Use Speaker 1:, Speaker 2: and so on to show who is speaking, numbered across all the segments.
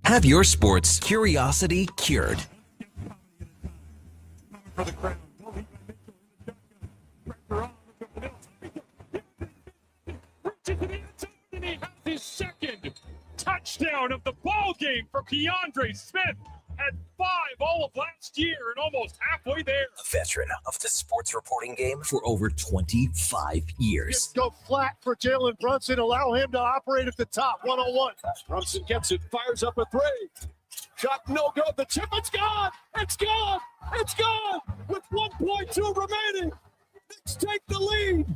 Speaker 1: Have your sports curiosity cured.
Speaker 2: For the crown. And he has his second touchdown of the ball game for Keandre Smith. Had 5 all of last year and almost halfway there.
Speaker 1: A veteran of the sports reporting game for over 25 years.
Speaker 3: Just go flat for Jalen Brunson. Allow him to operate at the top. 1-on-1.
Speaker 2: Brunson gets it, fires up a 3. Shot no good. The tip, it's gone. It's gone. It's gone. With 1.2 remaining. Knicks take the lead.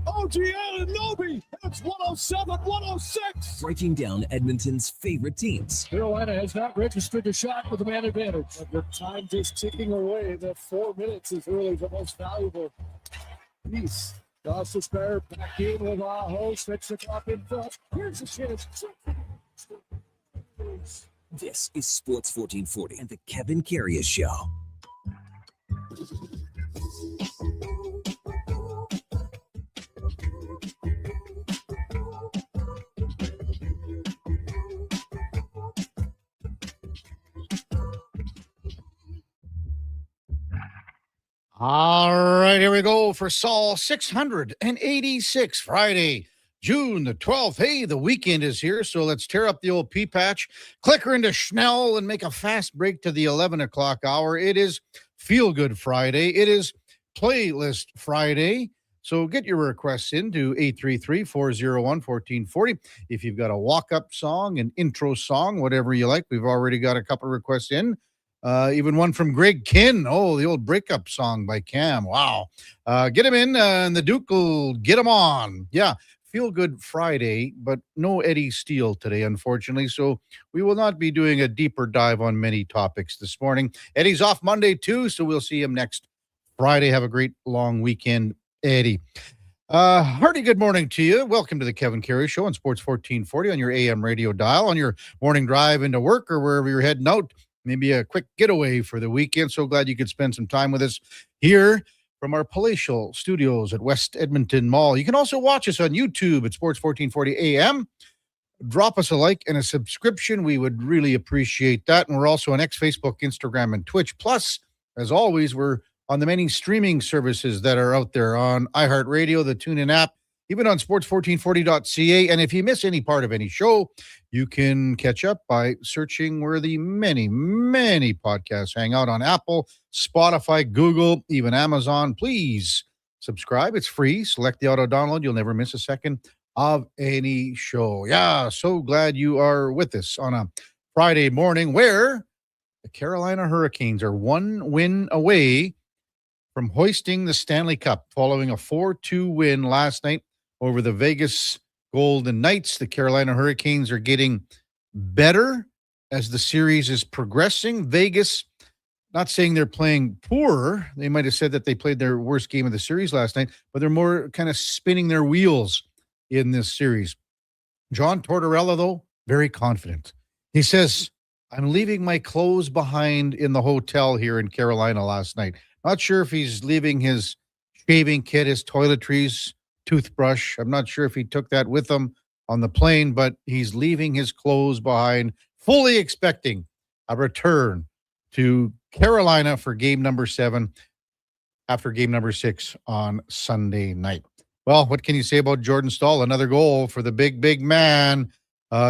Speaker 2: OG Anunoby. It's 107-106.
Speaker 1: Breaking down Edmonton's favorite teams.
Speaker 4: Carolina has not registered a shot with a man advantage. The time just ticking away. The 4 minutes is really the most valuable piece. Toss the spare back in with Aho. Switch the clock in front. Here's a chance.
Speaker 1: This is Sports 1440 and the Kevin Karius Show.
Speaker 5: All right, here we go for Saul 686, Friday, June the 12th. Hey, the weekend is here, so let's tear up the old pea patch, click her into Schnell, and make a fast break to the 11 o'clock hour. It is Feel Good Friday. It is Playlist Friday. So get your requests into 833-401-1440. If you've got a walk-up song, an intro song, whatever you like, we've already got a couple of requests in. Even one from Greg Kinn. Oh, the old breakup song by Cam. Wow. Get him in, and the Duke will get him on. Yeah, Feel Good Friday, but no Eddie Steele today, unfortunately. So we will not be doing a deeper dive on many topics this morning. Eddie's off Monday, too, so we'll see him next Friday. Have a great long weekend, Eddie. Hearty good morning to you. Welcome to the Kevin Karius Show on Sports 1440 on your AM radio dial, on your morning drive into work or wherever you're heading out. Maybe a quick getaway for the weekend. So glad you could spend some time with us here from our palatial studios at West Edmonton Mall. You can also watch us on YouTube at Sports 1440 AM. Drop us a like and a subscription. We would really appreciate that. And we're also on X, Facebook, Instagram, and Twitch. Plus, as always, we're on the many streaming services that are out there on iHeartRadio, the TuneIn app, even on sports1440.ca. And if you miss any part of any show, you can catch up by searching where the many, many podcasts hang out on Apple, Spotify, Google, even Amazon. Please subscribe. It's free. Select the auto download. You'll never miss a second of any show. Yeah, so glad you are with us on a Friday morning where the Carolina Hurricanes are 1 win away from hoisting the Stanley Cup following a 4-2 win last night over the Vegas Golden Knights. The Carolina Hurricanes are getting better as the series is progressing. Vegas, not saying they're playing poor. They might have said that they played their worst game of the series last night, but they're more kind of spinning their wheels in this series. John Tortorella, though, very confident. He says, I'm leaving my clothes behind in the hotel here in Carolina last night. Not sure if he's leaving his shaving kit, his toiletries, toothbrush. I'm not sure if he took that with him on the plane, but he's leaving his clothes behind, fully expecting a return to Carolina for game number 7 after game number 6 on Sunday night. Well, what can you say about Jordan Staal? Another goal for the big, big man.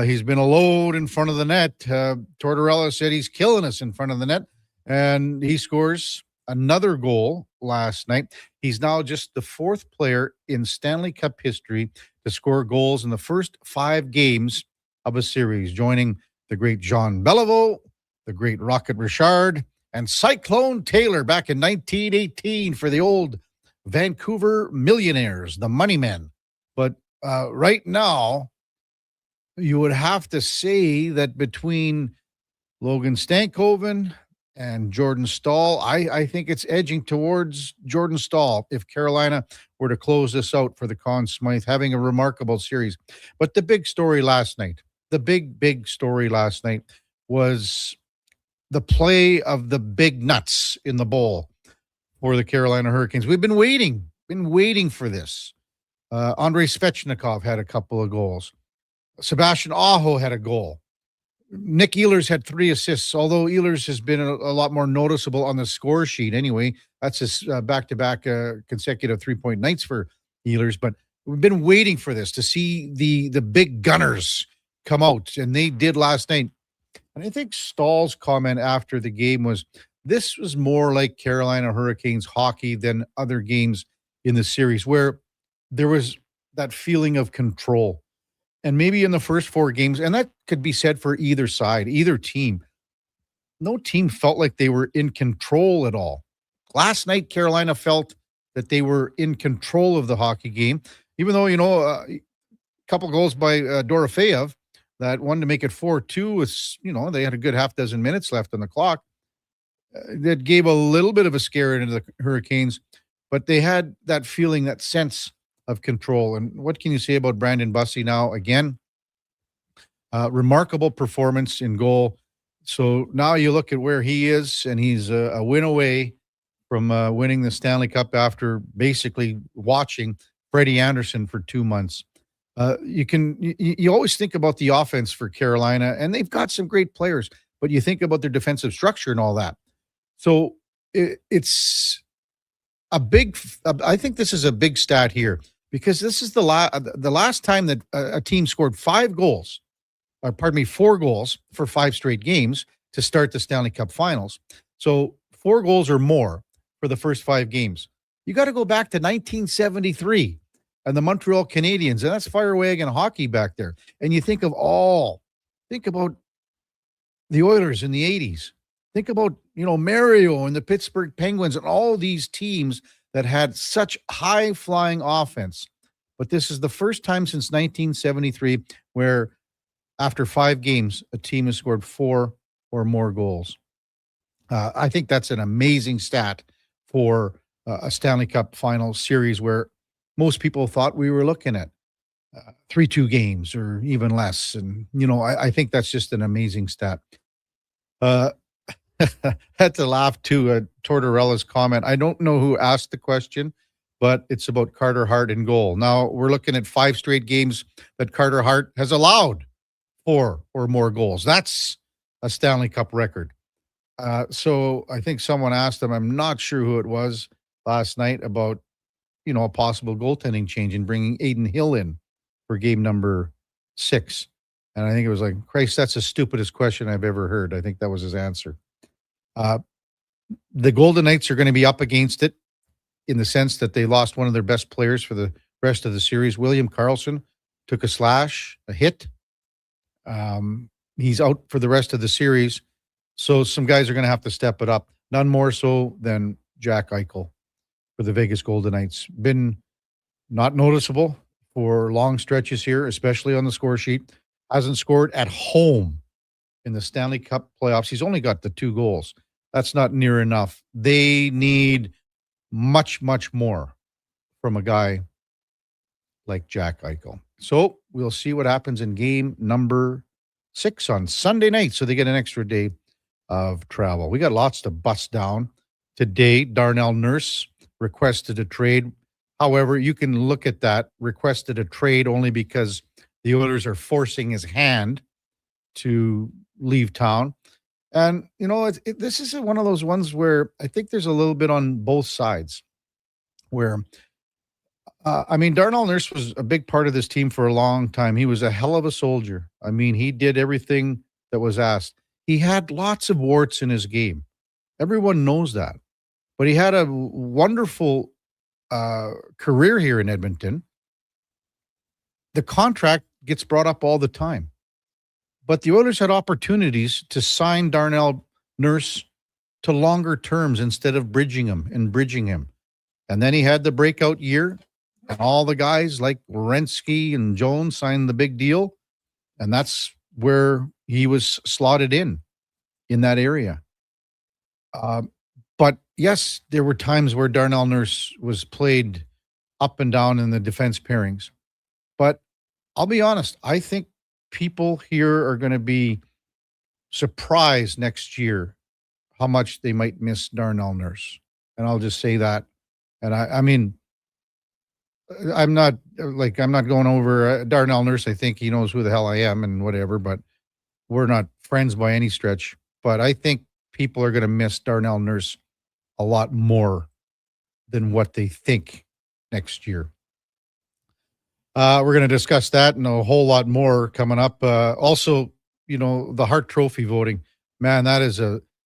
Speaker 5: He's been a load in front of the net. Tortorella said he's killing us in front of the net, and he scores another goal last night. He's now just the 4th player in Stanley Cup history to score goals in the first 5 games of a series, joining the great Jean Beliveau, the great Rocket Richard, and Cyclone Taylor back in 1918 for the old Vancouver Millionaires, the Money Men. But right now, you would have to say that between Logan Stankoven and Jordan Staal, I think it's edging towards Jordan Staal if Carolina were to close this out for the Conn Smythe, having a remarkable series. But the big story last night, was the play of the big nuts in the bowl for the Carolina Hurricanes. We've been waiting for this. Andrei Svechnikov had a couple of goals. Sebastian Aho had a goal. Nick Ehlers had 3 assists, although Ehlers has been a lot more noticeable on the score sheet anyway. That's his back-to-back consecutive 3-point nights for Ehlers. But we've been waiting for this to see the big gunners come out, and they did last night. And I think Stahl's comment after the game was, this was more like Carolina Hurricanes hockey than other games in the series, where there was that feeling of control. And maybe in the first 4 games, and that could be said for either side, either team, no team felt like they were in control at all. Last night, Carolina felt that they were in control of the hockey game, even though, a couple goals by Dorofeyev, that one to make it 4-2 was, they had a good half dozen minutes left on the clock. That gave a little bit of a scare into the Hurricanes, but they had that feeling, that sense of control. And what can you say about Brandon Bussey now? Again, remarkable performance in goal. So now you look at where he is, and he's a win away from winning the Stanley Cup after basically watching Freddie Anderson for 2 months. You always think about the offense for Carolina, and they've got some great players, but you think about their defensive structure and all that. So it's a big, I think this is a big stat here, because this is the last time that a team scored 4 goals for 5 straight games to start the Stanley Cup Finals. So 4 goals or more for the first 5 games. You got to go back to 1973 and the Montreal Canadiens, and that's fire wagon hockey back there. And you think about the Oilers in the 80s. Think about, Mario and the Pittsburgh Penguins and all these teams that had such high-flying offense. But this is the first time since 1973 where after 5 games, a team has scored 4 or more goals. I think that's an amazing stat for a Stanley Cup Finals series where most people thought we were looking at 3-2 games or even less. And, I think that's just an amazing stat. Had to laugh too at Tortorella's comment. I don't know who asked the question, but it's about Carter Hart in goal. Now we're looking at 5 straight games that Carter Hart has allowed 4 or more goals. That's a Stanley Cup record. So I think someone asked him, I'm not sure who it was last night, about, a possible goaltending change and bringing Aiden Hill in for game number 6. And I think it was like, Christ, that's the stupidest question I've ever heard. I think that was his answer. The Golden Knights are going to be up against it in the sense that they lost one of their best players for the rest of the series. William Karlsson took a hit. He's out for the rest of the series. So some guys are going to have to step it up. None more so than Jack Eichel for the Vegas Golden Knights. Been not noticeable for long stretches here, especially on the score sheet. Hasn't scored at home in the Stanley Cup playoffs. He's only got the 2 goals. That's not near enough. They need much, much more from a guy like Jack Eichel. So we'll see what happens in game number 6 on Sunday night. So they get an extra day of travel. We got lots to bust down today. Darnell Nurse requested a trade. However, you can look at that, requested a trade only because the Oilers are forcing his hand to leave town. And, this is one of those ones where I think there's a little bit on both sides where, Darnell Nurse was a big part of this team for a long time. He was a hell of a soldier. He did everything that was asked. He had lots of warts in his game. Everyone knows that. But he had a wonderful career here in Edmonton. The contract gets brought up all the time. But the Oilers had opportunities to sign Darnell Nurse to longer terms instead of bridging him. And then he had the breakout year, and all the guys like Werenski and Jones signed the big deal. And that's where he was slotted in that area. But yes, there were times where Darnell Nurse was played up and down in the defense pairings. But I'll be honest, I think people here are going to be surprised next year how much they might miss Darnell Nurse. And I'll just say that. And I'm not going over Darnell Nurse. I think he knows who the hell I am and whatever. But we're not friends by any stretch, but I think people are going to miss Darnell Nurse a lot more than what they think next year. We're going to discuss that and a whole lot more coming up. Also, the Hart Trophy voting, man,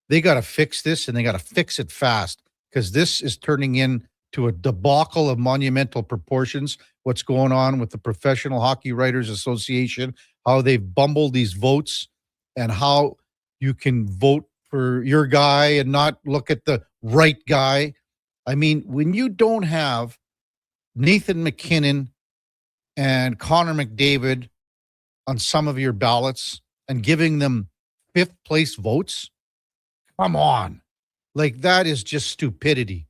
Speaker 5: they got to fix this, and they got to fix it fast, because this is turning into a debacle of monumental proportions. What's going on with the Professional Hockey Writers Association, how they've bumbled these votes, and how you can vote for your guy and not look at the right guy. I mean, when you don't have Nathan McKinnon and Connor McDavid on some of your ballots and giving them 5th place votes, come on. Like, that is just stupidity.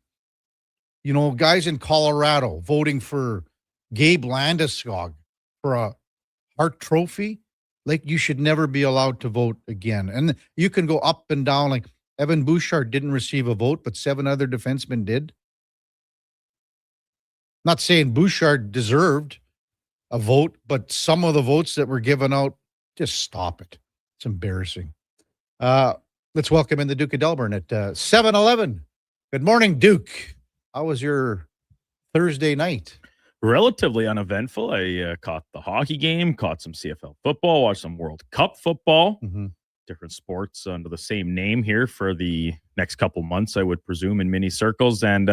Speaker 5: Guys in Colorado voting for Gabe Landeskog for a Hart Trophy, like, you should never be allowed to vote again. And you can go up and down. Like, Evan Bouchard didn't receive a vote, but 7 other defensemen did. Not saying Bouchard deserved a vote, but some of the votes that were given out, just stop it. It's embarrassing. Let's welcome in the Duke of Delburne at 7-11. Good morning, Duke. How was your Thursday night?
Speaker 6: Relatively uneventful. I caught the hockey game, caught some CFL football, watched some World Cup football, different sports under the same name here for the next couple months, I would presume, in mini circles. And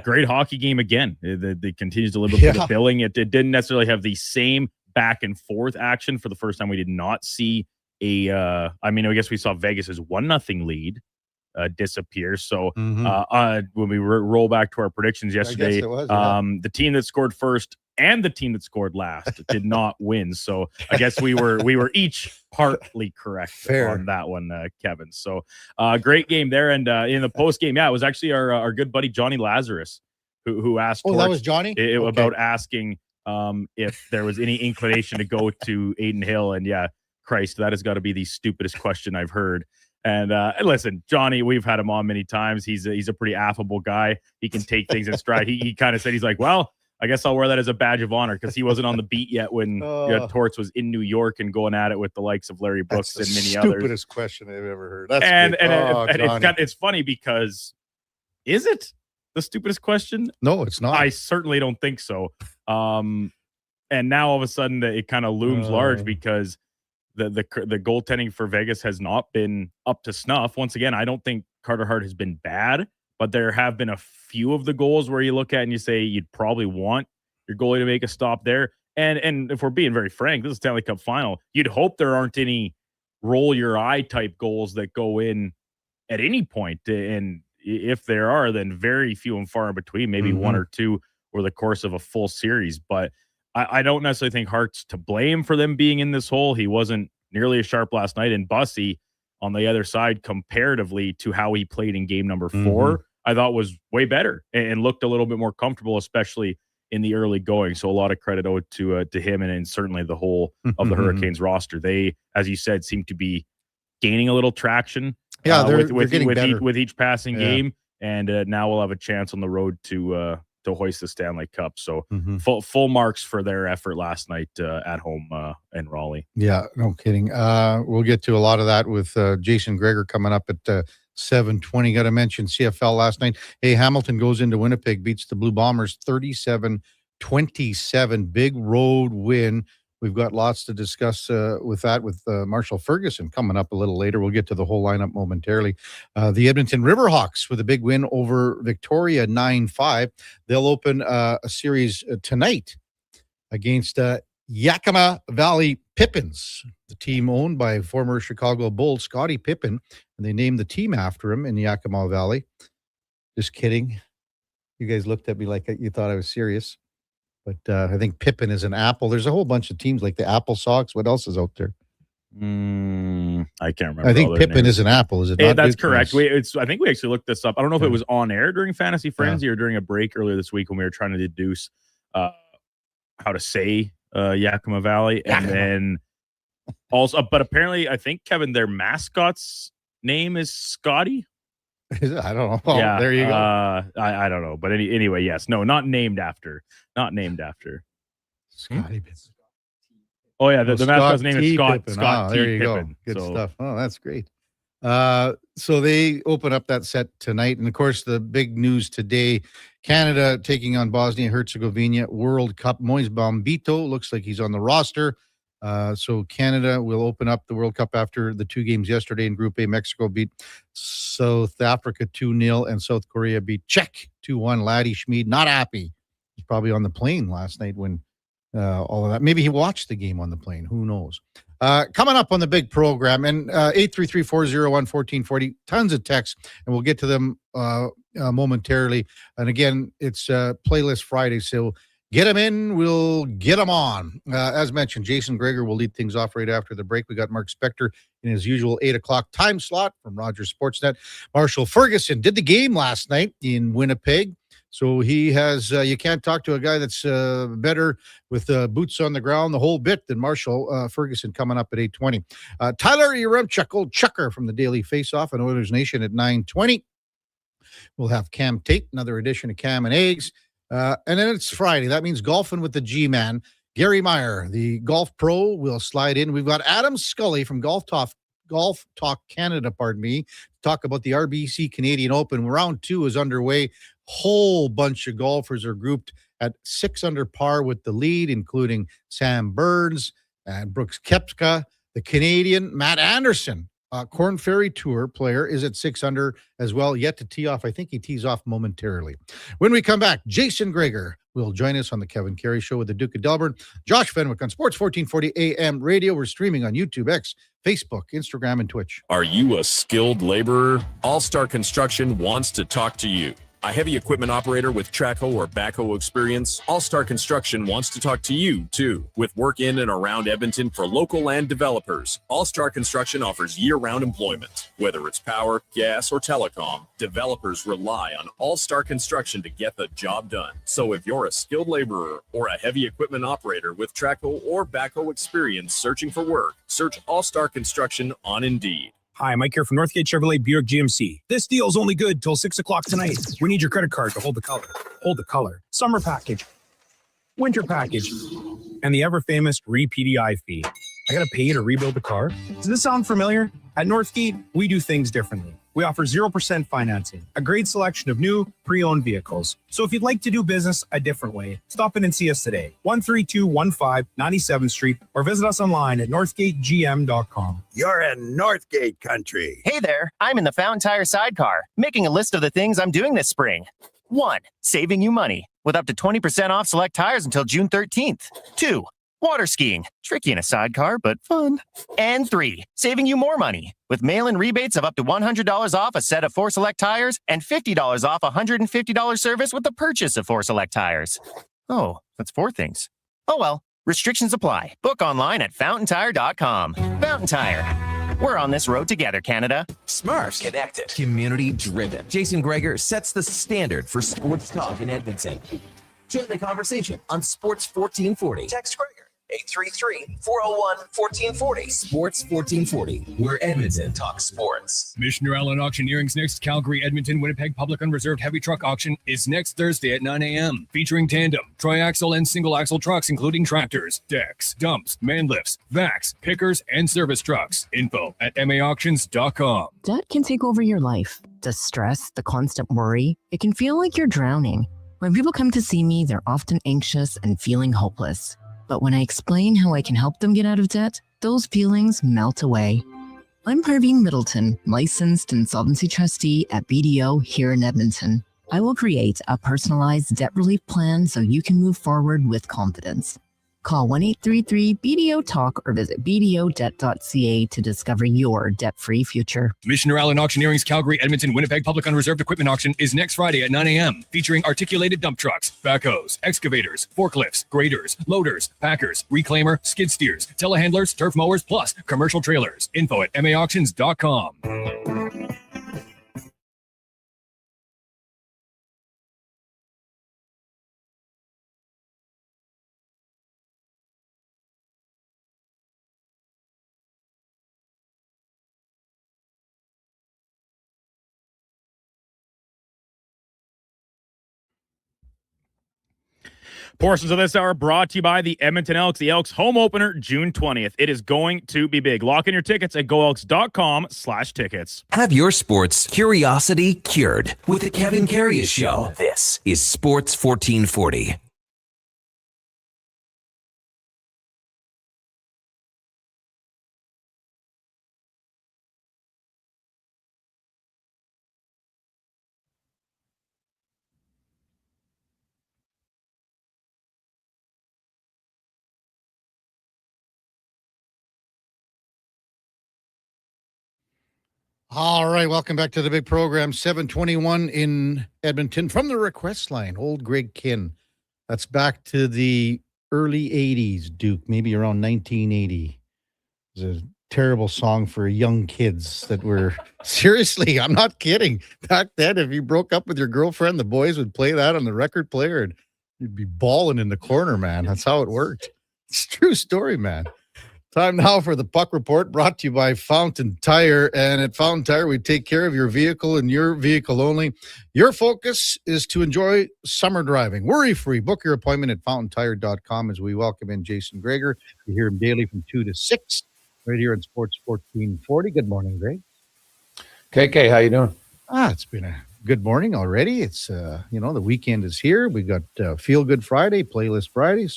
Speaker 6: great hockey game again. It continues to live up to the billing. It didn't necessarily have the same back and forth action. For the first time, we did not see I guess we saw Vegas's 1-0 lead disappear. So when we roll back to our predictions yesterday, the team that scored first and the team that scored last did not win. So I guess we were each partly correct on that one, Kevin. So great game there. And in the post game, it was actually our good buddy Johnny Lazarus who asked.
Speaker 5: Oh, that was Johnny?
Speaker 6: About asking if there was any inclination to go to Aiden Hill. And Christ, that has got to be the stupidest question I've heard. And listen, Johnny, we've had him on many times. He's a pretty affable guy. He can take things in stride. He kind of said, he's like, well, I guess I'll wear that as a badge of honor, because he wasn't on the beat yet when Torts was in New York and going at it with the likes of Larry Brooks and many others.
Speaker 5: Stupidest question I've ever heard.
Speaker 6: It's funny, because is it the stupidest question?
Speaker 5: No, it's not.
Speaker 6: I certainly don't think so. And now all of a sudden it kind of looms large, because the goaltending for Vegas has not been up to snuff. Once again, I don't think Carter Hart has been bad, but there have been a few of the goals where you look at and you say you'd probably want your goalie to make a stop there. And if we're being very frank, this is Stanley Cup final. You'd hope there aren't any roll your eye type goals that go in at any point. And if there are, then very few and far in between, maybe one or two over the course of a full series. But I don't necessarily think Hart's to blame for them being in this hole. He wasn't nearly as sharp last night. And Bussy on the other side, comparatively to how he played in game number 4, I thought was way better and looked a little bit more comfortable, especially in the early going. So a lot of credit owed to him and certainly the whole of the Hurricanes roster. They, as you said, seem to be gaining a little traction. They're getting better with each passing game. And now we'll have a chance on the road to hoist the Stanley Cup. So full marks for their effort last night at home in Raleigh. Yeah,
Speaker 5: no kidding. We'll get to a lot of that with Jason Gregor coming up at 7:20. Got to mention CFL last night. Hey, Hamilton goes into Winnipeg, beats the Blue Bombers 37-27. Big road win. We've got lots to discuss with Marshall Ferguson coming up a little later. We'll get to the whole lineup momentarily. The Edmonton Riverhawks with a big win over Victoria 9-5. They'll open a series tonight against Yakima Valley Pippins, the team owned by former Chicago Bull Scottie Pippen, and they named the team after him in Yakima Valley. Just kidding. You guys looked at me like you thought I was serious. But I think Pippin is an apple. There's a whole bunch of teams like the Apple Sox. What else is out there?
Speaker 6: I can't remember.
Speaker 5: I think Pippin is an apple. Is it not?
Speaker 6: That's correct. I think we actually looked this up. I don't know if it was on air during Fantasy Frenzy or during a break earlier this week when we were trying to deduce how to say Yakima Valley. And then also, but apparently, I think, Kevin, their mascot's name is Scotty.
Speaker 5: I don't know. Oh, yeah, there you go.
Speaker 6: I don't know, but anyway, yes, no, not named after. Scotty. Oh yeah, the mascot's name is Scott.
Speaker 5: Pippen.
Speaker 6: Scott T.
Speaker 5: There you
Speaker 6: Pippen.
Speaker 5: go. Good
Speaker 6: So,
Speaker 5: stuff. Oh, that's great. So they open up that set tonight. And of course, the big news today, Canada taking on Bosnia-Herzegovina World Cup. Moise Bombito looks like he's on the roster. So Canada will open up the World Cup after the two games yesterday in Group A. Mexico beat South Africa 2-0 and South Korea beat Czech 2-1. Laddie Schmid, not happy. He's probably on the plane last night when all of that. Maybe he watched the game on the plane. Who knows? Coming up on the big program, and 833-401-1440, tons of texts, and we'll get to them momentarily. And again, it's Playlist Friday, so get them in, we'll get them on. As mentioned, Jason Greger will lead things off right after the break. We got Mark Spector in his usual 8 o'clock time slot from Rogers Sportsnet. Marshall Ferguson did the game last night in Winnipeg. So he has, you can't talk to a guy that's better with boots on the ground the whole bit than Marshall Ferguson coming up at 8:20. Tyler Yaremchuk, old Chucker from the Daily Faceoff and Oilers Nation at 9:20. We'll have Cam Tate, another edition of Cam and Eggs. And then it's Friday. That means golfing with the G-Man. Gary Meyer, the golf pro, will slide in. We've got Adam Scully from Golf Talk Canada, talk about the RBC Canadian Open. Round 2 is underway. Whole bunch of golfers are grouped at 6 under par with the lead, including Sam Burns and Brooks Koepka. The Canadian Matt Anderson, Corn Ferry Tour player, is at 6 under as well, yet to tee off. I think he tees off momentarily. When we come back, Jason Greger will join us on the Kevin Carey Show with the Duke of Delburne. Josh Fenwick on Sports 1440 AM Radio. We're streaming on YouTube, X, Facebook, Instagram, and Twitch.
Speaker 7: Are you a skilled laborer? All-Star Construction wants to talk to you. A heavy equipment operator with Traco or backhoe experience? All-Star Construction wants to talk to you, too. With work in and around Edmonton for local land developers, All-Star Construction offers year-round employment. Whether it's power, gas, or telecom, developers rely on All-Star Construction to get the job done. So if you're a skilled laborer or a heavy equipment operator with Traco or backhoe experience searching for work, search All-Star Construction on Indeed.
Speaker 8: Hi, Mike here from Northgate Chevrolet Buick GMC. This deal's only good till 6 o'clock tonight. We need your credit card to hold the color. Hold the color. Summer package. Winter package. And the ever-famous re-PDI fee. I gotta pay you to rebuild the car? Does this sound familiar? At Northgate, we do things differently. We offer 0% financing, a great selection of new, pre-owned vehicles. So if you'd like to do business a different way, stop in and see us today. 13215 97th Street, or visit us online at northgategm.com.
Speaker 9: You're in Northgate country.
Speaker 10: Hey there, I'm in the Fountain Tire sidecar, making a list of the things I'm doing this spring. 1. Saving you money, with up to 20% off select tires until June 13th. 2. Water skiing, tricky in a sidecar, but fun. And 3, saving you more money with mail-in rebates of up to $100 off a set of 4 select tires and $50 off a $150 service with the purchase of 4 select tires. Oh, that's 4 things. Oh well, restrictions apply. Book online at fountaintire.com. Fountain Tire. We're on this road together, Canada.
Speaker 1: Smart, connected, community-driven. Jason Greger sets the standard for sports talk in Edmonton. Join the conversation on Sports 1440. Text Greger, 833-401-1440. Sports 1440, where Edmonton talks sports.
Speaker 11: Missioner Allen Auctioneering's next Calgary, Edmonton, Winnipeg Public Unreserved Heavy Truck Auction is next Thursday at 9 a.m. Featuring tandem, tri-axle, and single-axle trucks, including tractors, decks, dumps, man lifts, vacs, pickers, and service trucks. Info at maauctions.com.
Speaker 12: Debt can take over your life. The stress, the constant worry, it can feel like you're drowning. When people come to see me, they're often anxious and feeling hopeless. But when I explain how I can help them get out of debt, those feelings melt away. I'm Parveen Middleton, licensed insolvency trustee at BDO here in Edmonton. I will create a personalized debt relief plan so you can move forward with confidence. Call 1-833-BDO-TALK or visit bdodebt.ca to discover your debt-free future.
Speaker 11: Missioner Allen Auctioneering's Calgary, Edmonton, Winnipeg Public Unreserved Equipment Auction is next Friday at 9 a.m. Featuring articulated dump trucks, backhoes, excavators, forklifts, graders, loaders, packers, reclaimer, skid steers, telehandlers, turf mowers, plus commercial trailers. Info at maauctions.com.
Speaker 6: Portions of this hour brought to you by the Edmonton Elks. The Elks home opener, June 20th. It is going to be big. Lock in your tickets at goelks.com/tickets.
Speaker 1: Have your sports curiosity cured with the Kevin Karius Show. This is Sports 1440.
Speaker 5: All right, welcome back to the big program. 721 in Edmonton from the request line. Old Greg Kinn. That's back to the early 80s, Duke, maybe around 1980. It was a terrible song for young kids that were seriously, I'm not kidding. Back then, if you broke up with your girlfriend, the boys would play that on the record player and you'd be bawling in the corner, man. That's how it worked. It's a true story, man. Time now for the Puck Report, brought to you by Fountain Tire. And at Fountain Tire, we take care of your vehicle and your vehicle only. Your focus is to enjoy summer driving. Worry-free. Book your appointment at fountaintire.com as we welcome in Jason Greger. You hear him daily from 2 to 6 right here in Sports 1440. Good morning, Greg.
Speaker 13: KK, how you doing?
Speaker 5: It's been a good morning already. It's, the weekend is here. We got Feel Good Friday, Playlist Friday.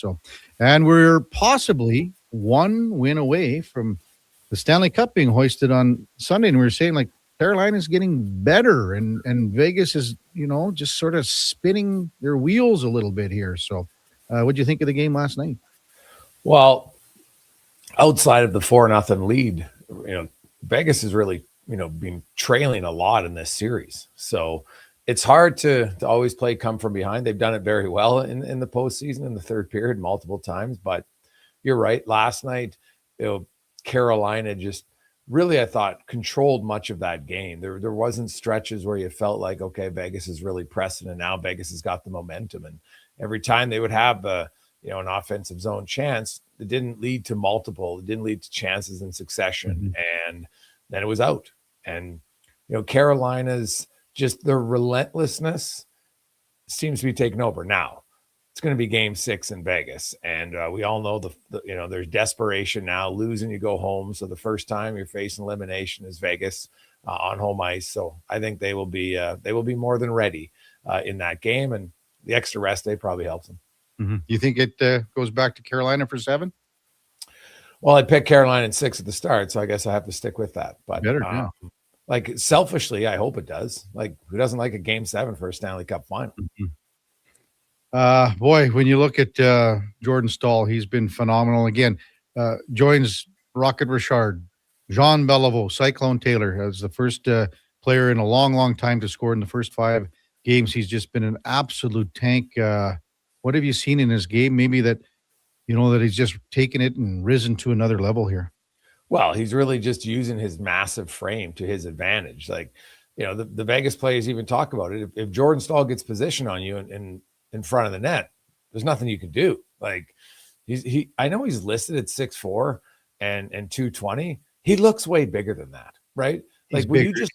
Speaker 5: And we're possibly one win away from the Stanley Cup being hoisted on Sunday. And we were saying, like, Carolina's getting better and Vegas is, just sort of spinning their wheels a little bit here. So what do you think of the game last night?
Speaker 13: Well, outside of the 4-0 lead, Vegas has really, been trailing a lot in this series. So it's hard to always play come from behind. They've done it very well in the postseason in the third period multiple times, but you're right. Last night, Carolina just really, I thought, controlled much of that game. There wasn't stretches where you felt like, okay, Vegas is really pressing, and now Vegas has got the momentum. And every time they would have an offensive zone chance, it didn't lead to multiple. It didn't lead to chances in succession, and then it was out. And Carolina's just their relentlessness seems to be taking over now. It's going to be game 6 in Vegas. And we all know there's desperation now. Losing, you go home. So the first time you're facing elimination is Vegas on home ice. So I think they will be more than ready in that game. And the extra rest day probably helps them.
Speaker 5: Mm-hmm. You think it goes back to Carolina for 7?
Speaker 13: Well, I picked Carolina in 6 at the start, so I guess I have to stick with that. But like, selfishly, I hope it does. Like, who doesn't like a game 7 for a Stanley Cup final?
Speaker 5: Mm-hmm. Boy, when you look at Jordan Staal, he's been phenomenal. Again, joins Rocket Richard, Jean Beliveau, Cyclone Taylor as the first player in a long, long time to score in the first 5 games. He's just been an absolute tank. What have you seen in his game? Maybe that, that he's just taken it and risen to another level here.
Speaker 13: Well, he's really just using his massive frame to his advantage. Like, the Vegas players even talk about it. If Jordan Staal gets position on you and in front of the net, there's nothing you can do. Like, I know he's listed at 6'4" and 220. He looks way bigger than that, right?
Speaker 5: Like, when you just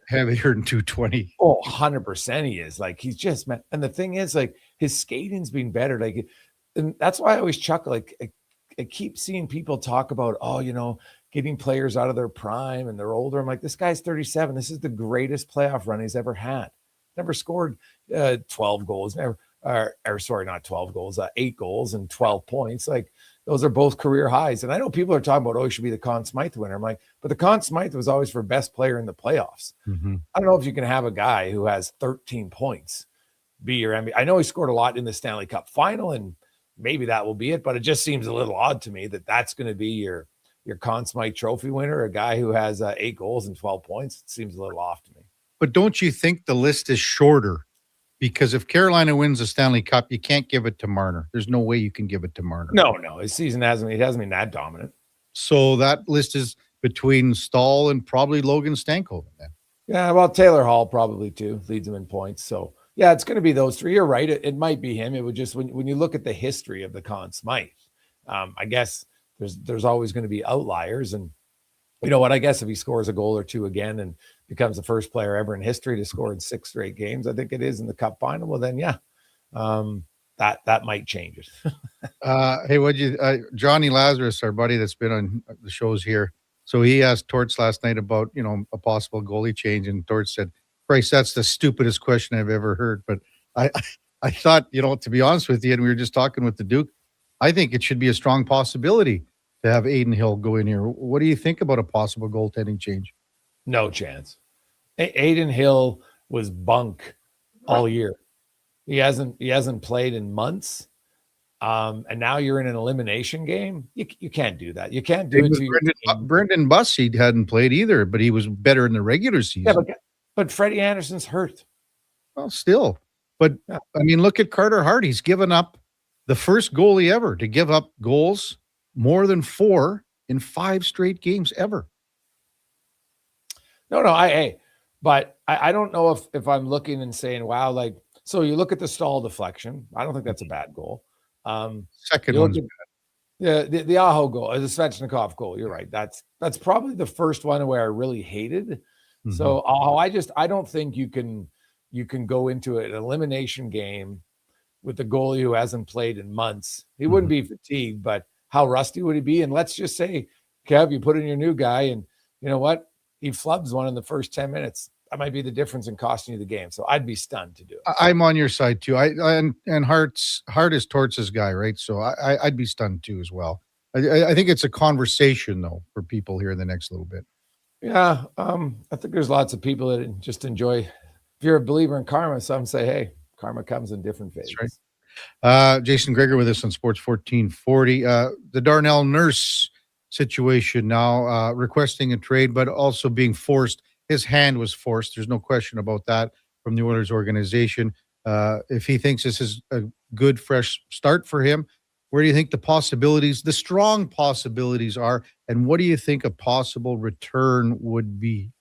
Speaker 5: heavier than 220.
Speaker 13: Oh, 100% he is. Like, he's just, and the thing is, like, his skating's been better. Like, and that's why I always chuckle. Like, I keep seeing people talk about, getting players out of their prime and they're older. I'm like, this guy's 37. This is the greatest playoff run he's ever had. Never scored 12 goals. Not 12 goals, 8 goals and 12 points. Like, those are both career highs. And I know people are talking about, he should be the Conn Smythe winner. I'm like, but the Conn Smythe was always for best player in the playoffs.
Speaker 5: Mm-hmm.
Speaker 13: I don't know if you can have a guy who has 13 points be your MVP. I know he scored a lot in the Stanley Cup final, and maybe that will be it, but it just seems a little odd to me that that's going to be your Conn Smythe trophy winner, a guy who has 8 goals and 12 points. It seems a little off to me.
Speaker 5: But don't you think the list is shorter? Because if Carolina wins the Stanley Cup, you can't give it to Marner. There's no way you can give it to Marner.
Speaker 13: No. His season hasn't been that dominant.
Speaker 5: So that list is between Staal and probably Logan Stankoven then.
Speaker 13: Yeah, well, Taylor Hall probably too leads him in points. So yeah, it's going to be those 3. You're right. It might be him. It would just, when you look at the history of the Conn Smythe, I guess there's always going to be outliers. And you know what? I guess if he scores a goal or 2 again and becomes the first player ever in history to score in 6 straight games, I think it is in the Cup final. Well, then, yeah, that might change it.
Speaker 5: Hey, Johnny Lazarus, our buddy that's been on the shows here. So he asked Torts last night about, a possible goalie change. And Torts said, Bryce, that's the stupidest question I've ever heard. But I thought, to be honest with you, and we were just talking with the Duke, I think it should be a strong possibility to have Aiden Hill go in here. What do you think about a possible goaltending change?
Speaker 13: No chance. Aiden Hill was bunk all year. He hasn't played in months. And now you're in an elimination game. You can't do that. You can't do it to
Speaker 5: Brendan Buss, he hadn't played either, but he was better in the regular season.
Speaker 13: Yeah, but Freddie Anderson's hurt.
Speaker 5: Well, still. But, I mean, look at Carter Hart. He's given up the first goalie ever to give up goals more than 4 in 5 straight games ever.
Speaker 13: No, but I don't know if I'm looking and saying, wow, like, so you look at the stall deflection. I don't think that's a bad goal.
Speaker 5: Second one's
Speaker 13: bad. Yeah, the Aho goal, the Svechnikov goal. You're right. That's probably the first one where I really hated. Mm-hmm. So Aho, I don't think you can go into an elimination game with the goalie who hasn't played in months. He wouldn't be fatigued, but how rusty would he be? And let's just say, Kev, you put in your new guy, and you know what? He flubs one in the first 10 minutes. That might be the difference in costing you the game. So I'd be stunned to do it.
Speaker 5: I'm on your side too. And Hart is Torts' guy, right? So I'd be stunned too as well. I think it's a conversation though for people here in the next little bit.
Speaker 13: Yeah, I think there's lots of people that just enjoy. If you're a believer in karma, some say, "Hey, karma comes in different phases."
Speaker 5: That's right. Jason Gregor with us on Sports 1440. The Darnell Nurse situation now, requesting a trade, but also being forced. His hand was forced. There's no question about that from the Oilers organization. If he thinks this is a good, fresh start for him, where do you think the strong possibilities are, and what do you think a possible return would be?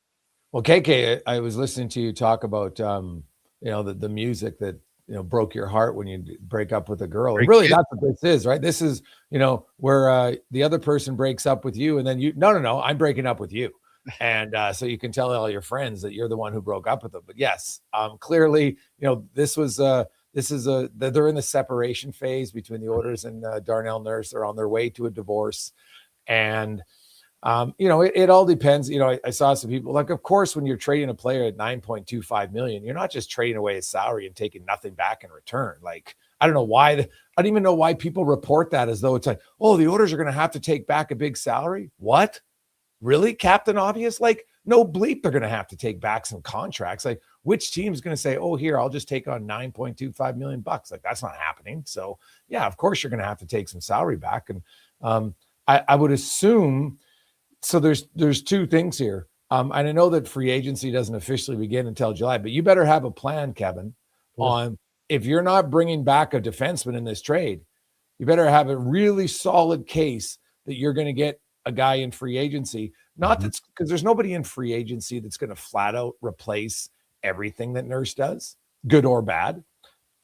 Speaker 13: Well, KK, I was listening to you talk about, the music that, broke your heart when you break up with a girl. And really, that's what this is, right? This is, where the other person breaks up with you, and then no, I'm breaking up with you. And so you can tell all your friends that you're the one who broke up with them. But yes, clearly, they're in the separation phase between the Oilers and Darnell Nurse. They're on their way to a divorce. And, it all depends. I saw some people, like, of course, when you're trading a player at $9.25 million, you're not just trading away his salary and taking nothing back in return. Like, I don't know why. I don't even know why people report that as though it's like, oh, the Oilers are going to have to take back a big salary. What? Really? Captain Obvious? Like, no bleep, they're going to have to take back some contracts. Like, which team's going to say, oh, here, I'll just take on $9.25 million? Like, that's not happening. So, yeah, of course, you're going to have to take some salary back. And I would assume, so there's 2 things here. And I know that free agency doesn't officially begin until July, but you better have a plan, Kevin, on if you're not bringing back a defenseman in this trade, you better have a really solid case that you're going to get a guy in free agency. Not that's because there's nobody in free agency that's going to flat out replace everything that Nurse does, good or bad.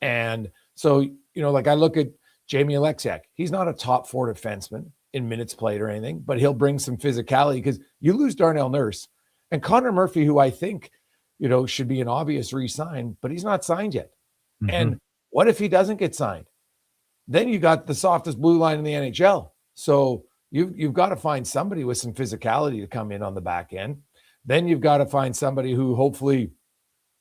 Speaker 13: And so, like I look at Jamie Alexiak, he's not a top 4 defenseman in minutes played or anything, but he'll bring some physicality because you lose Darnell Nurse and Connor Murphy, who I think, should be an obvious re-sign, but he's not signed yet. And what if he doesn't get signed? Then you got the softest blue line in the NHL. So you've got to find somebody with some physicality to come in on the back end. Then you've got to find somebody who hopefully,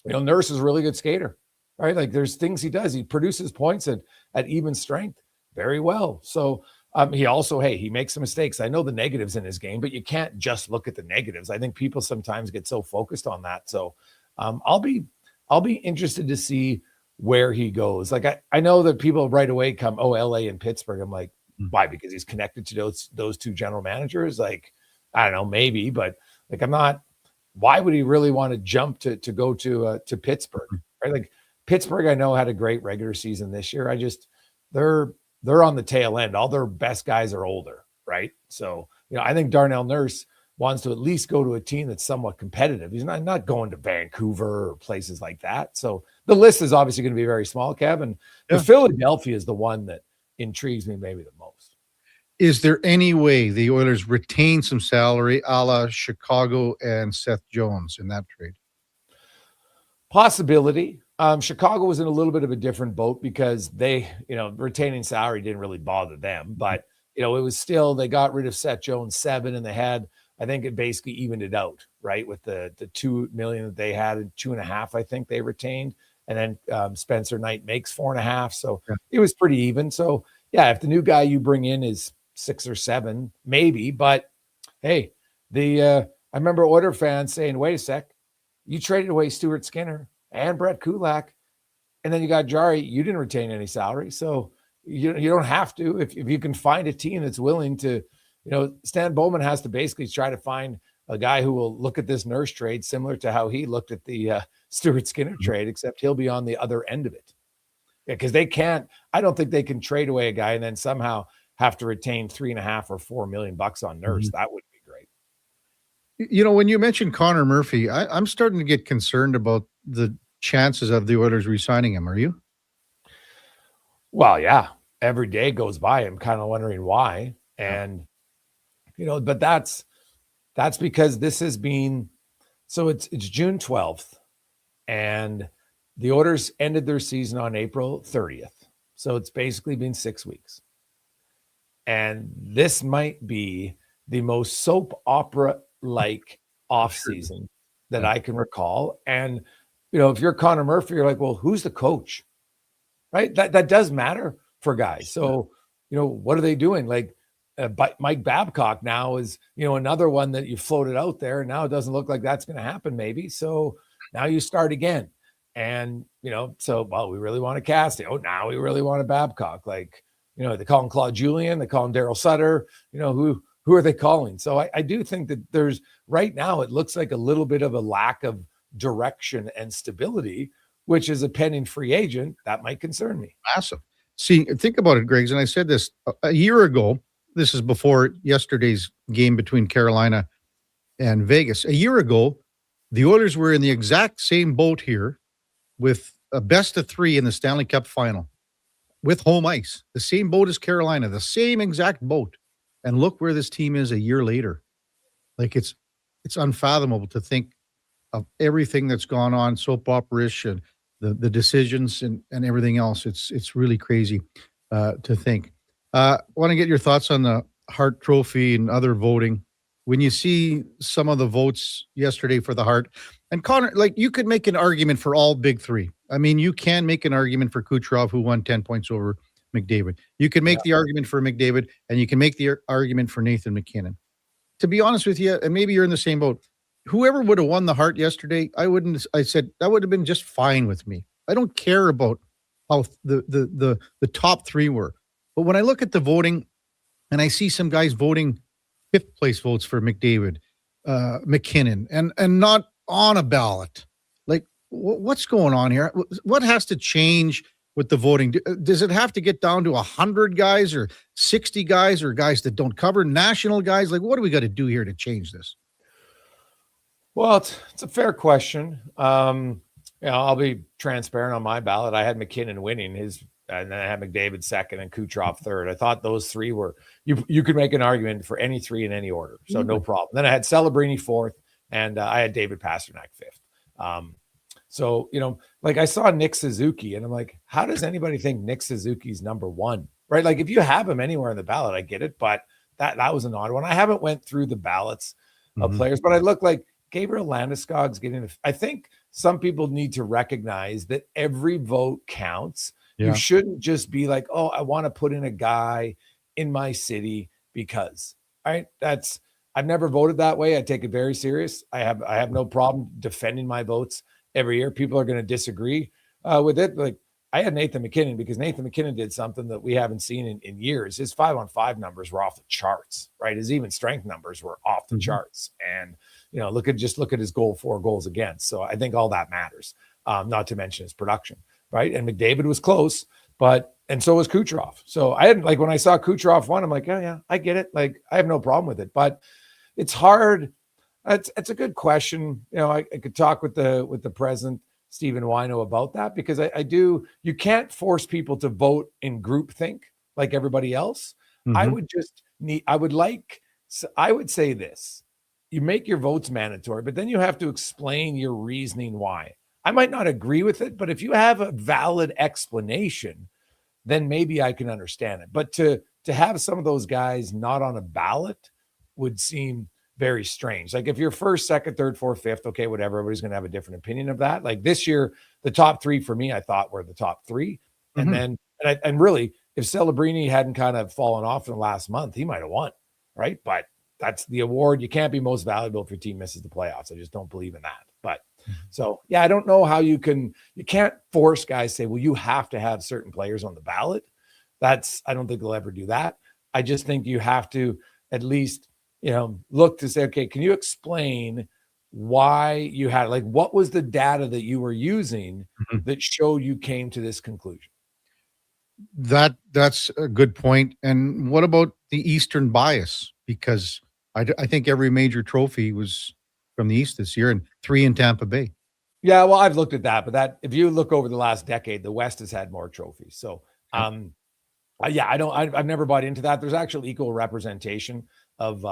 Speaker 13: Nurse is a really good skater, right? Like there's things he does. He produces points at even strength very well. So he also, he makes some mistakes. I know the negatives in his game, but you can't just look at the negatives. I think people sometimes get so focused on that. So I'll be interested to see where he goes. Like I know that people right away come, LA and Pittsburgh. I'm like, why? Because he's connected to those 2 general managers. Like, I don't know, maybe, but like, I'm not, why would he really want to jump to go to Pittsburgh? Right? Like Pittsburgh, I know had a great regular season this year. They're on the tail end. All their best guys are older. Right. So, I think Darnell Nurse wants to at least go to a team that's somewhat competitive. He's not going to Vancouver or places like that. So the list is obviously going to be very small, Kevin. The Philadelphia is the one that intrigues me maybe the most.
Speaker 5: Is there any way the Oilers retain some salary a la Chicago and Seth Jones in that trade?
Speaker 13: Possibility. Chicago was in a little bit of a different boat because they, retaining salary didn't really bother them. But, it was still, they got rid of Seth Jones 7 and they had, I think it basically evened it out, right? With the 2 million that they had and 2.5, I think they retained. And then Spencer Knight makes 4.5. So it was pretty even. So yeah, if the new guy you bring in is 6 or 7, maybe, but hey, I remember Oiler fans saying, wait a sec, you traded away Stuart Skinner and Brett Kulak, and then you got Jari. You didn't retain any salary. So you don't have to. If you can find a team that's willing to, Stan Bowman has to basically try to find a guy who will look at this Nurse trade similar to how he looked at the Stuart Skinner trade, except he'll be on the other end of it. Yeah, because I don't think they can trade away a guy and then somehow have to retain $3.5 or $4 million on Nurse. That would be great.
Speaker 5: When you mentioned Connor Murphy, I'm starting to get concerned about the chances of the Oilers re-signing him. Are you?
Speaker 13: Well, yeah. Every day goes by, I'm kind of wondering why. And, but that's because this has been, so it's June 12th and the Oilers ended their season on April 30th. So it's basically been 6 weeks. And this might be the most soap opera-like offseason that I can recall. And, if you're Connor Murphy, you're like, well, who's the coach? Right? That does matter for guys. So, what are they doing? Like Mike Babcock now is, another one that you floated out there. And now it doesn't look like that's going to happen maybe. So now you start again. And, we really want to cast it. Oh, now we really want a Babcock. Like, they call him Claude Julien. They call him Daryl Sutter. Who are they calling? So I do think that there's right now, it looks like a little bit of a lack of direction and stability, which is a pending free agent. That might concern me.
Speaker 5: Massive. See, think about it, Griggs. And I said this a year ago. This is before yesterday's game between Carolina and Vegas. A year ago, the Oilers were in the exact same boat here with a best of 3 in the Stanley Cup final with home ice. The same boat as Carolina, the same exact boat. And look where this team is a year later. Like it's unfathomable to think of everything that's gone on, soap opera-ish, and the decisions and everything else. It's really crazy to think. Want to get your thoughts on the Hart Trophy and other voting. When you see some of the votes yesterday for the Hart, and Connor, like you could make an argument for all big 3. I mean, you can make an argument for Kucherov, who won 10 points over McDavid. You can make the argument for McDavid, and you can make the argument for Nathan McKinnon. To be honest with you, and maybe you're in the same boat, whoever would have won the Hart yesterday, I said that would have been just fine with me. I don't care about how the top 3 were. But when I look at the voting and I see some guys voting 5th place votes for McDavid, McKinnon, and not on a ballot, like what's going on here? What has to change with the voting? Does it have to get down to 100 guys or 60 guys or guys that don't cover national guys? Like, what do we got to do here to change this?
Speaker 13: Well, it's a fair question. I'll be transparent on my ballot. I had McKinnon winning and then I had McDavid second and Kucherov third. I thought those 3 were, you could make an argument for any 3 in any order. So no problem. Then I had Celebrini fourth and I had David Pasternak fifth. So, like I saw Nick Suzuki and I'm like, how does anybody think Nick Suzuki's number 1? Right? Like if you have him anywhere in the ballot, I get it, but that was an odd one. I haven't went through the ballots of players, but I look like Gabriel Landeskog's getting. I think some people need to recognize that every vote counts. Yeah. You shouldn't just be like, oh, I want to put in a guy in my city because, right? I've never voted that way. I take it very serious. I have no problem defending my votes every year. People are going to disagree with it. Like I had Nathan McKinnon because Nathan McKinnon did something that we haven't seen in years. His 5-on-5 numbers were off the charts, right? His even strength numbers were off the charts. And, look at his goal, 4 goals against. So I think all that matters, not to mention his production, right? And McDavid was close, and so was Kucherov. So I had, like, when I saw Kucherov won, I'm like, oh yeah, I get it. Like, I have no problem with it, but it's hard. It's a good question. I could talk with the president, Stephen Wino, about that because you can't force people to vote in groupthink like everybody else. I would say this: you make your votes mandatory, but then you have to explain your reasoning why. I might not agree with it, but if you have a valid explanation, then maybe I can understand it. But to have some of those guys not on a ballot would seem very strange. Like if you're first, second, third, fourth, fifth, okay, whatever, everybody's going to have a different opinion of that. Like this year, the top three for me, I thought were the top three. And then, and really, if Celebrini hadn't kind of fallen off in the last month, he might have won, right? But that's the award. You can't be most valuable if your team misses the playoffs. I just don't believe in that. But so, yeah, I don't know how you can't force guys say, well, you have to have certain players on the ballot. I don't think they'll ever do that. I just think you have to at least, look to say, okay, can you explain why you had, like, what was the data that you were using that showed you came to this conclusion?
Speaker 5: That's a good point. And what about the Eastern bias? Because I think every major trophy was from the East this year, and 3 in Tampa Bay.
Speaker 13: Yeah, well, I've looked at that, but if you look over the last decade, the West has had more trophies. So, I've never bought into that. There's actually equal representation of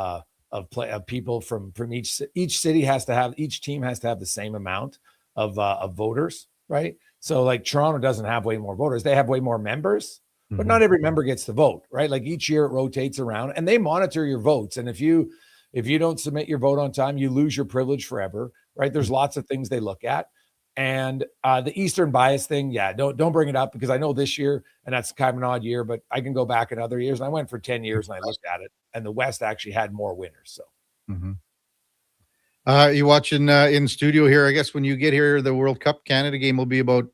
Speaker 13: people from each city has to have, each team has to have the same amount of voters, right? So like Toronto doesn't have way more voters. They have way more members, but not every member gets to vote, right? Like each year it rotates around and they monitor your votes. And if you don't submit your vote on time, you lose your privilege forever, right? There's lots of things they look at. And the Eastern bias thing, don't bring it up, because I know this year, and that's kind of an odd year, but I can go back in other years. And I went for 10 years and I looked at it, and the West actually had more winners. So,
Speaker 5: you watching in studio here? I guess when you get here, the World Cup Canada game will be about,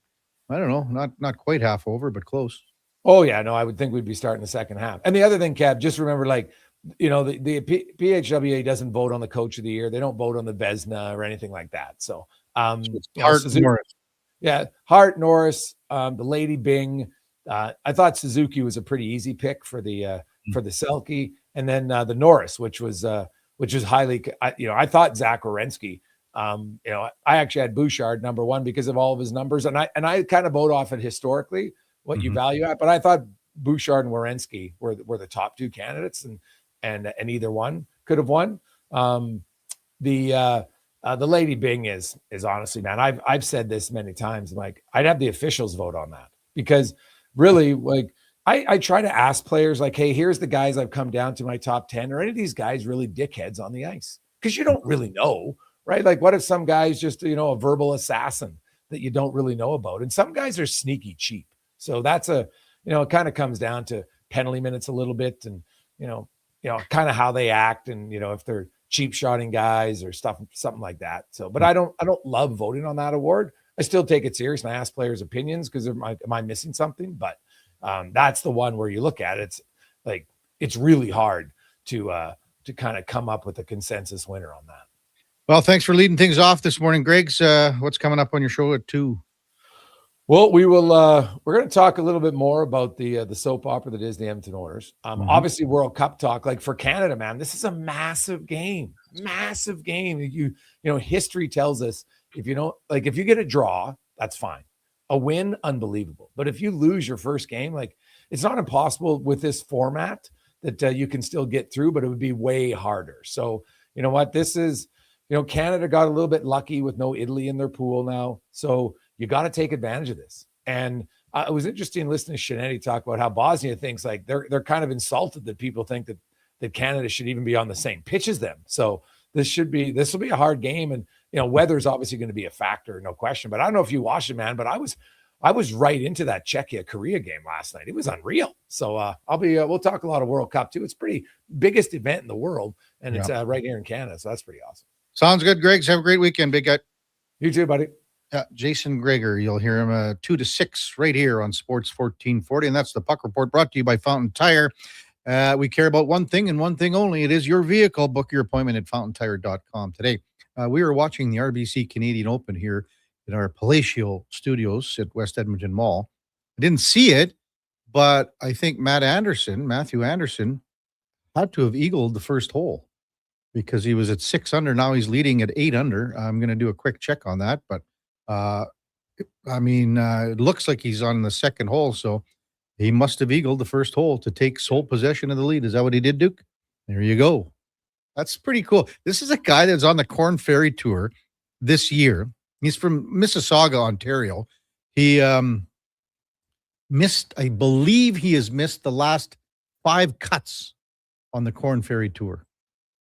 Speaker 5: I don't know, not quite half over, but close.
Speaker 13: Oh yeah, no, I would think we'd be starting the second half. And the other thing, Kev, just remember, like, the PHWA doesn't vote on the coach of the year. They don't vote on the Vezina or anything like that. So,
Speaker 5: Hart, Norris.
Speaker 13: Yeah, Hart, Norris, the Lady Bing. I thought Suzuki was a pretty easy pick for the Selke, and then the Norris, which was highly. I thought Zach Werenski. I actually had Bouchard number one because of all of his numbers, and I kind of vote off it historically what you value at, but I thought Bouchard and Werenski were the top two candidates, and either one could have won. The Lady Bing is honestly, man, I've said this many times. Like, I'd have the officials vote on that, because really, like, I try to ask players, like, hey, here's the guys I've come down to my top 10. Are any of these guys really dickheads on the ice? Because you don't really know, right? Like, what if some guy's just, a verbal assassin that you don't really know about? And some guys are sneaky cheap. So that's it kind of comes down to penalty minutes a little bit, and, kind of how they act, and, if they're cheap shotting guys or something like that. So, but I don't love voting on that award. I still take it serious, and I ask players' opinions, because am I missing something? But that's the one where you look at it, it's like, it's really hard to kind of come up with a consensus winner on that.
Speaker 5: Well, thanks for leading things off this morning, Greg's. What's coming up on your show at 2?
Speaker 13: Well, we're going to talk a little bit more about the soap opera that is the Edmonton Oilers. Obviously, World Cup talk. Like, for Canada, man, this is a massive game. History tells us, if you get a draw, that's fine. A win, unbelievable. But if you lose your first game, like, it's not impossible with this format that you can still get through, but it would be way harder. So, you know what? This is, Canada got a little bit lucky with no Italy in their pool now. So you got to take advantage of this. And it was interesting listening to Shinetti talk about how Bosnia thinks, like, they're kind of insulted that people think that Canada should even be on the same pitch as them. So this will be a hard game. And, weather's obviously going to be a factor, no question. But I don't know if you watched it, man, but I was right into that Czechia-Korea game last night. It was unreal. So we'll talk a lot of World Cup too. It's pretty biggest event in the world, and it's right here in Canada. So that's pretty awesome.
Speaker 5: Sounds good, Greg. Have a great weekend, big guy.
Speaker 13: You too, buddy.
Speaker 5: Jason Gregor, you'll hear him 2 to 6 right here on Sports 1440, and that's the Puck Report, brought to you by Fountain Tire. We care about one thing and one thing only. It is your vehicle. Book your appointment at fountaintire.com today. We are watching the RBC Canadian Open here in our palatial studios at West Edmonton Mall. I didn't see it, but I think Matthew Anderson, had to have eagled the first hole, because he was at 6 under. Now he's leading at 8 under. I'm going to do a quick check on that, but it looks like he's on the second hole, so he must have eagled the first hole to take sole possession of the lead. Is that what he did, Duke? There you go. That's pretty cool. This is a guy that's on the Corn Ferry Tour this year. He's from Mississauga, Ontario. He I believe he has missed the last 5 cuts on the Corn Ferry Tour,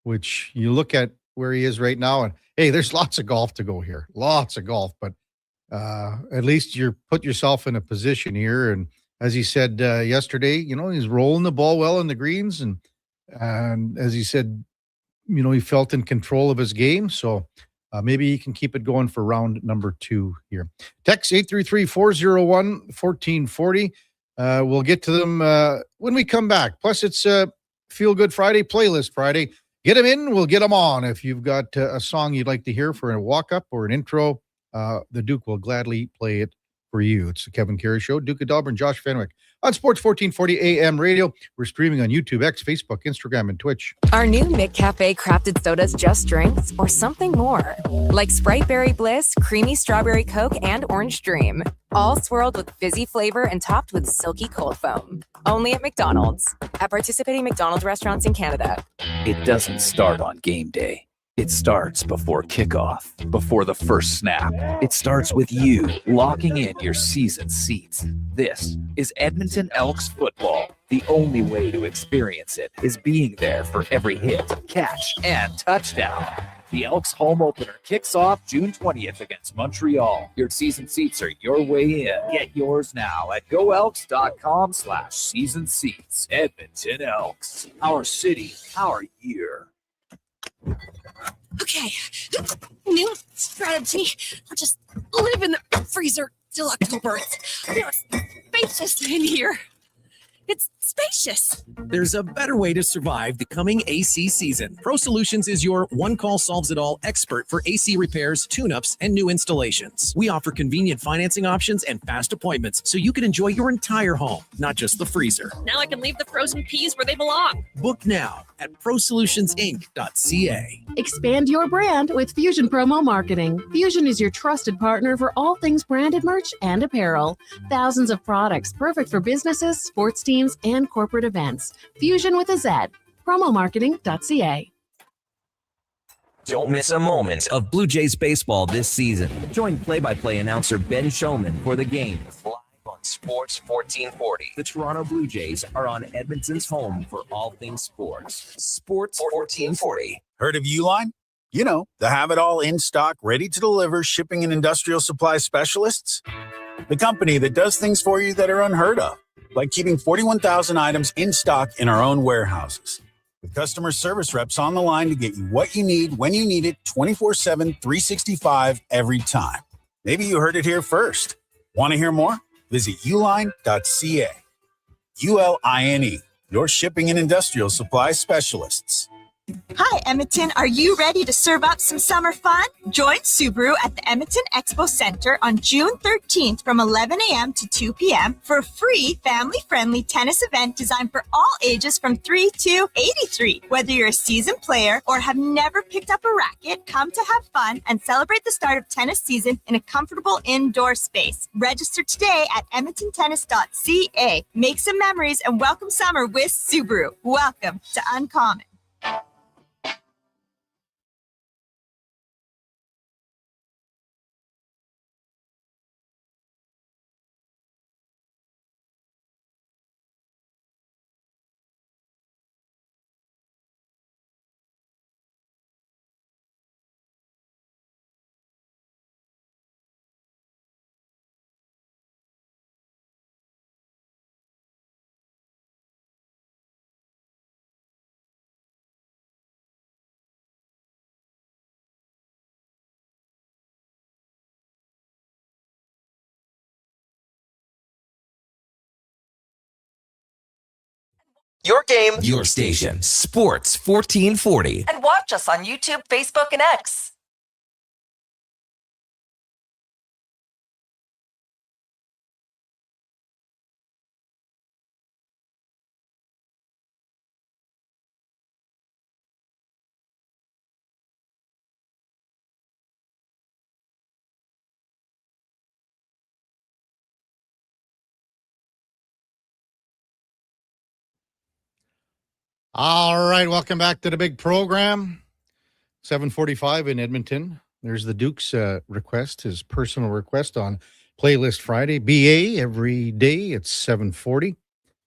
Speaker 5: which you look at where he is right now, and hey, there's lots of golf to go here. Lots of golf, but at least you're put yourself in a position here. And as he said yesterday, he's rolling the ball well in the greens, and as he said, he felt in control of his game. So maybe he can keep it going for round number 2 here. Text 833-401-1440. We'll get to them when we come back. Plus, it's Feel Good Friday, Playlist Friday. Get them in, we'll get them on. If you've got a song you'd like to hear for a walk-up or an intro, the Duke will gladly play it for you. It's the Kevin Karius Show. Duke of Delburne, Josh Fenwick on Sports 1440 AM Radio. We're streaming on YouTube, X, Facebook, Instagram, and Twitch.
Speaker 14: Our new McCafe crafted sodas just drinks or something more? Like Sprite Berry Bliss, Creamy Strawberry Coke, and Orange Dream. All swirled with fizzy flavor and topped with silky cold foam. Only at McDonald's. At participating McDonald's restaurants in Canada.
Speaker 15: It doesn't start on game day. It starts before kickoff, before the first snap. It starts with you locking in your season seats. This is Edmonton Elks football. The only way to experience it is being there for every hit, catch, and touchdown. The Elks home opener kicks off June 20th against Montreal. Your season seats are your way in. Get yours now at goelks.com/season seats. Edmonton Elks. Our city, our year.
Speaker 16: Okay, new strategy. I'll just live in the freezer till October. It's spacious in here. It's spacious.
Speaker 17: There's a better way to survive the coming AC season. Pro Solutions is your one-call solves-it-all expert for AC repairs, tune-ups, and new installations. We offer convenient financing options and fast appointments so you can enjoy your entire home, not just the freezer.
Speaker 16: Now I can leave the frozen peas where they belong.
Speaker 17: Book now at prosolutionsinc.ca.
Speaker 18: Expand your brand with Fusion Promo Marketing. Fusion is your trusted partner for all things branded merch and apparel. Thousands of products perfect for businesses, sports teams, and corporate events. Fusion with a Z. Promomarketing.ca.
Speaker 1: Don't miss a moment of Blue Jays baseball this season. Join play-by-play announcer Ben Shulman for the game live on Sports 1440. The Toronto Blue Jays are on Edmonton's home for all things sports. Sports 1440.
Speaker 9: Heard of Uline? You know, the have-it-all in stock, ready to deliver shipping and industrial supply specialists. The company that does things for you that are unheard of, like keeping 41,000 items in stock in our own warehouses. With customer service reps on the line to get you what you need when you need it 24/7, 365 every time. Maybe you heard it here first. Want to hear more? Visit uline.ca. ULINE, your shipping and industrial supply specialists.
Speaker 19: Hi, Edmonton. Are you ready to serve up some summer fun? Join Subaru at the Edmonton Expo Center on June 13th from 11 a.m. to 2 p.m. for a free, family-friendly tennis event designed for all ages from 3 to 83. Whether you're a seasoned player or have never picked up a racket, come to have fun and celebrate the start of tennis season in a comfortable indoor space. Register today at edmontontennis.ca. Make some memories and welcome summer with Subaru. Welcome to Uncommon.
Speaker 1: Your game, your station. Sports 1440.
Speaker 14: And watch us on YouTube, Facebook, and X.
Speaker 5: All right, welcome back to the big program. 7:45 in Edmonton. There's the Duke's request, his personal request on Playlist Friday. BA every day at 7:40.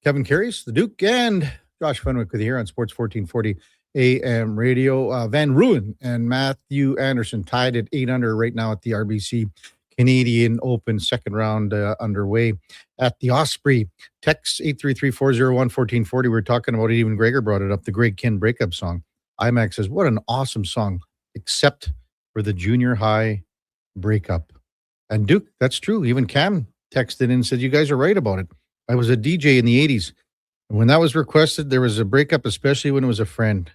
Speaker 5: Kevin Karius, the Duke, and Josh Fenwick with you here on Sports 1440 AM radio. Van Ruin and Matthew Anderson tied at 8 under right now at the RBC Canadian Open second round underway at the Osprey. Text 833-401-1440. We're talking about it. Even Gregor brought it up, the Greg Kinn breakup song. IMAX says, what an awesome song, except for the junior high breakup. And Duke, that's true. Even Cam texted in and said, you guys are right about it. I was a DJ in the 80s. And when that was requested, there was a breakup, especially when it was a friend.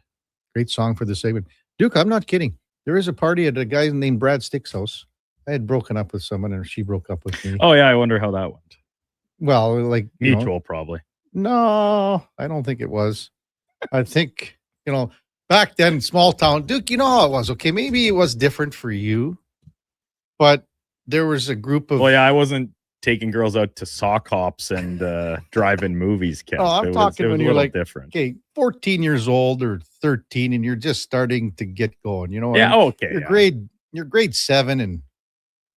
Speaker 5: Great song for the segment. Duke, I'm not kidding. There is a party at a guy named Brad Stick's house. I had broken up with someone and she broke up with me.
Speaker 6: Oh, yeah. I wonder how that went.
Speaker 5: Well, like
Speaker 6: mutual, probably.
Speaker 5: No, I don't think it was. I think, back then, small town, Duke, you know how it was. Okay, maybe it was different for you, but there was a group of.
Speaker 6: Well, yeah, I wasn't taking girls out to sock hops and drive-in movies, Kev.
Speaker 5: Oh, I'm talking when you're like
Speaker 6: different.
Speaker 5: Okay, 14 years old or 13, and you're just starting to get going.
Speaker 6: Yeah, okay.
Speaker 5: You're grade 7 and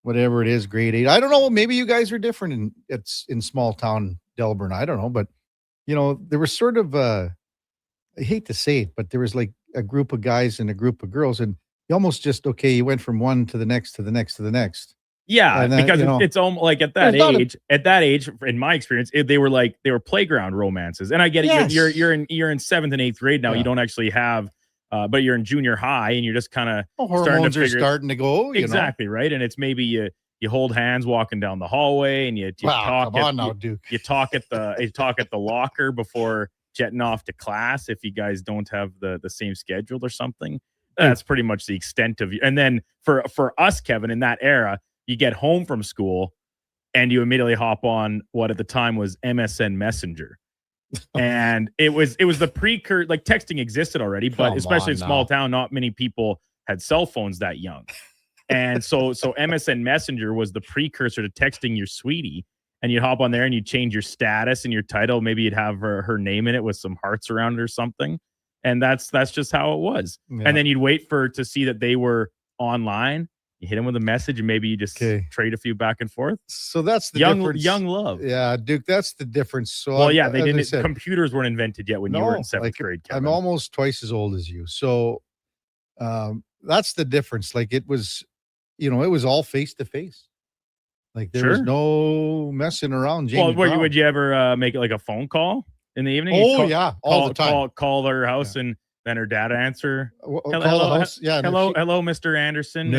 Speaker 5: whatever it is, grade 8. I don't know. Maybe you guys are different in small town Delburne. I don't know, but there was sort of I hate to say it, but there was like a group of guys and a group of girls, and you almost just you went from one to the next to the next to the next.
Speaker 6: Yeah, then, because it's almost like at that age, in my experience, they were playground romances. And I get it. Yes. You're in 7th and 8th grade now. Yeah. You don't actually have, but you're in junior high and you're just kind of
Speaker 5: hormones are starting to go.
Speaker 6: Exactly right. And it's maybe you hold hands walking down the hallway and you talk.
Speaker 5: Come on now, Duke.
Speaker 6: You talk at the locker before jetting off to class if you guys don't have the same schedule or something. That's pretty much the extent of you. And then for us, Kevin, in that era. You get home from school and you immediately hop on what at the time was MSN Messenger. And it was the precursor, like texting existed already, but especially in small town, not many people had cell phones that young. And so MSN Messenger was the precursor to texting your sweetie. And you'd hop on there and you'd change your status and your title. Maybe you'd have her name in it with some hearts around it or something. And that's just how it was. Yeah. And then you'd wait to see that they were online. You hit him with a message and maybe you just trade a few back and forth.
Speaker 5: So that's the
Speaker 6: difference. Young love.
Speaker 5: Yeah, Duke, that's the difference. So
Speaker 6: they didn't. Computers weren't invented yet when you were in 7th grade. Kevin.
Speaker 5: I'm almost twice as old as you. So that's the difference. Like it was, it was all face to face. Like there was no messing around.
Speaker 6: Would you ever make it like a phone call in the evening?
Speaker 5: All the time.
Speaker 6: Call their house and then her dad answer.
Speaker 5: Hello,
Speaker 6: hello, Mr. Anderson.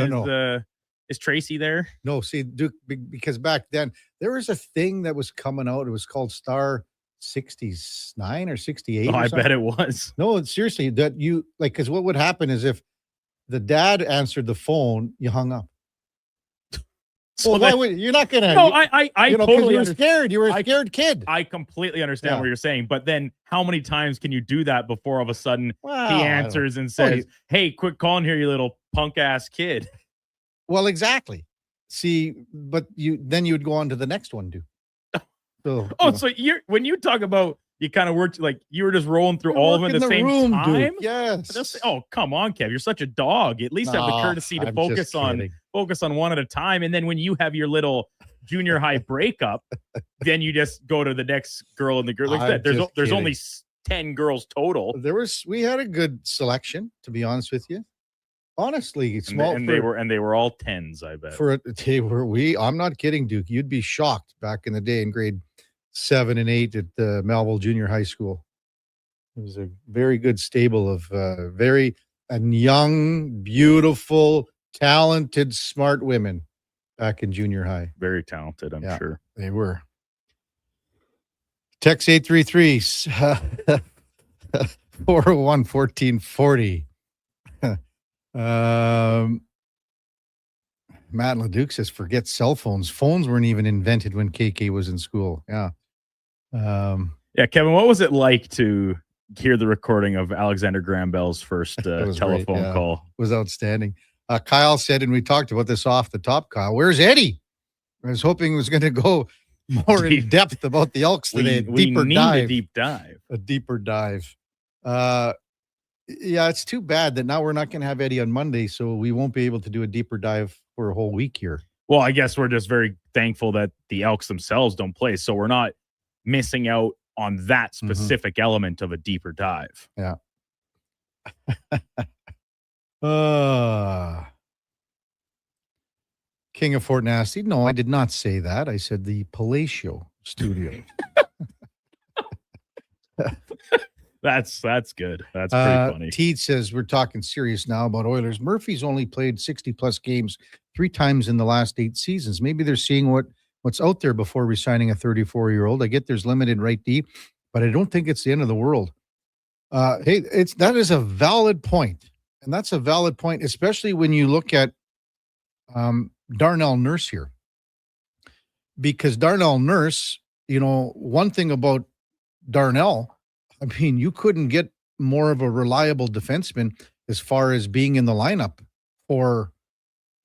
Speaker 6: Is Tracy there?
Speaker 5: No, see, Duke, because back then there was a thing that was coming out. It was called Star 69 or 68.
Speaker 6: I bet it was.
Speaker 5: No, seriously, that you because what would happen is if the dad answered the phone, you hung up. So you're not gonna.
Speaker 6: No, I totally.
Speaker 5: You were scared. You were a scared kid.
Speaker 6: I completely understand what you're saying, but then how many times can you do that before all of a sudden he answers and says, "Hey, quit calling here, you little punk ass kid."
Speaker 5: Well, exactly. See, but then you'd go on to the next one, dude. So,
Speaker 6: so when you talk about you kind of worked like you were just rolling through all of them at the same time.
Speaker 5: Dude. Yes.
Speaker 6: Come on, Kev. You're such a dog. At least have the courtesy to focus on one at a time. And then when you have your little junior high breakup, then you just go to the next girl in the group. Like I said, there's only 10 girls total.
Speaker 5: We had a good selection, to be honest with you. Honestly, small.
Speaker 6: And they were all 10s, I bet.
Speaker 5: I'm not kidding, Duke. You'd be shocked back in the day in grade 7 and 8 at the Melville Junior High School. It was a very good stable of young, beautiful, talented, smart women back in junior high.
Speaker 6: Very talented, I'm sure.
Speaker 5: They were. Text 833 401 1440. Matt LeDuc says, forget cell phones. Phones weren't even invented when KK was in school. Yeah.
Speaker 6: Kevin, what was it like to hear the recording of Alexander Graham Bell's first telephone call?
Speaker 5: It was outstanding. Kyle said, and we talked about this off the top, Kyle, where's Eddie? I was hoping he was going to go more in depth about the Elks today.
Speaker 6: A deeper dive.
Speaker 5: A deeper dive. Yeah, it's too bad that now we're not going to have Eddie on Monday, so we won't be able to do a deeper dive for a whole week here.
Speaker 6: Well, I guess we're just very thankful that the Elks themselves don't play, so we're not missing out on that specific element of a deeper dive.
Speaker 5: Yeah. King of Fort Nasty. No, I did not say that. I said the Palacio Studio.
Speaker 6: That's good. That's pretty funny.
Speaker 5: Teed says we're talking serious now about Oilers. Murphy's only played 60-plus games 3 times in the last 8 seasons. Maybe they're seeing what's out there before resigning a 34-year-old. I get there's limited right D, but I don't think it's the end of the world. Hey, that is a valid point, and that's a valid point, especially when you look at Darnell Nurse here, because Darnell Nurse, one thing about Darnell, I mean, you couldn't get more of a reliable defenseman as far as being in the lineup for,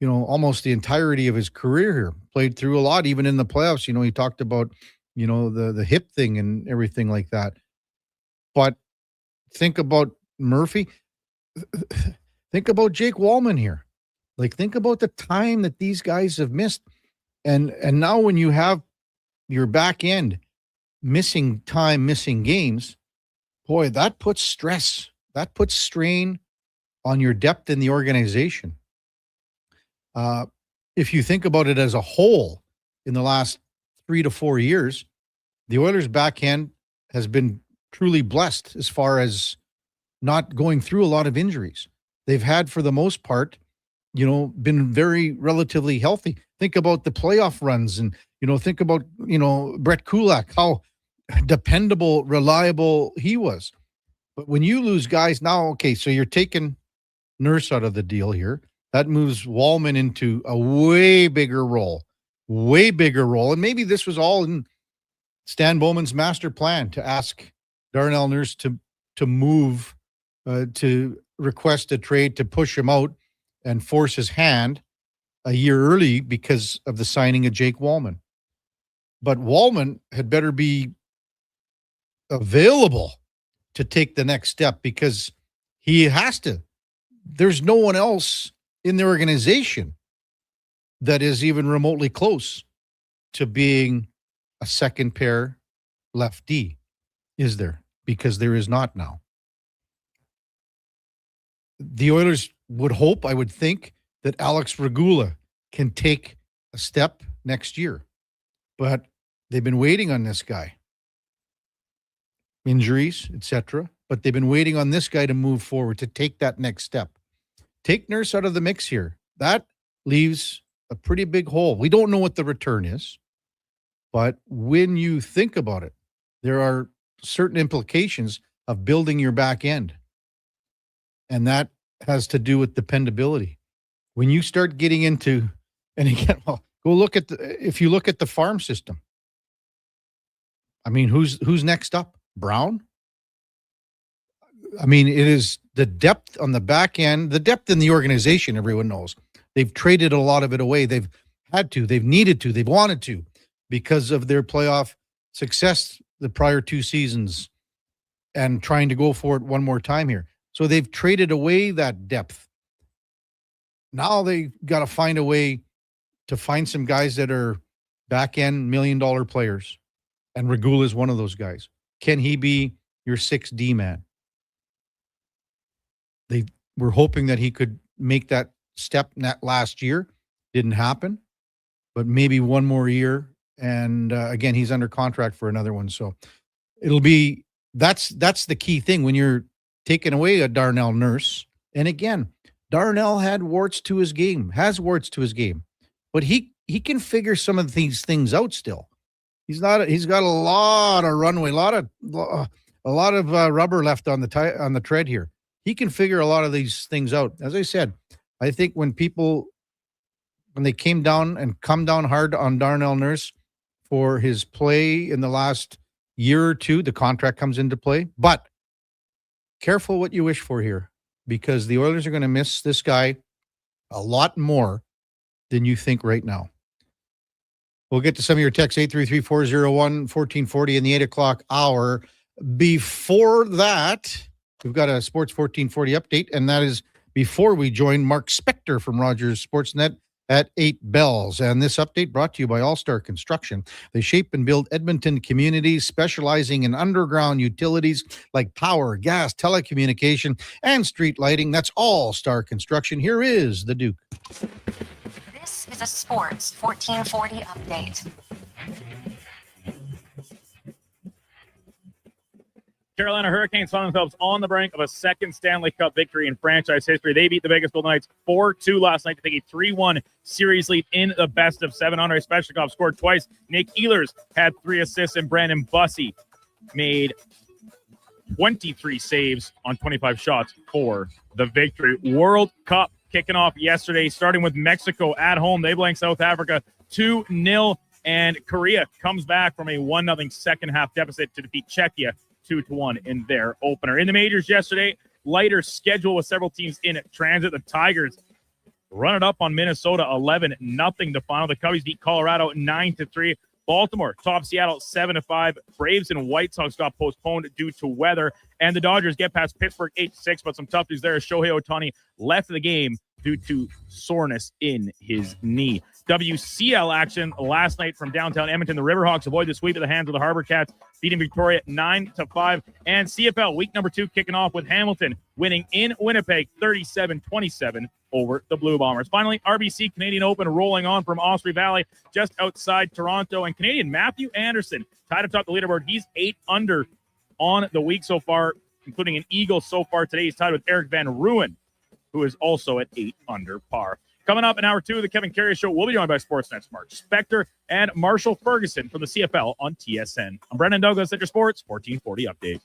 Speaker 5: almost the entirety of his career here. Played through a lot, even in the playoffs. He talked about, the hip thing and everything like that. But think about Murphy. Think about Jake Wallman here. Like, think about the time that these guys have missed. And now when you have your back end missing time, missing games, boy, that puts stress. That puts strain on your depth in the organization. If you think about it as a whole, in the last 3 to 4 years, the Oilers' back end has been truly blessed as far as not going through a lot of injuries. They've had, for the most part, been very relatively healthy. Think about the playoff runs and, think about, Brett Kulak, how dependable, reliable he was. But when you lose guys now, okay, so you're taking Nurse out of the deal here. That moves Wallman into a way bigger role. And maybe this was all in Stan Bowman's master plan to ask Darnell Nurse to move, to request a trade, to push him out and force his hand a year early because of the signing of Jake Wallman. But Wallman had better be available to take the next step because he has to. There's no one else in the organization that is even remotely close to being a second pair left D, is there? Because there is not now. The Oilers would hope, I would think, that Alex Regula can take a step next year. But they've been waiting on this guy. Injuries, etc. But they've been waiting on this guy to move forward, to take that next step. Take Nurse out of the mix here. That leaves a pretty big hole. We don't know what the return is. But when you think about it, there are certain implications of building your back end. And that has to do with dependability. When you start getting into, and again, go look at if you look at the farm system. I mean, who's next up? Brown? I mean, it is the depth on the back end, the depth in the organization, everyone knows. They've traded a lot of it away. They've had to, they've needed to, they've wanted to because of their playoff success the prior 2 seasons and trying to go for it one more time here. So they've traded away that depth. Now they got to find a way to find some guys that are back-end $1 million players. And Regula is one of those guys. Can he be your 6D man? They were hoping that he could make that step last year. Didn't happen. But maybe one more year. And again, he's under contract for another one. So it'll be, that's the key thing when you're taking away a Darnell Nurse. And again, Darnell has warts to his game, but he can figure some of these things out still. He's got a lot of runway, a lot of rubber left on the tread here. He can figure a lot of these things out. As I said, I think when they came down and come down hard on Darnell Nurse for his play in the last year or two, the contract comes into play. But careful what you wish for here, because the Oilers are going to miss this guy a lot more than you think right now. We'll get to some of your texts, 833-401-1440 in the 8 o'clock hour. Before that, we've got a Sports 1440 update, and that is before we join Mark Spector from Rogers Sportsnet at 8 bells. And this update brought to you by All-Star Construction. They shape and build Edmonton communities, specializing in underground utilities like power, gas, telecommunication, and street lighting. That's All-Star Construction. Here is the Duke.
Speaker 20: This is a Sports 1440 update.
Speaker 6: Carolina Hurricanes found themselves on the brink of a second Stanley Cup victory in franchise history. They beat the Vegas Golden Knights 4-2 last night to take a 3-1 series lead in the best of 7. Andrei Svechnikov scored twice. Nick Ehlers had 3 assists, and Brandon Bussey made 23 saves on 25 shots for the victory. World Cup kicking off yesterday, starting with Mexico at home. They blanked South Africa 2-0, and Korea comes back from a 1-0 second half deficit to defeat Czechia 2-1 in their opener. In the majors yesterday, lighter schedule with several teams in transit. The Tigers run it up on Minnesota 11-0 the final. The Cubbies beat Colorado 9-3. Baltimore top Seattle 7-5. Braves and White Sox got postponed due to weather, and the Dodgers get past Pittsburgh 8-6. But some tough news there. Shohei Ohtani left the game due to soreness in his knee. WCL action last night from downtown Edmonton. The Riverhawks avoid the sweep at the hands of the Harbor Cats, beating Victoria 9-5. And CFL week number 2 kicking off with Hamilton winning in Winnipeg 37-27 over the Blue Bombers. Finally, RBC Canadian Open rolling on from Osprey Valley just outside Toronto. And Canadian Matthew Anderson tied atop the leaderboard. He's 8 under on the week so far, including an eagle so far today. He's tied with Eric Van Ruin, who is also at 8 under par. Coming up in hour 2 of the Kevin Karius Show, we'll be joined by Sportsnet's Mark Spector and Marshall Ferguson from the CFL on TSN. I'm Brendan Douglas at your Sports 1440 update.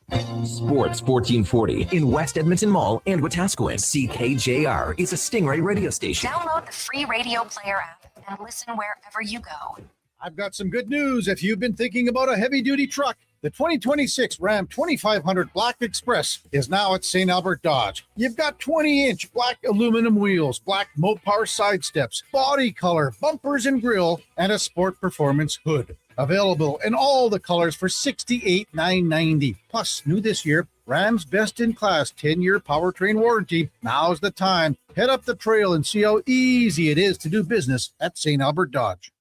Speaker 1: Sports 1440 in West Edmonton Mall and Wetaskiwin. CKJR is a Stingray radio station.
Speaker 20: Download the free radio player app and listen wherever you go.
Speaker 5: I've got some good news. If you've been thinking about a heavy-duty truck, the 2026 Ram 2500 Black Express is now at St. Albert Dodge. You've got 20-inch black aluminum wheels, black Mopar side steps, body color, bumpers and grille, and a sport performance hood. Available in all the colors for $68,990. Plus, new this year, Ram's best-in-class 10-year powertrain warranty. Now's the time. Head up the trail and see how easy it is to do business at St. Albert Dodge.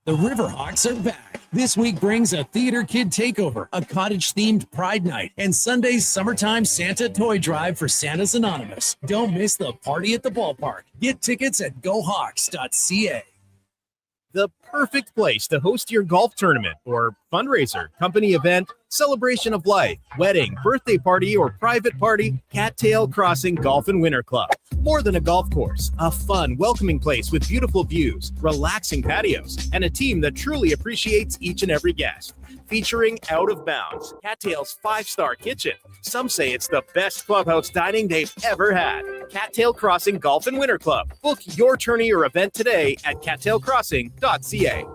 Speaker 17: The Riverhawks are back. This week brings a theater kid takeover, a cottage-themed Pride Night, and Sunday's summertime Santa toy drive for Santa's Anonymous. Don't miss the party at the ballpark. Get tickets at gohawks.ca.
Speaker 21: The perfect place to host your golf tournament or fundraiser, company event, celebration of life, wedding, birthday party, or private party. Cattail Crossing Golf and Winter Club. More than a golf course, a fun, welcoming place with beautiful views, relaxing patios, and a team that truly appreciates each and every guest. Featuring Out of Bounds, Cattail's 5-star kitchen. Some say it's the best clubhouse dining they've ever had. Cattail Crossing Golf and Winter Club. Book your tourney or event today at cattailcrossing.ca.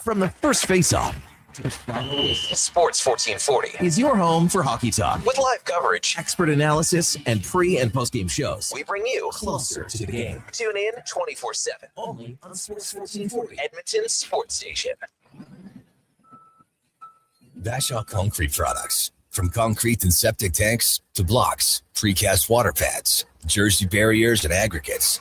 Speaker 1: From the first face-off, Sports 1440 is your home for hockey talk with live coverage, expert analysis, and pre- and post-game shows. We bring you closer to the game. Tune in 24/7 only on Sports 1440, Edmonton Sports Station.
Speaker 22: Bashaw Concrete Products. From concrete and septic tanks to blocks, precast water pads, Jersey barriers, and aggregates.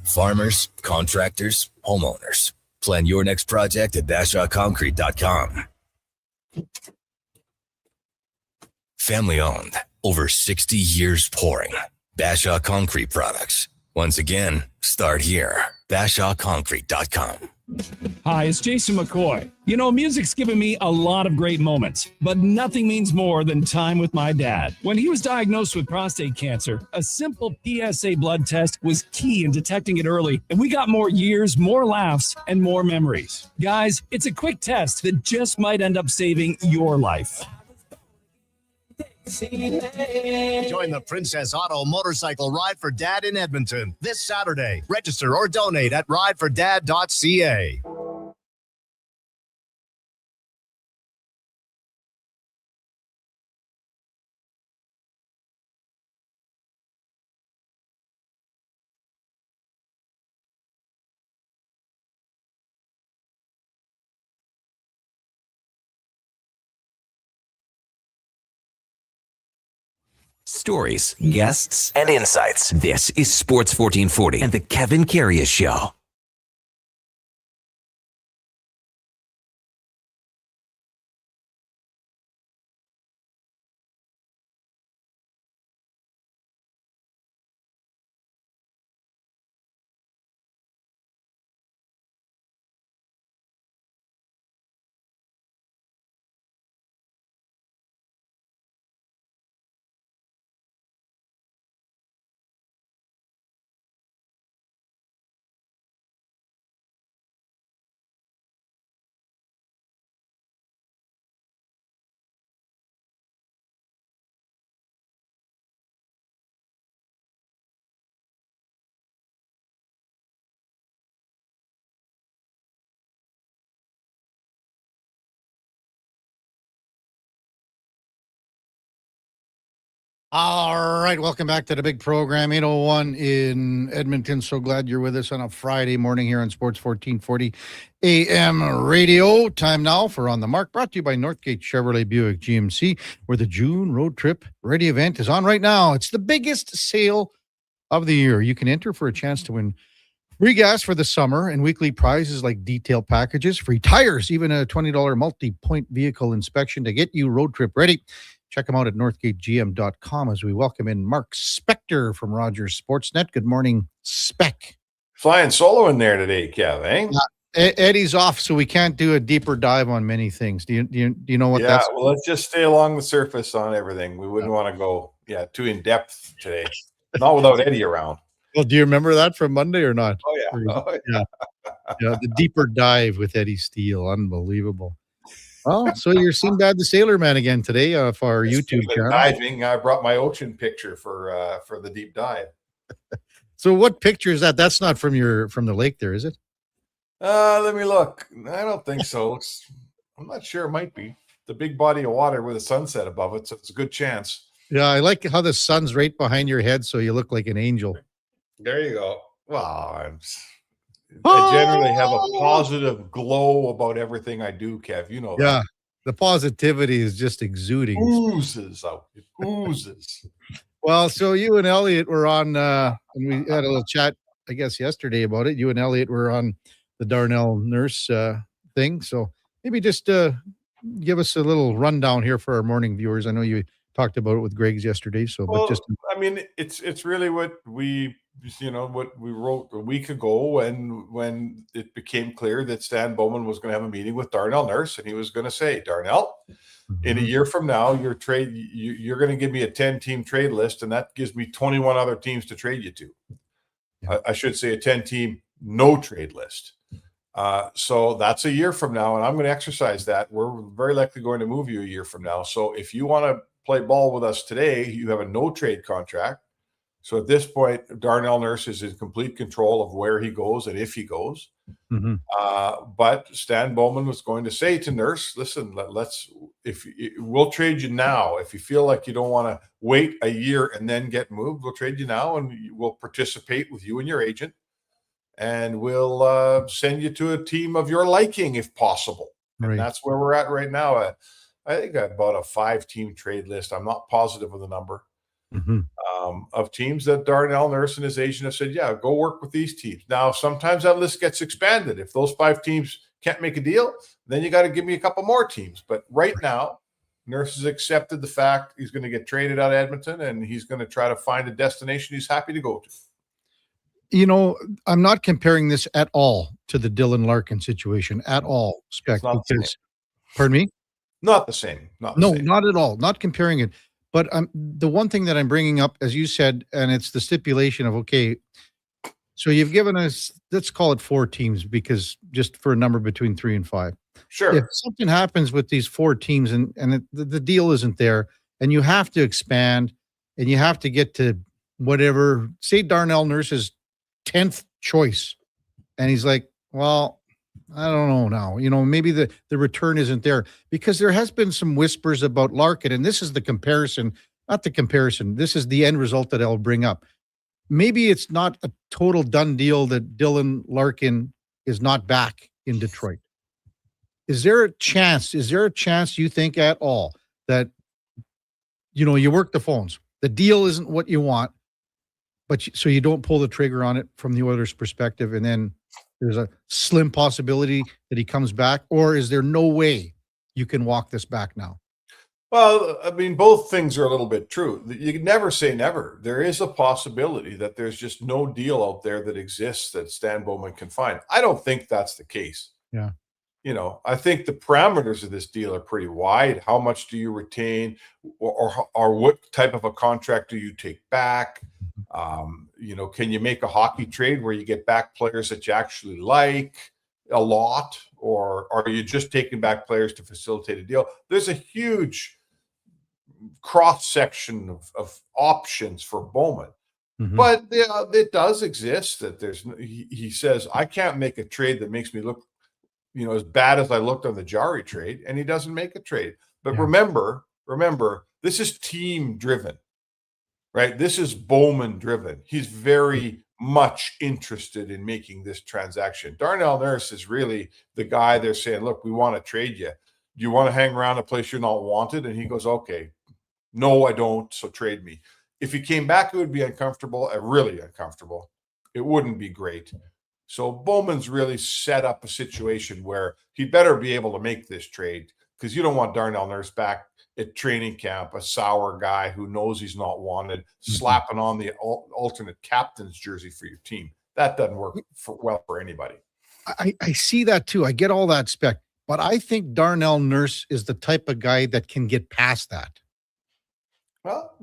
Speaker 22: Farmers, contractors, homeowners. Plan your next project at BashawConcrete.com. Family owned, over 60 years pouring. Bashaw Concrete Products. Once again, start here. BashawConcrete.com.
Speaker 23: Hi, it's Jason McCoy. You know, music's given me a lot of great moments, but nothing means more than time with my dad. When he was diagnosed with prostate cancer, a simple PSA blood test was key in detecting it early, and we got more years, more laughs, and more memories. Guys, it's a quick test that just might end up saving your life.
Speaker 24: Join the Princess Auto Motorcycle Ride for Dad in Edmonton this Saturday. Register or donate at ridefordad.ca.
Speaker 1: Stories, guests, and insights. This is Sports 1440 and the Kevin Karius Show.
Speaker 5: All right, welcome back to the big program, 801 in Edmonton. So glad you're with us on a Friday morning here on Sports 1440 AM radio. Time now for On the Mark, brought to you by Northgate Chevrolet Buick GMC, where the June Road Trip Ready event is on right now. It's the biggest sale of the year. You can enter for a chance to win free gas for the summer and weekly prizes like detail packages, free tires, even a $20 multi-point vehicle inspection to get you road trip ready. Check them out at northgategm.com as we welcome in Mark Spector from Rogers Sportsnet. Good morning, Spec.
Speaker 2: Flying solo in there today, Kev, eh?
Speaker 5: Eddie's off, so we can't do a deeper dive on many things. Do you know what that's?
Speaker 2: Yeah, well, let's just stay along the surface on everything. We wouldn't want to go, too in depth today. Not without Eddie around.
Speaker 5: Well, do you remember that from Monday or not?
Speaker 2: Oh, yeah.
Speaker 5: Yeah, the deeper dive with Eddie Steele. Unbelievable. Oh, so you're Sinbad the Sailor Man again today for our YouTube channel.
Speaker 2: Diving. I brought my ocean picture for the deep dive.
Speaker 5: So what picture is that? That's not from the lake there, is it?
Speaker 2: Let me look. I don't think so. I'm not sure. It might be the big body of water with a sunset above it, so it's a good chance.
Speaker 5: Yeah, I like how the sun's right behind your head, so you look like an angel.
Speaker 2: There you go. Well, I generally have a positive glow about everything I do, Kev. You know that.
Speaker 5: Yeah, the positivity is just exuding.
Speaker 2: Oozes out. It oozes.
Speaker 5: Well, so you and Elliot were on, and we had a little chat, I guess, yesterday about it. You and Elliot were on the Darnell Nurse thing. So maybe just give us a little rundown here for our morning viewers. I know you talked about it with Greg's yesterday. So,
Speaker 2: well,
Speaker 5: but just
Speaker 2: I mean, it's really what we wrote a week ago when it became clear that Stan Bowman was going to have a meeting with Darnell Nurse, and he was going to say, Darnell, in a year from now, you're going to give me a 10-team trade list, and that gives me 21 other teams to trade you to. Yeah. I should say a 10-team no trade list. So that's a year from now, and I'm going to exercise that. We're very likely going to move you a year from now. So if you want to play ball with us today, you have a no trade contract. So at this point, Darnell Nurse is in complete control of where he goes and if he goes.
Speaker 5: Mm-hmm.
Speaker 2: But Stan Bowman was going to say to Nurse, listen, we'll trade you now. If you feel like you don't want to wait a year and then get moved, we'll trade you now, and we'll participate with you and your agent, and we'll send you to a team of your liking if possible.
Speaker 5: Right.
Speaker 2: And that's where we're at right now. I think about a 5-team trade list. I'm not positive of the number.
Speaker 5: Mm-hmm.
Speaker 2: Of teams that Darnell Nurse and his agent have said, yeah, go work with these teams. Now, sometimes that list gets expanded. If those 5 teams can't make a deal, then you got to give me a couple more teams. But right now, Nurse has accepted the fact he's going to get traded out of Edmonton, and he's going to try to find a destination he's happy to go to.
Speaker 5: You know, I'm not comparing this at all to the Dylan Larkin situation at all, Spec. Because, pardon me?
Speaker 2: Not the same.
Speaker 5: Not at all. Not comparing it. But the one thing that I'm bringing up, as you said, and it's the stipulation of, okay, so you've given us, let's call it 4 teams, because just for a number between 3 and 5.
Speaker 2: Sure.
Speaker 5: If something happens with these 4 teams and the deal isn't there, and you have to expand and you have to get to whatever, say Darnell Nurse's 10th choice, and he's like, well, I don't know now. You know, maybe the return isn't there, because there has been some whispers about Larkin, and this is the comparison, not the comparison. This is the end result that I'll bring up. Maybe it's not a total done deal that Dylan Larkin is not back in Detroit. Is there a chance you think at all that, you know, you work the phones, the deal isn't what you want, but so you don't pull the trigger on it from the Oilers' perspective, and then there's a slim possibility that he comes back, or is there no way you can walk this back now?
Speaker 2: Well, I mean, both things are a little bit true. You can never say never. There is a possibility that there's just no deal out there that exists that Stan Bowman can find. I don't think that's the case.
Speaker 5: Yeah.
Speaker 2: You know, I think the parameters of this deal are pretty wide. How much do you retain, or what type of a contract do you take back? You know, can you make a hockey trade where you get back players that you actually like a lot, or are you just taking back players to facilitate a deal? There's a huge cross section of options for Bowman. But it does exist that he says, I can't make a trade that makes me look, you know, as bad as I looked on the Jari trade, and he doesn't make a trade. But remember, this is team driven, right? This is Bowman driven. He's very much interested in making this transaction. Darnell Nurse is really the guy they're saying, look, we want to trade you. Do you want to hang around a place you're not wanted? And he goes, okay, no, I don't. So trade me. If he came back, it would be uncomfortable, really uncomfortable. It wouldn't be great. So Bowman's really set up a situation where he better be able to make this trade, because you don't want Darnell Nurse back at training camp, a sour guy who knows he's not wanted, slapping on the alternate captain's jersey for your team. That doesn't work well for anybody.
Speaker 5: I see that too. I get all that spec, but I think Darnell Nurse is the type of guy that can get past that.
Speaker 2: Well,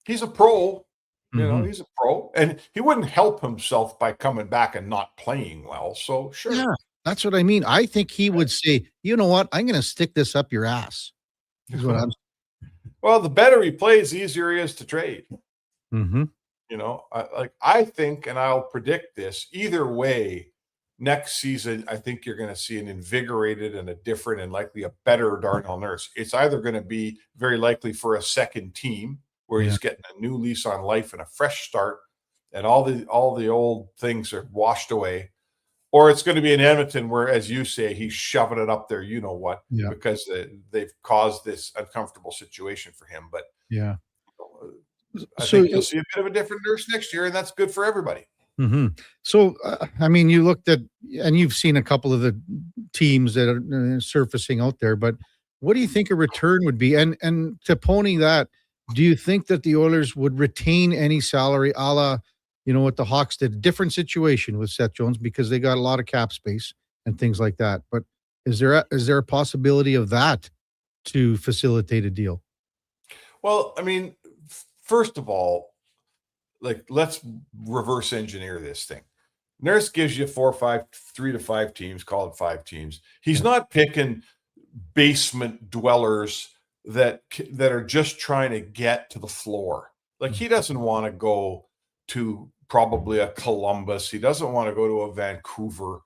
Speaker 2: he's a pro. You know, he's a pro, and he wouldn't help himself by coming back and not playing well. So sure.
Speaker 5: Yeah, that's what I mean. I think he would say, you know what? I'm going to stick this up your ass. Is what I'm.
Speaker 2: Well, the better he plays, the easier he is to trade.
Speaker 5: Mm-hmm.
Speaker 2: You know, I think, and I'll predict this, either way, next season, I think you're going to see an invigorated and a different and likely a better Darnell Nurse. It's either going to be very likely for a second team where he's getting a new lease on life and a fresh start, and all the old things are washed away, or it's going to be in Edmonton where, as you say, he's shoving it up there, you know what, because they've caused this uncomfortable situation for him. But
Speaker 5: yeah,
Speaker 2: I think you'll see a bit of a different Nurse next year, and that's good for everybody.
Speaker 5: Mm-hmm. So, I mean, you looked at, and you've seen a couple of the teams that are surfacing out there, but what do you think a return would be? And to pony that, do you think that the Oilers would retain any salary, a la, you know, what the Hawks did? Different situation with Seth Jones because they got a lot of cap space and things like that. But is there a possibility of that to facilitate a deal?
Speaker 2: Well, I mean, first of all, like, let's reverse engineer this thing. Nurse gives you 3 to 5 teams, call it 5 teams. He's not picking basement dwellers that are just trying to get to the floor. Like, he doesn't want to go to probably a Columbus. He doesn't want to go to a Vancouver.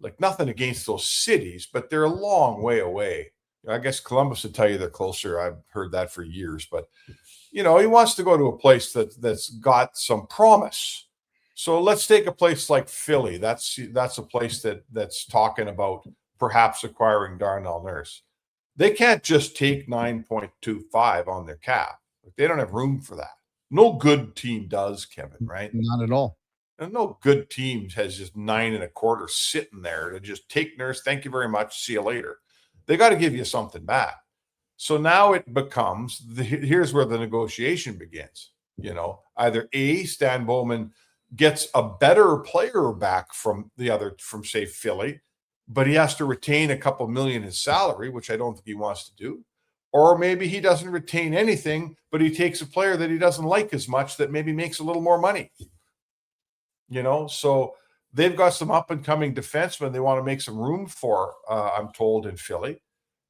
Speaker 2: Like, nothing against those cities, but they're a long way away. I guess Columbus would tell you they're closer. I've heard that for years, but you know, he wants to go to a place that's got some promise. So let's take a place like Philly. That's a place that's talking about perhaps acquiring Darnell Nurse. They can't just take 9.25 on their cap. They don't have room for that. No good team does, Kevin, right?
Speaker 5: Not at all.
Speaker 2: And no good team has just 9.25 sitting there to just take Nurse. Thank you very much. See you later. They got to give you something back. So now it becomes, here's where the negotiation begins. You know, either A, Stan Bowman gets a better player back from say Philly, but he has to retain a couple million in salary, which I don't think he wants to do. Or maybe he doesn't retain anything, but he takes a player that he doesn't like as much that maybe makes a little more money. You know, so they've got some up and coming defensemen they want to make some room for, I'm told, in Philly.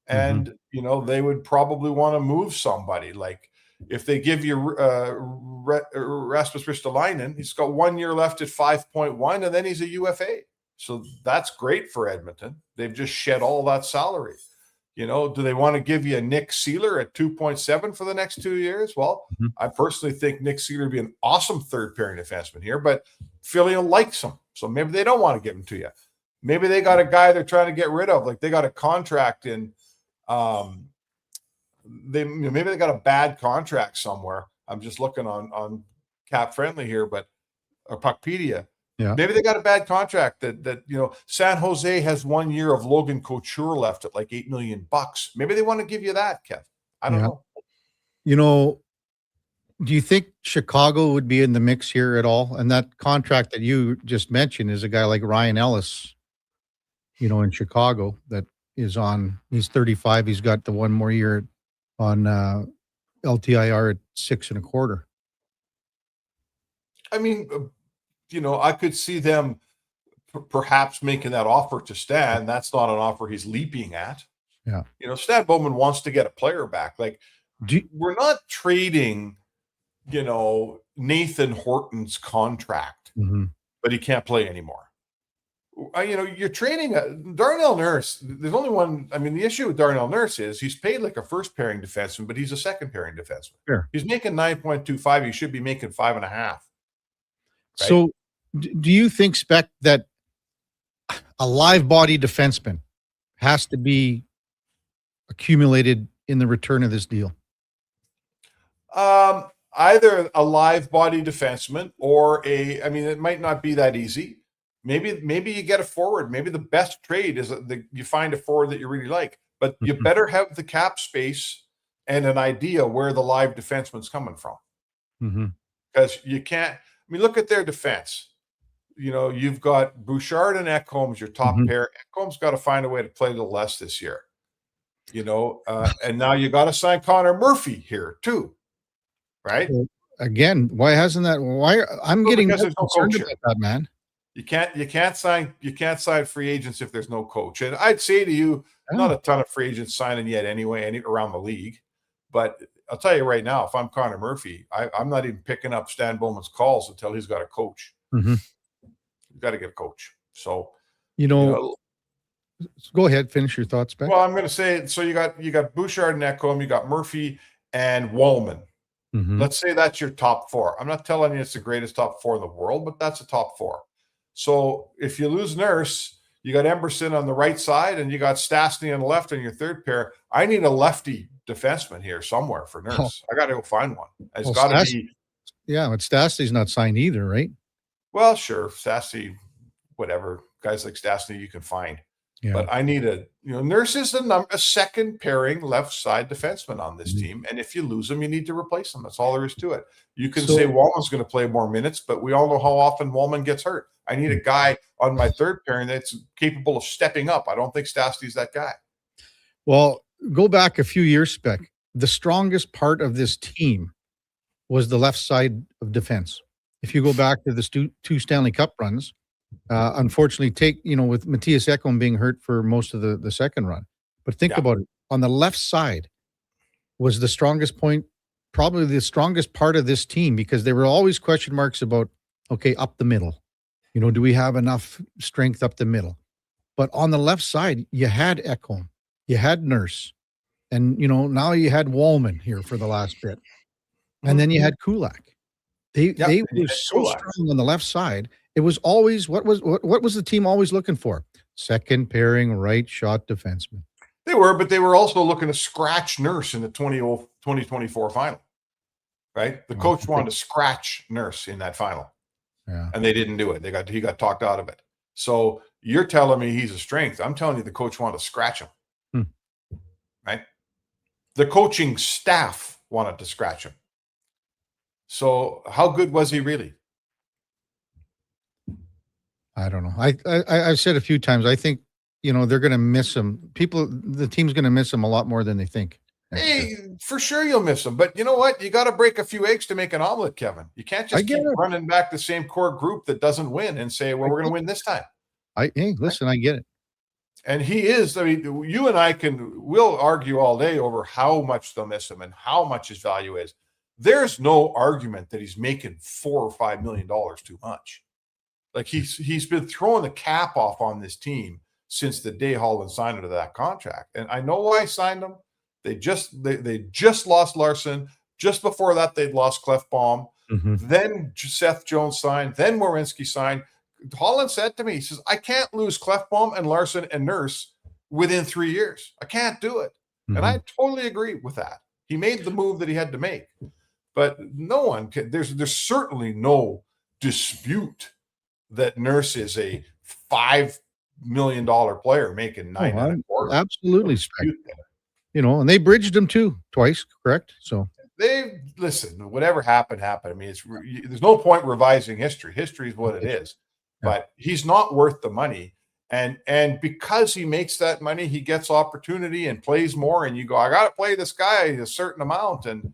Speaker 2: And, you know, they would probably want to move somebody. Like, if they give you Rasmus Ristolainen, he's got 1 year left at 5.1, and then he's a UFA. So that's great for Edmonton. They've just shed all that salary. You know, do they want to give you a Nick Seeler at 2.7 for the next 2 years? Well, I personally think Nick Seeler would be an awesome third pairing defenseman here, but Philly likes him. So maybe they don't want to give him to you. Maybe they got a guy they're trying to get rid of. Like, they got a contract in maybe they got a bad contract somewhere I'm just looking on Cap Friendly here, but or Puckpedia.
Speaker 5: Yeah.
Speaker 2: Maybe they got a bad contract that San Jose has 1 year of Logan Couture left at like $8 million. Maybe they want to give you that, Kev. I don't know.
Speaker 5: You know, do you think Chicago would be in the mix here at all? And that contract that you just mentioned is a guy like Ryan Ellis, in Chicago that is on, he's 35. He's got the 1 more year on LTIR at 6.25.
Speaker 2: I mean, I could see them perhaps making that offer to Stan. That's not an offer he's leaping at.
Speaker 5: Yeah.
Speaker 2: Stan Bowman wants to get a player back. Like, we're not trading, Nathan Horton's contract, but he can't play anymore. You're trading Darnell Nurse. There's only one. I mean, the issue with Darnell Nurse is he's paid like a first pairing defenseman, but he's a second pairing defenseman.
Speaker 5: Sure.
Speaker 2: He's making 9.25. He should be making 5.5. Right?
Speaker 5: So do you think, Spec, that a live body defenseman has to be accumulated in the return of this deal?
Speaker 2: Either a live body defenseman or it might not be that easy. Maybe you get a forward. Maybe the best trade is that you find a forward that you really like, but you better have the cap space and an idea where the live defenseman's coming from. Because you can't, look at their defense. You've got Bouchard and Ekholm, your top pair. Ekholm's got to find a way to play a little less this year. And now you got to sign Connor Murphy here too. Right?
Speaker 5: Again, why hasn't that? I'm getting
Speaker 2: because there's no
Speaker 5: concerned
Speaker 2: coach
Speaker 5: about that, man.
Speaker 2: You can't sign free agents if there's no coach. And I'd say to you, not a ton of free agents signing yet anyway, around the league. But I'll tell you right now, if I'm Connor Murphy, I'm not even picking up Stan Bowman's calls until he's got a coach. You've got to get a coach. So
Speaker 5: go ahead, finish your thoughts, Beck.
Speaker 2: Well, I'm going to say, so you got Bouchard and Ekholm, you got Murphy and Wallman. Let's say that's your top 4. I'm not telling you it's the greatest top 4 in the world, but that's a top 4. So if you lose Nurse, you got Emberson on the right side and you got Stastny on the left on your third pair. I need a lefty defenseman here somewhere for Nurse. I got to go find one. It's got to be.
Speaker 5: Yeah, but Stastny's not signed either, right?
Speaker 2: Well, sure. Stastny, whatever. Guys like Stastny you can find. Yeah. But I need Nurse is a second pairing left side defenseman on this team. And if you lose him, you need to replace him. That's all there is to it. You can say Wallman's going to play more minutes, but we all know how often Wallman gets hurt. I need a guy on my third pairing that's capable of stepping up. I don't think Stastny's that guy.
Speaker 5: Well, go back a few years, Spec. The strongest part of this team was the left side of defense. If you go back to the 2 Stanley Cup runs, unfortunately, with Matthias Ekholm being hurt for most of the second run. But think about it. On the left side was the strongest point, probably the strongest part of this team, because there were always question marks about, up the middle. Do we have enough strength up the middle? But on the left side, you had Ekholm, you had Nurse, and, now you had Wallman here for the last bit. And then you had Kulak. They were so strong on the left side. It was always, what was the team always looking for? Second pairing right shot defenseman.
Speaker 2: They were, but they were also looking to scratch Nurse in the 2024 final. Right? The coach wanted to scratch Nurse in that final.
Speaker 5: Yeah.
Speaker 2: And they didn't do it. He got talked out of it. So you're telling me he's a strength. I'm telling you the coach wanted to scratch him. Right? The coaching staff wanted to scratch him. So how good was he really?
Speaker 5: I don't know. I've said a few times, I think, they're going to miss him. The team's going to miss him a lot more than they think.
Speaker 2: Hey, for sure you'll miss him. But you know what? You got to break a few eggs to make an omelet, Kevin. You can't just keep running back the same core group that doesn't win and say, well, we're going to win this time.
Speaker 5: Listen, I get it.
Speaker 2: And he is, you and I we'll argue all day over how much they'll miss him and how much his value is. There's no argument that he's making $4 or $5 million too much. Like he's been throwing the cap off on this team since the day Holland signed into that contract. And I know why I signed him. They just lost Larson. Just before that, they'd lost Clefbaum. Then Seth Jones signed. Then Werenski signed. Holland said to me, he says, I can't lose Clefbaum and Larson and Nurse within 3 years. I can't do it. And I totally agree with that. He made the move that he had to make. But no one can. There's certainly no dispute that Nurse is a $5 million player making nine and a quarter.
Speaker 5: Absolutely, and they bridged him too twice, correct? So
Speaker 2: They listen. Whatever happened. I mean, there's no point revising history. History is what it is. But he's not worth the money, and because he makes that money, he gets opportunity and plays more. And you go, I got to play this guy a certain amount, and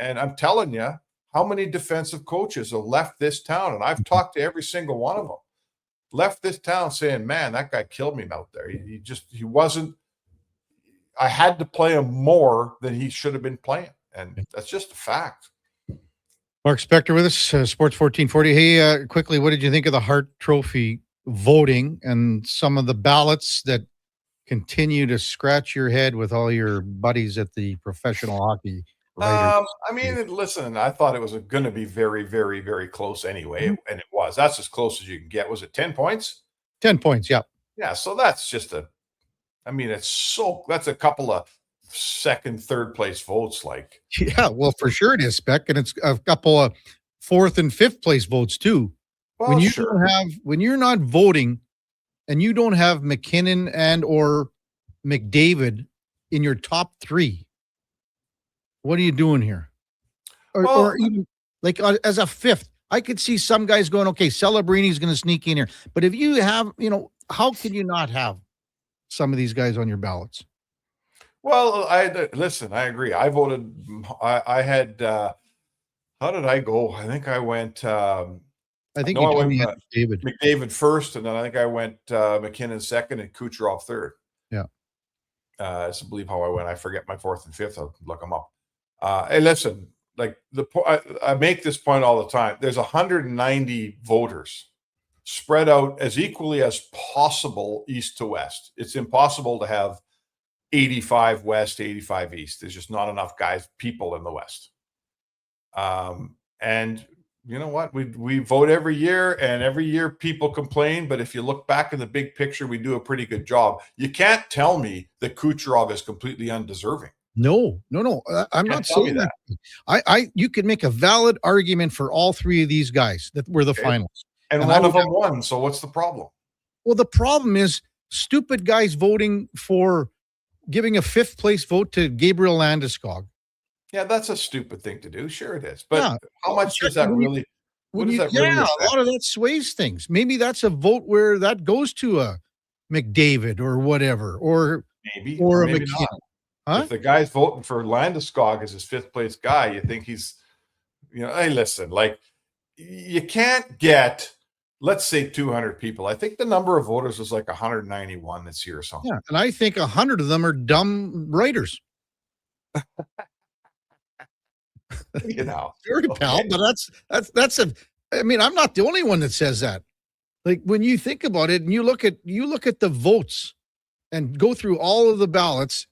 Speaker 2: I'm telling you, how many defensive coaches have left this town, and I've talked to every single one of them, left this town saying, "Man, that guy killed me out there. He wasn't. I had to play him more than he should have been playing." And that's just a fact.
Speaker 5: Mark Spector with us, Sports 1440. Hey, quickly, what did you think of the Hart Trophy voting and some of the ballots that continue to scratch your head with all your buddies at the professional hockey writers?
Speaker 2: I mean, listen, I thought it was going to be very, very, very close anyway, and it was. That's as close as you can get. Was it 10 points?
Speaker 5: 10 points, yeah.
Speaker 2: Yeah, so that's just that's a couple of second, third place votes. Like,
Speaker 5: yeah, well, for sure it is, Spec, and it's a couple of fourth and fifth place votes too.
Speaker 2: Well,
Speaker 5: when you're not voting and you don't have McKinnon and or McDavid in your top three, what are you doing here? Or even like as a fifth, I could see some guys going, okay, Celebrini's going to sneak in here, but if you have, how can you not have some of these guys on your ballots?
Speaker 2: Well, I agree. I voted. I had. How did I go? I think I went. I
Speaker 5: went
Speaker 2: McDavid first, and then I think I went McKinnon second and Kucherov third.
Speaker 5: Yeah.
Speaker 2: I believe how I went. I forget my fourth and fifth. I'll look them up. Hey, listen. Like I make this point all the time. There's 190 voters spread out as equally as possible east to west. It's impossible to have 85 west, 85 east. There's just not enough people in the west. And you know what? We vote every year, and every year people complain. But if you look back in the big picture, we do a pretty good job. You can't tell me that Kucherov is completely undeserving.
Speaker 5: No. I'm not saying that. You could make a valid argument for all three of these guys that were the finals.
Speaker 2: And one of them won. So what's the problem?
Speaker 5: Well, the problem is stupid guys voting for giving a fifth place vote to Gabriel Landeskog.
Speaker 2: Yeah, that's a stupid thing to do. Sure it is. But how much does that really
Speaker 5: a lot of that sways things. Maybe that's a vote where that goes to a McDavid or whatever, or
Speaker 2: maybe
Speaker 5: a McKinnon. Huh?
Speaker 2: If the guy's voting for Landeskog as his fifth place guy, you think he's, hey, listen, like you can't get, let's say 200 people. I think the number of voters was like 191 this year or something.
Speaker 5: Yeah, and I think 100 of them are dumb writers.
Speaker 2: Sure,
Speaker 5: pal, but that's I'm not the only one that says that. Like when you think about it and you look at the votes and go through all of the ballots,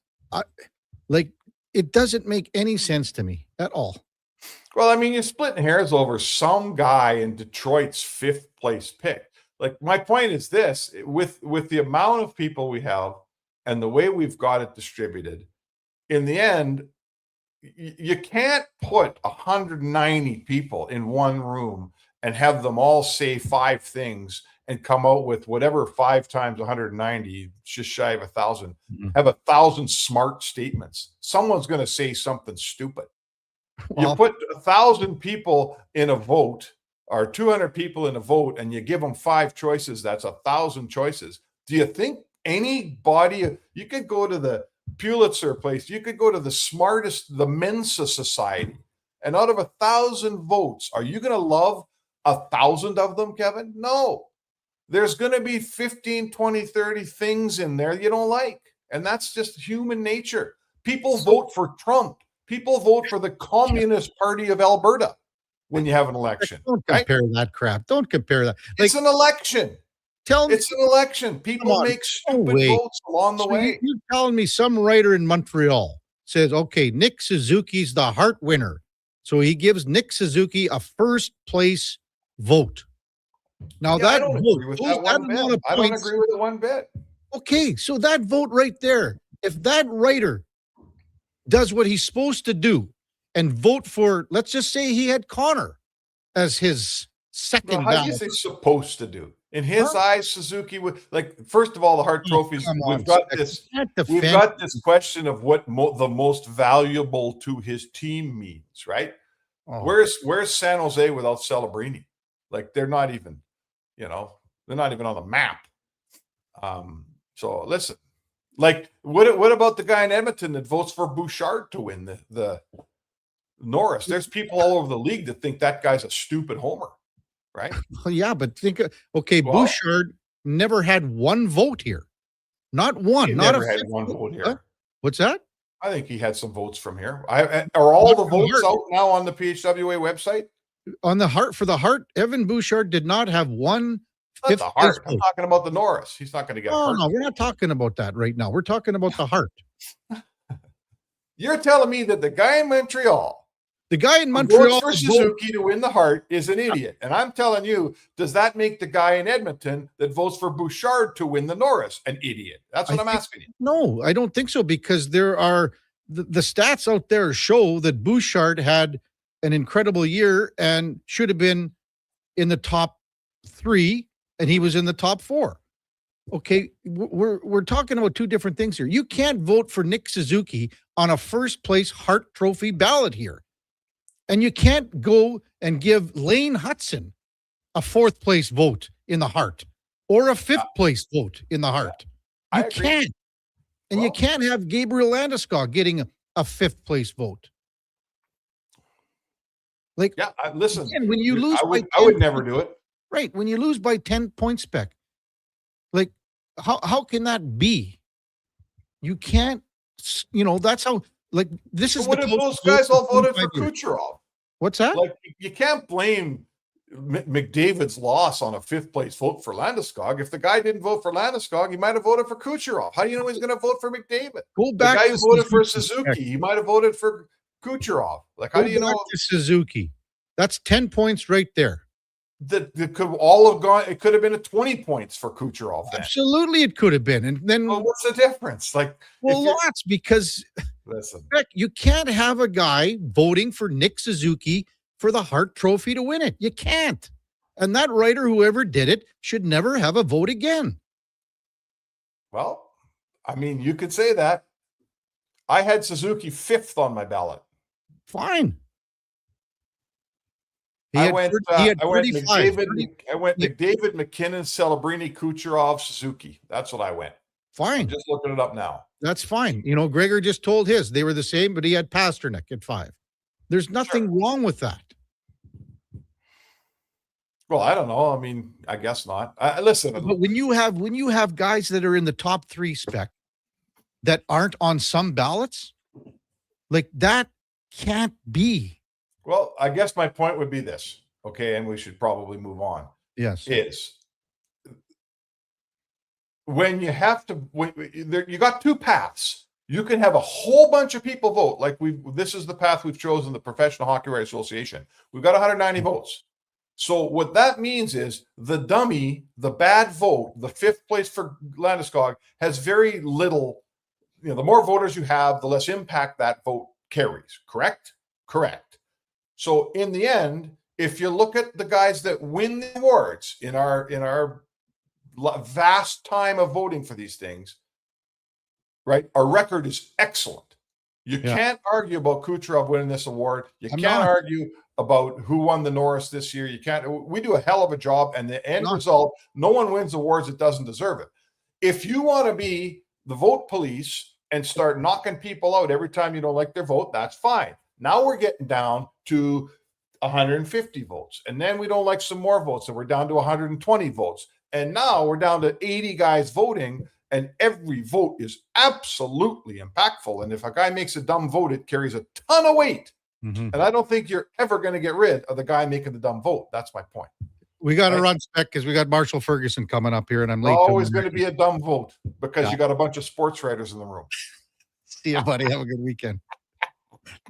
Speaker 5: it doesn't make any sense to me at all.
Speaker 2: Well, I mean, you're splitting hairs over some guy in Detroit's fifth place pick. Like my point is this: with the amount of people we have and the way we've got it distributed, in the end, you can't put 190 people in one room and have them all say 5 things and come out with whatever 5 times 190, just shy of 1,000, have 1,000 smart statements. Someone's going to say something stupid. Well, you put 1,000 people in a vote or 200 people in a vote and you give them 5 choices. That's 1,000 choices. Do you think anybody, you could go to the Pulitzer place, you could go to the smartest, the Mensa Society, and out of 1,000 votes, are you going to love 1,000 of them, Kevin? No. There's going to be 15, 20, 30 things in there you don't like. And that's just human nature. People vote for Trump. People vote for the Communist Party of Alberta when you have an election.
Speaker 5: Don't compare that crap. Don't compare that.
Speaker 2: It's an election. It's an election. People make stupid votes along the way.
Speaker 5: You're telling me some writer in Montreal says, okay, Nick Suzuki's the Hart winner. So he gives Nick Suzuki a first place vote. Now
Speaker 2: I don't agree with that one bit. I don't agree with it one bit.
Speaker 5: Okay, so that vote right there, if that writer does what he's supposed to do and vote for, let's just say he had Connor as his second
Speaker 2: How
Speaker 5: ballot.
Speaker 2: is he supposed to do? In his eyes, Suzuki would first of all, the Hart trophies. We've got this question of what the most valuable to his team means, right?
Speaker 5: Oh.
Speaker 2: Where's San Jose without Celebrini? Like they're not even on the map. So listen, like what about the guy in Edmonton that votes for Bouchard to win the Norris? There's people all over the league that think that guy's a stupid homer. Right?
Speaker 5: Well, yeah, but Bouchard never had one vote here. Not one.
Speaker 2: Never had one vote here.
Speaker 5: What? What's that?
Speaker 2: I think he had some votes from here. Are all the votes out now on the PHWA website?
Speaker 5: On the Hart, Evan Bouchard did not have one.
Speaker 2: Not the Hart. I'm talking about the Norris. He's not going to get hurt.
Speaker 5: No, we're not talking about that right now. We're talking about the Hart.
Speaker 2: You're telling me that the guy in Montreal
Speaker 5: votes
Speaker 2: for Suzuki to win the Hart is an idiot. And I'm telling you, does that make the guy in Edmonton that votes for Bouchard to win the Norris an idiot? That's what I'm asking you.
Speaker 5: No, I don't think so, because there are the stats out there show that Bouchard had an incredible year and should have been in the top 3, and he was in the top 4. Okay, we're talking about two different things here. You can't vote for Nick Suzuki on a first place Hart Trophy ballot here. And you can't go and give Lane Hudson a 4th place vote in the Hart or a 5th place vote in the Hart. You can't. And you can't have Gabriel Landeskog getting a 5th place vote. Like,
Speaker 2: listen,
Speaker 5: when you lose,
Speaker 2: I would never do it.
Speaker 5: Right. When you lose by 10 points spec, like, how can that be? You can't, that's how, like, this is
Speaker 2: what if those guys all voted for Kucherov?
Speaker 5: What's that?
Speaker 2: Like, you can't blame McDavid's loss on a 5th place vote for Landeskog. If the guy didn't vote for Landeskog, he might have voted for Kucherov. How do you know he's going to vote for McDavid?
Speaker 5: Go back.
Speaker 2: The guy who voted for Suzuki, he might have voted for Kucherov. Like, how do you know?
Speaker 5: To Suzuki, that's 10 points right there.
Speaker 2: That could all have gone. It could have been a 20 points for Kucherov. Then.
Speaker 5: Absolutely, it could have been. And then,
Speaker 2: what's the difference? Like,
Speaker 5: lots, because
Speaker 2: listen,
Speaker 5: you can't have a guy voting for Nick Suzuki for the Hart Trophy to win it. You can't. And that writer, whoever did it, should never have a vote again.
Speaker 2: Well, I mean, you could say that. I had Suzuki 5th on my ballot.
Speaker 5: Fine.
Speaker 2: I went McDavid, McKinnon, Celebrini, Kucherov, Suzuki. That's what I went.
Speaker 5: Fine.
Speaker 2: I'm just looking it up now.
Speaker 5: That's fine. Gregor just told his. They were the same, but he had Pasternak at 5. There's nothing wrong with that.
Speaker 2: Well, I don't know. I mean, I guess not. Listen.
Speaker 5: But when you have guys that are in the top 3 spec that aren't on some ballots, like, that can't be.
Speaker 2: Well, I guess my point would be this, okay, and we should probably move on.
Speaker 5: Yes.
Speaker 2: Is when you have to, you got 2 paths. You can have a whole bunch of people vote. Like this is the path we've chosen, the Professional Hockey Writers Association. We've got 190 votes. So what that means is the dummy, the bad vote, the 5th place for Landeskog has very little, the more voters you have, the less impact that vote carries. Correct? Correct. So in the end, if you look at the guys that win the awards in our vast time of voting for these things, right? Our record is excellent. You can't argue about Kucherov winning this award. You can't argue about who won the Norris this year. You can't. We do a hell of a job, and the end result, no one wins awards that doesn't deserve it. If you want to be the vote police and start knocking people out every time you don't like their vote, that's fine. Now we're getting down to 150 votes. And then we don't like some more votes. And we're down to 120 votes. And now we're down to 80 guys voting. And every vote is absolutely impactful. And if a guy makes a dumb vote, it carries a ton of weight. Mm-hmm. And I don't think you're ever going to get rid of the guy making the dumb vote. That's my point.
Speaker 5: We got to run spec because we got Marshall Ferguson coming up here. And I'm late.
Speaker 2: Always going to be a dumb vote because you got a bunch of sports writers in the room.
Speaker 5: See you, buddy. Have a good weekend.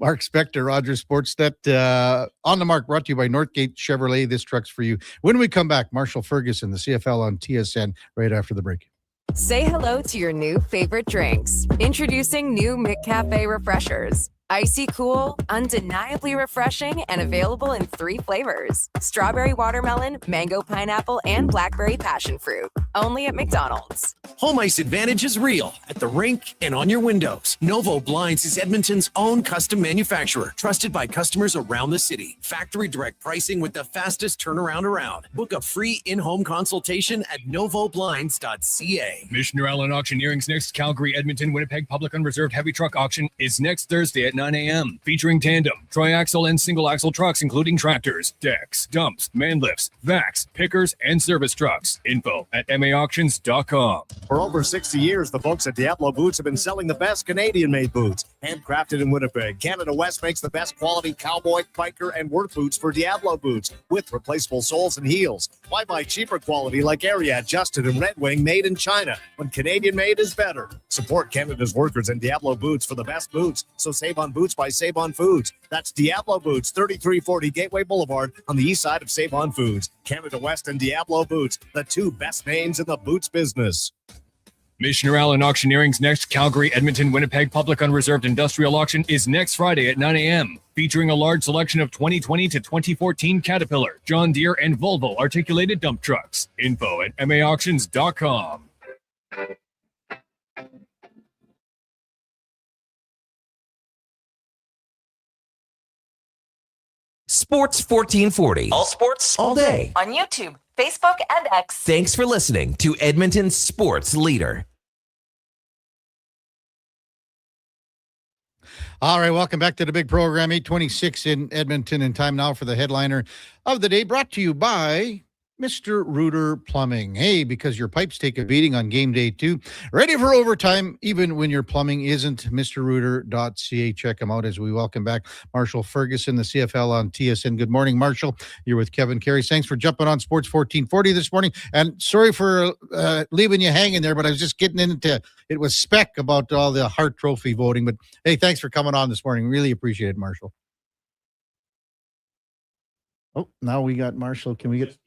Speaker 5: Mark Spector, Rogers Sportsnet. On the Mark, brought to you by Northgate Chevrolet. This truck's for you. When we come back, Marshall Ferguson, the CFL on TSN, right after the break.
Speaker 14: Say hello to your new favorite drinks. Introducing new McCafe Refreshers. Icy cool, undeniably refreshing, and available in 3 flavors: strawberry watermelon, mango pineapple, and blackberry passion fruit. Only at McDonald's.
Speaker 17: Home ice advantage is real at the rink and on your windows. Novo Blinds is Edmonton's own custom manufacturer, trusted by customers around the city. Factory direct pricing with the fastest turnaround around. Book a free in-home consultation at novoblinds.ca.
Speaker 11: Missioner Allen Auctioneering's next Calgary, Edmonton, Winnipeg Public Unreserved Heavy Truck Auction is next Thursday at 9 a.m. Featuring tandem, triaxle, and single-axle trucks, including tractors, decks, dumps, man lifts, vacs, pickers, and service trucks. Info at maauctions.com.
Speaker 24: For over 60 years, the folks at Diablo Boots have been selling the best Canadian-made boots. Handcrafted in Winnipeg, Canada West makes the best quality cowboy, biker, and work boots for Diablo Boots with replaceable soles and heels. Why buy cheaper quality like Ariat, Justin, and Red Wing made in China when Canadian-made is better? Support Canada's workers and Diablo Boots for the best boots. So save on boots by Save On Foods. That's Diablo Boots, 3340 Gateway Boulevard on the east side of Save On Foods. Canada West and Diablo Boots, the 2 best names in the boots business.
Speaker 11: Missioner Allen Auctioneering's next Calgary, Edmonton, Winnipeg Public Unreserved Industrial Auction is next Friday at 9 a.m. Featuring a large selection of 2020 to 2014 Caterpillar, John Deere, and Volvo articulated dump trucks. Info at maauctions.com.
Speaker 1: Sports 1440. All sports, all day.
Speaker 3: On YouTube, Facebook, and X.
Speaker 1: Thanks for listening to Edmonton's sports leader.
Speaker 5: All right, welcome back to the big program, 8:26 in Edmonton, and time now for the headliner of the day, brought to you by Mr. Rooter Plumbing. Hey, because your pipes take a beating on game day too. Ready for overtime, even when your plumbing isn't. MrRooter.ca. Check them out as we welcome back Marshall Ferguson, the CFL on TSN. Good morning, Marshall. You're with Kevin Karius. Thanks for jumping on Sports 1440 this morning. And sorry for leaving you hanging there, but I was just getting into it was spec about all the Hart Trophy voting. But hey, thanks for coming on this morning. Really appreciate it, Marshall. Oh, now we got Marshall. Can we get...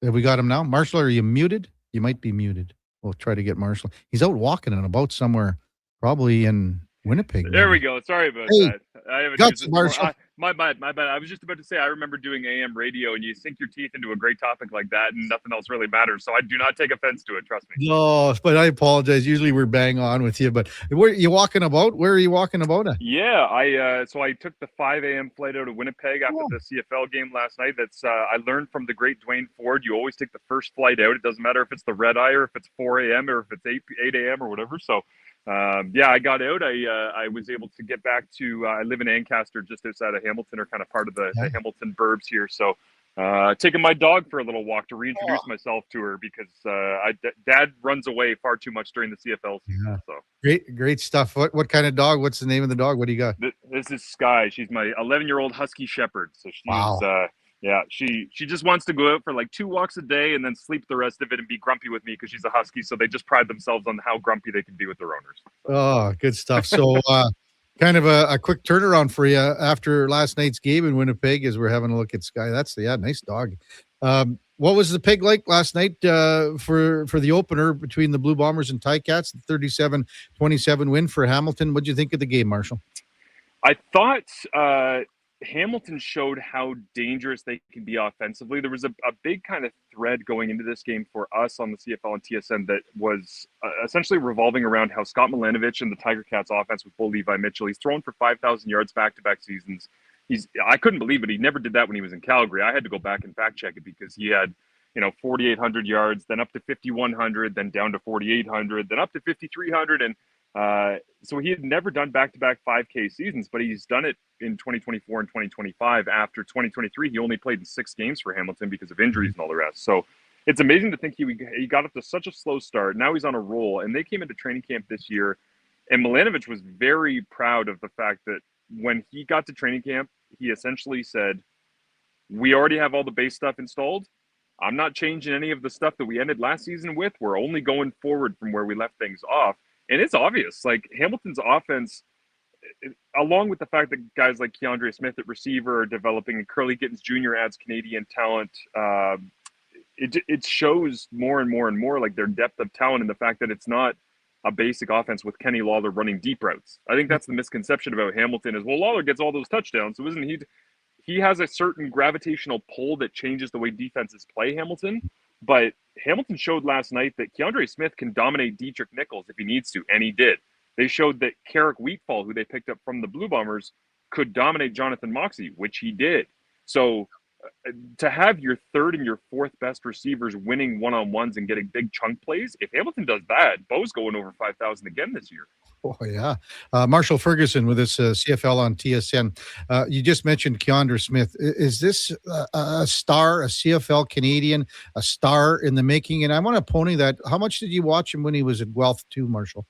Speaker 5: Have we got him now? Marshall, are you muted? You might be muted. We'll try to get Marshall. He's out walking and about somewhere, probably in Winnipeg.
Speaker 4: There we go. Sorry about that. I haven't
Speaker 5: guts,
Speaker 4: used this
Speaker 5: Marshall.
Speaker 4: before. My bad. I was just about to say, I remember doing AM radio, and you sink your teeth into a great topic like that, and nothing else really matters. So I do not take offense to it. Trust me.
Speaker 5: No, but I apologize. Usually we're bang on with you, but where are you walking about? Where are you walking about at?
Speaker 4: Yeah, I took the 5 a.m. flight out of Winnipeg after the CFL game last night. That's I learned from the great Dwayne Ford. You always take the first flight out. It doesn't matter if it's the red eye or if it's 4 a.m. or if it's 8 a.m. or whatever. So I got out. I was able to get back to, I live in Ancaster, just outside of Hamilton, or kind of part of the Hamilton burbs here. So taking my dog for a little walk to reintroduce myself to her, because Dad runs away far too much during the CFL season. So
Speaker 5: Great stuff. What kind of dog? What's the name of the dog? What do you got?
Speaker 4: This is Sky. She's my 11-year-old Husky Shepherd. So she's, yeah, she just wants to go out for like 2 walks a day and then sleep the rest of it and be grumpy with me because she's a Husky. So they just pride themselves on how grumpy they can be with their owners.
Speaker 5: Oh, good stuff. So kind of a quick turnaround for you after last night's game in Winnipeg as we're having a look at Sky. That's nice dog. What was the pig like last night for the opener between the Blue Bombers and Ticats, the 37-27 win for Hamilton? What did you think of the game, Marshall?
Speaker 4: I thought Hamilton showed how dangerous they can be offensively. There was a big kind of thread going into this game for us on the CFL and TSN that was essentially revolving around how Scott Milanovic and the Tiger Cats offense with Bull Levi Mitchell, he's thrown for 5,000 yards back-to-back seasons. I couldn't believe it. He never did that when he was in Calgary. I had to go back and fact check it because he had, 4,800 yards, then up to 5,100, then down to 4,800, then up to 5,300. And so he had never done back-to-back 5K seasons, but he's done it in 2024 and 2025. After 2023, he only played in 6 games for Hamilton because of injuries and all the rest. So it's amazing to think he got up to such a slow start. Now he's on a roll, and they came into training camp this year, and Milanovic was very proud of the fact that when he got to training camp, he essentially said, we already have all the base stuff installed. I'm not changing any of the stuff that we ended last season with. We're only going forward from where we left things off. And it's obvious, like Hamilton's offense, along with the fact that guys like Keandre Smith at receiver are developing and Curly Gittens Jr. adds Canadian talent, it shows more and more and more like their depth of talent and the fact that it's not a basic offense with Kenny Lawler running deep routes. I think that's the misconception about Hamilton is, well, Lawler gets all those touchdowns, so isn't he has a certain gravitational pull that changes the way defenses play Hamilton. But Hamilton showed last night that Keandre Smith can dominate Dietrich Nichols if he needs to, and he did. They showed that Carrick Wheatfall, who they picked up from the Blue Bombers, could dominate Jonathan Moxey, which he did. So to have your third and your fourth best receivers winning one-on-ones and getting big chunk plays, if Hamilton does that, Bo's going over 5,000 again this year.
Speaker 5: Oh, yeah. Marshall Ferguson with this CFL on TSN. You just mentioned Keandre Smith. Is this a star, a CFL Canadian, a star in the making? And I want to pony that. How much did you watch him when he was at Guelph too, Marshall?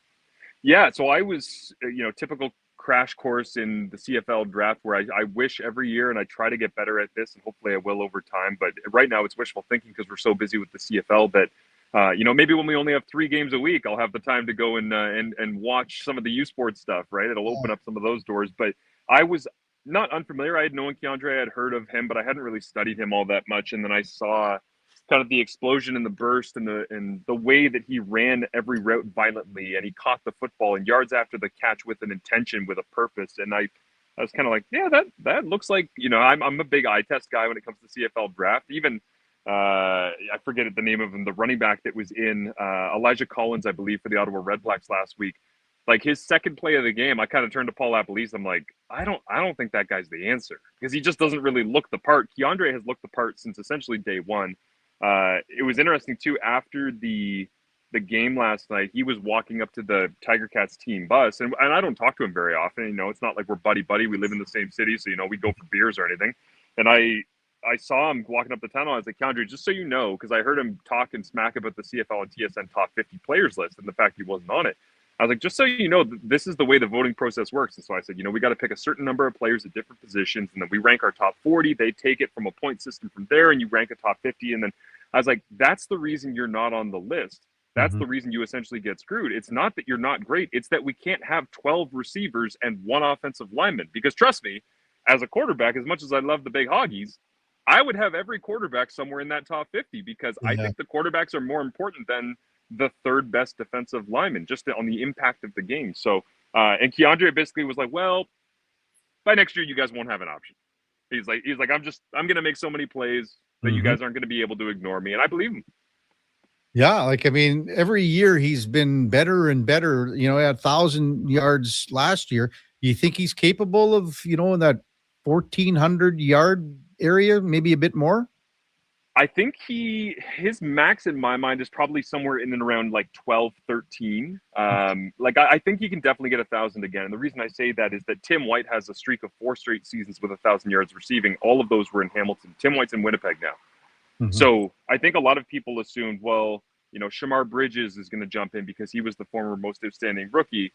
Speaker 4: Yeah, so I was, typical crash course in the CFL draft where I wish every year, and I try to get better at this, and hopefully I will over time. But right now it's wishful thinking because we're so busy with the CFL that maybe when we only have 3 games a week, I'll have the time to go and watch some of the U Sports stuff, right? It'll open up some of those doors. But I was not unfamiliar. I had known Keandre, I had heard of him, but I hadn't really studied him all that much. And then I saw kind of the explosion and the burst and the way that he ran every route violently, and he caught the football and yards after the catch with an intention, with a purpose. And I was kind of like, yeah, that looks like, I'm a big eye test guy when it comes to CFL draft. Even I forget the name of him, the running back that was in Elijah Collins, I believe, for the Ottawa Redblacks last week. Like his second play of the game, I kind of turned to Paul Lapalisse. I'm like, I don't think that guy's the answer, because he just doesn't really look the part. Keandre has looked the part since essentially day one. It was interesting too, after the game last night, he was walking up to the Tiger Cats team bus, and I don't talk to him very often. It's not like we're buddy. We live in the same city, so we go for beers or anything. And I saw him walking up the tunnel. I was like, Keandre, just so you know, because I heard him talk and smack about the CFL and TSN top 50 players list and the fact he wasn't on it. I was like, just so you know, this is the way the voting process works. And so I said, we got to pick a certain number of players at different positions, and then we rank our top 40. They take it from a point system from there, and you rank a top 50. And then I was like, that's the reason you're not on the list. That's the reason you essentially get screwed. It's not that you're not great. It's that we can't have 12 receivers and 1 offensive lineman. Because trust me, as a quarterback, as much as I love the big hoggies, I would have every quarterback somewhere in that top 50, because I think the quarterbacks are more important than the third best defensive lineman, just on the impact of the game. So, and Keandre basically was like, well, by next year, you guys won't have an option. He's like, I'm going to make so many plays that you guys aren't going to be able to ignore me. And I believe him.
Speaker 5: Yeah. Every year he's been better and better, at 1,000 yards last year. You think he's capable of, in that 1,400 yard area, maybe a bit more?
Speaker 4: I think his max in my mind is probably somewhere in and around like 12, 13. I think he can definitely get 1,000 again. And the reason I say that is that Tim White has a streak of 4 straight seasons with 1,000 yards receiving. All of those were in Hamilton. Tim White's in Winnipeg now. So I think a lot of people assumed, well, Shamar Bridges is going to jump in because he was the former most outstanding rookie.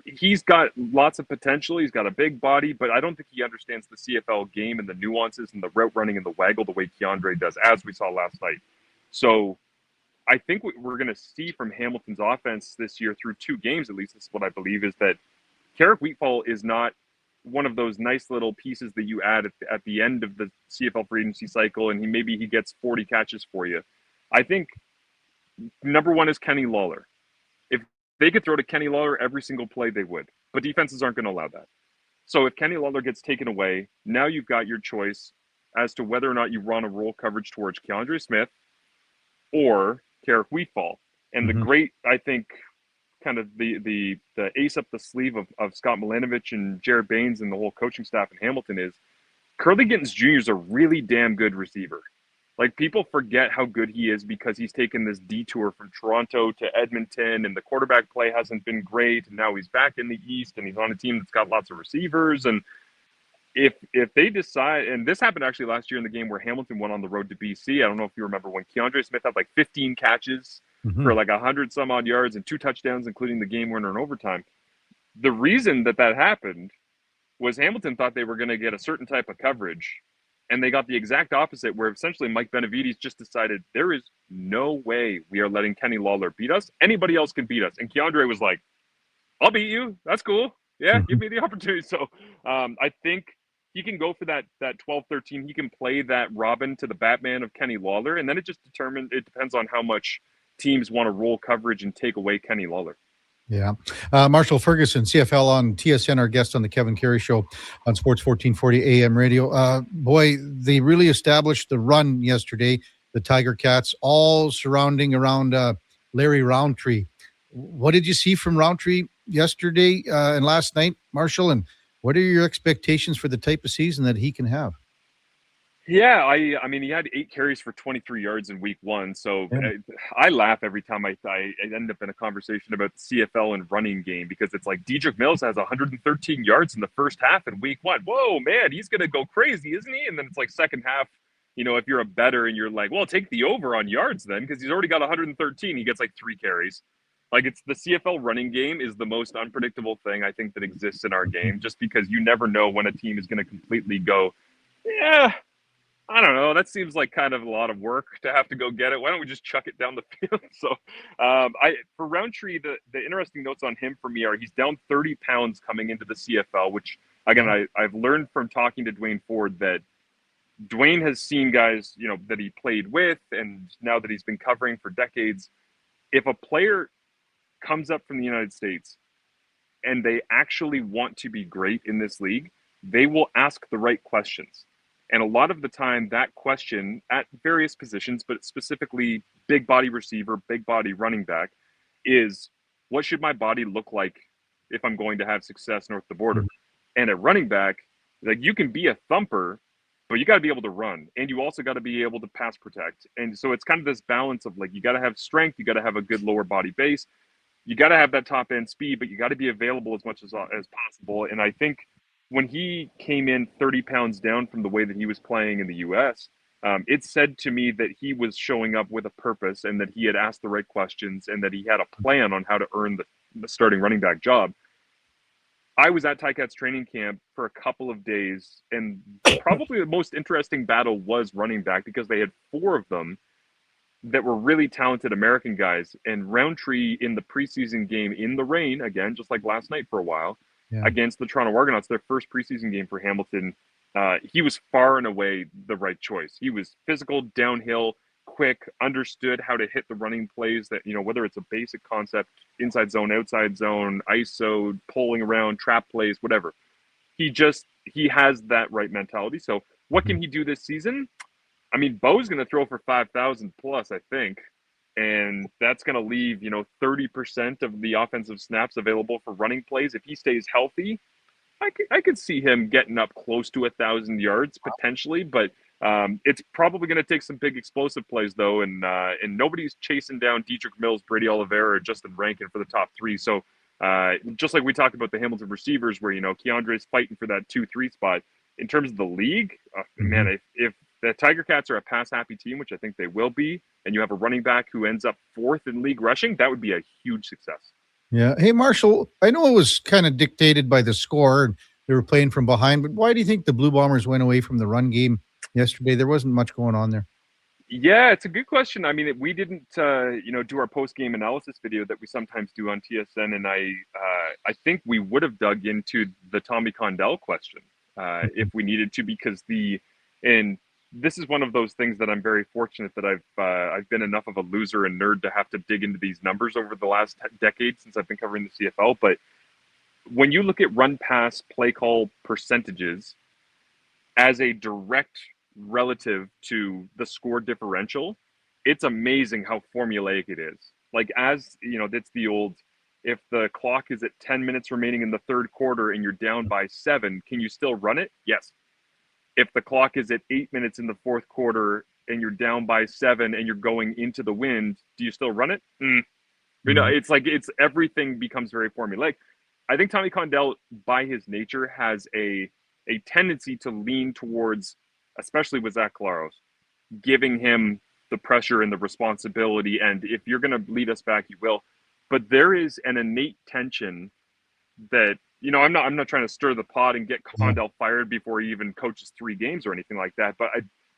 Speaker 4: He's got lots of potential. He's got a big body, but I don't think he understands the CFL game and the nuances and the route running and the waggle the way Keandre does, as we saw last night. So I think what we're going to see from Hamilton's offense this year through 2 games, at least this is what I believe, is that Carrick Wheatfall is not one of those nice little pieces that you add at the end of the CFL free agency cycle, and he gets 40 catches for you. I think number 1 is Kenny Lawler. If they could throw to Kenny Lawler every single play, they would. But defenses aren't going to allow that. So if Kenny Lawler gets taken away, now you've got your choice as to whether or not you run a roll coverage towards Keandre Smith or Carrick Wheatfall. And the great, I think, kind of the ace up the sleeve of Scott Milanovic and Jared Baines and the whole coaching staff in Hamilton is Curly Gittins Jr. is a really damn good receiver. Like, people forget how good he is because he's taken this detour from Toronto to Edmonton, and the quarterback play hasn't been great. And now he's back in the East, and he's on a team that's got lots of receivers. And if they decide, and this happened actually last year in the game where Hamilton went on the road to BC. I don't know if you remember when Keandre Smith had like 15 catches for like 100 some odd yards and 2 touchdowns, including the game winner in overtime. The reason that happened was Hamilton thought they were going to get a certain type of coverage, and they got the exact opposite, where essentially Mike Benavides just decided there is no way we are letting Kenny Lawler beat us. Anybody else can beat us. And Keandre was like, I'll beat you. That's cool. Yeah, give me the opportunity. So I think he can go for that 12-13. He can play that Robin to the Batman of Kenny Lawler. And then it depends on how much teams want to roll coverage and take away Kenny Lawler.
Speaker 5: Yeah. Marshall Ferguson, CFL on TSN, our guest on the Kevin Carey Show on Sports 1440 AM radio. Boy, they really established the run yesterday, the Tiger Cats, all surrounding around Larry Roundtree. What did you see from Roundtree yesterday and last night, Marshall? And what are your expectations for the type of season that he can have?
Speaker 4: Yeah, I mean, he had 8 carries for 23 yards in week 1. So I laugh every time I end up in a conversation about the CFL and running game, because it's like Dedrick Mills has 113 yards in the first half in week 1. Whoa, man, he's going to go crazy, isn't he? And then it's like second half, if you're a bettor and you're like, well, take the over on yards then, because he's already got 113. He gets like 3 carries. Like, it's the CFL running game is the most unpredictable thing I think that exists in our game, just because you never know when a team is going to completely go, yeah, I don't know. That seems like kind of a lot of work to have to go get it. Why don't we just chuck it down the field? So for Roundtree, the interesting notes on him for me are he's down 30 pounds coming into the CFL, which, again, I've learned from talking to Dwayne Ford that Dwayne has seen guys, that he played with, and now that he's been covering for decades, if a player comes up from the United States and they actually want to be great in this league, they will ask the right questions. And a lot of the time, that question at various positions, but specifically big body receiver, big body running back, is what should my body look like if I'm going to have success north of the border? And at running back, like, you can be a thumper, but you got to be able to run, and you also got to be able to pass protect. And so it's kind of this balance of, like, you got to have strength, you got to have a good lower body base, you got to have that top end speed, but you got to be available as much as possible. And I think when he came in 30 pounds down from the way that he was playing in the U.S., it said to me that he was showing up with a purpose, and that he had asked the right questions, and that he had a plan on how to earn the starting running back job. I was at Ticats training camp for a couple of days, and probably the most interesting battle was running back, because they had 4 of them that were really talented American guys. And Roundtree in the preseason game in the rain, again, just like last night for a while, against the Toronto Argonauts, their first preseason game for Hamilton, he was far and away the right choice. He was physical, downhill, quick, understood how to hit the running plays that, whether it's a basic concept, inside zone, outside zone, ISO, pulling around, trap plays, whatever. He has that right mentality. So what can he do this season? I mean, Bo's going to throw for 5,000 plus, I think. And that's going to leave, 30% of the offensive snaps available for running plays. If he stays healthy, I could see him getting up close to 1,000 yards potentially, but it's probably going to take some big explosive plays, though. And nobody's chasing down Dedrick Mills, Brady Oliveira, or Justin Rankin for the top 3. So just like we talked about the Hamilton receivers, where, Keandre's fighting for that 2-3 spot. In terms of the league, man, if the Tiger Cats are a pass-happy team, which I think they will be, and you have a running back who ends up 4th in league rushing, that would be a huge success.
Speaker 5: Yeah. Hey, Marshall, I know it was kind of dictated by the score, and they were playing from behind, but why do you think the Blue Bombers went away from the run game yesterday? There wasn't much going on there.
Speaker 4: Yeah, it's a good question. I mean, we didn't, do our post-game analysis video that we sometimes do on TSN, and I think we would have dug into the Tommy Condell question if we needed to, because this is one of those things that I'm very fortunate that I've been enough of a loser and nerd to have to dig into these numbers over the last decade since I've been covering the CFL. But when you look at run pass play call percentages as a direct relative to the score differential, it's amazing how formulaic it is. Like, that's the old, if the clock is at 10 minutes remaining in the third quarter and you're down by 7, can you still run it? Yes. If the clock is at 8 minutes in the fourth quarter and you're down by 7 and you're going into the wind, do you still run it? It's like, everything becomes very formulaic. I think Tommy Condell, by his nature, has a tendency to lean towards, especially with Zach Collaros, giving him the pressure and the responsibility. And if you're going to lead us back, you will. But there is an innate tension that, I'm not trying to stir the pot and get Condell fired before he even coaches 3 games or anything like that. But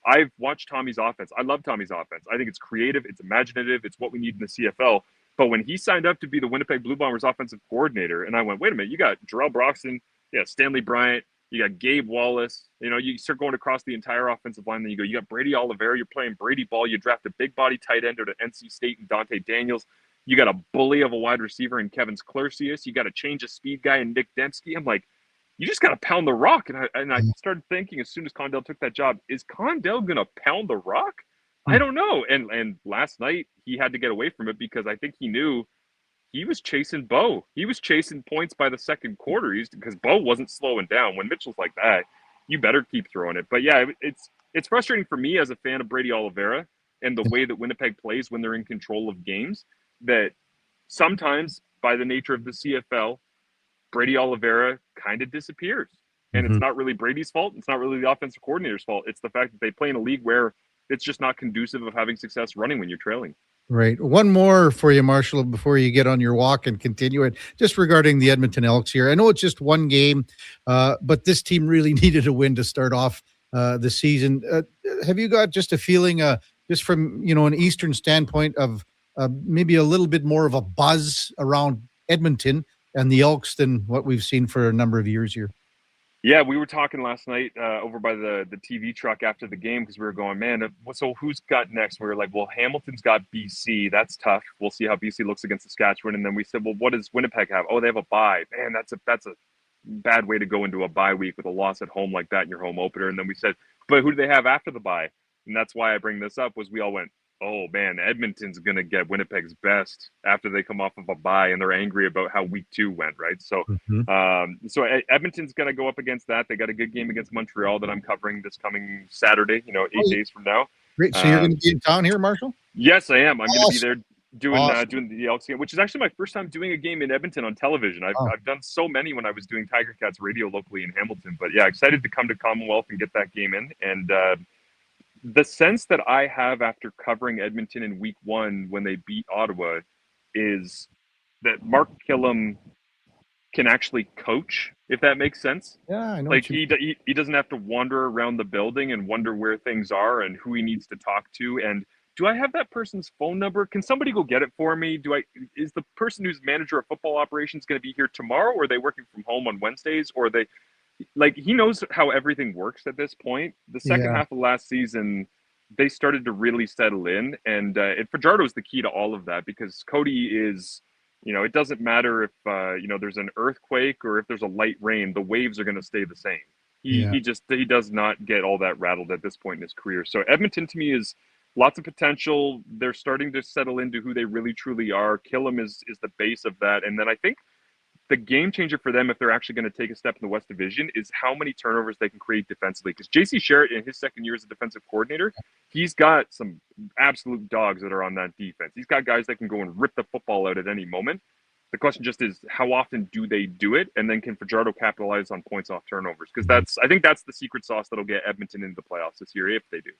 Speaker 4: I've watched Tommy's offense. I love Tommy's offense. I think it's creative. It's imaginative. It's what we need in the CFL. But when he signed up to be the Winnipeg Blue Bombers offensive coordinator, and I went, wait a minute, you got Jarrell Broxton, Stanley Bryant, you got Gabe Wallace, you start going across the entire offensive line, then you got Brady Oliveira, you're playing Brady ball, you draft a big body tight end out of NC State and Dante Daniels. You got a bully of a wide receiver in Kevin Karius. You got to change a speed guy in Nick Dembski. I'm like, you just got to pound the rock. And I started thinking as soon as Condell took that job, is Condell going to pound the rock? I don't know. And last night he had to get away from it because I think he knew he was chasing Bo. He was chasing points by the second quarter because Bo wasn't slowing down. When Mitchell's like that, you better keep throwing it. But yeah, it's frustrating for me as a fan of Brady Oliveira and the way that Winnipeg plays when they're in control of games, that sometimes by the nature of the CFL, Brady Oliveira kind of disappears. And it's not really Brady's fault. It's not really the offensive coordinator's fault. It's the fact that they play in a league where it's just not conducive of having success running when you're trailing.
Speaker 5: Right. One more for you, Marshall, before you get on your walk and continue it, just regarding the Edmonton Elks here. I know it's just one game, but this team really needed a win to start off the season. Have you got just a feeling, just from, an Eastern standpoint, of maybe a little bit more of a buzz around Edmonton and the Elks than what we've seen for a number of years here?
Speaker 4: Yeah, we were talking last night over by the TV truck after the game because we were going, man, so who's got next? We were like, well, Hamilton's got BC. That's tough. We'll see how BC looks against Saskatchewan. And then we said, well, what does Winnipeg have? Oh, they have a bye. Man, that's a bad way to go into a bye week with a loss at home like that in your home opener. And then we said, but who do they have after the bye? And that's why I bring this up, was we all went, oh, man, Edmonton's going to get Winnipeg's best after they come off of a bye, and they're angry about how week 2 went, right? So so Edmonton's going to go up against that. They got a good game against Montreal that I'm covering this coming Saturday, 8 days from now.
Speaker 5: Great. So you're going to be in town here, Marshall?
Speaker 4: Yes, I am. I'm going to be there doing the Elks game, which is actually my first time doing a game in Edmonton on television. I've done so many when I was doing Tiger Cats radio locally in Hamilton. But, yeah, excited to come to Commonwealth and get that game in. And the sense that I have after covering Edmonton in week 1 when they beat Ottawa is that Mark Killam can actually coach, if that makes sense.
Speaker 5: Yeah, I know.
Speaker 4: Like he doesn't have to wander around the building and wonder where things are and who he needs to talk to. And do I have that person's phone number? Can somebody go get it for me? Is the person who's manager of football operations going to be here tomorrow, or are they working from home on Wednesdays, or are they? Like, he knows how everything works at this point. The second half of last season, they started to really settle in. And Fajardo is the key to all of that, because Cody is, it doesn't matter if, there's an earthquake or if there's a light rain, the waves are going to stay the same. He does not get all that rattled at this point in his career. So Edmonton, to me, is lots of potential. They're starting to settle into who they really, truly are. Killam is the base of that. And then I think the game changer for them, if they're actually going to take a step in the West Division, is how many turnovers they can create defensively. Because J.C. Sherritt, in his second year as a defensive coordinator, he's got some absolute dogs that are on that defense. He's got guys that can go and rip the football out at any moment. The question just is, how often do they do it? And then can Fajardo capitalize on points off turnovers? Because I think that's the secret sauce that'll get Edmonton into the playoffs this year, if they do.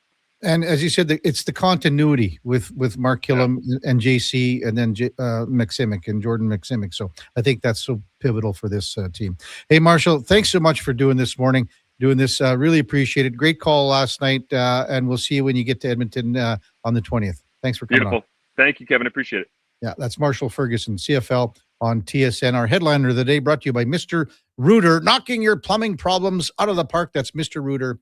Speaker 5: And as you said, it's the continuity with Mark Killam and JC, and then McSimic and Jordan McSimic. So I think that's so pivotal for this team. Hey, Marshall, thanks so much for doing this morning. Really appreciate it. Great call last night, and we'll see you when you get to Edmonton on the 20th. Thanks for coming on.
Speaker 4: Thank you, Kevin. Appreciate it.
Speaker 5: Yeah, that's Marshall Ferguson, CFL on TSN. Our headliner of the day brought to you by Mr. Rooter, knocking your plumbing problems out of the park. That's mrrooter.ca.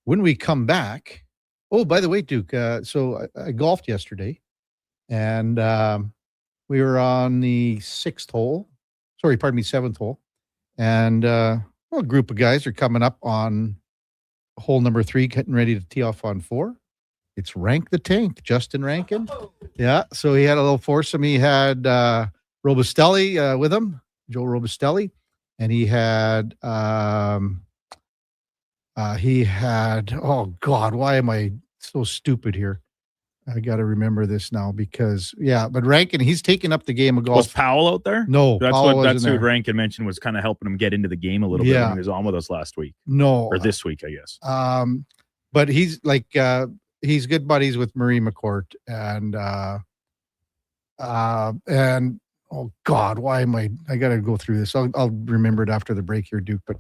Speaker 5: When we come back, by the way, Duke, so I golfed yesterday, and we were on the 7th hole. And a group of guys are coming up on hole number 3, getting ready to tee off on 4. It's Rank the Tank, Justin Rankin. Yeah, so he had a little foursome. He had Robustelli with him, Joe Robustelli, and he had oh God, why am I so stupid here? I got to remember this now but Rankin, he's taking up the game of golf.
Speaker 6: Was Powell out there?
Speaker 5: No,
Speaker 6: that's what Rankin mentioned was kind of helping him get into the game a little bit when he was on with us last week.
Speaker 5: No,
Speaker 6: or this week, I guess.
Speaker 5: But he's like he's good buddies with Marie McCourt, and oh God, why am I got to go through this. I'll remember it after the break here, Duke. But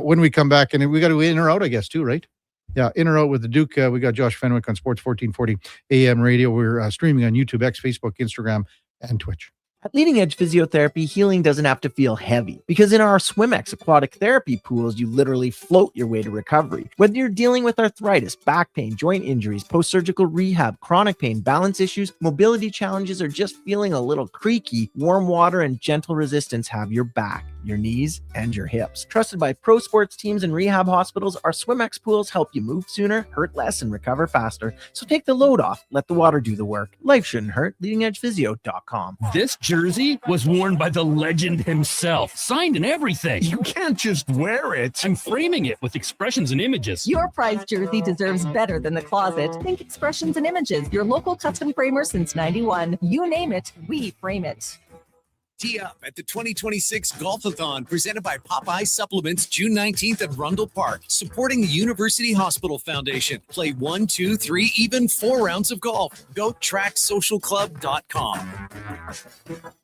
Speaker 5: when we come back, and we got to in or out, I guess, too, right? Yeah, in or out with the Duke. We got Josh Fenwick on Sports 1440 AM radio. We're streaming on YouTube, X, Facebook, Instagram, and Twitch.
Speaker 7: At Leading Edge Physiotherapy, healing doesn't have to feel heavy, because in our SwimX aquatic therapy pools, you literally float your way to recovery. Whether you're dealing with arthritis, back pain, joint injuries, post-surgical rehab, chronic pain, balance issues, mobility challenges, or just feeling a little creaky, warm water and gentle resistance have your back, your knees, and your hips. Trusted by pro sports teams and rehab hospitals, our SwimX pools help you move sooner, hurt less, and recover faster. So take the load off, let the water do the work. Life shouldn't hurt. LeadingEdgePhysio.com.
Speaker 23: This jersey was worn by the legend himself, signed and everything. You can't just wear it. I'm framing it with expressions and images.
Speaker 8: Your prized jersey deserves better than the closet. Think Expressions and Images, your local custom framer since 91. You name it, we frame it.
Speaker 17: Tee up at the 2026 Golf-a-thon presented by Popeye Supplements June 19th at Rundle Park, supporting the University Hospital Foundation. Play 1, 2, 3, even 4 rounds of golf. Go tracksocialclub.com.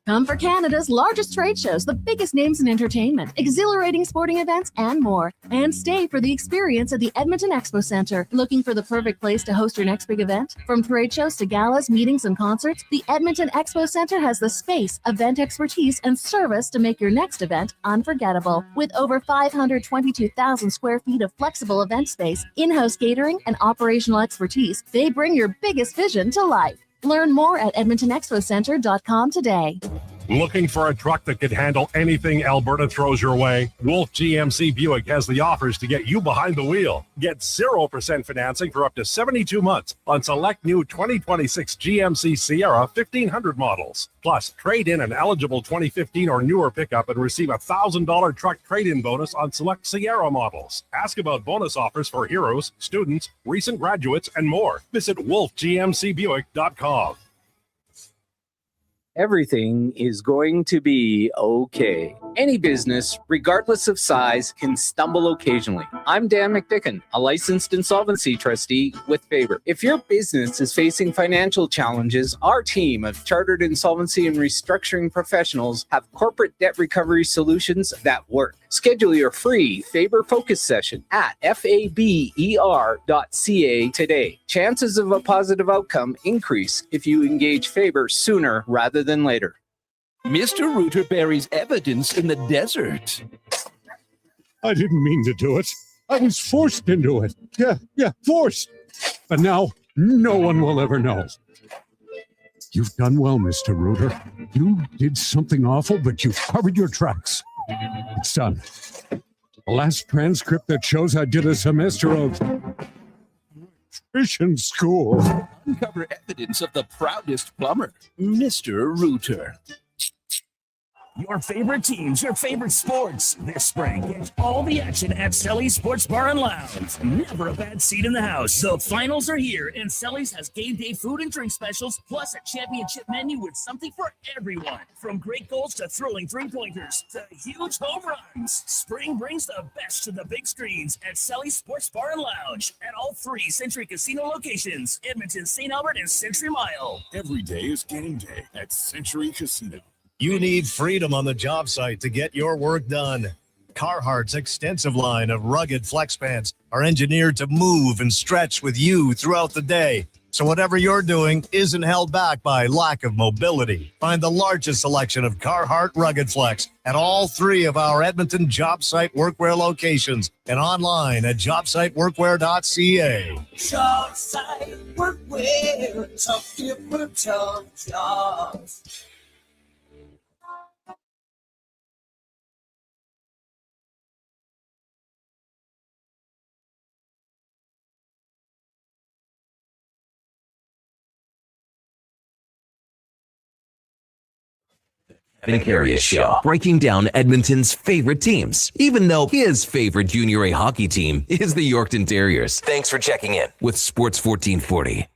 Speaker 18: Come for Canada's largest trade shows, the biggest names in entertainment, exhilarating sporting events, and more. And stay for the experience at the Edmonton Expo Centre. Looking for the perfect place to host your next big event? From trade shows to galas, meetings, and concerts, the Edmonton Expo Centre has the space, event expertise, and service to make your next event unforgettable. With over 522,000 square feet of flexible event space, in-house catering, and operational expertise, they bring your biggest vision to life. Learn more at EdmontonExpoCenter.com today.
Speaker 24: Looking for a truck that could handle anything Alberta throws your way? Wolf GMC Buick has the offers to get you behind the wheel. Get 0% financing for up to 72 months on select new 2026 GMC Sierra 1500 models. Plus, trade in an eligible 2015 or newer pickup and receive a $1,000 truck trade-in bonus on select Sierra models. Ask about bonus offers for heroes, students, recent graduates, and more. Visit wolfgmcbuick.com.
Speaker 10: Everything is going to be okay. Any business, regardless of size, can stumble occasionally. I'm Dan McDicken, a licensed insolvency trustee with Faber. If your business is facing financial challenges, our team of chartered insolvency and restructuring professionals have corporate debt recovery solutions that work. Schedule your free Faber Focus session at faber.ca today. Chances of a positive outcome increase if you engage Faber sooner rather than later.
Speaker 15: Mr. Rooter buries evidence in the desert.
Speaker 24: I didn't mean to do it. I was forced into it. Yeah, forced. But now, no one will ever know. You've done well, Mr. Rooter. You did something awful, but you've covered your tracks. It's done. The last transcript that shows I did a semester of nutrition school.
Speaker 15: Uncover evidence of the proudest plumber, Mr. Rooter.
Speaker 23: Your favorite teams, your favorite sports. This spring, get all the action at Selly's Sports Bar and Lounge. Never a bad seat in the house. The finals are here, and Selly's has game day food and drink specials, plus a championship menu with something for everyone. From great goals to thrilling three-pointers to huge home runs. Spring brings the best to the big screens at Selly's Sports Bar and Lounge at all 3 Century Casino locations, Edmonton, St. Albert, and Century Mile.
Speaker 24: Every day is game day at Century Casino. You need freedom on the job site to get your work done. Carhartt's extensive line of rugged flex pants are engineered to move and stretch with you throughout the day. So whatever you're doing isn't held back by lack of mobility. Find the largest selection of Carhartt Rugged Flex at all 3 of our Edmonton job site workwear locations and online at jobsiteworkwear.ca.
Speaker 12: Job site workwear, tough different jobs.
Speaker 1: Karius Show, breaking down Edmonton's favorite teams, even though his favorite Junior A hockey team is the Yorkton Terriers. Thanks for checking in with Sports 1440.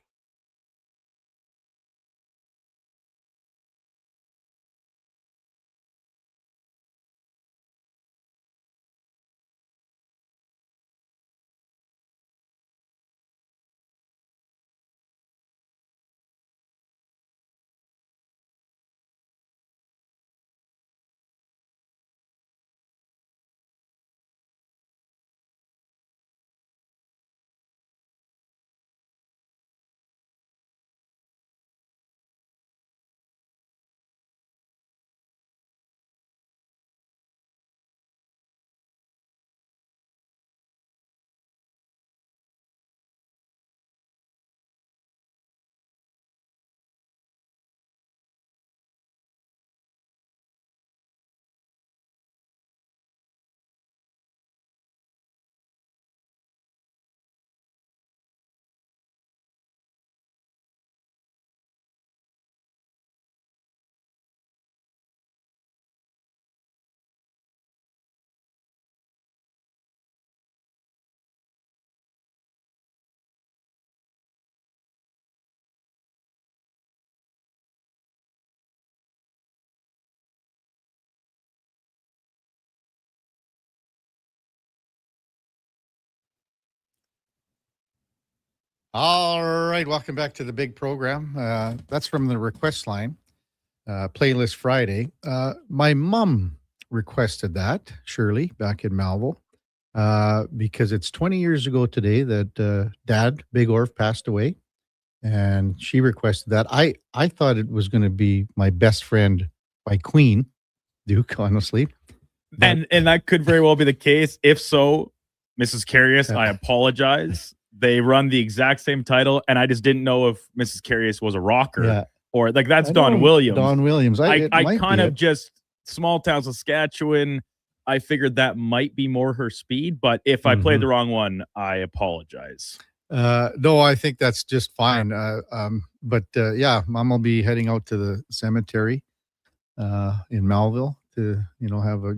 Speaker 5: All right, welcome back to the big program. That's from the request line, Playlist Friday. My mom requested that, Shirley, back in Malville, because it's 20 years ago today that Dad, Big Orf, passed away, and she requested that. I thought it was going to be My Best Friend by Queen, Duke, honestly.
Speaker 6: And that could very well be the case. If so, Mrs. Karius, I apologize. They run the exact same title, and I just didn't know if Mrs. Karius was a rocker or like that's Don Williams.
Speaker 5: Don Williams.
Speaker 6: I kind of just small town Saskatchewan. I figured that might be more her speed, but if I played the wrong one, I apologize.
Speaker 5: No, I think that's just fine. But Mom will be heading out to the cemetery in Malville to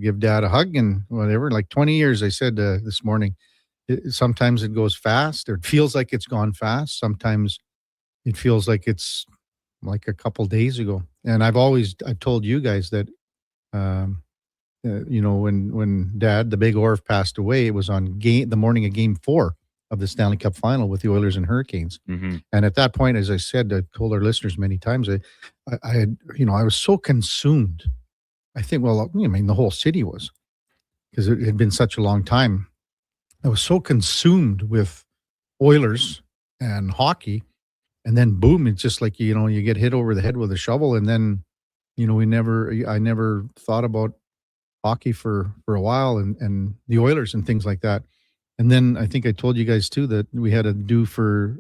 Speaker 5: give Dad a hug and whatever. Like 20 years, I said this morning. Sometimes it goes fast, or it feels like it's gone fast. Sometimes it feels like it's like a couple days ago. And I've told you guys that, when Dad, the Big Orf, passed away, it was on the morning of Game 4 of the Stanley Cup Final with the Oilers and Hurricanes.
Speaker 6: Mm-hmm.
Speaker 5: And at that point, as I said, I told our listeners many times, I was so consumed. I think, the whole city was, because it had been such a long time. I was so consumed with Oilers and hockey, and then boom, it's just like, you get hit over the head with a shovel, and then, I never thought about hockey for a while and the Oilers and things like that. And then I think I told you guys too that we had a do for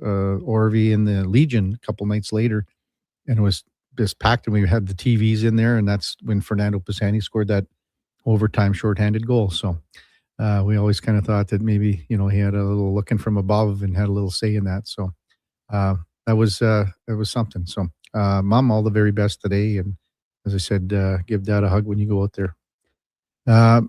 Speaker 5: Orvie in the Legion a couple nights later, and it was just packed, and we had the TVs in there, and that's when Fernando Pisani scored that overtime shorthanded goal. So we always kind of thought that maybe, he had a little looking from above and had a little say in that. So that was something. So Mom, all the very best today. And as I said, give Dad a hug when you go out there. I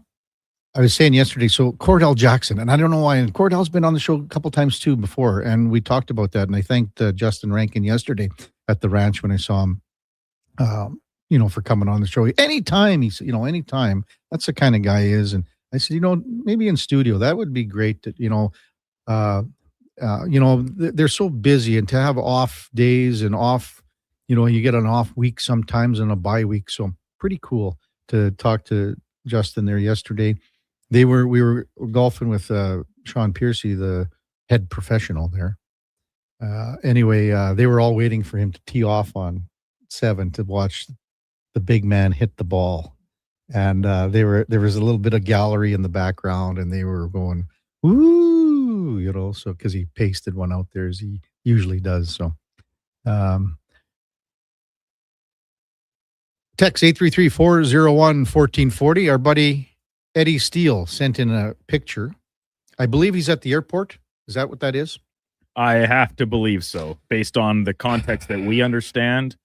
Speaker 5: was saying yesterday, so Cordell Jackson, and I don't know why, and Cordell's been on the show a couple times too before, and we talked about that. And I thanked Justin Rankin yesterday at the ranch when I saw him, for coming on the show. Anytime, he said, anytime. That's the kind of guy he is. And I said, maybe in studio, that would be great. That, they're so busy, and to have off days and off, you get an off week sometimes and a bye week. So pretty cool to talk to Justin there yesterday. We were golfing with Sean Piercy, the head professional there. Anyway, they were all waiting for him to tee off on 7 to watch the big man hit the ball. And there was a little bit of gallery in the background, and they were going, ooh, so because he pasted one out there as he usually does. So text 833-401-1440. Our buddy Eddie Steele sent in a picture. I believe he's at the airport. Is that what that is?
Speaker 6: I have to believe so, based on the context that we understand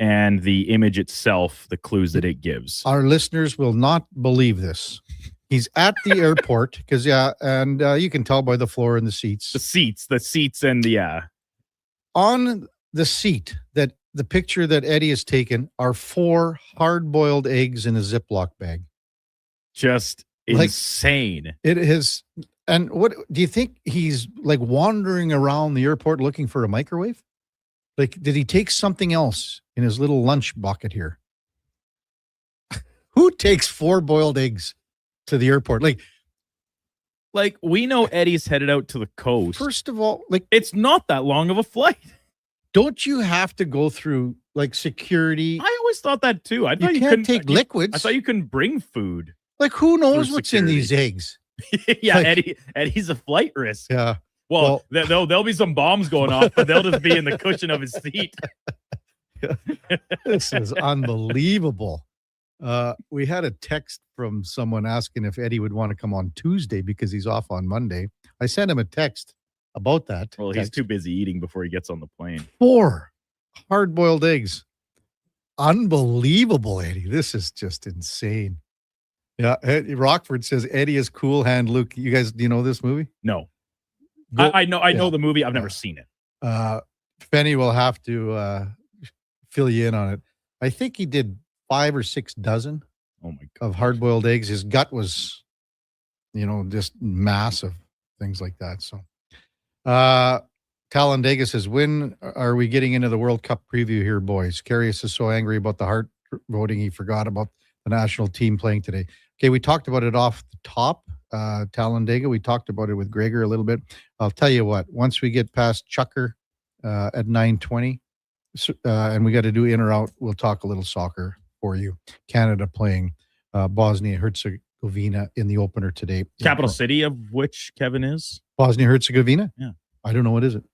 Speaker 6: and the image itself, the clues that it gives.
Speaker 5: Our listeners will not believe this. He's at the airport because, and you can tell by the floor and the seats.
Speaker 6: The seats and
Speaker 5: on the seat, that the picture that Eddie has taken are 4 hard-boiled eggs in a Ziploc bag.
Speaker 6: Just insane.
Speaker 5: It is. And what do you think? He's like wandering around the airport looking for a microwave? Like, did he take something else in his little lunch bucket here? Who takes 4 boiled eggs to the airport?
Speaker 6: Like we know Eddie's headed out to the coast.
Speaker 5: First of all,
Speaker 6: it's not that long of a flight.
Speaker 5: Don't you have to go through security?
Speaker 6: I always thought that too. I thought
Speaker 5: you couldn't take liquids.
Speaker 6: I thought you couldn't bring food.
Speaker 5: Who knows what's in these eggs?
Speaker 6: Yeah, Eddie's a flight risk.
Speaker 5: Yeah.
Speaker 6: Well, there'll be some bombs going off, but they'll just be in the cushion of his seat.
Speaker 5: This is unbelievable. We had a text from someone asking if Eddie would want to come on Tuesday because he's off on Monday. I sent him a text about that.
Speaker 6: Well, he's too busy eating before he gets on the plane.
Speaker 5: 4 hard-boiled eggs. Unbelievable, Eddie. This is just insane. Yeah, Rockford says Eddie is Cool Hand Luke. You guys, do you know this movie?
Speaker 6: No. I know the movie. I've never seen it.
Speaker 5: Fenny will have to fill you in on it. I think he did 5 or 6 dozen of hard-boiled eggs. His gut was, just massive, things like that. So Talladega says, when are we getting into the World Cup preview here, boys? Karius is so angry about the Hart voting, he forgot about the national team playing today. Okay, we talked about it off the top, Talladega. We talked about it with Gregor a little bit. I'll tell you what, once we get past Chucker at 9:20, and we got to do in or out, we'll talk a little soccer for you. Canada playing Bosnia-Herzegovina in the opener today.
Speaker 6: Capital city of which Kevin is?
Speaker 5: Bosnia-Herzegovina?
Speaker 6: Yeah.
Speaker 5: I don't know. What is it?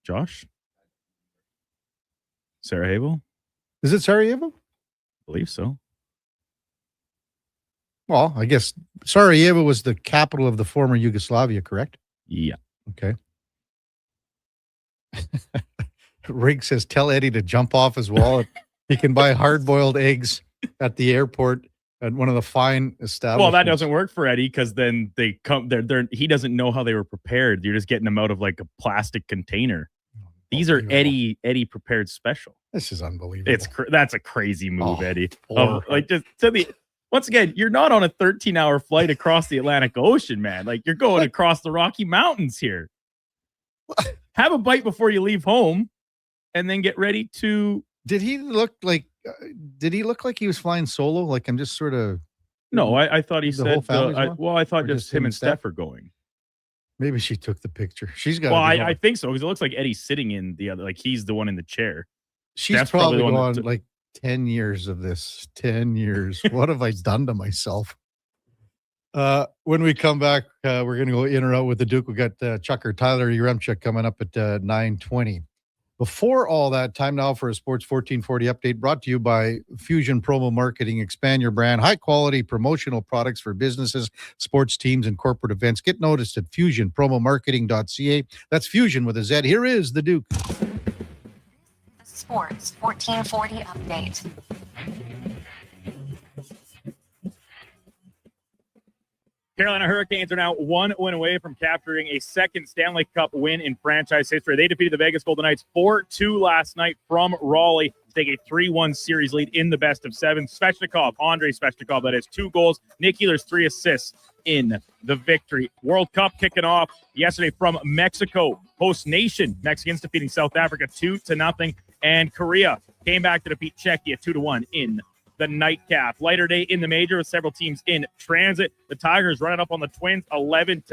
Speaker 6: Josh? Sarajevo?
Speaker 5: Is it Sarajevo?
Speaker 6: I believe so.
Speaker 5: Well, I guess Sarajevo was the capital of the former Yugoslavia, correct?
Speaker 6: Yeah.
Speaker 5: Okay. Rig says, tell Eddie to jump off his wallet. He can buy hard-boiled eggs at the airport at one of the fine establishments.
Speaker 6: Well, that doesn't work for Eddie because then they come. He doesn't know how they were prepared. You're just getting them out of like a plastic container. These are Eddie prepared special.
Speaker 5: This is unbelievable.
Speaker 6: That's a crazy move, Eddie. Like just to the. Once again, you're not on a 13-hour flight across the Atlantic Ocean, man. Like you're going across the Rocky Mountains here. Have a bite before you leave home, and then get ready to.
Speaker 5: Did he look like he was flying solo? Like I'm just sort of.
Speaker 6: No, I thought he said.
Speaker 5: Whole family's
Speaker 6: I thought just him and Steph are going.
Speaker 5: Maybe she took the picture. She's got.
Speaker 6: Well, I think so because it looks like Eddie's sitting in the other. Like he's the one in the chair.
Speaker 5: She's
Speaker 6: Steph's
Speaker 5: probably
Speaker 6: the one
Speaker 5: gone like 10 years of this. 10 years. What have I done to myself? When we come back, we're going to go in or out with the Duke. We got Chucker Tyler Yaremchuk coming up at 9:20. Before all that, time now for a Sports 1440 update brought to you by Fusion Promo Marketing. Expand your brand. High quality promotional products for businesses, sports teams, and corporate events. Get noticed at fusionpromomarketing.ca. That's Fusion with a Z. Here is the Duke.
Speaker 20: Sports 1440 update.
Speaker 6: Carolina Hurricanes are now 1 win away from capturing a second Stanley Cup win in franchise history. They defeated the Vegas Golden Knights 4-2 last night from Raleigh to take a 3-1 series lead in the best of seven. Andrei Svechnikov, that is 2 goals. Nick Ehlers 3 assists in the victory. World Cup kicking off yesterday from Mexico. Host nation, Mexicans defeating South Africa 2-0. And Korea came back to defeat Czechia 2-1 in the nightcap. Lighter day in the major with several teams in transit. The Tigers running up on the Twins 11-0.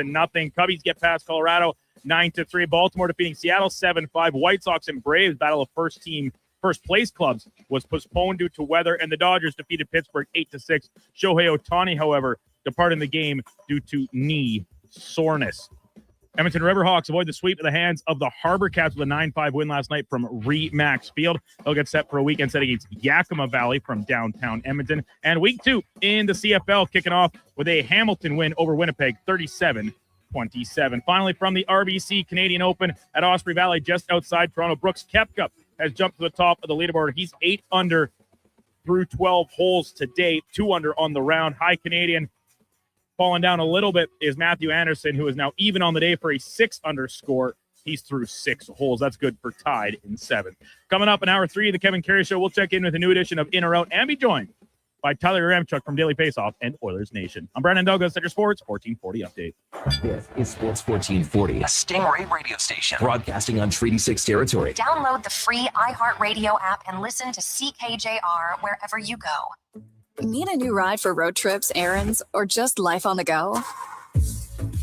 Speaker 6: Cubbies get past Colorado 9-3. Baltimore defeating Seattle 7-5. White Sox and Braves battle of first place clubs was postponed due to weather, and the Dodgers defeated Pittsburgh 8-6. Shohei Ohtani, however, departing the game due to knee soreness. Edmonton Riverhawks avoid the sweep at the hands of the Harbor Cats with a 9-5 win last night from Remax Field. They'll get set for a weekend set against Yakima Valley from downtown Edmonton. And week 2 in the CFL kicking off with a Hamilton win over Winnipeg, 37-27. Finally, from the RBC Canadian Open at Osprey Valley, just outside Toronto, Brooks Koepka has jumped to the top of the leaderboard. He's 8 under through 12 holes to date, 2 under on the round. High Canadian falling down a little bit is Matthew Anderson, who is now even on the day for a 6 under score. He's through 6 holes. That's good for tied in 7. Coming up in hour 3 of the Kevin Karius Show, we'll check in with a new edition of In or Out and be joined by Tyler Yaremchuk from Daily Faceoff and Oilers Nation. I'm Brandon Douglas at your Sports 1440 update.
Speaker 1: This is Sports 1440, a Stingray radio station broadcasting on Treaty 6 territory.
Speaker 20: Download the free iHeartRadio app and listen to CKJR wherever you go.
Speaker 9: Need a new ride for road trips, errands, or just life on the go?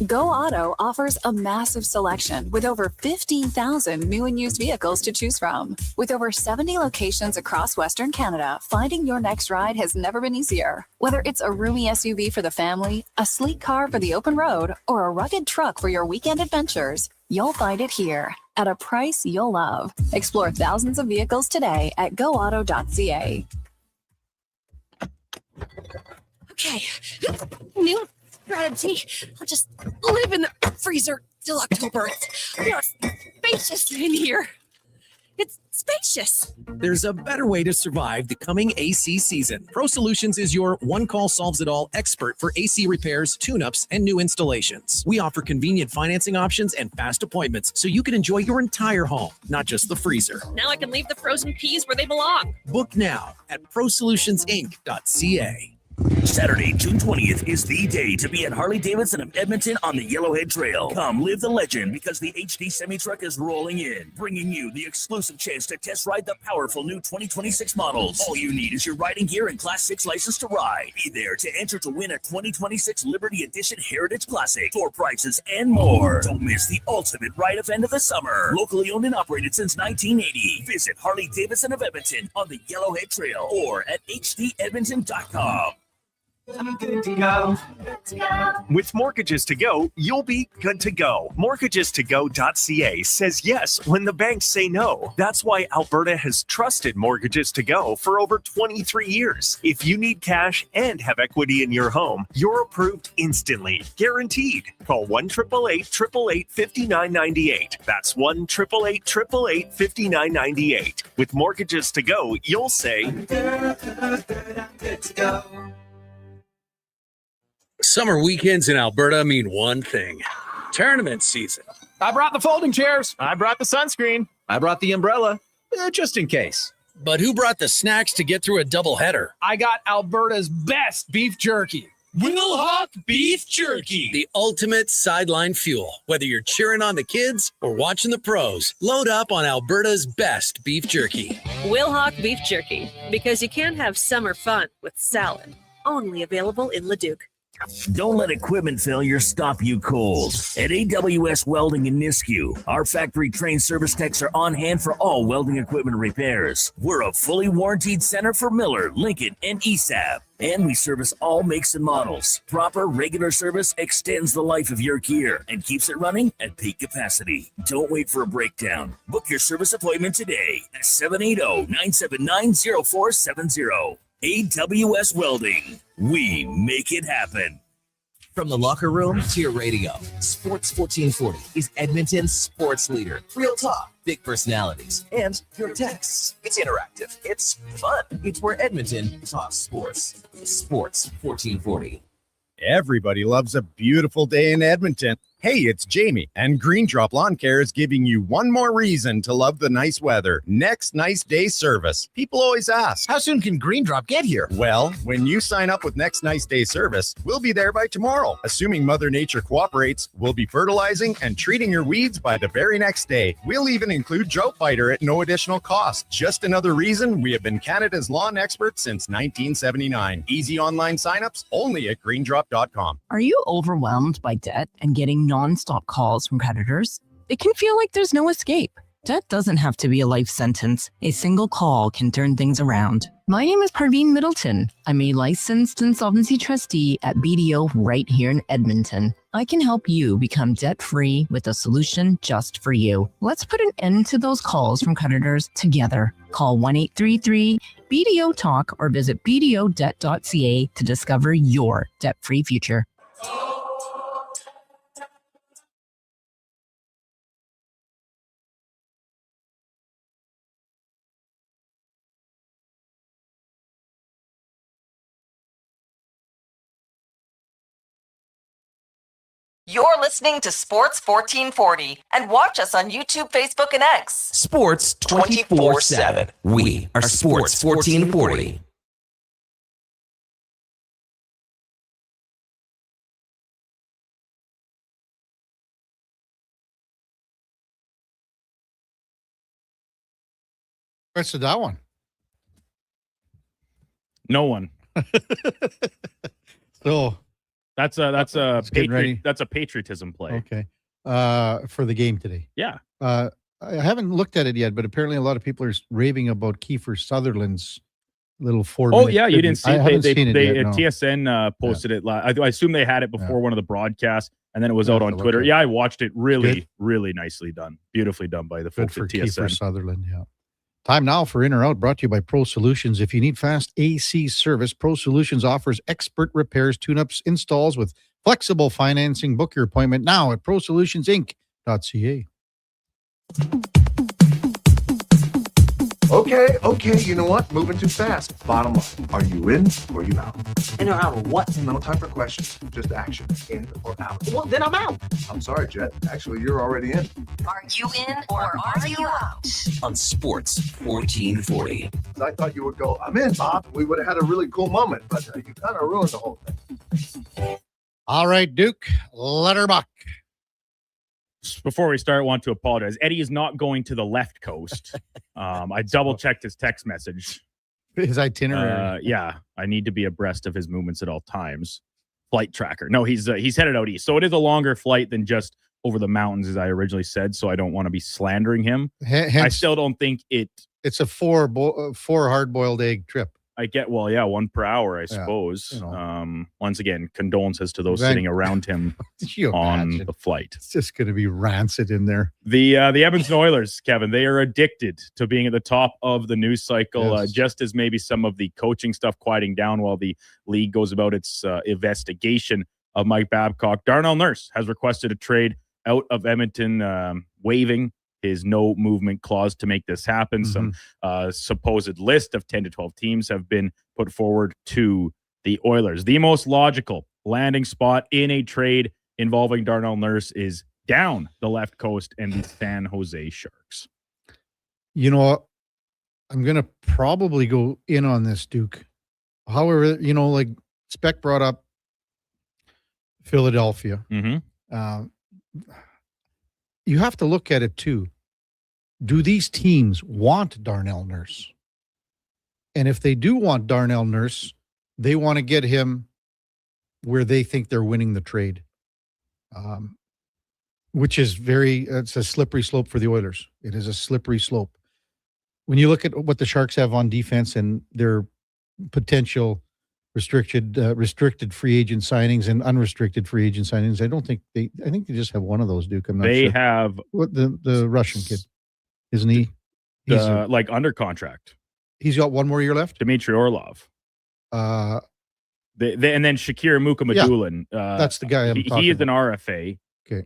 Speaker 9: Go Auto offers a massive selection with over 15,000 new and used vehicles to choose from. With over 70 locations across Western Canada, finding your next ride has never been easier. Whether it's a roomy SUV for the family, a sleek car for the open road, or a rugged truck for your weekend adventures, you'll find it here at a price you'll love. Explore thousands of vehicles today at goauto.ca.
Speaker 13: Okay, new strategy. I'll just live in the freezer till October. It's spacious in here. It's spacious.
Speaker 17: There's a better way to survive the coming AC season. Pro Solutions is your one-call solves-it-all expert for AC repairs, tune-ups, and new installations. We offer convenient financing options and fast appointments so you can enjoy your entire home, not just the freezer.
Speaker 13: Now I can leave the frozen peas where they belong.
Speaker 17: Book now at prosolutionsinc.ca.
Speaker 16: Saturday, June 20th is the day to be at Harley-Davidson of Edmonton on the Yellowhead Trail. Come live the legend because the HD semi-truck is rolling in, bringing you the exclusive chance to test ride the powerful new 2026 models. All you need is your riding gear and Class 6 license to ride. Be there to enter to win a 2026 Liberty Edition Heritage Classic, door prizes, and more. Don't miss the ultimate ride event of the summer. Locally owned and operated since 1980. Visit Harley-Davidson of Edmonton on the Yellowhead Trail or at hdedmonton.com.
Speaker 12: I'm good to go. Good to go.
Speaker 19: With Mortgages to Go, you'll be good to go. Mortgagestogo.ca says yes when the banks say no. That's why Alberta has trusted Mortgages to Go for over 23 years. If you need cash and have equity in your home, you're approved instantly, guaranteed. Call 1-888-888-5998. That's 1-888-888-5998. With Mortgages to Go, you'll say,
Speaker 12: I'm good to go.
Speaker 21: Summer weekends in Alberta mean one thing: tournament season.
Speaker 17: I brought the folding chairs. I brought the sunscreen. I brought the umbrella, just in case.
Speaker 21: But who brought the snacks to get through a doubleheader?
Speaker 17: I got Alberta's best beef jerky.
Speaker 21: Wilhauk Beef Jerky, the ultimate sideline fuel. Whether you're cheering on the kids or watching the pros, load up on Alberta's best beef jerky.
Speaker 13: Wilhauk Beef Jerky, because you can't have summer fun with salad. Only available in Leduc.
Speaker 16: Don't let equipment failure stop you cold. At AWS Welding in Nisku, our factory-trained service techs are on hand for all welding equipment repairs. We're a fully warranted center for Miller, Lincoln, and ESAB. And we service all makes and models. Proper, regular service extends the life of your gear and keeps it running at peak capacity. Don't wait for a breakdown. Book your service appointment today at 780-979-0470. AWS Welding. We make it happen.
Speaker 1: From the locker room to your radio, Sports 1440 is Edmonton's sports leader. Real talk, big personalities, and your texts. It's interactive. It's fun. It's where Edmonton talks sports. Sports 1440.
Speaker 24: Everybody loves a beautiful day in Edmonton. Hey, it's Jamie, and Green Drop Lawn Care is giving you one more reason to love the nice weather. Next nice day service. People always ask, how soon can Green Drop get here? Well, when you sign up with Next Nice Day service, we'll be there by tomorrow. Assuming Mother Nature cooperates, we'll be fertilizing and treating your weeds by the very next day. We'll even include drought fighter at no additional cost. Just another reason we have been Canada's lawn experts since 1979. Easy online signups only at greendrop.com.
Speaker 22: Are you overwhelmed by debt and getting non-stop calls from creditors? It can feel like there's no escape. Debt doesn't have to be a life sentence. A single call can turn things around. My name is Parveen Middleton. I'm a licensed insolvency trustee at BDO right here in Edmonton. I can help you become debt-free with a solution just for you. Let's put an end to those calls from creditors together. Call 1-833-BDO-TALK or visit bdodebt.ca to discover your debt-free future.
Speaker 3: You're listening to Sports 1440 and watch us on YouTube, Facebook, and X.
Speaker 1: Sports 24/7. We are Sports 1440.
Speaker 5: Rest of that one.
Speaker 6: No one.
Speaker 5: So
Speaker 6: that's a
Speaker 5: getting ready.
Speaker 6: that's a patriotism play.
Speaker 5: Okay. For the game today.
Speaker 6: Yeah.
Speaker 5: I haven't looked at it yet, but apparently a lot of people are raving about Kiefer Sutherland's little 4
Speaker 6: Oh yeah, you didn't see it. They
Speaker 5: no.
Speaker 6: TSN posted it. I assume they had it before one of the broadcasts, and then it was out on Twitter. Yeah, I watched it. Really nicely done, beautifully done by the
Speaker 5: Good
Speaker 6: folks
Speaker 5: for
Speaker 6: at TSN.
Speaker 5: Kiefer Sutherland. Yeah. Time now for In or Out, brought to you by Pro Solutions. If you need fast AC service, Pro Solutions offers expert repairs, tune-ups, installs with flexible financing. Book your appointment now at prosolutionsinc.ca.
Speaker 2: Okay. You know what? Moving too fast. Bottom line, are you in or you out?
Speaker 4: In or out of what?
Speaker 2: No time for questions. Just action. In or out?
Speaker 4: Well, then I'm out.
Speaker 2: I'm sorry, Jet. Actually, you're already in.
Speaker 3: Are you in or are you out?
Speaker 1: On Sports 1440.
Speaker 2: I thought you would go, I'm in, Bob. We would have had a really cool moment, but you kind of ruined the whole thing.
Speaker 5: All right, Duke, let her buck.
Speaker 6: Before we start, I want to apologize. Eddie is not going to the left coast. I double-checked his text message.
Speaker 5: His itinerary.
Speaker 6: Yeah, I need to be abreast of his movements at all times. Flight tracker. No, he's headed out east. So it is a longer flight than just over the mountains, as I originally said, so I don't want to be slandering him. I still don't think
Speaker 5: it's a four hard-boiled egg trip.
Speaker 6: I get, 1 per hour, I suppose. You know. Once again, condolences to those sitting around him on the flight.
Speaker 5: It's just going to be rancid in there.
Speaker 6: The Edmonton Oilers, Kevin, they are addicted to being at the top of the news cycle, just as maybe some of the coaching stuff quieting down while the league goes about its investigation of Mike Babcock. Darnell Nurse has requested a trade out of Edmonton, waiving his no movement clause to make this happen. Some supposed list of 10 to 12 teams have been put forward to the Oilers. The most logical landing spot in a trade involving Darnell Nurse is down the left coast and the San Jose Sharks.
Speaker 5: You know what? I'm going to probably go in on this, Duke. However, like Speck brought up Philadelphia. You have to look at it too. Do these teams want Darnell Nurse? And if they do want Darnell Nurse, they want to get him where they think they're winning the trade, which is it's a slippery slope for the Oilers. It is a slippery slope. When you look at what the Sharks have on defense and their potential restricted free agent signings and unrestricted free agent signings, I think they just have one of those, Duke. I'm not sure.
Speaker 6: They have
Speaker 5: the Russian kid, isn't he? He's
Speaker 6: under contract.
Speaker 5: He's got one more year left.
Speaker 6: Dmitry Orlov. And then Shakir Mukhamadullin.
Speaker 5: That's the guy
Speaker 6: he is an RFA.
Speaker 5: Okay.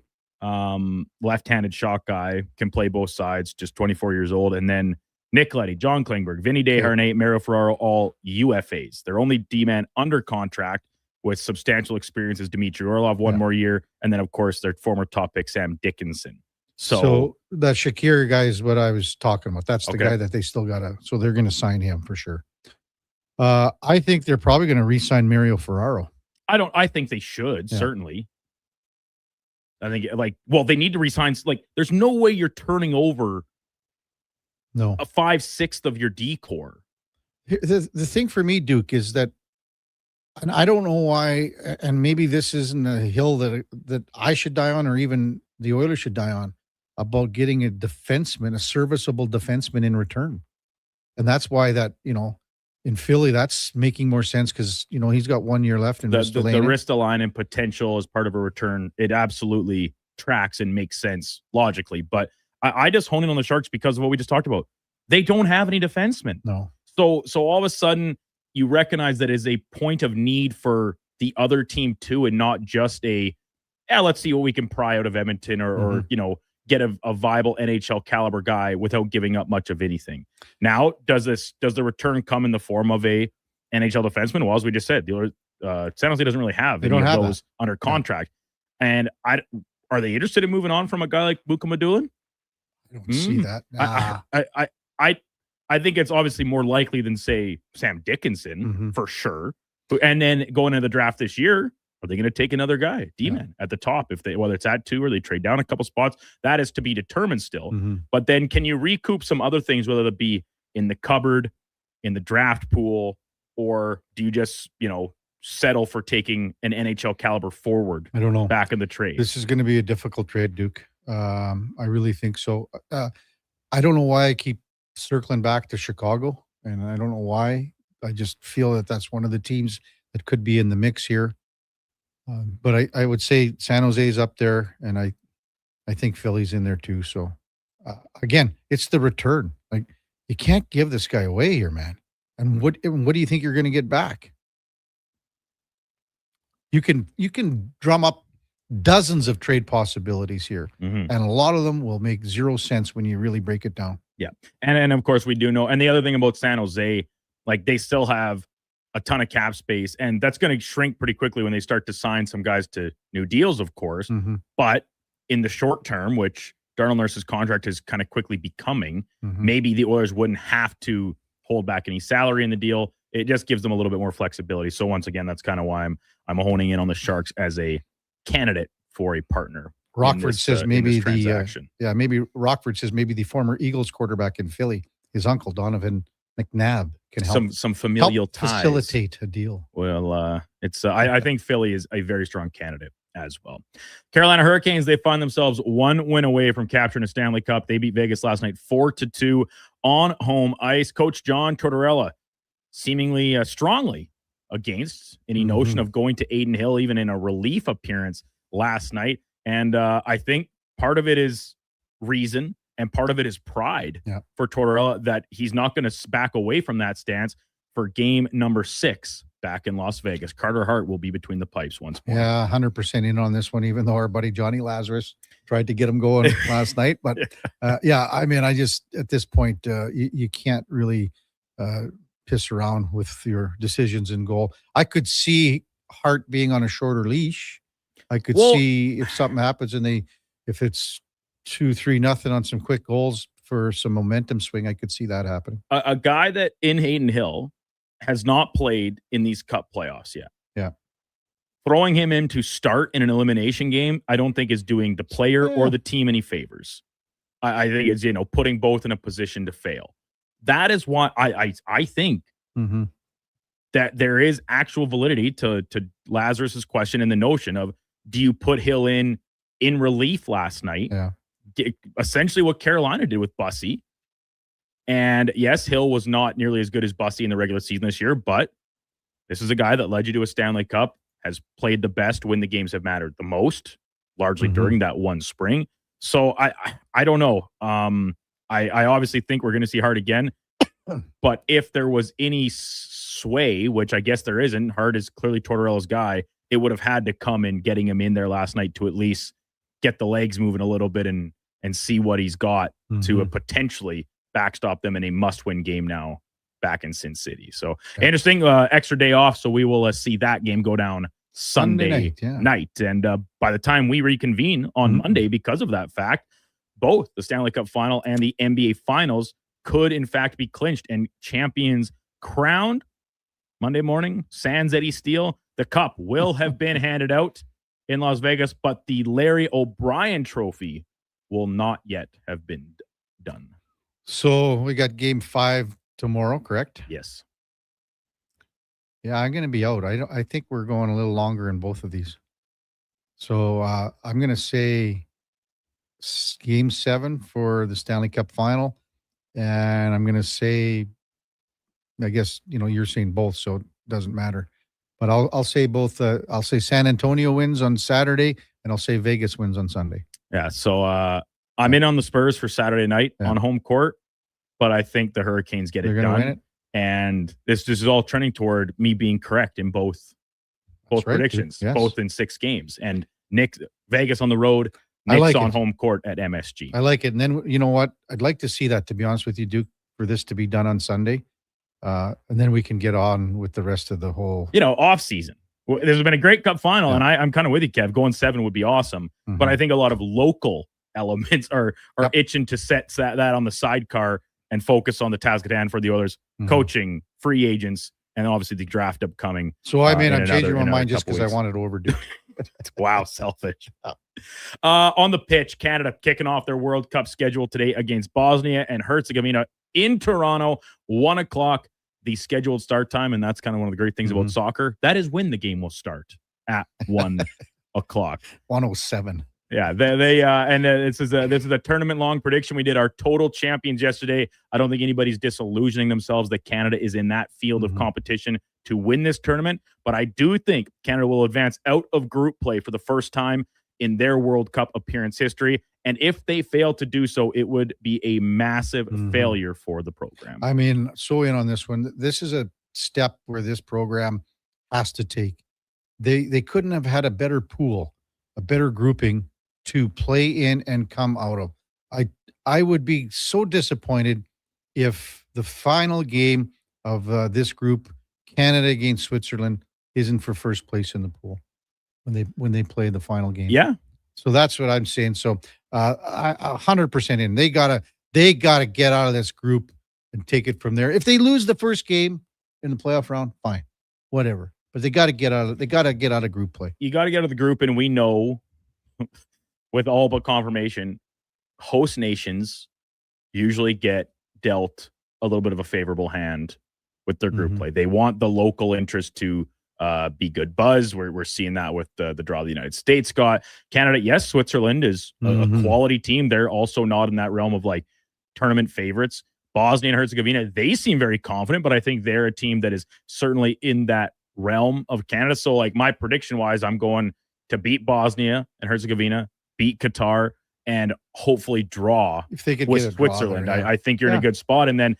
Speaker 6: Left-handed shot guy, can play both sides, just 24 years old. And then Nick Leddy, John Klingberg, Vinny Desharnais, Mario Ferraro, all UFAs. Their only D-man under contract with substantial experience is Dmitry Orlov, one more year. And then, of course, their former top pick, Sam Dickinson.
Speaker 5: So that Shakir guy is what I was talking about. That's the guy that they still got to. So they're going to sign him for sure. I think they're probably going to re-sign Mario Ferraro.
Speaker 6: I think they should, certainly. I think, they need to re-sign. There's no way you're turning over a 5/6 of your D core.
Speaker 5: The thing for me, Duke, is that, and I don't know why, and maybe this isn't a hill that I should die on, or even the Oilers should die on, about getting a serviceable defenseman in return. And that's why in Philly, that's making more sense because, he's got 1 year left. And
Speaker 6: the Ristolainen potential as part of a return, it absolutely tracks and makes sense logically. But I just hone in on the Sharks because of what we just talked about. They don't have any defensemen.
Speaker 5: No.
Speaker 6: So all of a sudden, you recognize that is a point of need for the other team too, and not just let's see what we can pry out of Edmonton or get a viable NHL caliber guy without giving up much of anything. Now, does the return come in the form of a NHL defenseman? Well, as we just said, San Jose doesn't really have any of those under contract. And are they interested in moving on from a guy like Mukhamadullin?
Speaker 5: I don't see that. Nah.
Speaker 6: I think it's obviously more likely than, say, Sam Dickinson for sure. And then going into the draft this year, are they going to take another guy, D-man, at the top? Whether it's at 2 or they trade down a couple spots, that is to be determined still. But then can you recoup some other things, whether it be in the cupboard, in the draft pool, or do you just, settle for taking an NHL caliber forward?
Speaker 5: I don't know.
Speaker 6: Back in the trade.
Speaker 5: This is going to be a difficult trade, Duke. I really think so. I don't know why I keep circling back to Chicago, and I don't know why. I just feel that that's one of the teams that could be in the mix here. But I would say San Jose is up there, and I think Philly's in there too. So again, it's the return. You can't give this guy away here, man. And what do you think you're going to get back? You can drum up dozens of trade possibilities here, and a lot of them will make zero sense when you really break it down.
Speaker 6: Yeah. And of course we do know. And the other thing about San Jose, like they still have a ton of cap space, and that's going to shrink pretty quickly when they start to sign some guys to new deals, of course.
Speaker 5: Mm-hmm.
Speaker 6: But in the short term, which Darnell Nurse's contract is kind of quickly becoming,
Speaker 5: Mm-hmm.
Speaker 6: maybe the Oilers wouldn't have to hold back any salary in the deal. It just gives them a little bit more flexibility. So once again, that's kind of why I'm honing in on the Sharks as a candidate for a partner.
Speaker 5: Rockford says maybe
Speaker 6: maybe
Speaker 5: Rockford says maybe the former Eagles quarterback in Philly, his uncle Donovan McNabb, can help
Speaker 6: some familial
Speaker 5: help
Speaker 6: ties
Speaker 5: facilitate a deal.
Speaker 6: Well, it's I think Philly is a very strong candidate as well. Carolina Hurricanes, they find themselves one win away from capturing a Stanley Cup. They beat Vegas last night 4-2 on home ice. Coach John Tortorella seemingly strongly against any notion of going to Aiden Hill, even in a relief appearance last night. And I think part of it is reason and part of it is pride for Tortorella that he's not going to back away from that stance for game number 6 back in Las Vegas. Carter Hart will be between the pipes once more.
Speaker 5: Yeah, 100% in on this one, even though our buddy Johnny Lazarus tried to get him going last night. But I mean, I just, at this point, you can't really piss around with your decisions in goal. I could see Hart being on a shorter leash. I could see if something happens and if it's 2-3-0 on some quick goals for some momentum swing, I could see that happening.
Speaker 6: A guy that in Aiden Hill has not played in these cup playoffs yet.
Speaker 5: Yeah.
Speaker 6: Throwing him in to start in an elimination game, I don't think is doing the player or the team any favors. I think it's, putting both in a position to fail. That is why I think that there is actual validity to Lazarus's question and the notion of, do you put Hill in relief last night?
Speaker 5: Yeah.
Speaker 6: Essentially what Carolina did with Bussy. And yes, Hill was not nearly as good as Bussy in the regular season this year, but this is a guy that led you to a Stanley Cup, has played the best when the games have mattered the most, largely during that one spring. So I don't know. I obviously think we're going to see Hart again, but if there was any sway, which I guess there isn't, Hart is clearly Tortorella's guy, it would have had to come in getting him in there last night to at least get the legs moving a little bit and see what he's got to potentially backstop them in a must-win game now back in Sin City. So interesting, extra day off. So we will see that game go down Sunday night. And by the time we reconvene on Monday, because of that fact, both the Stanley Cup final and the NBA finals could in fact be clinched and champions crowned Monday morning. Sans Eddie Steele, the cup will have been handed out in Las Vegas, but the Larry O'Brien trophy will not yet have been done.
Speaker 5: So we got game 5 tomorrow, correct?
Speaker 6: Yes.
Speaker 5: Yeah, I'm going to be out. I think we're going a little longer in both of these. So I'm going to say game 7 for the Stanley Cup final. And I'm going to say, I guess, you're saying both, so it doesn't matter. But I'll say both. I'll say San Antonio wins on Saturday, and I'll say Vegas wins on Sunday.
Speaker 6: Yeah, so I'm in on the Spurs for Saturday night on home court, but I think the Hurricanes get it done. Win it. And this is all trending toward me being correct in both predictions, both in 6 games. And Vegas on the road, Knicks on home court at MSG.
Speaker 5: I like it. And then, you know what? I'd like to see that, to be honest with you, Duke, for this to be done on Sunday. And then we can get on with the rest of the whole...
Speaker 6: off season. There's been a great cup final, and I'm kind of with you, Kev. Going 7 would be awesome. But I think a lot of local elements are itching to set that on the sidecar and focus on the Tascatan for the Oilers, coaching, free agents, and obviously the draft upcoming.
Speaker 5: So I'm changing my mind just because I wanted to overdo it.
Speaker 6: Wow, selfish. On the pitch, Canada kicking off their World Cup schedule today against Bosnia and Herzegovina in Toronto, 1:00, the scheduled start time. And that's kind of one of the great things about soccer. That is when the game will start, at 1:00.
Speaker 5: 1:07.
Speaker 6: Yeah, this is a tournament-long prediction. We did our total champions yesterday. I don't think anybody's disillusioning themselves that Canada is in that field of competition to win this tournament. But I do think Canada will advance out of group play for the first time in their World Cup appearance history. And if they fail to do so, it would be a massive failure for the program.
Speaker 5: I mean, so in on this one. This is a step where this program has to take. They couldn't have had a better pool, a better grouping to play in and come out of. I would be so disappointed if the final game of this group, Canada against Switzerland, isn't for first place in the pool when they play the final game.
Speaker 6: Yeah.
Speaker 5: So that's what I'm saying. So 100% in. They gotta get out of this group and take it from there. If they lose the first game in the playoff round, fine, whatever. But they got to get out. They got to get out of group play.
Speaker 6: You got to get out of the group, and we know, with all but confirmation, host nations usually get dealt a little bit of a favorable hand with their group play. They want the local interest to be good buzz. We're seeing that with the draw the United States got. Canada, yes, Switzerland is a quality team. They're also not in that realm of like tournament favorites. Bosnia and Herzegovina, they seem very confident, but I think they're a team that is certainly in that realm of Canada. So like my prediction wise, I'm going to beat Bosnia and Herzegovina, beat Qatar, and hopefully draw
Speaker 5: if they could
Speaker 6: with
Speaker 5: get a draw
Speaker 6: Switzerland.
Speaker 5: there, yeah.
Speaker 6: I think you're in a good spot. And then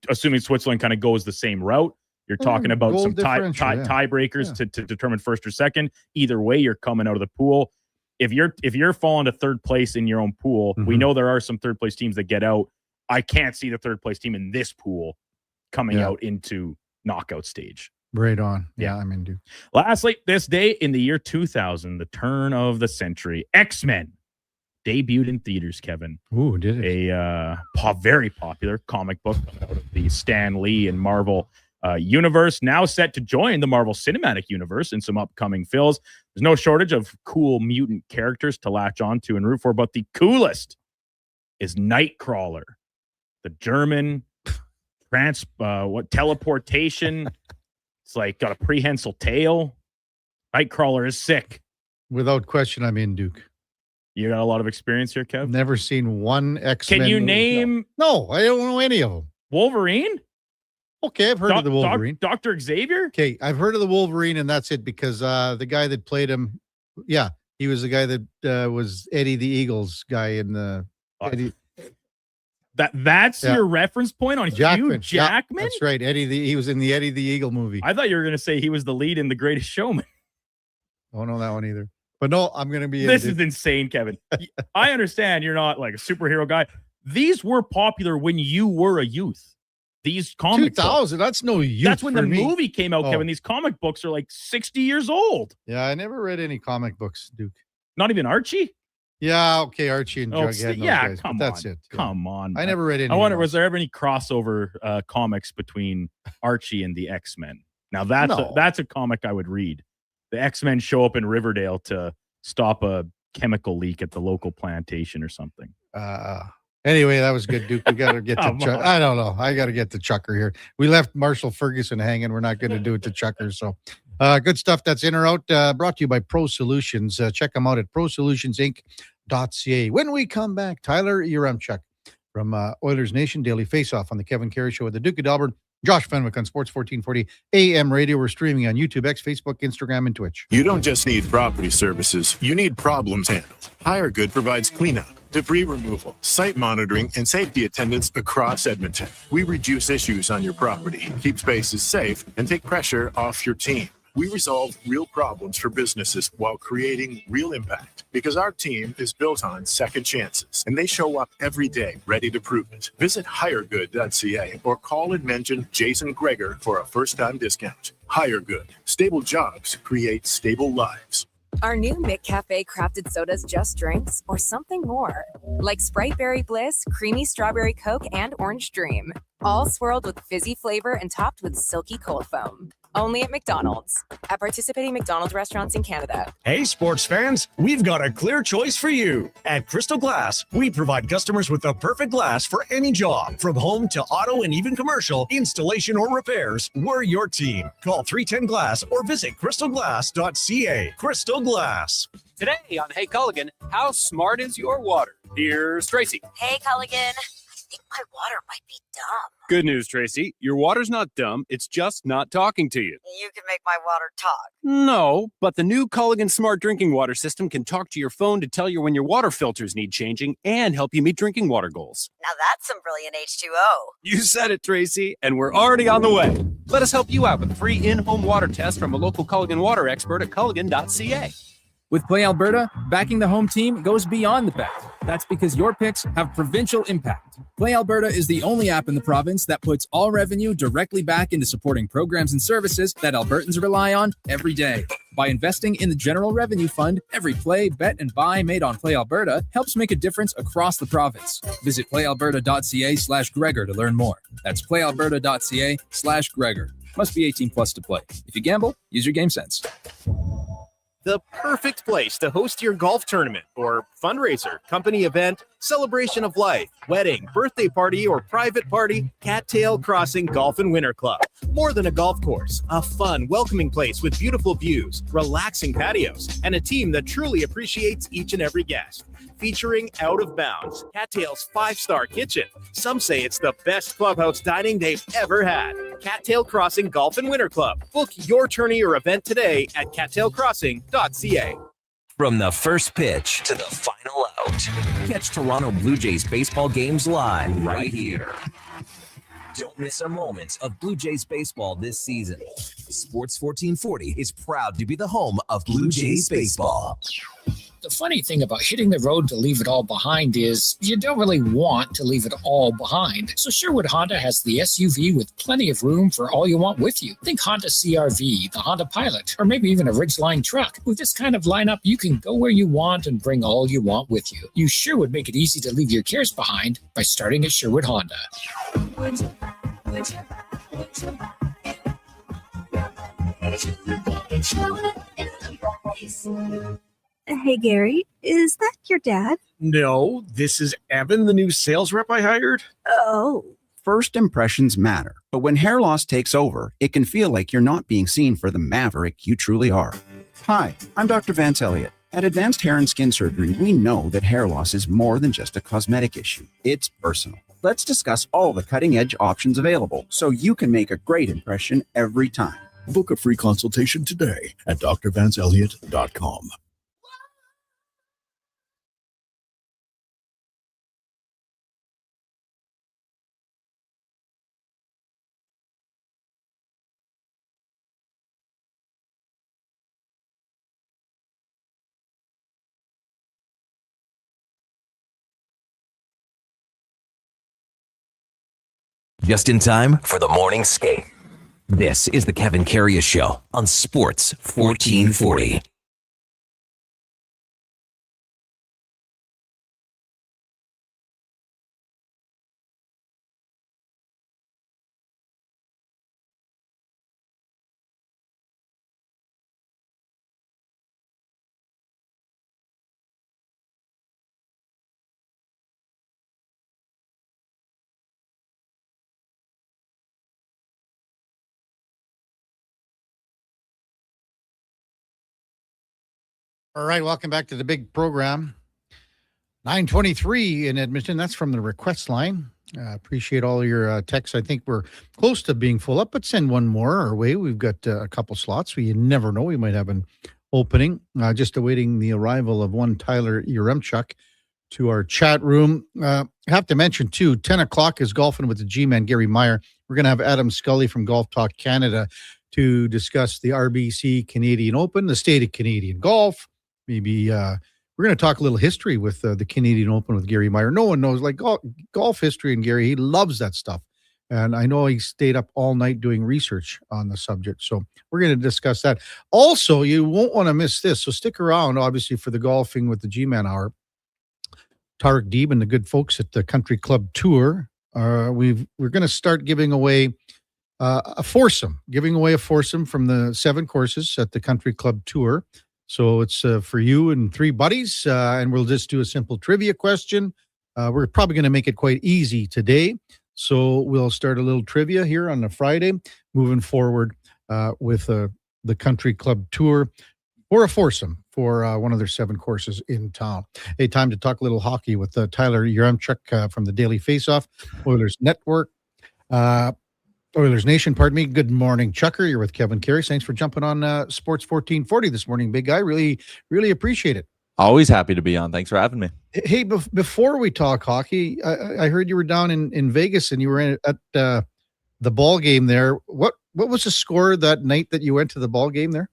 Speaker 6: assuming Switzerland kind of goes the same route, you're talking about
Speaker 5: goal
Speaker 6: some
Speaker 5: differential,
Speaker 6: tiebreakers to determine first or second. Either way, you're coming out of the pool. If you're falling to third place in your own pool, we know there are some third place teams that get out. I can't see the third place team in this pool coming out into knockout stage.
Speaker 5: Right on. Yeah, I'm in, dude.
Speaker 6: Lastly, this day in the year 2000, the turn of the century, X-Men debuted in theaters, Kevin.
Speaker 5: Ooh, did it?
Speaker 6: A very popular comic book out of the Stan Lee and Marvel universe, now set to join the Marvel Cinematic Universe in some upcoming films. There's no shortage of cool mutant characters to latch onto and root for, but the is Nightcrawler, the German teleportation. It's like got a prehensile tail. Nightcrawler is sick.
Speaker 5: Without question, I'm in, Duke.
Speaker 6: You got a lot of experience here, Kev?
Speaker 5: Never seen one X-Men
Speaker 6: Can you
Speaker 5: movie.
Speaker 6: name?
Speaker 5: No, I don't know any of them.
Speaker 6: Wolverine?
Speaker 5: Okay, I've heard of the Wolverine.
Speaker 6: Dr. Xavier?
Speaker 5: Okay, I've heard of the Wolverine, and that's it because the guy that played him, he was the guy that was Eddie the Eagles guy in the Eddie.
Speaker 6: That's your reference point on Hugh Jackman?
Speaker 5: Yeah, that's right. He was in the Eddie the Eagle movie.
Speaker 6: I thought you were going to say he was the lead in The Greatest Showman.
Speaker 5: I don't know that one either. But no, I'm going to be.
Speaker 6: This is insane, Kevin. I understand you're not like a superhero guy. These were popular when you were a youth. These comic
Speaker 5: 2000,
Speaker 6: books.
Speaker 5: that's no youth.
Speaker 6: That's when
Speaker 5: for
Speaker 6: the
Speaker 5: me.
Speaker 6: movie came out, Kevin. These comic books are like 60 years old.
Speaker 5: Yeah, I never read any comic books, Duke.
Speaker 6: Not even Archie?
Speaker 5: Yeah, okay, Archie and Jughead. And those guys,
Speaker 6: come
Speaker 5: but
Speaker 6: on.
Speaker 5: that's it. Yeah.
Speaker 6: Come on.
Speaker 5: I never read any.
Speaker 6: I wonder, was there ever any crossover comics between Archie and the X-Men? Now that's a comic I would read. The X-Men show up in Riverdale to stop a chemical leak at the local plantation or something.
Speaker 5: Anyway, that was good, Duke. We got to get to Chuck. I don't know. I got to get to Chucker here. We left Marshall Ferguson hanging. We're not going to do it to Chucker. So good stuff that's in or out. Brought to you by Pro Solutions. Check them out at prosolutionsinc.ca. When we come back, Tyler, you're on Chuck from Oilers Nation Daily Face-Off on the Kevin Karius Show with the Duke of Delburne. Josh Fenwick on Sports 1440 AM radio. We're streaming on YouTube, X, Facebook, Instagram, and Twitch.
Speaker 7: You don't just need property services. You need problems handled. HireGood provides cleanup, debris removal, site monitoring, and safety attendance across Edmonton. We reduce issues on your property, keep spaces safe, and take pressure off your team. We resolve real problems for businesses while creating real impact because our team is built on second chances and they show up every day ready to prove it. Visit hiregood.ca or call and mention Jason Greger for a first-time discount. HireGood. Stable jobs create stable lives.
Speaker 8: Are new McCafe crafted sodas just drinks or something more? Like Sprite Berry Bliss, Creamy Strawberry Coke, and Orange Dream. All swirled with fizzy flavor and topped with silky cold foam. Only at McDonald's. At participating McDonald's restaurants in Canada.
Speaker 24: Hey, sports fans, we've got a clear choice for you. At Crystal Glass, we provide customers with the perfect glass for any job. From home to auto and even commercial, installation or repairs, we're your team. Call 310 Glass or visit crystalglass.ca. Crystal Glass.
Speaker 11: Today on Hey Culligan, how smart is your water? Here's Tracy.
Speaker 14: Hey, Culligan. I think my water might be dumb.
Speaker 11: Good news, Tracy. Your water's not dumb. It's just not talking to you.
Speaker 14: You can make my water talk.
Speaker 11: No, but the new Culligan Smart Drinking Water System can talk to your phone to tell you when your water filters need changing and help you meet drinking water goals.
Speaker 14: Now that's some brilliant H2O.
Speaker 11: You said it, Tracy, and we're already on the way. Let us help you out with a free in-home water test from a local Culligan water expert at culligan.ca.
Speaker 25: With Play Alberta, backing the home team goes beyond the bet.
Speaker 10: That's because your picks have provincial impact. Play Alberta is the only app in the province that puts all revenue directly back into supporting programs and services that Albertans rely on every day. By investing in the General Revenue Fund, every play, bet, and buy made on Play Alberta helps make a difference across the province. Visit playalberta.ca/Gregor to learn more. That's playalberta.ca/Gregor. Must be 18 plus to play. If you gamble, use your game sense.
Speaker 11: The perfect place to host your golf tournament or fundraiser, company event, celebration of life, wedding, birthday party, or private party. Cattail Crossing Golf and Winter Club. More than a golf course, a fun, welcoming place with beautiful views, relaxing patios, and a team that truly appreciates each and every guest. Featuring Out of Bounds, Cattail's 5-star kitchen. Some say it's the best clubhouse dining they've ever had. Cattail Crossing Golf and Winter Club. Book your tourney or event today at cattailcrossing.ca.
Speaker 1: From the first pitch to the final out, catch Toronto Blue Jays baseball games live right here. Don't miss a moment of Blue Jays baseball this season. Sports 1440 is proud to be the home of Blue Jays baseball.
Speaker 15: The funny thing about hitting the road to leave it all behind is you don't really want to leave it all behind. So Sherwood Honda has the SUV with plenty of room for all you want with you. Think Honda CR-V, the Honda Pilot, or maybe even a Ridgeline truck. With this kind of lineup, you can go where you want and bring all you want with you. You sure would make it easy to leave your cares behind by starting at Sherwood Honda.
Speaker 18: Hey, Gary, is that your dad?
Speaker 23: No, this is Evan, the new sales rep I hired.
Speaker 18: Oh.
Speaker 25: First impressions matter, but when hair loss takes over, it can feel like you're not being seen for the maverick you truly are. Hi, I'm Dr. Vance Elliott. At Advanced Hair and Skin Surgery, we know that hair loss is more than just a cosmetic issue. It's personal. Let's discuss all the cutting-edge options available so you can make a great impression every time.
Speaker 26: Book a free consultation today at drvanceelliott.com.
Speaker 1: Just in time for the morning skate. This is the Kevin Karius Show on Sports 1440.
Speaker 5: All right, welcome back to the big program. 9:23 in Edmonton. That's from the request line. Appreciate all your texts. I think we're close to being full up, but send one more our way. We've got a couple slots. You never know. We might have an opening. Just awaiting the arrival of one Tyler Yaremchuk to our chat room. I have to mention, too, 10 o'clock is Golfing with the G-Man, Gary Meyer. We're going to have Adam Scully from Golf Talk Canada to discuss the RBC Canadian Open, the state of Canadian golf. Maybe we're going to talk a little history with the Canadian Open with Gary Meyer. No one knows like golf history, and Gary, he loves that stuff. And I know he stayed up all night doing research on the subject. So we're going to discuss that. Also, you won't want to miss this. So stick around, obviously, for the Golfing with the G-Man Hour. Tarek Deeb and the good folks at the Country Club Tour. We're going to start giving away a foursome from the 7 courses at the Country Club Tour. So it's for you and 3 buddies, and we'll just do a simple trivia question. We're probably going to make it quite easy today. So we'll start a little trivia here on a Friday, moving forward with the Country Club Tour or a foursome for one of their 7 courses in town. Hey, time to talk a little hockey with Tyler Yaremchuk from the Daily Faceoff, Oilers Network. Oilers Nation, pardon me. Good morning, Chucker. You're with Kevin Karius. Thanks for jumping on Sports 1440 this morning, big guy. Really, really appreciate it.
Speaker 27: Always happy to be on. Thanks for having me.
Speaker 5: Hey, before we talk hockey, I heard you were down in Vegas and you were at the ball game there. What was the score that night that you went to the ball game there?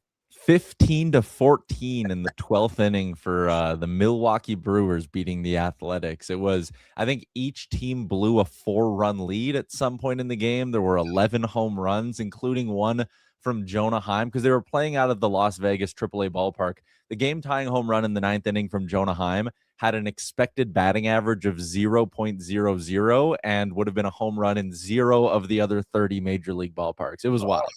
Speaker 27: 15-14 in the 12th inning for the Milwaukee Brewers beating the Athletics. It was, I think each team blew a 4-run lead at some point in the game. There were 11 home runs, including one from Jonah Heim, because they were playing out of the Las Vegas AAA ballpark. The game-tying home run in the 9th inning from Jonah Heim had an expected batting average of 0.00 and would have been a home run in 0 of the other 30 major league ballparks. It was wild.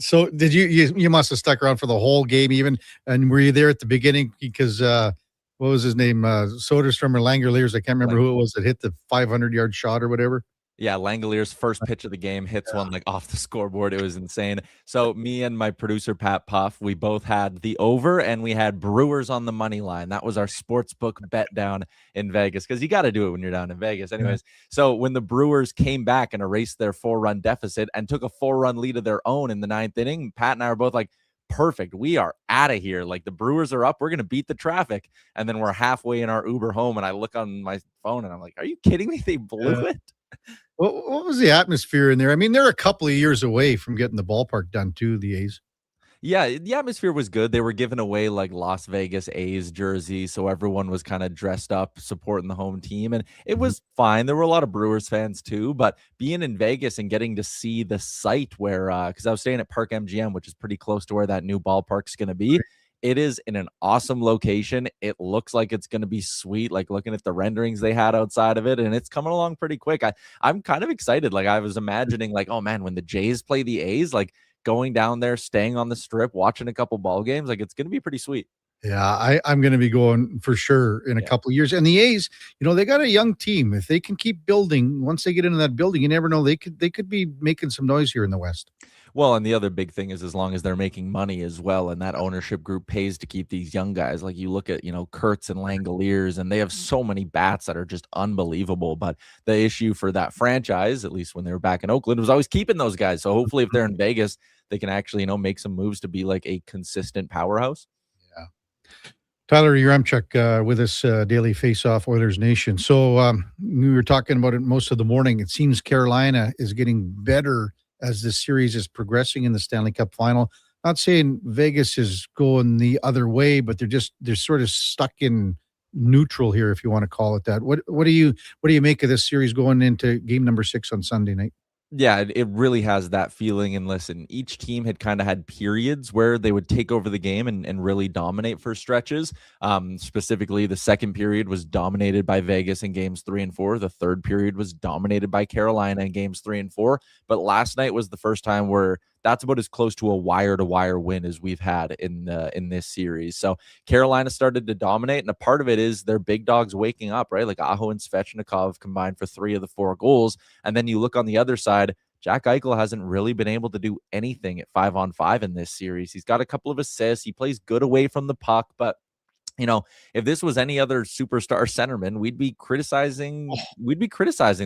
Speaker 5: So did you must have stuck around for the whole game even, and were you there at the beginning? Because what was his name? Soderstrom or Langoliers, I can't remember who it was that hit the 500-yard shot or whatever.
Speaker 27: Yeah, Langolier's first pitch of the game hits one like off the scoreboard. It was insane. So me and my producer Pat Puff, we both had the over and we had Brewers on the money line. That was our sports book bet down in Vegas, because you got to do it when you're down in Vegas. Anyways, so when the Brewers came back and erased their 4-run deficit and took a 4-run lead of their own in the 9th inning, Pat and I were both like, perfect. We are out of here. Like, the Brewers are up. We're going to beat the traffic. And then we're halfway in our Uber home and I look on my phone and I'm like, are you kidding me? They blew it.
Speaker 5: What was the atmosphere in there? I mean, they're a couple of years away from getting the ballpark done too, the A's.
Speaker 27: Yeah, the atmosphere was good. They were giving away like Las Vegas A's jerseys, so everyone was kind of dressed up supporting the home team, and it was fine. There were a lot of Brewers fans too, but being in Vegas and getting to see the site where, because I was staying at Park MGM, which is pretty close to where that new ballpark's going to be. It is in an awesome location. It looks like it's going to be sweet, like looking at the renderings they had outside of it, and it's coming along pretty quick. I'm kind of excited. Like, I was imagining, like, oh man, when the Jays play the A's, like going down there, staying on the strip, watching a couple ball games, like it's going to be pretty sweet.
Speaker 5: Yeah, I'm going to be going for sure in a couple of years. And the A's, they got a young team. If they can keep building, once they get into that building, you never know, they could be making some noise here in the West.
Speaker 27: Well, and the other big thing is as long as they're making money as well, and that ownership group pays to keep these young guys. Like, you look at, Kurtz and Langoliers, and they have so many bats that are just unbelievable. But the issue for that franchise, at least when they were back in Oakland, was always keeping those guys. So hopefully if they're in Vegas, they can actually, make some moves to be like a consistent powerhouse.
Speaker 5: Yeah. Tyler Yaremchuk with us, Daily Face-Off Oilers Nation. So we were talking about it most of the morning. It seems Carolina is getting better as this series is progressing in the Stanley Cup final. Not saying Vegas is going the other way, but they're sort of stuck in neutral here, if you want to call it that. What do you make of this series going into game number 6 on Sunday night?
Speaker 27: Yeah, it really has that feeling. And listen, each team had kind of had periods where they would take over the game and really dominate for stretches. Specifically, the second period was dominated by Vegas in games 3 and 4. The third period was dominated by Carolina in games 3 and 4. But last night was the first time where that's about as close to a wire-to-wire win as we've had in this series. So Carolina started to dominate, and a part of it is their big dogs waking up, right? Like Aho and Svechnikov combined for 3 of the 4 goals. And then you look on the other side, Jack Eichel hasn't really been able to do anything at 5-on-5 in this series. He's got a couple of assists. He plays good away from the puck, but if this was any other superstar centerman, we'd be criticizing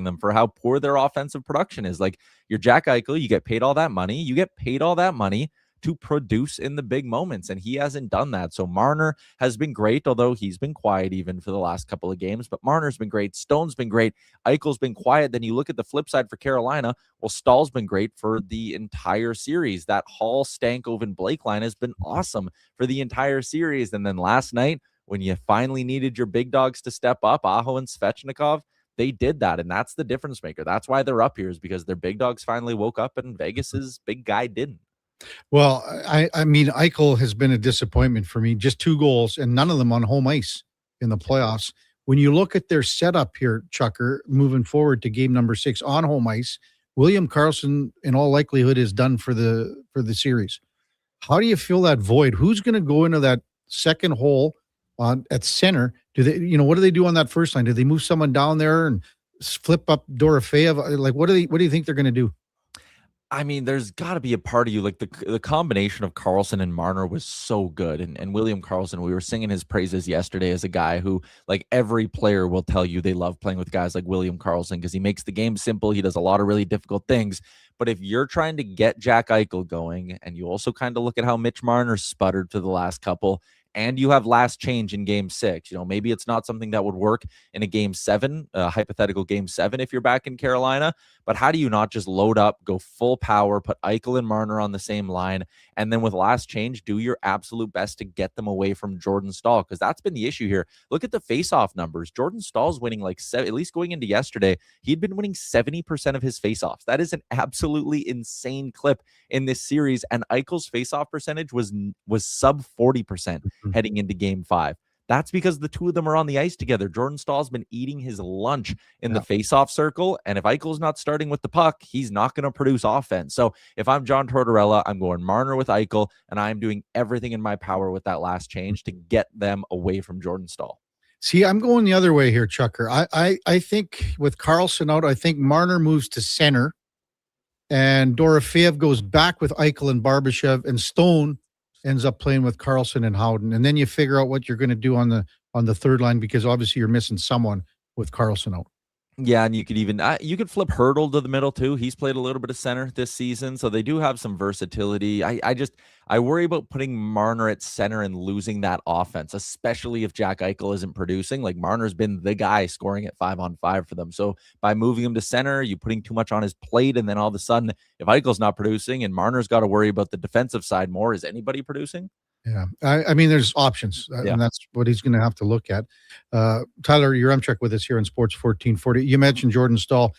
Speaker 27: them for how poor their offensive production is. Like, you're Jack Eichel, you get paid all that money. You get paid all that money to produce in the big moments, and he hasn't done that. So Marner has been great, although he's been quiet even for the last couple of games. But Marner's been great. Stone's been great. Eichel's been quiet. Then you look at the flip side for Carolina. Well, Stahl's been great for the entire series. That Hall, Stankoven, Blake line has been awesome for the entire series. And then last night, when you finally needed your big dogs to step up, Aho and Svechnikov, they did that, and that's the difference maker. That's why they're up here, is because their big dogs finally woke up, and Vegas's big guy didn't.
Speaker 5: Well, I mean, Eichel has been a disappointment for me. Just 2 goals, and none of them on home ice in the playoffs. When you look at their setup here, Chucker, moving forward to game number 6 on home ice, William Karlsson, in all likelihood, is done for the series. How do you fill that void? Who's going to go into that second hole at center? Do they, what do they do on that first line? Do they move someone down there and flip up Dorofeyev? Like, what do you think they're going to do?
Speaker 27: I mean, there's got to be a part of you, like the combination of Karlsson and Marner was so good. And William Karlsson, we were singing his praises yesterday as a guy who, like, every player will tell you they love playing with guys like William Karlsson because he makes the game simple. He does a lot of really difficult things. But if you're trying to get Jack Eichel going, and you also kind of look at how Mitch Marner sputtered for the last couple, and you have last change in game 6. Maybe it's not something that would work in a game 7, a hypothetical game 7 if you're back in Carolina, but how do you not just load up, go full power, put Eichel and Marner on the same line, and then with last change, do your absolute best to get them away from Jordan Staal? Because that's been the issue here. Look at the faceoff numbers. Jordan Stahl's winning at least going into yesterday, he'd been winning 70% of his faceoffs. That is an absolutely insane clip in this series, and Eichel's faceoff percentage was sub 40% heading into game 5. That's because the two of them are on the ice together. Jordan Stahl's been eating his lunch in the faceoff circle, and if Eichel's not starting with the puck, he's not going to produce offense. So if I'm John Tortorella, I'm going Marner with Eichel, and I'm doing everything in my power with that last change to get them away from Jordan Stahl.
Speaker 5: See, I'm going the other way here, Chucker. I think with Carlson out, I think Marner moves to center, and Dorofeev goes back with Eichel and Barbashev, and Stone ends up playing with Carlson and Howden. And then you figure out what you're going to do on the third line, because obviously you're missing someone with Carlson out.
Speaker 27: Yeah, and you could even you could flip Hurdle to the middle too. He's played a little bit of center this season, so they do have some versatility. I worry about putting Marner at center and losing that offense, especially if Jack Eichel isn't producing. Like, Marner's been the guy scoring at 5-on-5 for them. So by moving him to center, you're putting too much on his plate, and then all of a sudden, if Eichel's not producing and Marner's got to worry about the defensive side more, is anybody producing?
Speaker 5: Yeah, I mean, there's options, and that's what he's going to have to look at. Tyler, you're Amtrak with us here on Sports 1440. You mentioned Jordan Staal.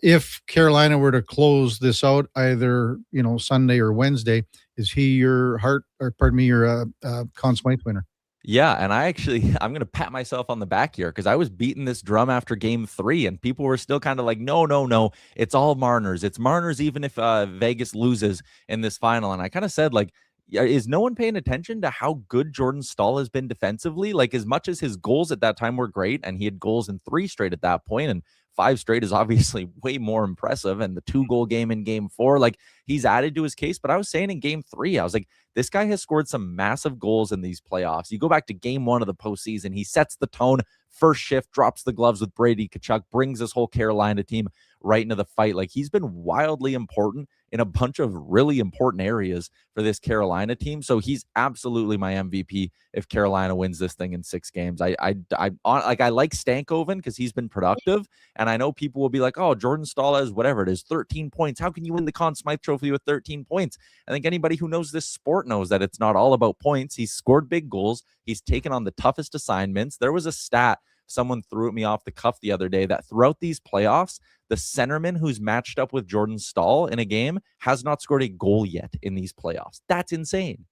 Speaker 5: If Carolina were to close this out either Sunday or Wednesday, is he your Conn Smythe winner?
Speaker 27: Yeah, and I'm going to pat myself on the back here, because I was beating this drum after game 3, and people were still kind of like, no, it's all Marner's. It's Marner's even if Vegas loses in this final. And I kind of said, like, is no one paying attention to how good Jordan Staal has been defensively? Like, as much as his goals at that time were great, and he had goals in 3 straight at that point, and 5 straight is obviously way more impressive, and the 2-goal game in game 4, like, he's added to his case. But I was saying in game 3, I was like, this guy has scored some massive goals in these playoffs. You go back to game 1 of the postseason, he sets the tone, first shift, drops the gloves with Brady Tkachuk, brings this whole Carolina team right into the fight. Like, he's been wildly important in a bunch of really important areas for this Carolina team. So he's absolutely my MVP if Carolina wins this thing in 6 games. I like Stankoven because he's been productive, and I know people will be like, oh, Jordan Staal has whatever it is, 13 points. How can you win the Conn Smythe Trophy with 13 points? I think anybody who knows this sport knows that it's not all about points. He's scored big goals. He's taken on the toughest assignments. There was a stat someone threw at me off the cuff the other day that throughout these playoffs, the centerman who's matched up with Jordan Staal in a game has not scored a goal yet in these playoffs. That's insane.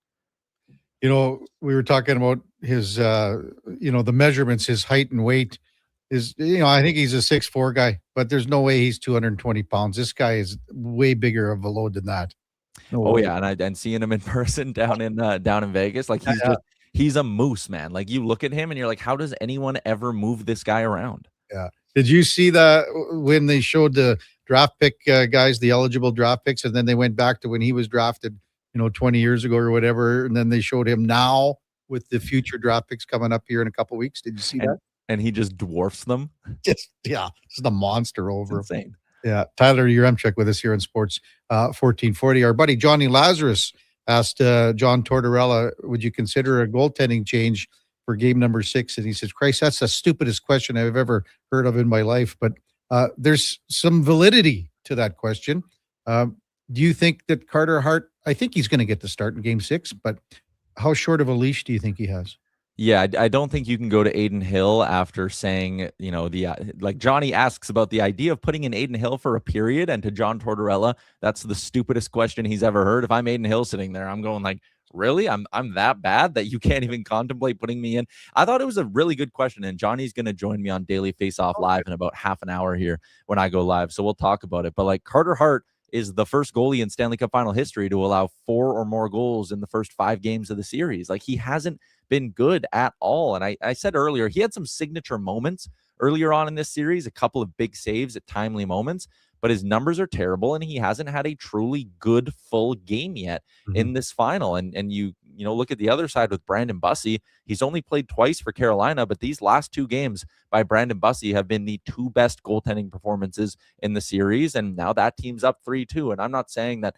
Speaker 5: We were talking about his, the measurements, his height and weight is, I think he's a 6'4" guy, but there's no way he's 220 pounds. This guy is way bigger of a load than that.
Speaker 27: Yeah. And seeing him in person down in Vegas, like he's a moose, man. Like, you look at him and you're like, how does anyone ever move this guy around?
Speaker 5: Yeah. Did you see that when they showed the draft pick guys, the eligible draft picks, and then they went back to when he was drafted, 20 years ago or whatever, and then they showed him now with the future draft picks coming up here in a couple of weeks? Did you see that?
Speaker 27: And he just dwarfs them.
Speaker 5: Just a monster over.
Speaker 27: Insane.
Speaker 5: Yeah. Tyler, you're Amtrak with us here in Sports 1440. Our buddy Johnny Lazarus asked John Tortorella, would you consider a goaltending change for game number 6? And he says, Christ, that's the stupidest question I've ever heard of in my life. But there's some validity to that question. Do you think that Carter Hart, I think he's going to get the start in game 6, but how short of a leash do you think he has?
Speaker 27: Yeah, I don't think you can go to Aiden Hill after saying, like Johnny asks about the idea of putting in Aiden Hill for a period, and to John Tortorella, that's the stupidest question he's ever heard. If I'm Aiden Hill sitting there, I'm going like, really? I'm that bad that you can't even contemplate putting me in? I thought it was a really good question, and Johnny's going to join me on Daily Face-Off Live in about half an hour here when I go live, so we'll talk about it. But like, Carter Hart is the first goalie in Stanley Cup final history to allow 4 or more goals in the first 5 games of the series. Like, he hasn't been good at all. And I said earlier, he had some signature moments earlier on in this series, a couple of big saves at timely moments, but his numbers are terrible, and he hasn't had a truly good full game yet in this final. And you look at the other side with Brandon Bussey. He's only played twice for Carolina, but these last 2 games by Brandon Bussey have been the 2 best goaltending performances in the series. And now that team's up 3-2. And I'm not saying that,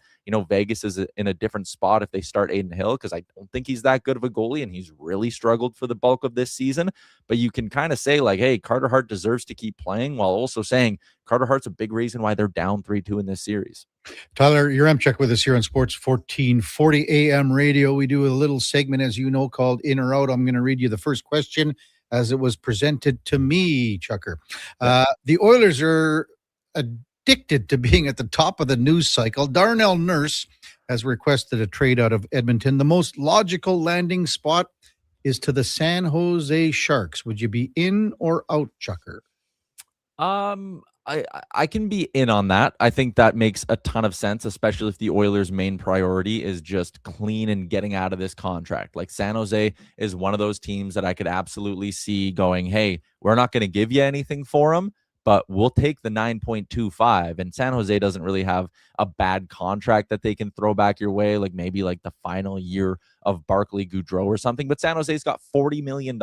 Speaker 27: Vegas is in a different spot if they start Aiden Hill, because I don't think he's that good of a goalie, and he's really struggled for the bulk of this season. But you can kind of say, like, hey, Carter Hart deserves to keep playing, while also saying Carter Hart's a big reason why they're down 3-2 in this series.
Speaker 5: Tyler, you're Check with us here on Sports 1440 AM radio. We do a little segment, as you know, called In or Out. I'm going to read you the first question as it was presented to me, Chucker. The Oilers are addicted to being at the top of the news cycle. Darnell Nurse has requested a trade out of Edmonton. The most logical landing spot is to the San Jose Sharks. Would you be in or out, Chucker?
Speaker 27: I can be in on that. I think that makes a ton of sense, especially if the Oilers' main priority is just clean and getting out of this contract. Like, San Jose is one of those teams that I could absolutely see going, hey, we're not going to give you anything for him, but we'll take the 9.25. And San Jose doesn't really have a bad contract that they can throw back your way, like maybe like the final year of Barclay Goudreau or something. But San Jose's got $40 million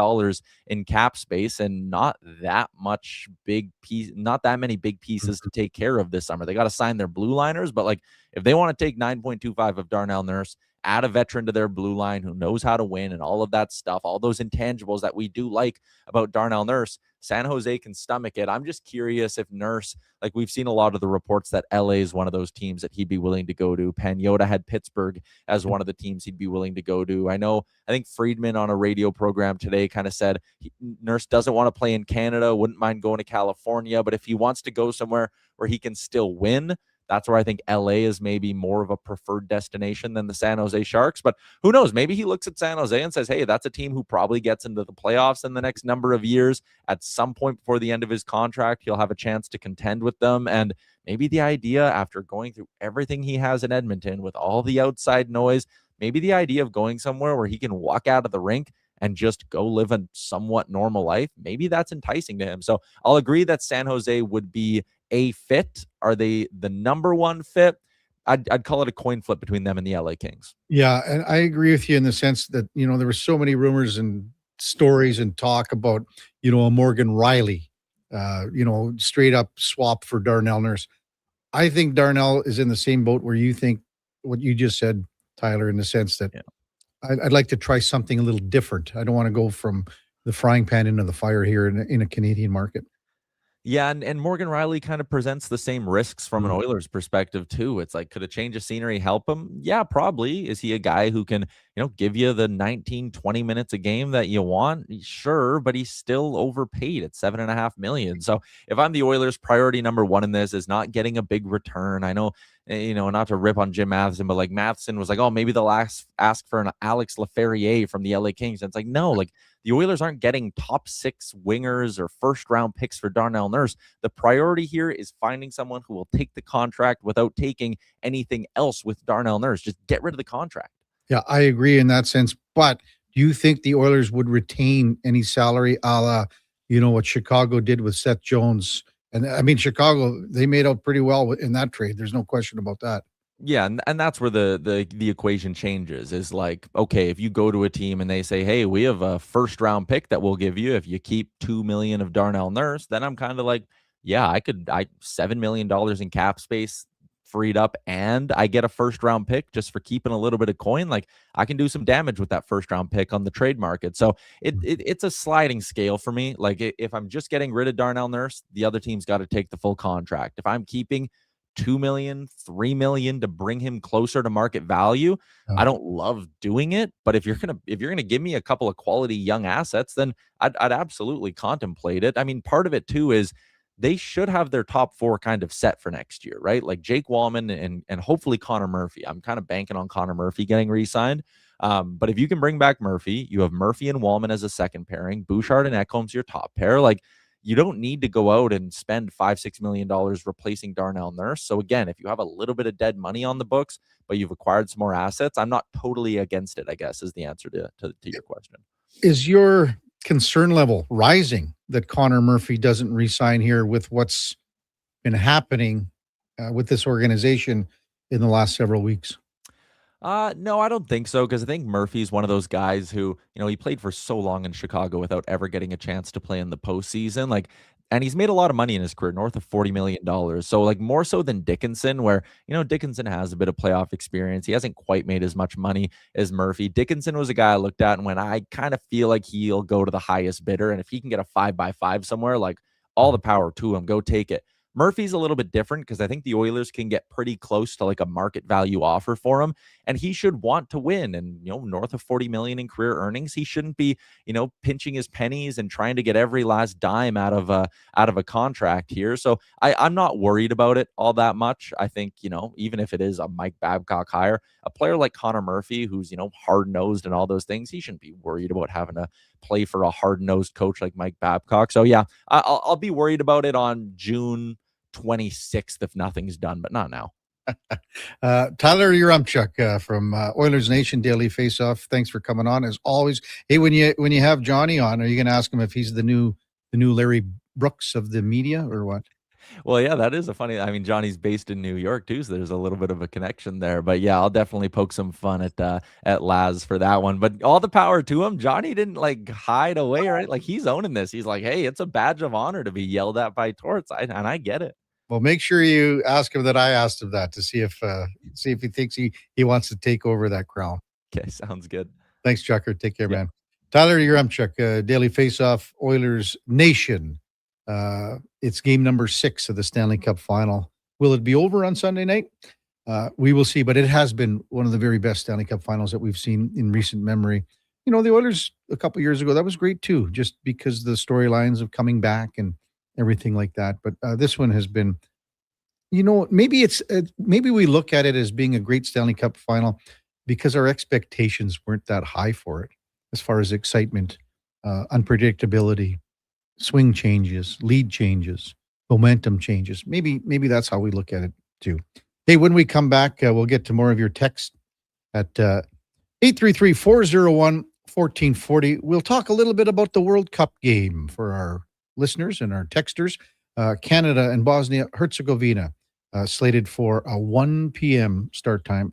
Speaker 27: in cap space and not that many big pieces to take care of this summer. They got to sign their blue liners, but like, if they want to take 9.25 of Darnell Nurse, add a veteran to their blue line who knows how to win and all of that stuff, all those intangibles that we do like about Darnell Nurse, San Jose can stomach it. I'm just curious if Nurse, like, we've seen a lot of the reports that LA is one of those teams that he'd be willing to go to. Pagnotta had Pittsburgh as one of the teams he'd be willing to go to. I think Friedman on a radio program today kind of said Nurse doesn't want to play in Canada, wouldn't mind going to California, but if he wants to go somewhere where he can still win, that's where I think LA is maybe more of a preferred destination than the San Jose Sharks. But who knows? Maybe he looks at San Jose and says, hey, that's a team who probably gets into the playoffs in the next number of years. At some point before the end of his contract, he'll have a chance to contend with them. And maybe the idea, after going through everything he has in Edmonton with all the outside noise, maybe the idea of going somewhere where he can walk out of the rink and just go live a somewhat normal life, maybe that's enticing to him. So I'll agree that San Jose would be a fit. Are they the number one fit? I'd call it a coin flip between them and the LA Kings.
Speaker 5: Yeah, and I agree with you in the sense that, there were so many rumors and stories and talk about, a Morgan Riley, straight up swap for Darnell Nurse. I think Darnell is in the same boat where you think what you just said, Tyler, in the sense that I'd like to try something a little different. I don't want to go from the frying pan into the fire here in a Canadian market.
Speaker 27: Yeah, and Morgan Riley kind of presents the same risks from an Oilers perspective too. It's like, could a change of scenery help him? Yeah, probably. Is he a guy who can, give you the 19, 20 minutes a game that you want? Sure, but he's still overpaid at $7.5 million. So if I'm the Oilers, priority number one in this is not getting a big return. I know, not to rip on Jim Matheson, but like Matheson was like, oh, maybe they'll ask for an Alex Laferriere from the LA Kings. And it's like, no, like, the Oilers aren't getting top 6 wingers or first-round picks for Darnell Nurse. The priority here is finding someone who will take the contract without taking anything else with Darnell Nurse. Just get rid of the contract.
Speaker 5: Yeah, I agree in that sense. But do you think the Oilers would retain any salary a la, what Chicago did with Seth Jones? And I mean, Chicago, they made out pretty well in that trade. There's no question about that.
Speaker 27: Yeah, and that's where the equation changes. Is like, okay, if you go to a team and they say, hey, we have a first round pick that we'll give you if you keep $2 million of Darnell Nurse, then I'm kind of like, yeah, $7 million in cap space freed up, and I get a first round pick just for keeping a little bit of coin. Like, I can do some damage with that first round pick on the trade market. So it's a sliding scale for me. Like, if I'm just getting rid of Darnell Nurse, the other team's got to take the full contract. If I'm keeping $2 million, $3 million to bring him closer to market value, I don't love doing it. But if you're gonna give me a couple of quality young assets, then I'd absolutely contemplate it. I mean, part of it too is they should have their top 4 kind of set for next year, right? Like Jake Wallman and hopefully Connor Murphy. I'm kind of banking on Connor Murphy getting re-signed. But if you can bring back Murphy, you have Murphy and Wallman as a second pairing, Bouchard and Ekholm's your top pair. Like, you don't need to go out and spend $5-6 million replacing Darnell Nurse. So again, if you have a little bit of dead money on the books, but you've acquired some more assets, I'm not totally against it, I guess, is the answer to your question.
Speaker 5: Is your concern level rising that Connor Murphy doesn't re-sign here with what's been happening with this organization in the last several weeks?
Speaker 27: No, I don't think so, because I think Murphy's one of those guys who, he played for so long in Chicago without ever getting a chance to play in the postseason. And he's made a lot of money in his career, north of $40 million. So, more so than Dickinson, where, Dickinson has a bit of playoff experience. He hasn't quite made as much money as Murphy. Dickinson was a guy I looked at and when I kind of feel like he'll go to the highest bidder. And if he can get a 5x5 somewhere, all the power to him, go take it. Murphy's a little bit different because I think the Oilers can get pretty close to a market value offer for him, and he should want to win. And north of 40 million in career earnings, he shouldn't be pinching his pennies and trying to get every last dime out of a contract here. So I'm not worried about it all that much. I think even if it is a Mike Babcock hire, a player like Connor Murphy, who's hard nosed and all those things, he shouldn't be worried about having to play for a hard nosed coach like Mike Babcock. So yeah, I'll be worried about it on June 26th if nothing's done, but not now.
Speaker 5: Tyler Yaremchuk from Oilers Nation Daily Faceoff. Thanks for coming on as always. Hey, when you have Johnny on, are you going to ask him if he's the new Larry Brooks of the media or what?
Speaker 27: Well, yeah, that is Johnny's based in New York too, so there's a little bit of a connection there. But yeah, I'll definitely poke some fun at Laz for that one. But all the power to him. Johnny didn't hide away, right? He's owning this. He's like, hey, it's a badge of honor to be yelled at by Torts, and I get it.
Speaker 5: Well, make sure you ask him that I asked him that to see if he thinks he wants to take over that crown.
Speaker 27: Okay, sounds good.
Speaker 5: Thanks, Chucker. Take care, man. Tyler Yaremchuk, Daily Faceoff, Oilers Nation. It's game number 6 of the Stanley Cup Final. Will it be over on Sunday night? We will see, but it has been one of the very best Stanley Cup Finals that we've seen in recent memory. The Oilers a couple years ago, that was great too, just because the storylines of coming back and everything like that. But this one has been, maybe we look at it as being a great Stanley Cup Final because our expectations weren't that high for it as far as excitement, unpredictability, swing changes, lead changes, momentum changes. Maybe that's how we look at it too. Hey, when we come back, we'll get to more of your text at 833-401-1440. We'll talk a little bit about the World Cup game for our listeners and our texters. Canada and Bosnia-Herzegovina slated for a 1 p.m. start time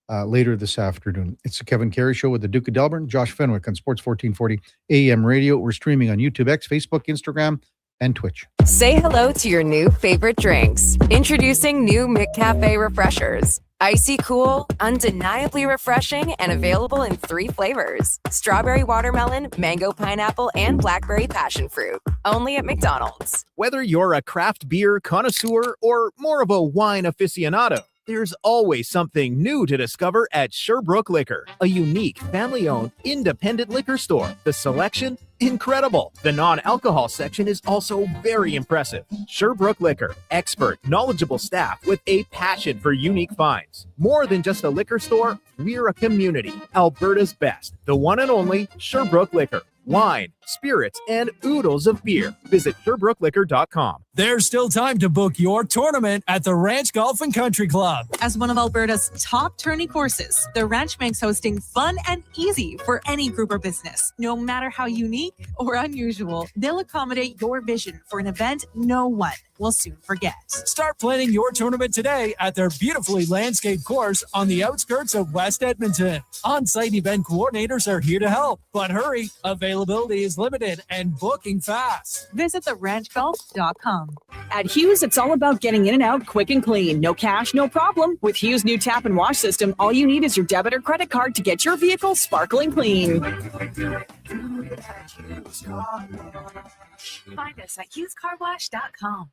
Speaker 5: later this afternoon. It's the Kevin Carey Show with the Duke of Delburne, Josh Fenwick on Sports 1440 AM radio. We're streaming on YouTube, X, Facebook, Instagram, and Twitch.
Speaker 8: Say hello to your new favorite drinks. Introducing new McCafe Refreshers. Icy cool, undeniably refreshing, and available in 3 flavors. Strawberry watermelon, mango pineapple, and blackberry passion fruit. Only at McDonald's.
Speaker 11: Whether you're a craft beer connoisseur or more of a wine aficionado, there's always something new to discover at Sherbrooke Liquor, a unique, family-owned, independent liquor store. The selection? Incredible. The non-alcohol section is also very impressive. Sherbrooke Liquor, expert, knowledgeable staff with a passion for unique finds. More than just a liquor store, we're a community. Alberta's best, the one and only Sherbrooke Liquor. Wine, spirits, and oodles of beer. Visit SherbrookeLiquor.com.
Speaker 9: There's still time to book your tournament at the Ranch Golf and Country Club.
Speaker 12: As one of Alberta's top tourney courses, the Ranch makes hosting fun and easy for any group or business. No matter how unique or unusual, they'll accommodate your vision for an event no one will soon forget.
Speaker 9: Start planning your tournament today at their beautifully landscaped course on the outskirts of West Edmonton. On-site event coordinators are here to help, but hurry, availability is limited and booking fast.
Speaker 12: Visit theranchgolf.com.
Speaker 13: At Hughes, it's all about getting in and out quick and clean. No cash, no problem. With Hughes' new tap and wash system, all you need is your debit or credit card to get your vehicle sparkling clean.
Speaker 12: Find us at HughesCarWash.com.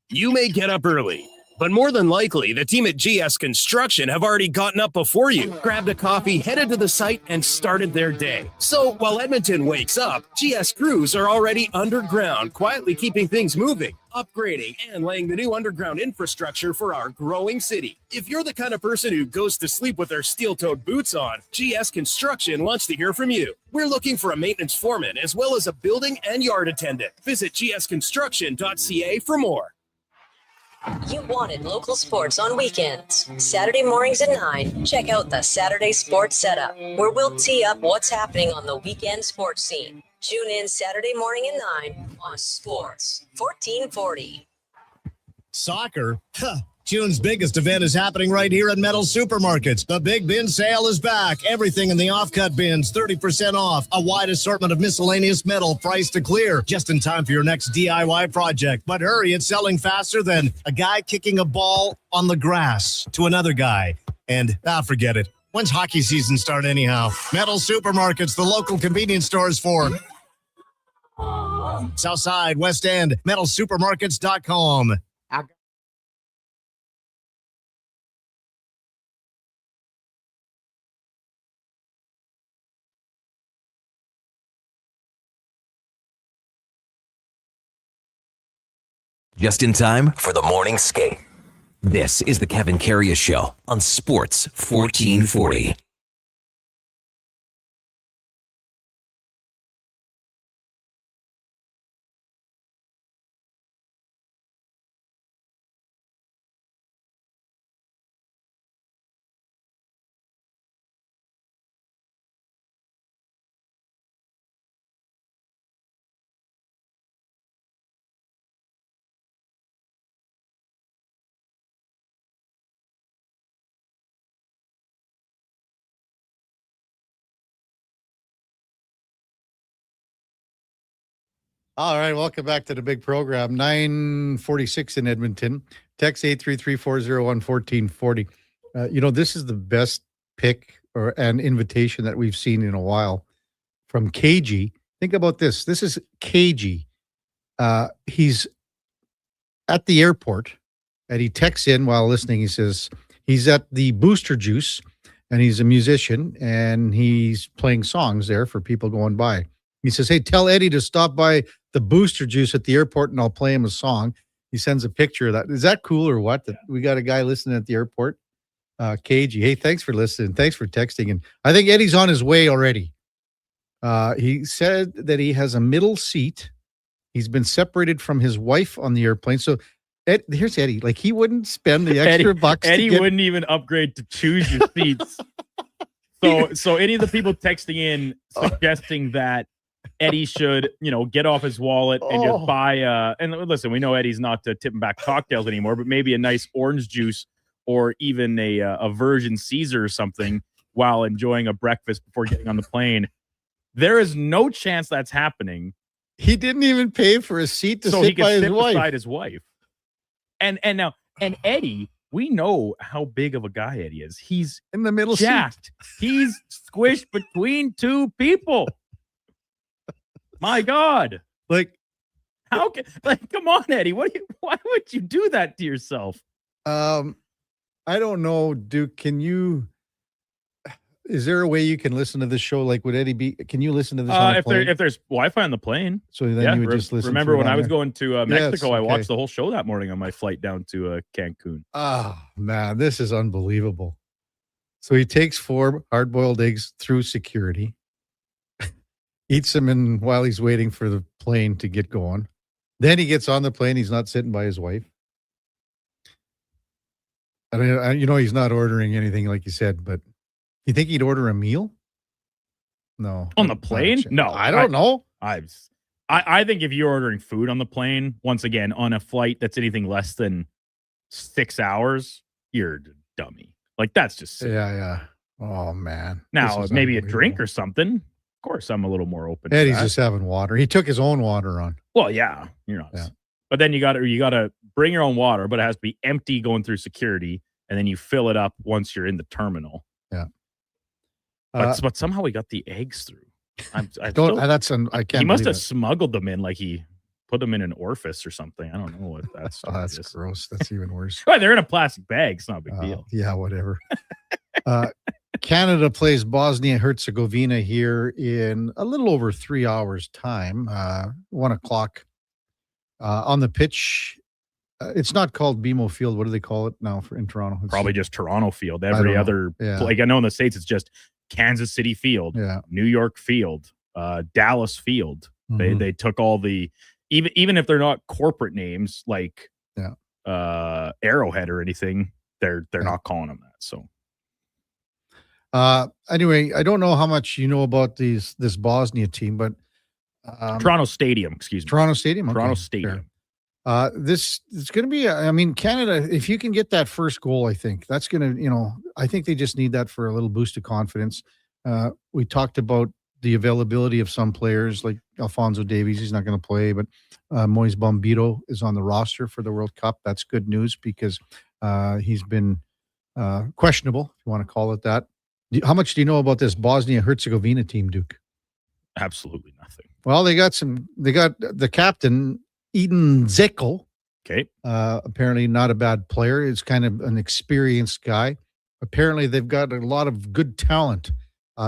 Speaker 17: You may get up early, but more than likely, the team at GS Construction have already gotten up before you, grabbed a coffee, headed to the site, and started their day. So while Edmonton wakes up, GS crews are already underground, quietly keeping things moving, upgrading, and laying the new underground infrastructure for our growing city. If you're the kind of person who goes to sleep with their steel-toed boots on, GS Construction wants to hear from you. We're looking for a maintenance foreman as well as a building and yard attendant. Visit gsconstruction.ca for more.
Speaker 14: You wanted local sports on weekends. Saturday mornings at 9, check out the Saturday Sports Setup, where we'll tee up what's happening on the weekend sports scene. Tune in Saturday morning at 9 on Sports 1440.
Speaker 24: Soccer? Huh. June's biggest event is happening right here at Metal Supermarkets. The Big Bin Sale is back. Everything in the off-cut bins, 30% off. A wide assortment of miscellaneous metal priced to clear. Just in time for your next DIY project. But hurry, it's selling faster than a guy kicking a ball on the grass to another guy. And, forget it. When's hockey season start anyhow? Metal Supermarkets, the local convenience stores for Southside, West End, metalsupermarkets.com.
Speaker 1: Just in time for the morning skate. This is the Kevin Karius Show on Sports 1440.
Speaker 5: All right, welcome back to the big program. 9:46 in Edmonton. Text 833-401-1440. This is the best pick or an invitation that we've seen in a while from KG. Think about this. This is KG. He's at the airport, and he texts in while listening. He says he's at the Booster Juice, and he's a musician, and he's playing songs there for people going by. He says, hey, tell Eddie to stop by the Booster Juice at the airport and I'll play him a song. He sends a picture of that. Is that cool or what? That we got a guy listening at the airport? KG, hey, thanks for listening. Thanks for texting. And I think Eddie's on his way already. He said that he has a middle seat. He's been separated from his wife on the airplane. So here's Eddie. Like, he wouldn't spend the extra bucks.
Speaker 6: Eddie wouldn't even upgrade to choose your seats. So any of the people texting in suggesting that Eddie should, get off his wallet and just buy and listen, we know Eddie's not tipping back cocktails anymore, but maybe a nice orange juice or even a Virgin Caesar or something while enjoying a breakfast before getting on the plane. There is no chance that's happening.
Speaker 5: He didn't even pay for a seat to sit by his wife.
Speaker 6: Beside his wife. And Eddie, we know how big of a guy Eddie is. He's
Speaker 5: in the middle
Speaker 6: jacked. He's squished between two people. My God. Come on, Eddie. Why would you do that to yourself?
Speaker 5: I don't know, Duke. Is there a way you can listen to this show? Like, would Eddie can you listen to this on a plane?
Speaker 6: If there's Wi-Fi on the plane.
Speaker 5: So then you would just listen.
Speaker 6: Remember
Speaker 5: to
Speaker 6: when I was
Speaker 5: there?
Speaker 6: going to Mexico,
Speaker 5: Yes,
Speaker 6: I watched the whole show that morning on my flight down to Cancun.
Speaker 5: Oh, man, this is unbelievable. So he takes 4 hard-boiled eggs through security, eats them while he's waiting for the plane to get going. Then he gets on the plane. He's not sitting by his wife. I mean, he's not ordering anything like you said, but you think he'd order a meal? No.
Speaker 6: On the plane? No.
Speaker 5: I don't know.
Speaker 6: I think if you're ordering food on the plane, once again, on a flight that's anything less than 6 hours, you're a dummy. Like, that's just silly.
Speaker 5: Yeah. Oh, man.
Speaker 6: Now, maybe a drink or something. Of course, I'm a little more open.
Speaker 5: Eddie's just having water. He took his own water on.
Speaker 6: Well, yeah, you're not. Yeah. But then you gotta bring your own water, but it has to be empty going through security, and then you fill it up once you're in the terminal.
Speaker 5: Yeah.
Speaker 6: But somehow we got the eggs through. I can't.
Speaker 5: He
Speaker 6: must have smuggled them in, like he put them in an orifice or something. I don't know what that's.
Speaker 5: That's gross. That's even worse.
Speaker 6: Well, they're in a plastic bag. It's not a big deal.
Speaker 5: Yeah, whatever. Canada plays Bosnia-Herzegovina here in a little over 3 hours' time, 1 o'clock. On the pitch, it's not called BMO Field. What do they call it now in Toronto?
Speaker 6: Probably just Toronto Field. Every other, like I know in the States, it's just Kansas City Field, New York Field, Dallas Field. Mm-hmm. They took all the, even if they're not corporate names like Arrowhead or anything, they're not calling them that. So.
Speaker 5: Anyway, I don't know how much you know about this Bosnia team, but
Speaker 6: Toronto Stadium, excuse me.
Speaker 5: Toronto Stadium? Okay.
Speaker 6: Toronto Stadium.
Speaker 5: This it's going to be. I mean, Canada. If you can get that first goal, I think that's going to. I think they just need that for a little boost of confidence. We talked about the availability of some players like Alphonso Davies. He's not going to play, but Moise Bombito is on the roster for the World Cup. That's good news because he's been questionable, if you want to call it that. How much do you know about this Bosnia-Herzegovina team, Duke?
Speaker 6: Absolutely nothing.
Speaker 5: Well, they got the captain, Eden Zeko.
Speaker 6: Okay.
Speaker 5: Apparently not a bad player. He's kind of an experienced guy. Apparently they've got a lot of good talent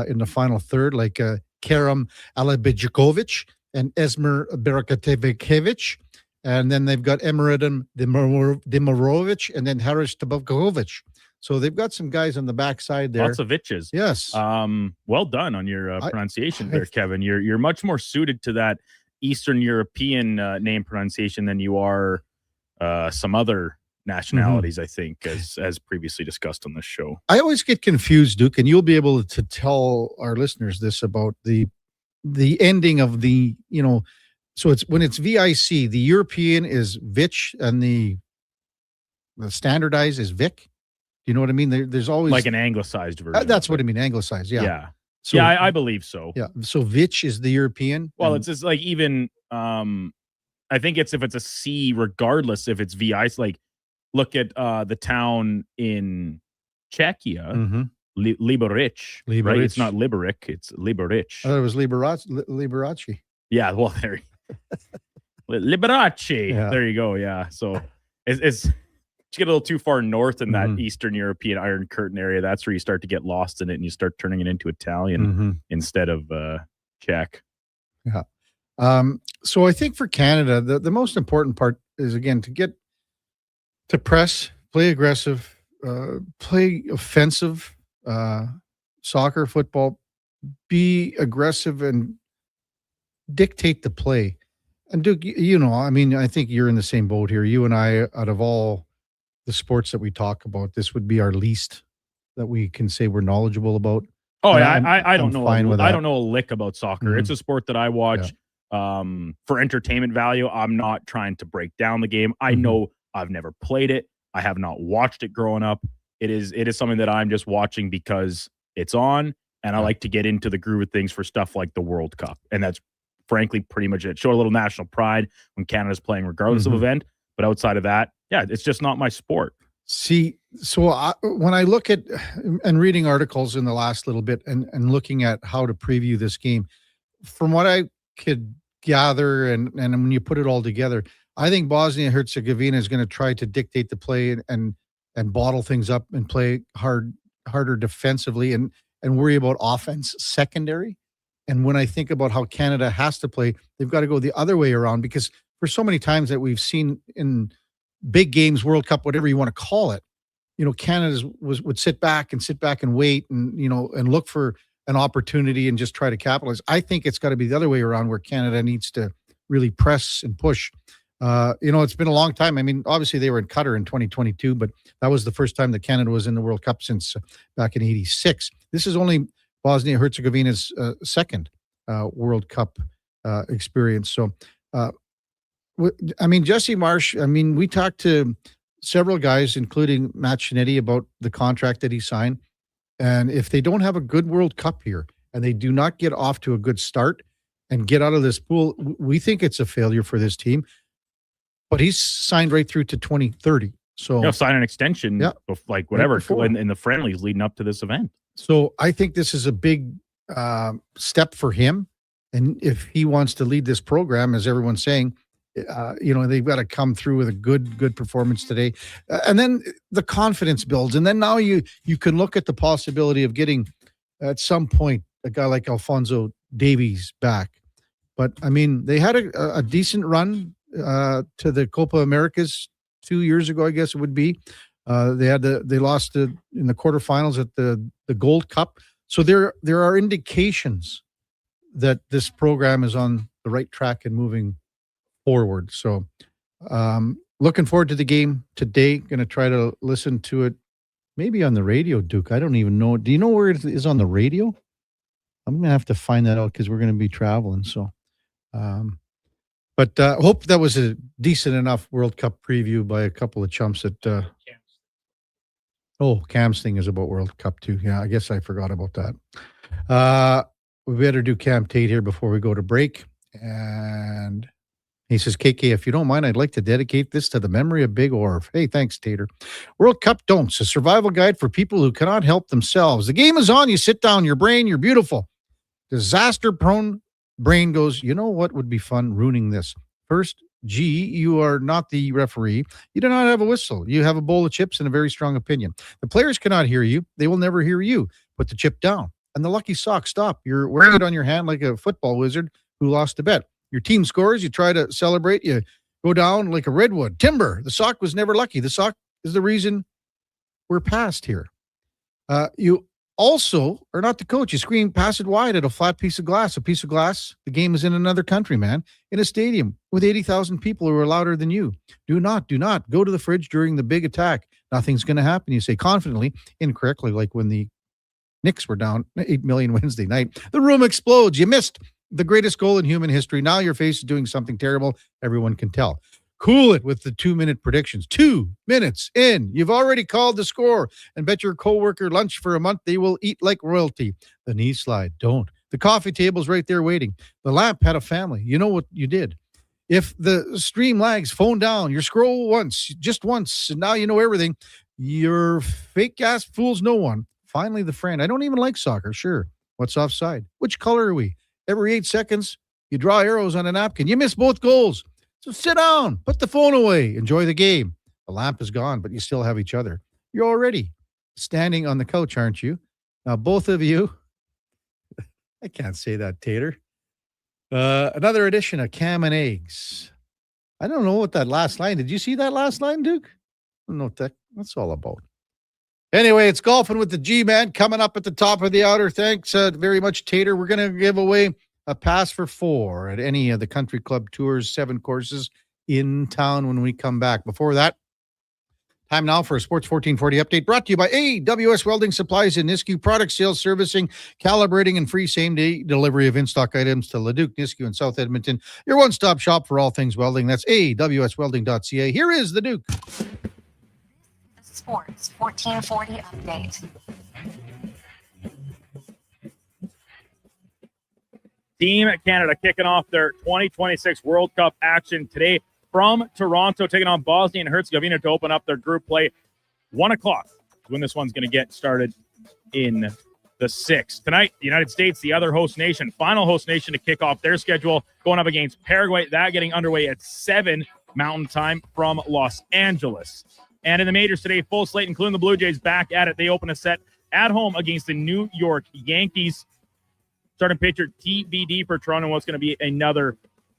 Speaker 5: in the final third, like Kerem Alibijikovic and Esmer Berakatovic. And then they've got Emiradim Demirovic and then Haris Tabavkovic. So they've got some guys on the backside there.
Speaker 6: Lots of Viches.
Speaker 5: Yes.
Speaker 6: Well done on your pronunciation there, Kevin. You're much more suited to that Eastern European name pronunciation than you are some other nationalities, I think, as previously discussed on this show.
Speaker 5: I always get confused, Duke, and you'll be able to tell our listeners this about the ending of the, so it's when it's VIC, the European is Vich and the standardized is Vic. You know what I mean? There's always
Speaker 6: like an anglicized version.
Speaker 5: That's what I mean, anglicized. Yeah.
Speaker 6: Yeah.
Speaker 5: So,
Speaker 6: yeah, I believe so.
Speaker 5: Yeah. So Vich is the European.
Speaker 6: Well, it's just like even I think if it's a C, regardless if it's VI, like look at the town in Czechia, Liberec, right? It's not Liberic, it's Liberec.
Speaker 5: I thought it was Liberace.
Speaker 6: Yeah, well, there Liberace. Yeah. There you go. Yeah. So it's you get a little too far north in that Eastern European Iron Curtain area, that's where you start to get lost in it and you start turning it into Italian instead of Czech.
Speaker 5: Yeah. So I think for Canada, the most important part is, again, to press, play aggressive, play offensive, soccer, football, be aggressive and dictate the play. And Duke, I think you're in the same boat here. You and I, out of all the sports that we talk about, this would be our least that we can say we're knowledgeable about.
Speaker 6: Oh, yeah, I don't know. I don't know a lick about soccer. It's a sport that I watch for entertainment value. I'm not trying to break down the game. I know I've never played it. I have not watched it growing up. It is something that I'm just watching because it's on, and I like to get into the groove of things for stuff like the World Cup, and that's frankly pretty much it. Show a little national pride when Canada's playing, regardless of event. But outside of that, yeah, it's just not my sport.
Speaker 5: See, so when I look at and reading articles in the last little bit and looking at how to preview this game, from what I could gather and when you put it all together, I think Bosnia-Herzegovina is going to try to dictate the play and bottle things up and play harder defensively and worry about offense secondary. And when I think about how Canada has to play, they've got to go the other way around, because for so many times that we've seen in big games, World Cup, whatever you want to call it, Canada would sit back and wait and look for an opportunity and just try to capitalize. I think it's got to be the other way around, where Canada needs to really press and push. It's been a long time. I mean, obviously they were in Qatar in 2022, but that was the first time that Canada was in the World Cup since back in '86. This is only Bosnia-Herzegovina's second World Cup experience. So, Jesse Marsh, we talked to several guys, including Matt Shinetti, about the contract that he signed. And if they don't have a good World Cup here and they do not get off to a good start and get out of this pool, we think it's a failure for this team. But he's signed right through to 2030. So
Speaker 6: sign an extension, like whatever, in the friendlies leading up to this event.
Speaker 5: So I think this is a big step for him. And if he wants to lead this program, as everyone's saying, they've got to come through with a good performance today. And then the confidence builds. And then now you can look at the possibility of getting, at some point, a guy like Alphonso Davies back. But, they had a decent run to the Copa Americas 2 years ago, I guess it would be. They lost in the quarterfinals at the Gold Cup. So there are indications that this program is on the right track and moving forward. So looking forward to the game today. Going to try to listen to it maybe on the radio, Duke. I don't even know. Do you know where it is on the radio? I'm going to have to find that out because we're going to be traveling. So But hope that was a decent enough World Cup preview by a couple of chumps at Cam's thing is about World Cup too. Yeah, I guess I forgot about that. We better do Cam Tate here before we go to break. And he says, KK, if you don't mind, I'd like to dedicate this to the memory of Big Orv. Hey, thanks, Tater. World Cup Don'ts, a survival guide for people who cannot help themselves. The game is on. You sit down, your brain, you're beautiful. Disaster-prone brain goes, you know what would be fun? Ruining this. First, you are not the referee. You do not have a whistle. You have a bowl of chips and a very strong opinion. The players cannot hear you. They will never hear you. Put the chip down. And the lucky sock, stop. You're wearing it on your hand like a football wizard who lost a bet. Your team scores. You try to celebrate. You go down like a redwood. Timber. The sock was never lucky. The sock is the reason we're past here. You also are not the coach. You scream, pass it wide at a flat piece of glass. A piece of glass. The game is in another country, man. In a stadium with 80,000 people who are louder than you. Do not go to the fridge during the big attack. Nothing's going to happen. You say confidently, incorrectly, like when the Knicks were down 8 million Wednesday night. The room explodes. You missed the greatest goal in human history. Now your face is doing something terrible. Everyone can tell. Cool it with the 2-minute predictions. 2 minutes in. You've already called the score and bet your coworker lunch for a month. They will eat like royalty. The knee slide. Don't. The coffee table's right there waiting. The lamp had a family. You know what you did. If the stream lags, phone down. You scroll once, just once, and now you know everything. Your fake ass fools no one. Finally, the friend. I don't even like soccer. Sure. What's offside? Which color are we? Every 8 seconds, you draw arrows on a napkin. You miss both goals. So sit down. Put the phone away. Enjoy the game. The lamp is gone, but you still have each other. You're already standing on the couch, aren't you? Now, both of you. I can't say that, Tater. Another edition of Cam and Eggs. I don't know what that last line. Did you see that last line, Duke? I don't know what that's all about. Anyway, it's golfing with the G-Man coming up at the top of the hour. Thanks very much, Tater. We're going to give away a pass for 4 at any of the country club tours, 7 courses in town when we come back. Before that, time now for a Sports 1440 update brought to you by AWS Welding Supplies in Nisku, product sales, servicing, calibrating, and free same-day delivery of in-stock items to Leduc, Nisku, and South Edmonton. Your one-stop shop for all things welding. That's awswelding.ca. Here is the Duke.
Speaker 3: Sports 1440 update.
Speaker 6: Team Canada kicking off their 2026 World Cup action today from Toronto, taking on Bosnia and Herzegovina to open up their group play. 1 o'clock when this one's going to get started in the 6th. Tonight, the United States, the other host nation, final host nation to kick off their schedule, going up against Paraguay. That getting underway at 7 Mountain Time from Los Angeles. And in the majors today, full slate, including the Blue Jays back at it. They open a set at home against the New York Yankees. Starting pitcher TBD for Toronto. What's going to be another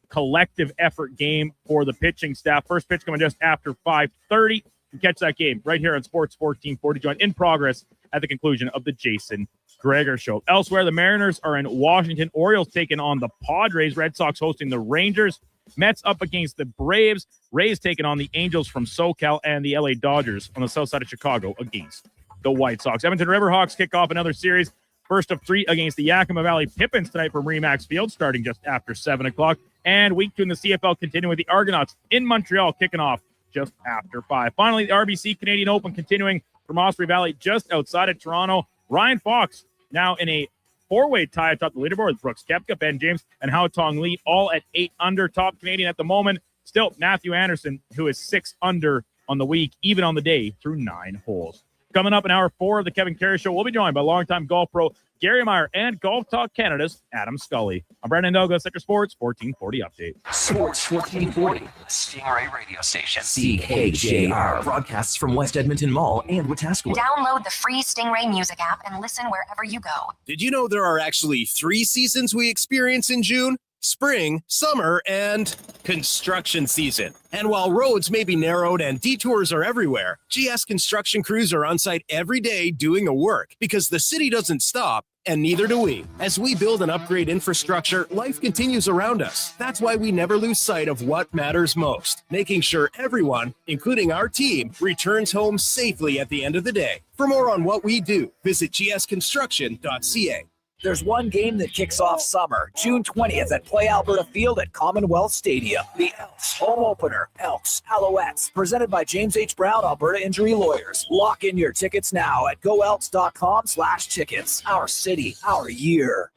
Speaker 6: collective effort game for the pitching staff. First pitch coming just after 5:30. You catch that game right here on Sports 1440. Join in progress at the conclusion of the Jason Gregor Show. Elsewhere, the Mariners are in Washington. Orioles taking on the Padres. Red Sox hosting the Rangers. Mets up against the Braves. Rays taking on the Angels from SoCal, and the LA Dodgers on the south side of Chicago against the White Sox. Edmonton Riverhawks kick off another series. First of 3 against the Yakima Valley Pippins tonight from Remax Field, starting just after 7 o'clock. And week 2 in the CFL continuing with the Argonauts in Montreal, kicking off just after 5. Finally, the RBC Canadian Open continuing from Osprey Valley just outside of Toronto. Ryan Fox now in a 4-way tie atop the leaderboard with Brooks Koepka, Ben James, and Hao Tong Lee, all at 8 under. Top Canadian at the moment. Still, Matthew Anderson, who is 6 under on the week, even on the day, through 9 holes. Coming up in hour 4 of the Kevin Karius Show, we'll be joined by longtime golf pro Gary Meyer and Golf Talk Canada's Adam Scully. I'm Brandon Douglas at your Sports 1440 update.
Speaker 1: Sports 1440, the Stingray radio station. CKJR broadcasts from West Edmonton Mall and Wetaskiwin.
Speaker 3: Download the free Stingray music app and listen wherever you go.
Speaker 17: Did you know there are actually 3 seasons we experience in June? Spring, summer, and construction season. And while roads may be narrowed and detours are everywhere, GS construction crews are on site every day doing the work because the city doesn't stop, and neither do we. As we build and upgrade infrastructure, life continues around us. That's why we never lose sight of what matters most, making sure everyone, including our team, returns home safely at the end of the day. For more on what we do, visit gsconstruction.ca.
Speaker 2: There's one game that kicks off summer, June 20th at Play Alberta Field at Commonwealth Stadium. The Elks home opener, Elks Alouettes, presented by James H. Brown, Alberta Injury Lawyers. Lock in your tickets now at goelks.com/tickets. Our city, our year.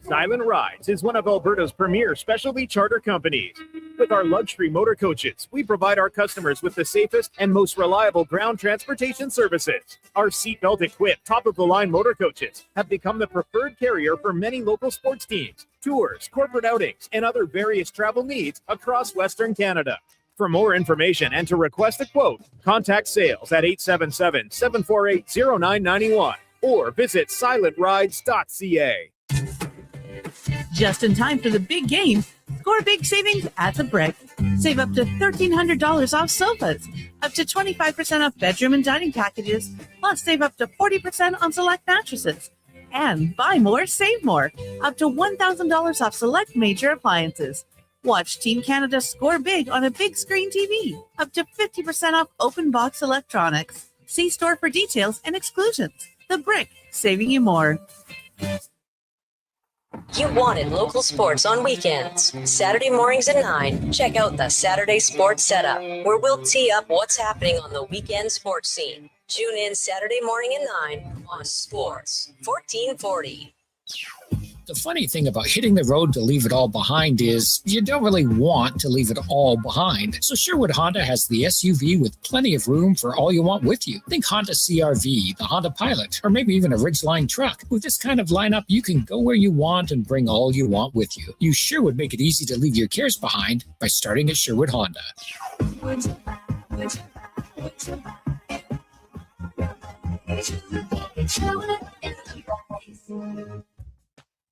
Speaker 11: Silent Rides is one of Alberta's premier specialty charter companies. With our luxury motor coaches, we provide our customers with the safest and most reliable ground transportation services. Our seatbelt equipped, top-of-the-line motor coaches have become the preferred carrier for many local sports teams, tours, corporate outings, and other various travel needs across Western Canada. For more information and to request a quote, contact sales at 877-748-0991 or visit silentrides.ca.
Speaker 4: Just in time for the big game, score big savings at the Brick. Save up to $1,300 off sofas, up to 25% off bedroom and dining packages, plus save up to 40% on select mattresses. And buy more, save more, up to $1,000 off select major appliances. Watch Team Canada score big on a big screen TV, up to 50% off open box electronics. See store for details and exclusions. The Brick, saving you more.
Speaker 14: You wanted local sports on weekends. Saturday mornings at 9, check out the Saturday Sports Setup, where we'll tee up what's happening on the weekend sports scene. Tune in Saturday morning at 9 on Sports 1440.
Speaker 15: The funny thing about hitting the road to leave it all behind is you don't really want to leave it all behind. So Sherwood Honda has the SUV with plenty of room for all you want with you. Think Honda CR-V, the Honda Pilot, or maybe even a Ridgeline truck. With this kind of lineup, you can go where you want and bring all you want with you. You sure would make it easy to leave your cares behind by starting at Sherwood Honda.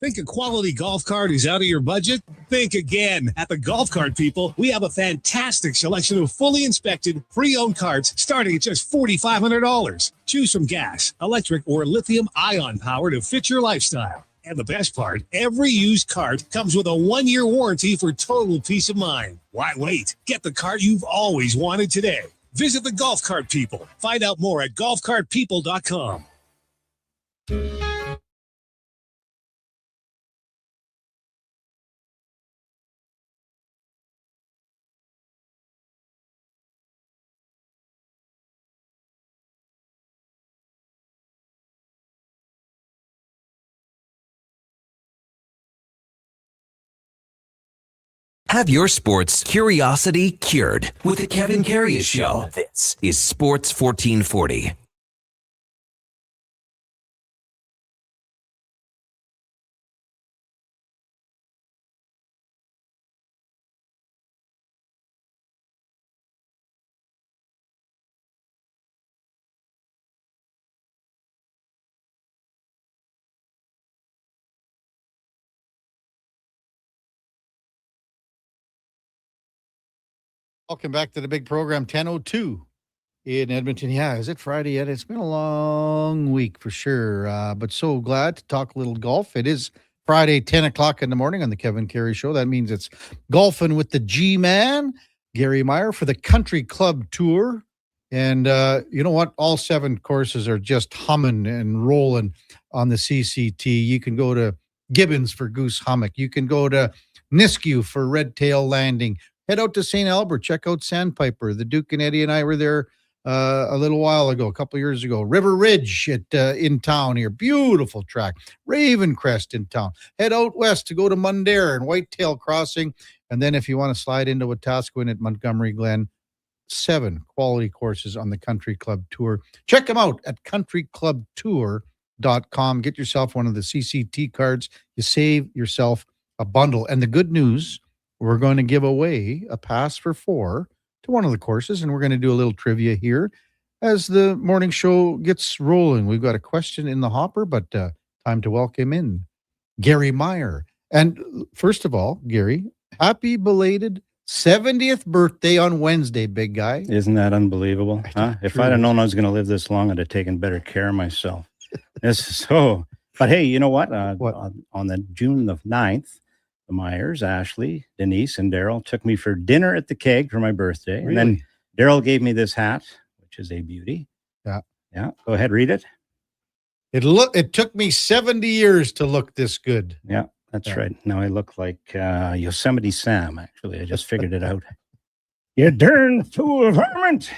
Speaker 16: Think a quality golf cart is out of your budget? Think again. At the Golf Cart People, we have a fantastic selection of fully inspected, pre-owned carts starting at just $4,500. Choose from gas, electric, or lithium-ion power to fit your lifestyle. And the best part, every used cart comes with a 1-year warranty for total peace of mind. Why wait? Get the cart you've always wanted today. Visit the Golf Cart People. Find out more at golfcartpeople.com.
Speaker 1: Have your sports curiosity cured with the Kevin Karius Show. This is Sports 1440.
Speaker 5: Welcome back to the big program, 10:02 in Edmonton. Yeah, is it Friday yet? It's been a long week for sure, but so glad to talk a little golf. It is Friday, 10 o'clock in the morning on the Kevin Karius Show. That means it's golfing with the G-Man, Gary Meyer, for the Country Club Tour. And you know what? All 7 courses are just humming and rolling on the CCT. You can go to Gibbons for Goose Hummock. You can go to Nisku for Red Tail Landing. Head out to St. Albert. Check out Sandpiper. The Duke and Eddie and I were there a little while ago, a couple of years ago. River Ridge in town here. Beautiful track. Ravencrest in town. Head out west to go to Mundare and Whitetail Crossing. And then if you want to slide into Wetaskiwin at Montgomery Glen, 7 quality courses on the Country Club Tour. Check them out at countryclubtour.com. Get yourself one of the CCT cards. You save yourself a bundle. And the good news, we're going to give away a pass for 4 to one of the courses, and we're going to do a little trivia here as the morning show gets rolling. We've got a question in the hopper, but time to welcome in Gary Meyer. And first of all, Gary, happy belated 70th birthday on Wednesday, big guy.
Speaker 19: Isn't that unbelievable? Huh? If I'd have known I was going to live this long, I'd have taken better care of myself. This is so. But hey, you know what? On the June the 9th, the Myers, Ashley, Denise, and Daryl took me for dinner at the Keg for my birthday.
Speaker 5: Really?
Speaker 19: And then Daryl gave me this hat, which is a beauty.
Speaker 5: Yeah.
Speaker 19: Yeah. Go ahead, read it.
Speaker 5: It took me 70 years to look this good.
Speaker 19: Yeah, that's right. Now I look like Yosemite Sam, actually. I just figured it out. You darn fool of varmint.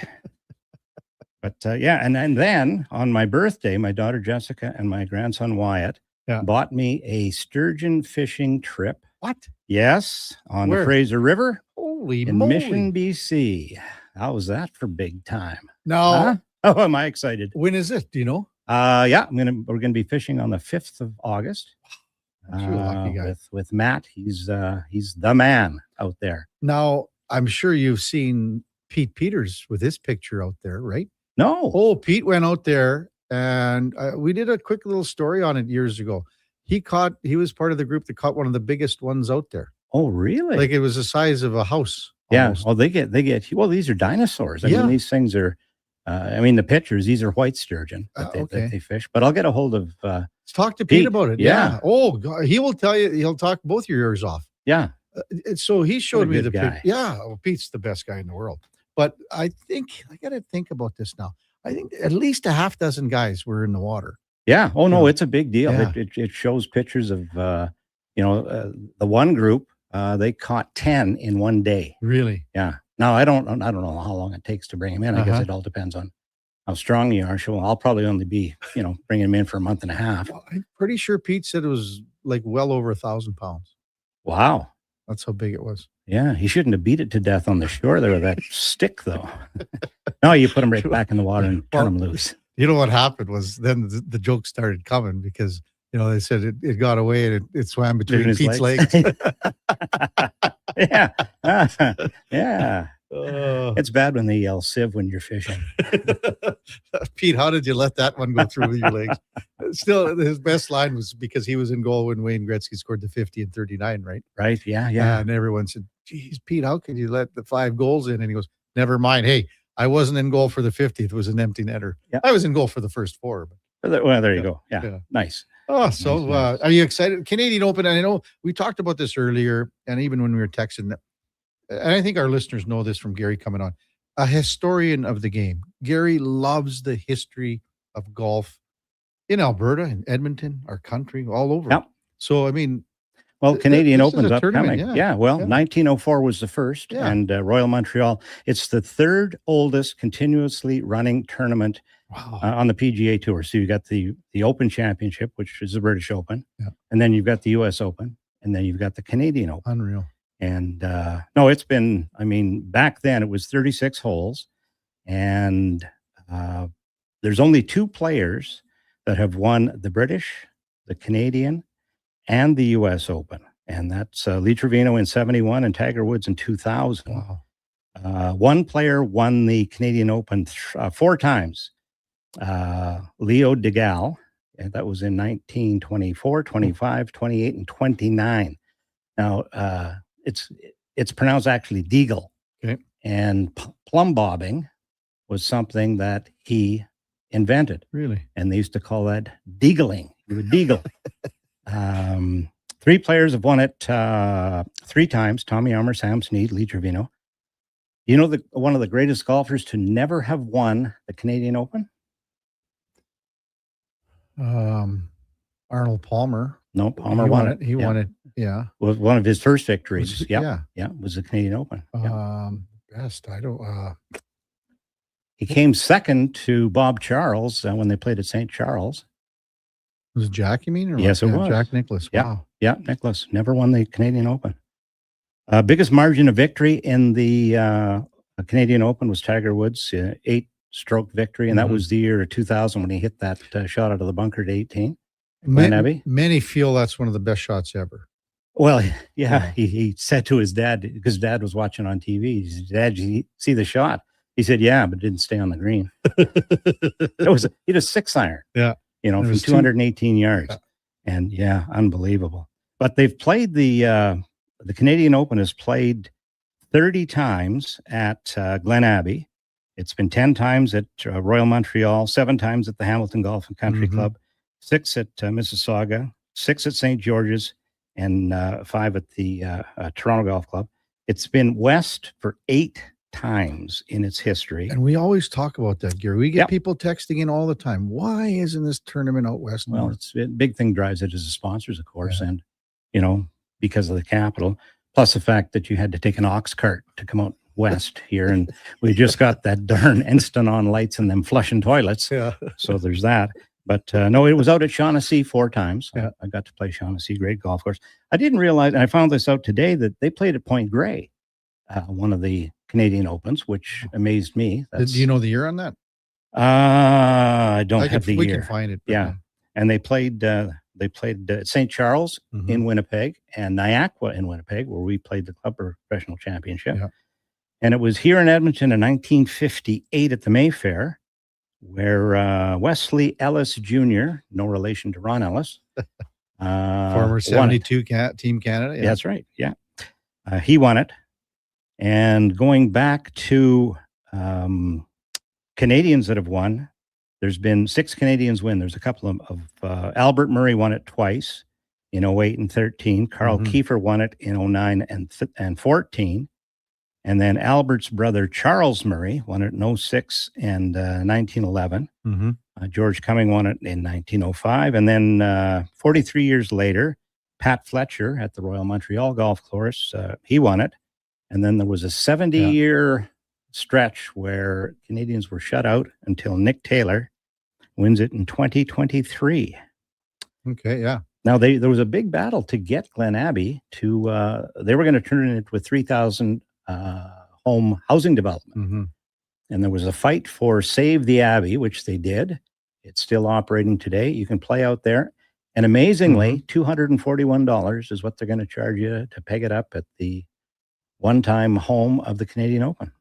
Speaker 19: But and then on my birthday, my daughter Jessica and my grandson Wyatt bought me a sturgeon fishing trip.
Speaker 5: What?
Speaker 19: Yes, on
Speaker 5: Where?
Speaker 19: the Fraser River.
Speaker 5: Holy
Speaker 19: in
Speaker 5: moly.
Speaker 19: Mission, BC. How was that for big time?
Speaker 5: No.
Speaker 19: Huh? Oh, am I excited?
Speaker 5: When is it? Do you know?
Speaker 19: We're gonna be fishing on the 5th of August.
Speaker 5: You're a lucky guy.
Speaker 19: With Matt. He's the man out there.
Speaker 5: Now, I'm sure you've seen Pete Peters with his picture out there, right?
Speaker 19: No.
Speaker 5: Oh, Pete went out there and we did a quick little story on it years ago. He was part of the group that caught one of the biggest ones out there.
Speaker 19: Oh, really?
Speaker 5: Like it was the size of a house.
Speaker 19: Yeah.
Speaker 5: Almost.
Speaker 19: Well, they get, these are dinosaurs. I mean, these things are, the pictures, these are white sturgeon that they fish, but I'll get a hold of,
Speaker 5: let's talk to Pete about it.
Speaker 19: Yeah.
Speaker 5: Oh, God. He will tell you, he'll talk both your ears off.
Speaker 19: Yeah.
Speaker 5: So he showed me the
Speaker 19: guy.
Speaker 5: picture. Yeah. Well, Pete's the best guy in the world. But I think, I got to think about this now. I think at least a half dozen guys were in the water.
Speaker 19: Yeah. Oh, no, it's a big deal.
Speaker 5: Yeah.
Speaker 19: It shows pictures of, the one group, they caught 10 in one day.
Speaker 5: Really?
Speaker 19: Yeah. Now, I don't know how long it takes to bring them in. I guess it all depends on how strong you are. So I'll probably only be, bringing them in for a month and a half.
Speaker 5: Well, I'm pretty sure Pete said it was like well over 1,000 pounds.
Speaker 19: Wow.
Speaker 5: That's how big it was.
Speaker 19: Yeah. He shouldn't have beat it to death on the shore there with that stick, though. No, you put them right back in the water and turn them loose.
Speaker 5: You know what happened was then the joke started coming because, they said it got away and it swam between Pete's legs.
Speaker 19: Yeah. Yeah. It's bad when they yell sieve when you're fishing.
Speaker 5: Pete, how did you let that one go through with your legs? Still, his best line was because he was in goal when Wayne Gretzky scored the 50 and 39, right?
Speaker 19: Right. Yeah. Yeah.
Speaker 5: And everyone said, geez, Pete, how could you let the 5 goals in? And he goes, never mind. Hey, I wasn't in goal for the 50th. It was an empty netter.
Speaker 19: Yeah.
Speaker 5: I was in goal for the first 4. But
Speaker 19: well, there you go. Yeah. Nice.
Speaker 5: Oh, so nice. Are you excited? Canadian Open, I know we talked about this earlier, and even when we were texting, and I think our listeners know this from Gary coming on, a historian of the game. Gary loves the history of golf in Alberta, in Edmonton, our country, all over.
Speaker 19: Yep.
Speaker 5: So, I mean,
Speaker 19: well, Canadian
Speaker 5: this is
Speaker 19: Open's
Speaker 5: a
Speaker 19: upcoming.
Speaker 5: tournament,
Speaker 19: Yeah. 1904 was the first, and Royal Montreal. It's the third oldest continuously running tournament on the PGA Tour. So you got the Open Championship, which is the British Open, and then you've got the U.S. Open, and then you've got the Canadian Open.
Speaker 5: Unreal.
Speaker 19: And no, it's been, back then it was 36 holes, and there's only 2 players that have won the British, the Canadian, and the U.S. Open. And that's Lee Trevino in 71 and Tiger Woods in 2000.
Speaker 5: Wow.
Speaker 19: One player won the Canadian Open 4 times. Leo DeGal, and that was in 1924, 25, 28, and 29. Now, it's pronounced actually Deagle.
Speaker 5: Okay.
Speaker 19: And plumb bobbing was something that he invented.
Speaker 5: Really?
Speaker 19: And they used to call that deagling. You would deagle. 3 players have won it 3 times. Tommy Armour, Sam Snead, Lee Trevino. One of the greatest golfers to never have won the Canadian Open?
Speaker 5: Arnold Palmer.
Speaker 19: No, Palmer won it.
Speaker 5: He won it. Yeah.
Speaker 19: Was one of his first victories.
Speaker 5: Yeah.
Speaker 19: Was the Canadian Open.
Speaker 5: Best. I don't.
Speaker 19: He came second to Bob Charles when they played at St. Charles.
Speaker 5: Was it Jack, you mean? Or
Speaker 19: yes,
Speaker 5: what?
Speaker 19: it was.
Speaker 5: Jack Nicklaus. Wow.
Speaker 19: Yeah, Nicklaus. Never won the Canadian Open. Biggest margin of victory in the Canadian Open was Tiger Woods, 8-stroke victory. And that was the year of 2000 when he hit that shot out of the bunker to 18.
Speaker 5: Many feel that's one of the best shots ever.
Speaker 19: Well, yeah, he said to his dad, because Dad was watching on TV, he said, Dad, did you see the shot? He said, yeah, but it didn't stay on the green. He had a 6-iron.
Speaker 5: Yeah.
Speaker 19: From 218 yards. Yeah. And unbelievable. But they've played the Canadian Open has played 30 times at Glen Abbey. It's been 10 times at Royal Montreal, 7 times at the Hamilton Golf and Country Club, 6 at Mississauga, 6 at St. George's, and 5 at the Toronto Golf Club. It's been west for 8 times in its history.
Speaker 5: And we always talk about that, Gary. We get people texting in all the time. Why isn't this tournament out west
Speaker 19: Well,
Speaker 5: more?
Speaker 19: it's a big thing drives it is the sponsors, of course, and because of the capital, plus the fact that you had to take an ox cart to come out west here, and we just got that darn instant on lights and them flushing toilets.
Speaker 5: Yeah.
Speaker 19: So there's that. But no, it was out at Shaughnessy 4 times.
Speaker 5: Yeah.
Speaker 19: I got to play Shaughnessy, great golf course. I didn't realize, and I found this out today, that they played at Point Grey, one of the Canadian Opens, which amazed me.
Speaker 5: Do you know the year on that?
Speaker 19: I don't have the
Speaker 5: we
Speaker 19: year.
Speaker 5: can find it. but,
Speaker 19: Yeah. And they played St. Charles in Winnipeg and Niagara in Winnipeg, where we played the Club Professional Championship.
Speaker 5: Yeah.
Speaker 19: And it was here in Edmonton in 1958 at the Mayfair, where Wesley Ellis Jr., no relation to Ron Ellis,
Speaker 5: Former 72 Team Canada.
Speaker 19: Yeah, that's right. Yeah. He won it. And going back to Canadians that have won, there's been 6 Canadians win. There's a couple of Albert Murray won it twice in 08 and 13. Carl Kiefer won it in 09 and 14. And then Albert's brother, Charles Murray, won it in 06 and 1911. George Cumming won it in 1905. And then 43 years later, Pat Fletcher at the Royal Montreal Golf Course, he won it. And then there was a 70-year stretch where Canadians were shut out until Nick Taylor wins it in 2023.
Speaker 5: Okay, yeah.
Speaker 19: Now, there was a big battle to get Glen Abbey to, they were going to turn it into a 3,000 home housing development. And there was a fight for Save the Abbey, which they did. It's still operating today. You can play out there. And amazingly, $241 is what they're going to charge you to peg it up at the one-time home of the Canadian Open.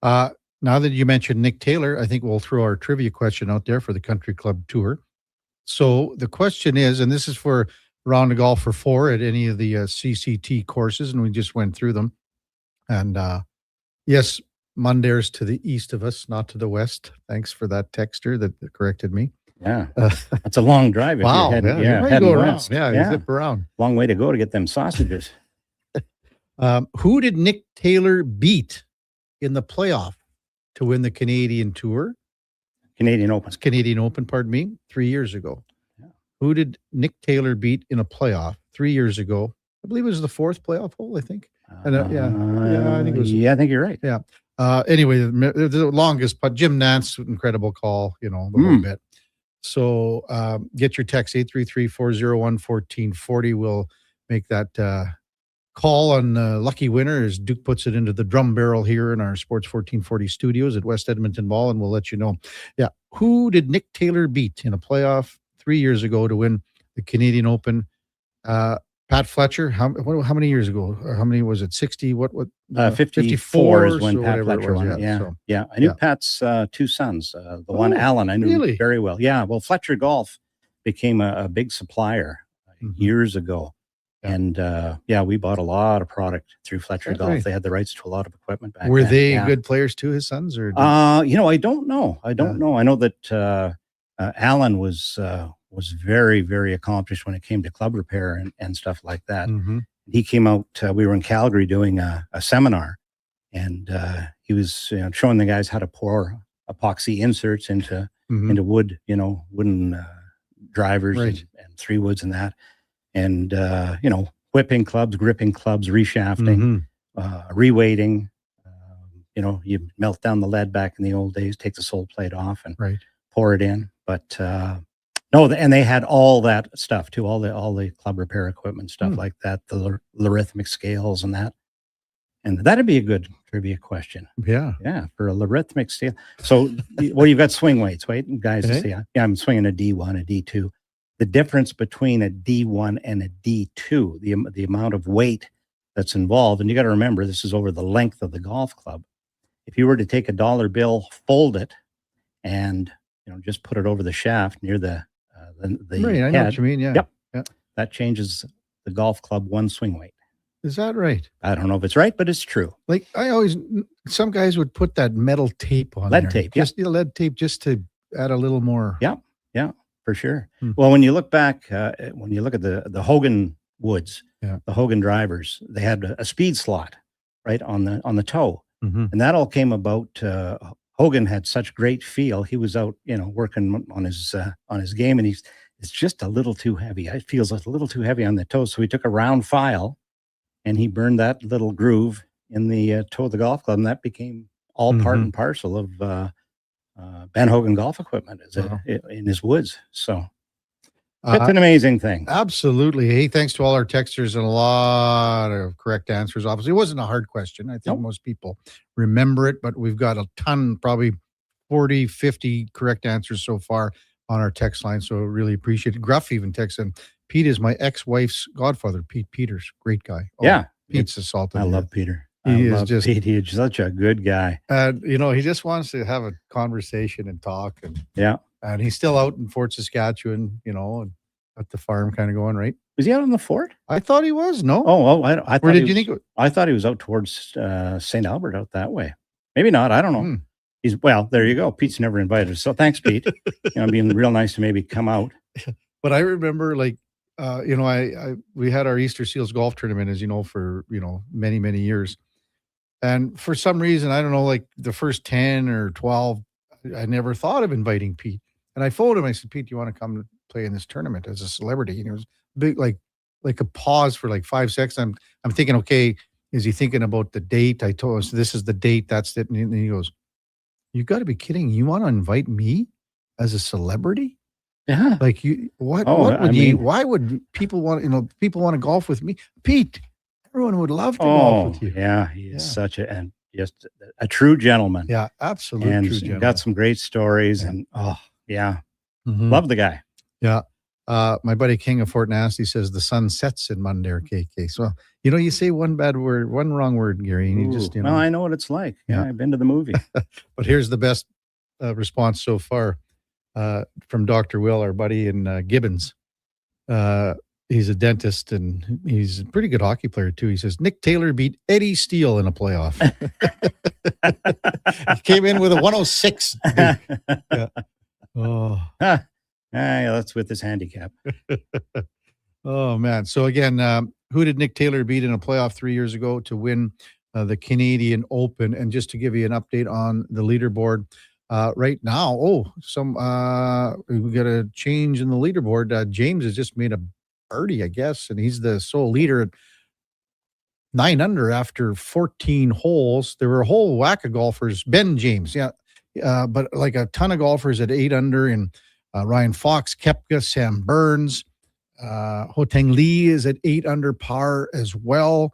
Speaker 5: Now that you mentioned Nick Taylor, I think we'll throw our trivia question out there for the Country Club Tour. So the question is, and this is for Round of Golf for 4 at any of the CCT courses, and we just went through them. And yes, Mundaire's to the east of us, not to the west. Thanks for that texter that corrected me.
Speaker 19: Yeah, that's a long drive. If
Speaker 5: Wow.
Speaker 19: you're heading,
Speaker 5: You
Speaker 19: heading
Speaker 5: go around.
Speaker 19: west.
Speaker 5: Yeah, you zip around.
Speaker 19: Long way to go to get them sausages.
Speaker 5: Who did Nick Taylor beat in the playoff to win the Canadian Tour?
Speaker 19: Canadian Open.
Speaker 5: Canadian Open, pardon me, 3 years ago. Who did Nick Taylor beat in a playoff 3 years ago? I believe it was the 4th playoff hole, I think. And, I think it was.
Speaker 19: Yeah, I think you're right.
Speaker 5: Yeah. Anyway, the longest putt, Jim Nance, incredible call, the whole bit. So get your text 833-401-1440. We'll make that call on lucky winner as Duke puts it into the drum barrel here in our Sports 1440 studios at West Edmonton Mall, and we'll let you know. Yeah. Who did Nick Taylor beat in a playoff 3 years ago to win the Canadian Open? Pat Fletcher, how many years ago? How many was it? 60? What?
Speaker 19: 54 is when
Speaker 5: or
Speaker 19: Pat
Speaker 5: whatever it
Speaker 19: Fletcher
Speaker 5: was,
Speaker 19: won it. Yeah.
Speaker 5: so-
Speaker 19: Yeah. I knew Pat's 2 sons. The one, Alan, I knew
Speaker 5: really?
Speaker 19: very well. Yeah. Well, Fletcher Golf became a big supplier years ago. And we bought a lot of product through Fletcher
Speaker 5: That's
Speaker 19: Golf.
Speaker 5: right.
Speaker 19: They had the rights to a lot of equipment back
Speaker 5: Were
Speaker 19: then.
Speaker 5: they
Speaker 19: Yeah.
Speaker 5: good players too, his sons? Or
Speaker 19: I don't know. I don't know. I know that Alan was very, very accomplished when it came to club repair and stuff like that. He came out, we were in Calgary doing a seminar, and he was showing the guys how to pour epoxy inserts into wood, wooden drivers
Speaker 5: Right.
Speaker 19: and 3 woods and that. And, whipping clubs, gripping clubs, reshafting, reweighting. You melt down the lead back in the old days, take the sole plate off and pour it in. But and they had all that stuff too, all the club repair equipment, stuff like that, the logarithmic scales and that. And that'd be a good trivia question.
Speaker 5: Yeah.
Speaker 19: Yeah, for a logarithmic scale. So, you've got swing weights, right? Guys,
Speaker 5: Okay.
Speaker 19: I'm swinging a D1, a D2. The difference between a D1 and a D2, the amount of weight that's involved, and you got to remember, this is over the length of the golf club. If you were to take a dollar bill, fold it, and just put it over the shaft near the
Speaker 5: Right, I know what you mean, yeah.
Speaker 19: Yep.
Speaker 5: Yeah.
Speaker 19: That changes the golf club 1 swing weight.
Speaker 5: Is that right?
Speaker 19: I don't know if it's right, but it's true.
Speaker 5: Like some guys would put that metal tape on
Speaker 19: Lead
Speaker 5: there.
Speaker 19: tape, yeah.
Speaker 5: Just lead tape just to add a little more.
Speaker 19: Yeah, for sure. Well, when you look back, when you look at the Hogan woods, the Hogan drivers, they had a speed slot right on the toe.
Speaker 5: Mhm.
Speaker 19: And that all came about. Hogan had such great feel. He was out, working on his game, and it's just a little too heavy. It feels a little too heavy on the toes. So he took a round file and he burned that little groove in the toe of the golf club, and that became all part and parcel of Ben Hogan golf equipment in his woods. So it's an amazing thing.
Speaker 5: Absolutely. Hey, thanks to all our texters and a lot of correct answers. Obviously, it wasn't a hard question. I think most people remember it, but we've got a ton, probably 40, 50 correct answers so far on our text line. So really appreciate it. Gruff even texted, Pete is my ex-wife's godfather, Pete Peters. Great guy. Oh,
Speaker 19: Yeah.
Speaker 5: Pete's assaulted.
Speaker 19: I love Peter.
Speaker 5: He
Speaker 19: I
Speaker 5: is
Speaker 19: love
Speaker 5: just
Speaker 19: Pete. He's such a good guy.
Speaker 5: And he just wants to have a conversation and talk, and he's still out in Fort Saskatchewan, and at the farm, kind of going right.
Speaker 19: Was he out in the fort?
Speaker 5: I thought he was. No.
Speaker 19: I
Speaker 5: Where did you think?
Speaker 19: I thought he was out towards St. Albert, out that way. Maybe not. I don't know. There you go. Pete's never invited us. So thanks, Pete. Being real nice to maybe come out.
Speaker 5: But I remember, we had our Easter Seals golf tournament, as you know, for many, many years. And for some reason, I don't know, like the first 10 or 12, I never thought of inviting Pete. And I phoned him. I said, Pete, do you want to come play in this tournament as a celebrity? And it was big, like a pause for like 5 seconds. I'm thinking, okay, is he thinking about the date? I told him, this is the date. That's it. And he goes, you got to be kidding. You want to invite me as a celebrity?
Speaker 19: Yeah.
Speaker 5: Like why would people want, people want to golf with me? Pete, everyone would love to golf with you.
Speaker 19: Yeah. He is such just a true gentleman.
Speaker 5: Yeah, absolutely.
Speaker 19: And
Speaker 5: true gentleman.
Speaker 19: got some great stories and love the guy.
Speaker 5: Yeah. My buddy King of Fort Nasty says the sun sets in Mundare, KK. So, you say one wrong word, Gary, and you just,
Speaker 19: Well, I know what it's like. Yeah, I've been to the movie.
Speaker 5: But here's the best response so far from Dr. Will, our buddy in Gibbons. He's a dentist and he's a pretty good hockey player too. He says, Nick Taylor beat Eddie Steele in a playoff. He came in with a 106. Yeah. Oh.
Speaker 19: That's with his handicap.
Speaker 5: Oh, man. So again, who did Nick Taylor beat in a playoff 3 years ago to win the Canadian Open? And just to give you an update on the leaderboard right now, we got a change in the leaderboard. James has just made a birdie, I guess, and he's the sole leader at 9 under after 14 holes. There were a whole whack of golfers. Ben James, but like a ton of golfers at 8 under, and Ryan Fox, Koepka, Sam Burns, Ho-Tang Lee is at 8 under par as well.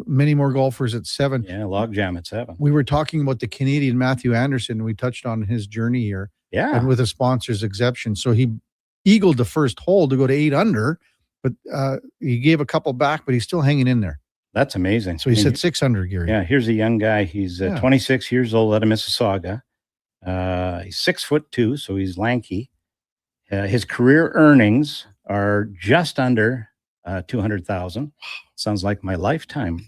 Speaker 5: Many more golfers at 7.
Speaker 19: Yeah, logjam at 7.
Speaker 5: We were talking about the Canadian Matthew Anderson. We touched on his journey here.
Speaker 19: Yeah.
Speaker 5: And with a sponsor's exception. So he eagled the first hole to go to 8 under, but he gave a couple back, but he's still hanging in there.
Speaker 19: That's amazing.
Speaker 5: So he said 6 under, Gary.
Speaker 19: Yeah, here's a young guy. He's 26 years old out of Mississauga. He's 6'2", so he's lanky. His career earnings are just under 200,000. Sounds like my lifetime.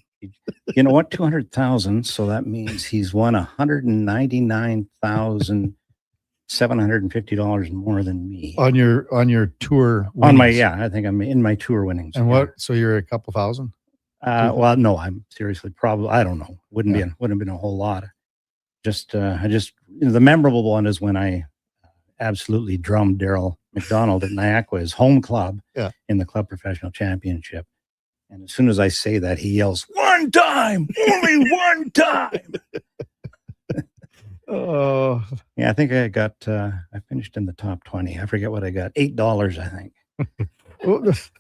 Speaker 19: You know what? 200,000. So that means he's won $199,750 more than me
Speaker 5: on your tour.
Speaker 19: Winnings. I think I'm in my tour winnings.
Speaker 5: And what? So you're a couple thousand?
Speaker 19: Well, no, I'm seriously probably. I don't know. Wouldn't have been a whole lot. The memorable one is when I absolutely drummed Daryl McDonald at Niagara, his home club, in the club professional championship. And as soon as I say that, he yells, "One time, only one time."
Speaker 5: Oh,
Speaker 19: yeah. I think I got. I finished in the top 20. I forget what I got. $8, I think,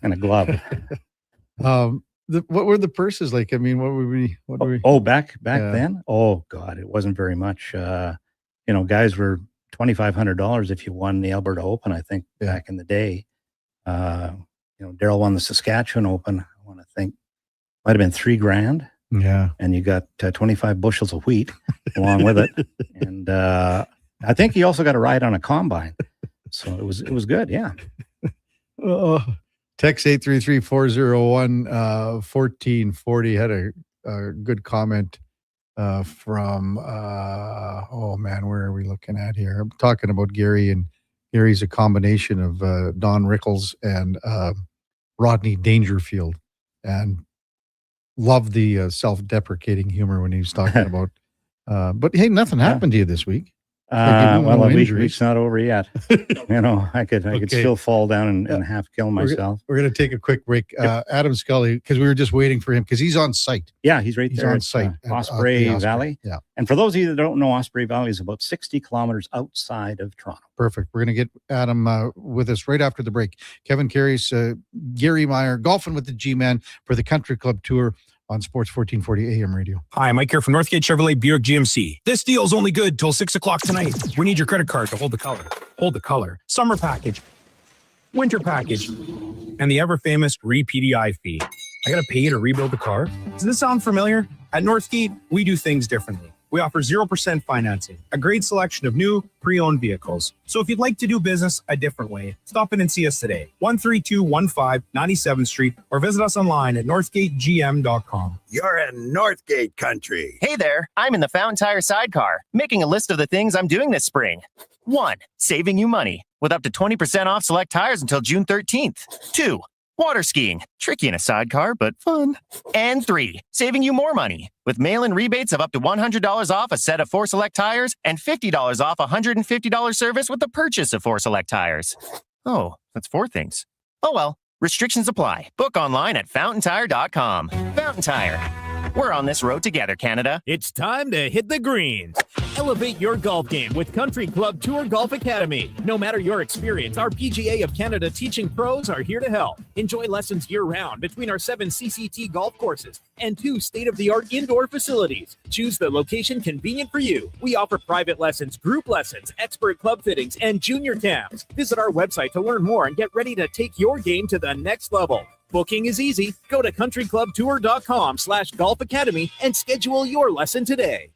Speaker 19: and a glove.
Speaker 5: What were the purses like? I mean, what were we?
Speaker 19: Back then? Oh God, it wasn't very much. Guys were $2,500 if you won the Alberta Open. I think back in the day. Daryl won the Saskatchewan Open. I want to think might have been $3,000.
Speaker 5: Yeah,
Speaker 19: and you got 25 bushels of wheat along with it, and I think he also got a ride on a combine. So it was good. Yeah.
Speaker 5: Text 833-401-1440 had a good comment from where are we looking at here? I'm talking about Gary, and Gary's a combination of Don Rickles and Rodney Dangerfield, and love the self-deprecating humor when he was talking about. But hey, nothing happened to you this week.
Speaker 19: Well, the week's not over yet. I could still fall down and half kill myself.
Speaker 5: We're going to take a quick break. Adam Scully, because we were just waiting for him because he's on site.
Speaker 19: Yeah, he's right there.
Speaker 5: on site. at
Speaker 19: Osprey
Speaker 5: the
Speaker 19: Valley.
Speaker 5: Yeah.
Speaker 19: And for those of you that don't know, Osprey Valley is about 60 kilometers outside of Toronto.
Speaker 5: Perfect. We're going to get Adam with us right after the break. Kevin Karius, Gary Meyer, golfing with the G-Man for the Country Club Tour on Sports 1440 AM radio.
Speaker 7: Hi, Mike here from Northgate Chevrolet Buick GMC. This deal's only good till 6 o'clock tonight. We need your credit card to hold the color. Hold the color. Summer package. Winter package. And the ever-famous re-PDI fee. I gotta pay you to rebuild the car? Does this sound familiar? At Northgate, we do things differently. We offer 0% financing, a great selection of new, pre-owned vehicles. So if you'd like to do business a different way, stop in and see us today, 13215 97th Street, or visit us online at northgategm.com.
Speaker 10: You're in Northgate country.
Speaker 18: Hey there, I'm in the Fountain Tire sidecar, making a list of the things I'm doing this spring. 1. Saving you money, with up to 20% off select tires until June 13th. 2. Water skiing, tricky in a sidecar, but fun. And 3, saving you more money with mail-in rebates of up to $100 off a set of 4 select tires and $50 off a $150 service with the purchase of 4 select tires. Oh, that's 4 things. Oh well, restrictions apply. Book online at fountaintire.com. Fountain Tire. We're on this road together, Canada.
Speaker 11: It's time to hit the greens. Elevate your golf game with Country Club Tour Golf Academy. No matter your experience, our PGA of Canada teaching pros are here to help. Enjoy lessons year-round between our 7 CCT golf courses and 2 state-of-the-art indoor facilities. Choose the location convenient for you. We offer private lessons, group lessons, expert club fittings, and junior camps. Visit our website to learn more and get ready to take your game to the next level. Booking is easy. Go to countryclubtour.com/golf academy and schedule your lesson today.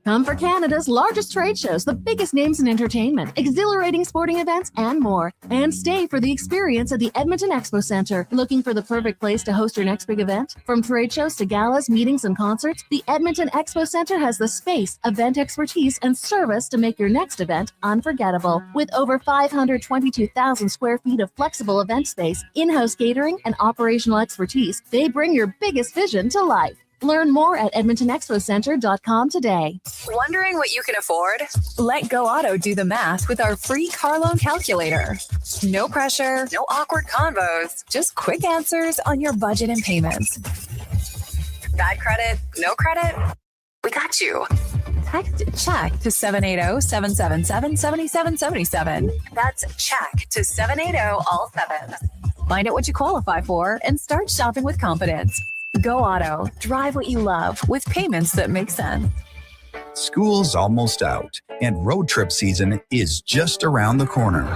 Speaker 20: Come for Canada's largest trade shows, the biggest names in entertainment, exhilarating sporting events, and more. And stay for the experience at the Edmonton Expo Centre. Looking for the perfect place to host your next big event? From trade shows to galas, meetings, and concerts, the Edmonton Expo Centre has the space, event expertise, and service to make your next event unforgettable. With over 522,000 square feet of flexible event space, in-house catering, and operational expertise, they bring your biggest vision to life. Learn more at edmontonexpocentre.com today.
Speaker 8: Wondering what you can afford? Let Go Auto do the math with our free car loan calculator. No pressure, no awkward convos, just quick answers on your budget and payments. Bad credit, no credit? We got you. Text check to 780-777-7777. That's check to 780 all 7. Find out what you qualify for and start shopping with confidence. Go Auto. Drive what you love with payments that make sense.
Speaker 21: School's almost out, and road trip season is just around the corner.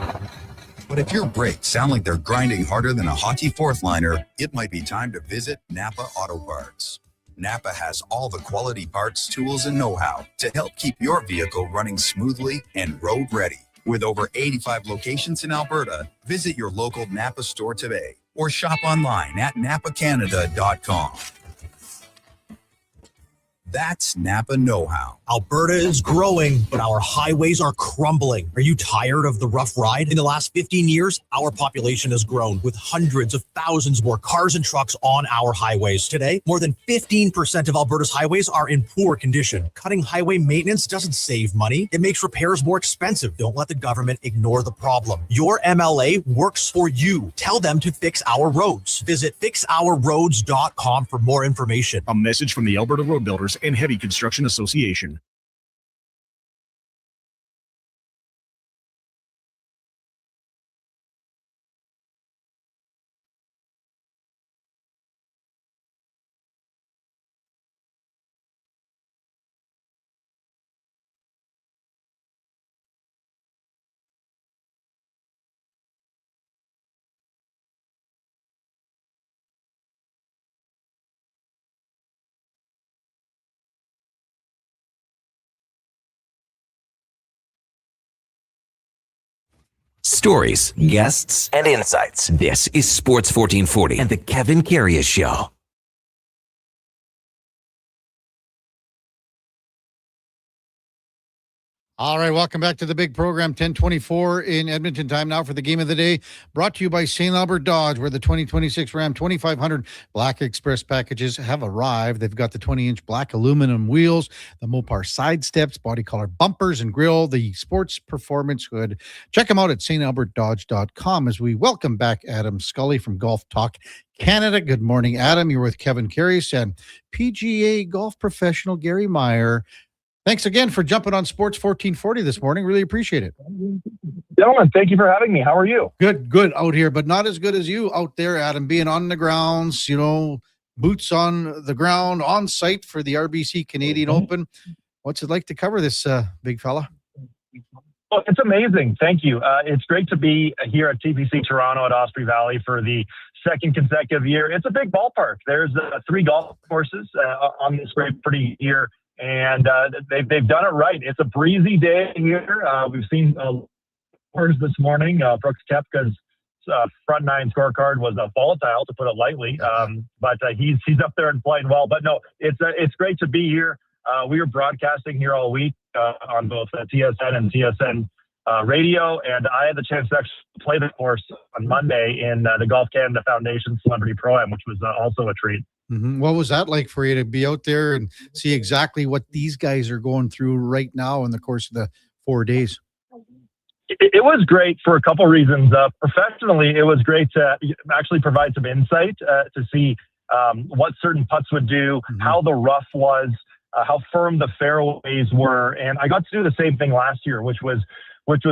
Speaker 21: But if your brakes sound like they're grinding harder than a hockey fourth liner, it might be time to visit Napa Auto Parts. Napa has all the quality parts, tools, and know-how to help keep your vehicle running smoothly and road ready. With over 85 locations in Alberta, visit your local Napa store today or shop online at napacanada.com. That's Napa know-how.
Speaker 24: Alberta is growing, but our highways are crumbling. Are you tired of the rough ride? In the last 15 years, our population has grown with hundreds of thousands more cars and trucks on our highways. Today, more than 15% of Alberta's highways are in poor condition. Cutting highway maintenance doesn't save money. It makes repairs more expensive. Don't let the government ignore the problem. Your MLA works for you. Tell them to fix our roads. Visit fixourroads.com for more information.
Speaker 22: A message from the Alberta Road Builders and Heavy Construction Association.
Speaker 1: Stories, guests, and insights. This is Sports 1440 and the Kevin Karius Show.
Speaker 5: All right, welcome back to the big program, 10:24 in Edmonton. Time now for the game of the day, brought to you by St. Albert Dodge, where the 2026 Ram 2500 Black Express packages have arrived. They've got the 20-inch black aluminum wheels, the Mopar side steps, body color bumpers and grille, the sports performance hood. Check them out at stalbertdodge.com as we welcome back Adam Scully from Golf Talk Canada. Good morning, Adam. You're with Kevin Karius and PGA golf professional Gary Meyer. Thanks again for jumping on Sports 1440 this morning. Really appreciate it.
Speaker 9: Gentlemen, thank you for having me. How are you?
Speaker 5: Good out here, but not as good as you out there, Adam, being on the grounds, boots on the ground, on site for the RBC Canadian Open. What's it like to cover this big fella?
Speaker 9: Well, it's amazing. Thank you. It's great to be here at TPC Toronto at Osprey Valley for the second consecutive year. It's a big ballpark. There's 3 golf courses on this great pretty year. And they've done it right. It's a breezy day here. We've seen scores this morning. Brooks Koepka's front 9 scorecard was volatile, to put it lightly. But he's up there and playing well. But no, it's great to be here. We were broadcasting here all week on both TSN and TSN radio, and I had the chance to actually play the course on Monday in the Golf Canada Foundation Celebrity Pro-Am, which was also a treat.
Speaker 5: Mm-hmm. What was that like for you to be out there and see exactly what these guys are going through right now in the course of the 4 days?
Speaker 9: It was great for a couple reasons. Professionally, it was great to actually provide some insight to see what certain putts would do, how the rough was, how firm the fairways were. And I got to do the same thing last year, which was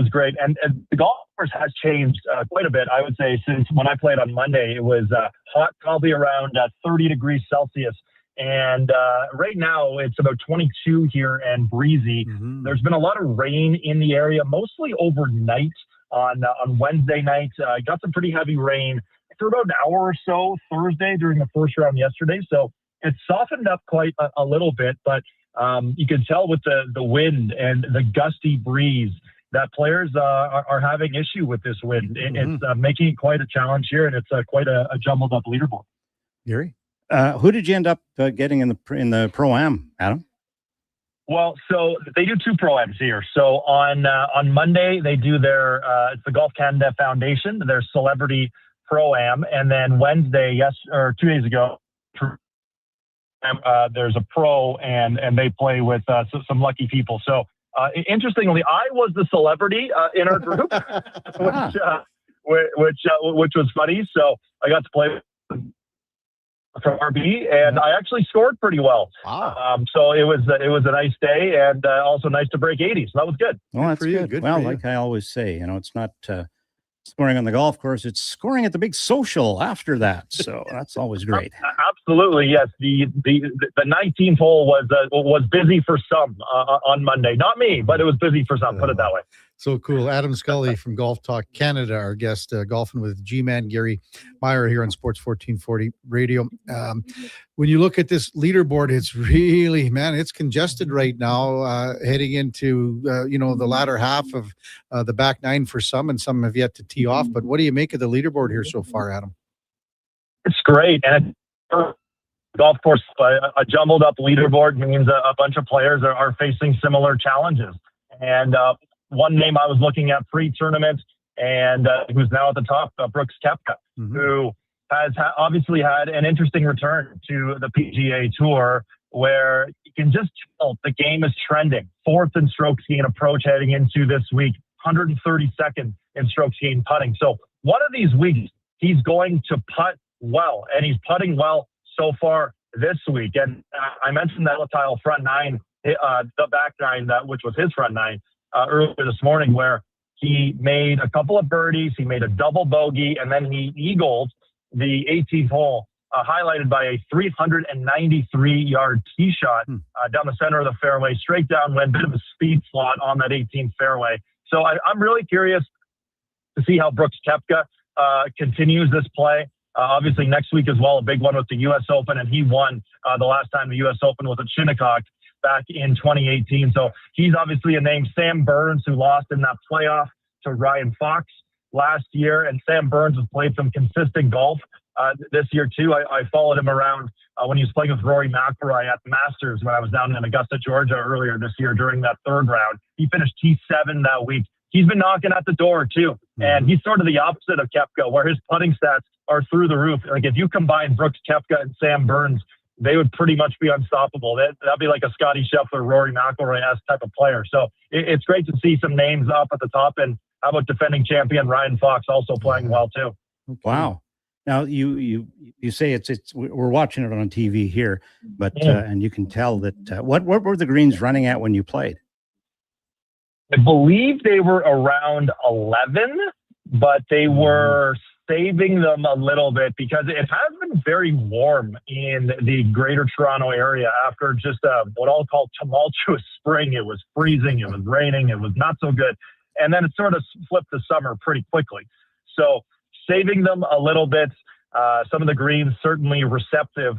Speaker 9: great. And the golf course has changed quite a bit, I would say, since when I played on Monday. It was hot, probably around 30 degrees Celsius. And right now it's about 22 here and breezy. There's been a lot of rain in the area, mostly overnight on Wednesday night. Got some pretty heavy rain for about an hour or so Thursday during the first round yesterday. So it's softened up quite a little bit, but you can tell with the wind and the gusty breeze that players are having issue with this wind. It's making it quite a challenge here, and it's quite a jumbled up leaderboard.
Speaker 5: Gary?
Speaker 19: Who did you end up getting in the Pro-Am, Adam?
Speaker 9: Well, so they do 2 Pro-Ams here. So on Monday, they do their it's the Golf Canada Foundation, their Celebrity Pro-Am, and then Wednesday, 2 days ago, there's a Pro, and they play with some lucky people. So interestingly, I was the celebrity in our group, which was funny. So I got to play from RB, and I actually scored pretty well.
Speaker 5: Wow.
Speaker 9: So it was a nice day, and also nice to break 80. So that was good.
Speaker 19: Well, that's good. Well, like I always say, it's not scoring on the golf course; it's scoring at the big social after that. So that's always great.
Speaker 9: Absolutely, yes. The 19th hole was busy for some on Monday. Not me, but it was busy for some. Put it that way.
Speaker 5: So cool. Adam Scully from Golf Talk Canada, our guest, golfing with G-Man Gary Meyer here on Sports 1440 Radio. When you look at this leaderboard, it's really, it's congested right now, heading into, the latter half of the back 9 for some, and some have yet to tee off. But what do you make of the leaderboard here so far, Adam?
Speaker 9: It's great. And golf course, a jumbled up leaderboard means a bunch of players are facing similar challenges. And one name I was looking at pre-tournament, and who's now at the top, Brooks Koepka, who has obviously had an interesting return to the PGA Tour, where you can just tell the game is trending. 4th in strokes gain approach heading into this week, 132nd in strokes gain putting. So one of these weeks, he's going to putt well, and he's putting well so far this week. And I mentioned that volatile front 9, the back 9, which was his front 9, earlier this morning, where he made a couple of birdies, he made a double bogey, and then he eagled the 18th hole, highlighted by a 393-yard tee shot down the center of the fairway, straight downwind, bit of a speed slot on that 18th fairway. So I'm really curious to see how Brooks Koepka continues this play. Obviously, next week as well, a big one with the U.S. Open, and he won the last time the U.S. Open was at Shinnecock back in 2018. So he's obviously a name. Sam Burns, who lost in that playoff to Ryan Fox last year, and Sam Burns has played some consistent golf this year too. I followed him around when he was playing with Rory McIlroy at the Masters when I was down in Augusta, Georgia earlier this year during that third round. He finished T7 that week. He's been knocking at the door too. And he's sort of the opposite of Koepka, where his putting stats are through the roof. Like if you combine Brooks Koepka and Sam Burns, they would pretty much be unstoppable. That'd be like a Scotty Scheffler, Rory McIlroy-esque type of player. So it's great to see some names up at the top. And how about defending champion Ryan Fox also playing well too?
Speaker 19: Wow. Now you say we're watching it on TV here, but and you can tell that what were the greens running at when you played?
Speaker 9: I believe they were around 11, but they were saving them a little bit because it has been very warm in the greater Toronto area after just what I'll call tumultuous spring. It was freezing, it was raining, it was not so good. And then it sort of flipped the summer pretty quickly. So saving them a little bit. Some of the greens certainly receptive,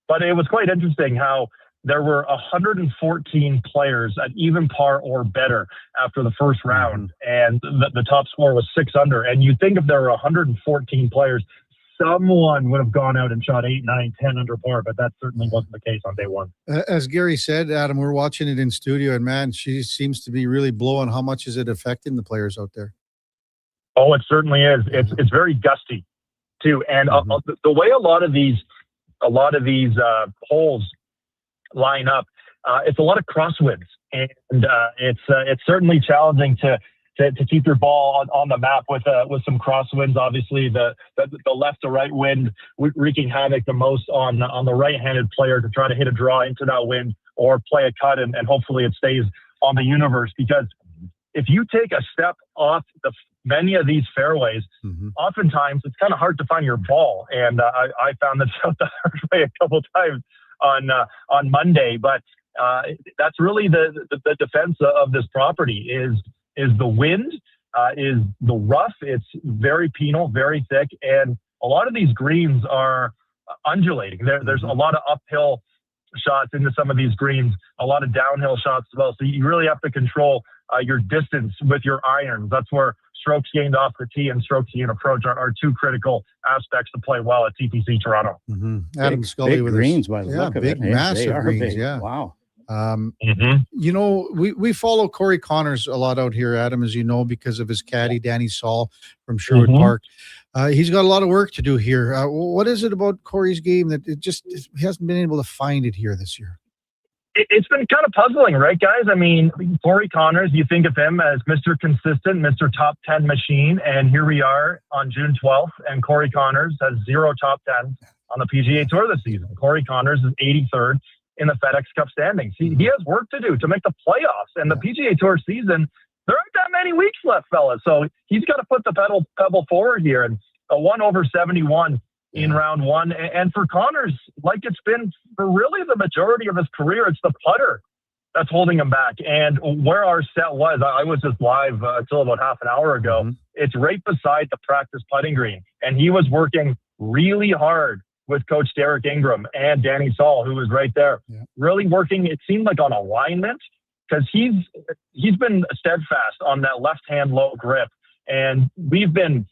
Speaker 9: but it was quite interesting how there were 114 players at even par or better after the first round, and the top score was 6 under. And you'd think if there were 114 players, someone would have gone out and shot 8, 9, 10 under par, but that certainly wasn't the case on day one.
Speaker 5: As Gary said, Adam, we're watching it in studio, and man, she seems to be really blowing. How much is it affecting the players out there?
Speaker 9: Oh, it certainly is. It's very gusty too, and the way a lot of these holes line up, it's a lot of crosswinds, and it's certainly challenging to keep your ball on the map with some crosswinds. Obviously, the left to right wind wreaking havoc the most on the right-handed player to try to hit a draw into that wind or play a cut, and hopefully it stays on the universe. Because if you take a step off many of these fairways, oftentimes it's kind of hard to find your ball. And I found this out the hard way a couple times on Monday. But that's really the defense of this property is the wind, is the rough. It's very penal, very thick, and a lot of these greens are undulating. There's a lot of uphill shots into some of these greens, a lot of downhill shots as well. So you really have to control your distance with your irons. That's where strokes gained off the tee and strokes gained approach are two critical aspects to play well at TPC Toronto.
Speaker 5: Adam Scully
Speaker 19: big
Speaker 5: with
Speaker 19: greens
Speaker 5: us.
Speaker 19: by the
Speaker 5: Yeah,
Speaker 19: look of
Speaker 5: big,
Speaker 19: it.
Speaker 5: massive greens.
Speaker 19: Big.
Speaker 5: Yeah.
Speaker 19: Wow.
Speaker 5: You know, we follow Corey Connors a lot out here, Adam, as you know, because of his caddy, Danny Saul from Sherwood Park. He's got a lot of work to do here. What is it about Corey's game that he hasn't been able to find it here this year?
Speaker 9: It's been kind of puzzling, right, guys? I mean, Corey Connors, you think of him as Mr. Consistent, Mr. Top 10 machine, and here we are on June 12th, and Corey Connors has 0 top 10s on the PGA Tour this season. Corey Connors is 83rd in the FedEx Cup standings. He has work to do to make the playoffs, and the PGA Tour season, there aren't that many weeks left, fellas, so he's got to put the pebble forward here, and a 1 over 71 in round one. And for Connors, like it's been for really the majority of his career, it's the putter that's holding him back. And where our set was, I was just live until about half an hour ago. It's right beside the practice putting green. And he was working really hard with Coach Derek Ingram and Danny Saul, who was right there, really working, it seemed like on alignment, because he's been steadfast on that left-hand low grip. And we've been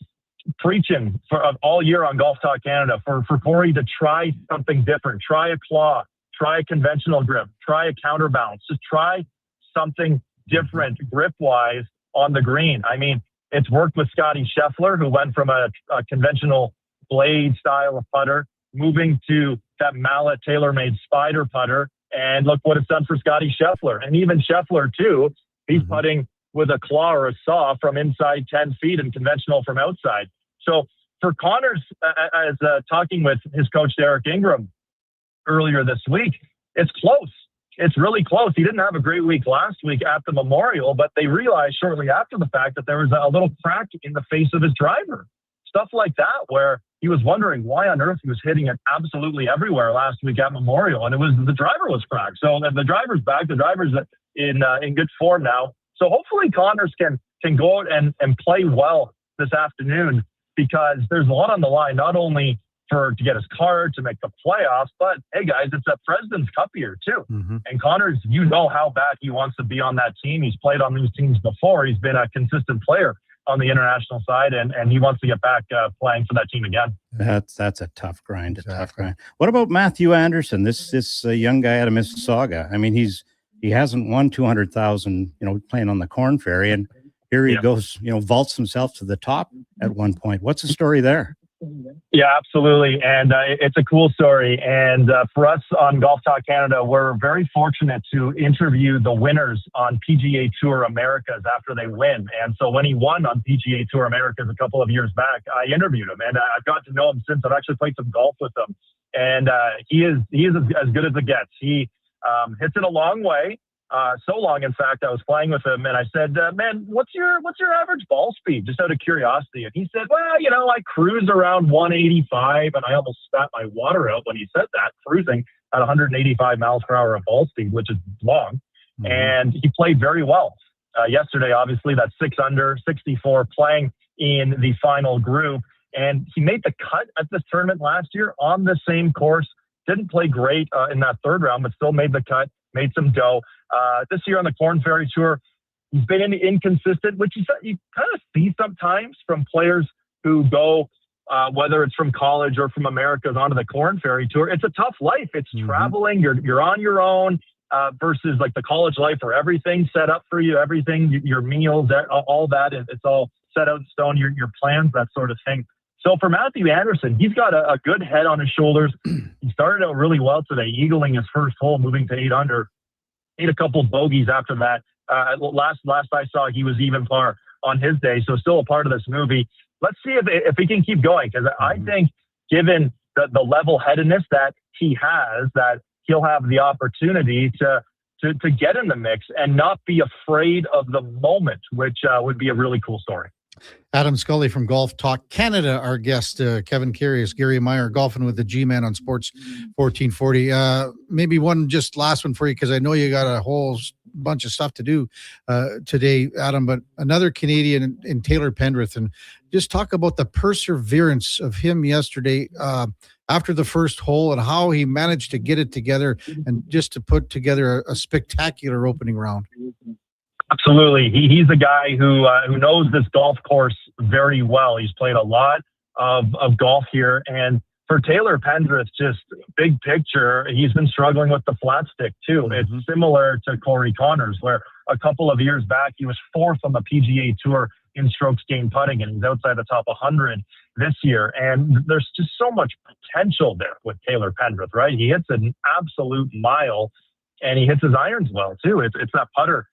Speaker 9: preaching for all year on Golf Talk Canada for Corey to try something different, try a claw, try a conventional grip, try a counterbalance, just try something different grip-wise on the green. I mean, it's worked with Scotty Scheffler, who went from a conventional blade style of putter, moving to that mallet tailor-made spider putter, and look what it's done for Scotty Scheffler. And even Scheffler, too, he's putting with a claw or a saw from inside 10 feet and conventional from outside. So for Connors, as talking with his coach, Derek Ingram, earlier this week, it's close. It's really close. He didn't have a great week last week at the Memorial, but they realized shortly after the fact that there was a little crack in the face of his driver. Stuff like that, where he was wondering why on earth he was hitting it absolutely everywhere last week at Memorial, and it was the driver was cracked. So the driver's back. The driver's in good form now. So hopefully Connors can go out and play well this afternoon, because there's a lot on the line, not only to get his card to make the playoffs, but hey guys, it's a President's Cup year too. And Connors, you know how bad he wants to be on that team. He's played on these teams before. He's been a consistent player on the international side, and he wants to get back playing for that team again.
Speaker 19: That's a tough grind, What about Matthew Anderson? This young guy out of Mississauga. I mean, he hasn't won 200,000, playing on the Corn Ferry, and here he goes, vaults himself to the top at one point. What's the story there?
Speaker 9: Yeah, absolutely. And it's a cool story. And for us on Golf Talk Canada, we're very fortunate to interview the winners on PGA Tour Americas after they win. And so when he won on PGA Tour Americas a couple of years back, I interviewed him, and I've got to know him since. I've actually played some golf with him. And he is as good as it gets. He hits it a long way. So long, in fact, I was playing with him, and I said, man, what's your average ball speed, just out of curiosity? And he said, well, I cruise around 185, and I almost spat my water out when he said that, cruising at 185 miles per hour of ball speed, which is long. Mm-hmm. And he played very well. Yesterday, obviously, that's 6 under, 64, playing in the final group. And he made the cut at this tournament last year on the same course. Didn't play great in that third round, but still made the cut, made some dough. This year on the Corn Ferry Tour, he's been inconsistent, which you kind of see sometimes from players who go, whether it's from college or from Americas onto the Corn Ferry Tour. It's a tough life. It's traveling. You're on your own versus like the college life where everything's set up for you, everything, your meals, all that. It's all set out in stone, your plans, that sort of thing. So for Matthew Anderson, he's got a good head on his shoulders. He started out really well today, eagling his first hole, moving to 8 under. Made a couple of bogeys after that. Last I saw, he was even par on his day, so still a part of this movie. Let's see if he can keep going, because I think given the level-headedness that he has, that he'll have the opportunity to get in the mix and not be afraid of the moment, which would be a really cool story.
Speaker 5: Adam Scully from Golf Talk Canada, our guest, Kevin Karius, Gary Meyer, golfing with the G-Man on Sports 1440. Maybe one just last one for you, because I know you got a whole bunch of stuff to do today, Adam, but another Canadian in Taylor Pendrith, and just talk about the perseverance of him yesterday after the first hole and how he managed to get it together and just to put together a spectacular opening round.
Speaker 9: Absolutely. He's a guy who knows this golf course very well. He's played a lot of golf here. And for Taylor Pendrith, just big picture, he's been struggling with the flat stick too. Mm-hmm. It's similar to Corey Connors, where a couple of years back, he was 4th on the PGA Tour in strokes gained putting, and he's outside the top 100 this year. And there's just so much potential there with Taylor Pendrith, right? He hits an absolute mile, and he hits his irons well too. It's that putter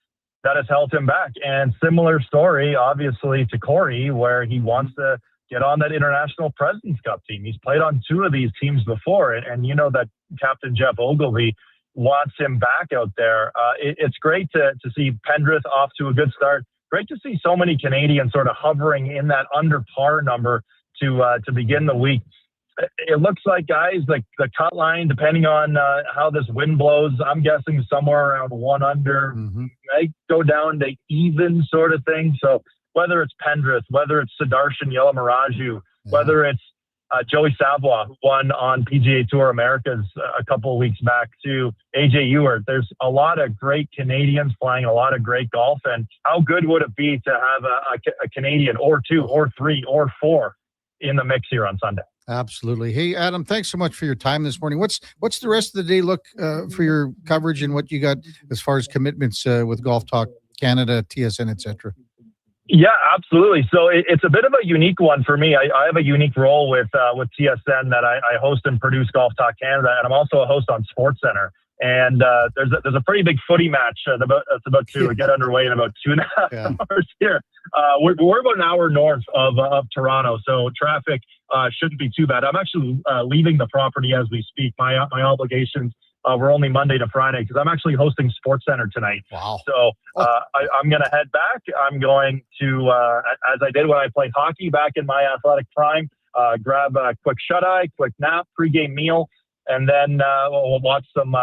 Speaker 9: that has held him back. And similar story, obviously, to Corey, where he wants to get on that International President's Cup team. He's played on 2 of these teams before, and you know that Captain Jeff Ogilvy wants him back out there. It's great to see Pendrith off to a good start. Great to see so many Canadians sort of hovering in that under par number to begin the week. It looks like, guys, like the cut line, depending on how this wind blows, I'm guessing somewhere around 1 under, might go down to even sort of thing. So whether it's Pendrith, whether it's Sudarshan Yelamaraju, whether it's Joey Savoie, who won on PGA Tour Americas a couple of weeks back, to AJ Ewart, there's a lot of great Canadians playing a lot of great golf. And how good would it be to have a Canadian or 2 or 3 or 4 in the mix here on Sunday?
Speaker 5: Absolutely. Hey, Adam, thanks so much for your time this morning. What's the rest of the day look for your coverage, and what you got as far as commitments with Golf Talk Canada, TSN, etc.?
Speaker 9: Yeah, absolutely. So it's a bit of a unique one for me. I have a unique role with TSN that I host and produce Golf Talk Canada, and I'm also a host on SportsCenter. And there's a pretty big footy match that's about to get underway in about 2.5 hours here. We're about an hour north of Toronto, so traffic shouldn't be too bad. I'm actually leaving the property as we speak. My obligations were only Monday to Friday, because I'm actually hosting SportsCenter tonight.
Speaker 5: Wow.
Speaker 9: So I'm going to head back. I'm going to, as I did when I played hockey back in my athletic prime, grab a quick shut-eye, quick nap, pregame meal, and then we'll watch some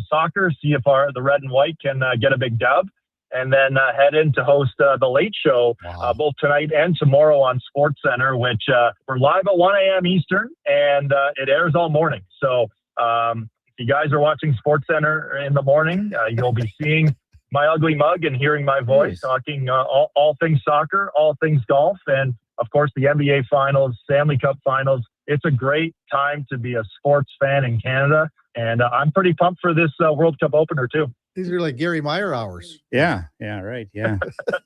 Speaker 9: soccer, see if the red and white can get a big dub, and then head in to host the Late Show both tonight and tomorrow on SportsCenter, which we're live at 1 a.m. Eastern, and it airs all morning. So if you guys are watching SportsCenter in the morning, you'll be seeing my ugly mug and hearing my voice, talking all things soccer, all things golf, and of course the NBA Finals, Stanley Cup Finals. It's a great time to be a sports fan in Canada, and I'm pretty pumped for this World Cup opener too.
Speaker 5: These are like Gary Meyer hours.
Speaker 19: Yeah, right. Yeah.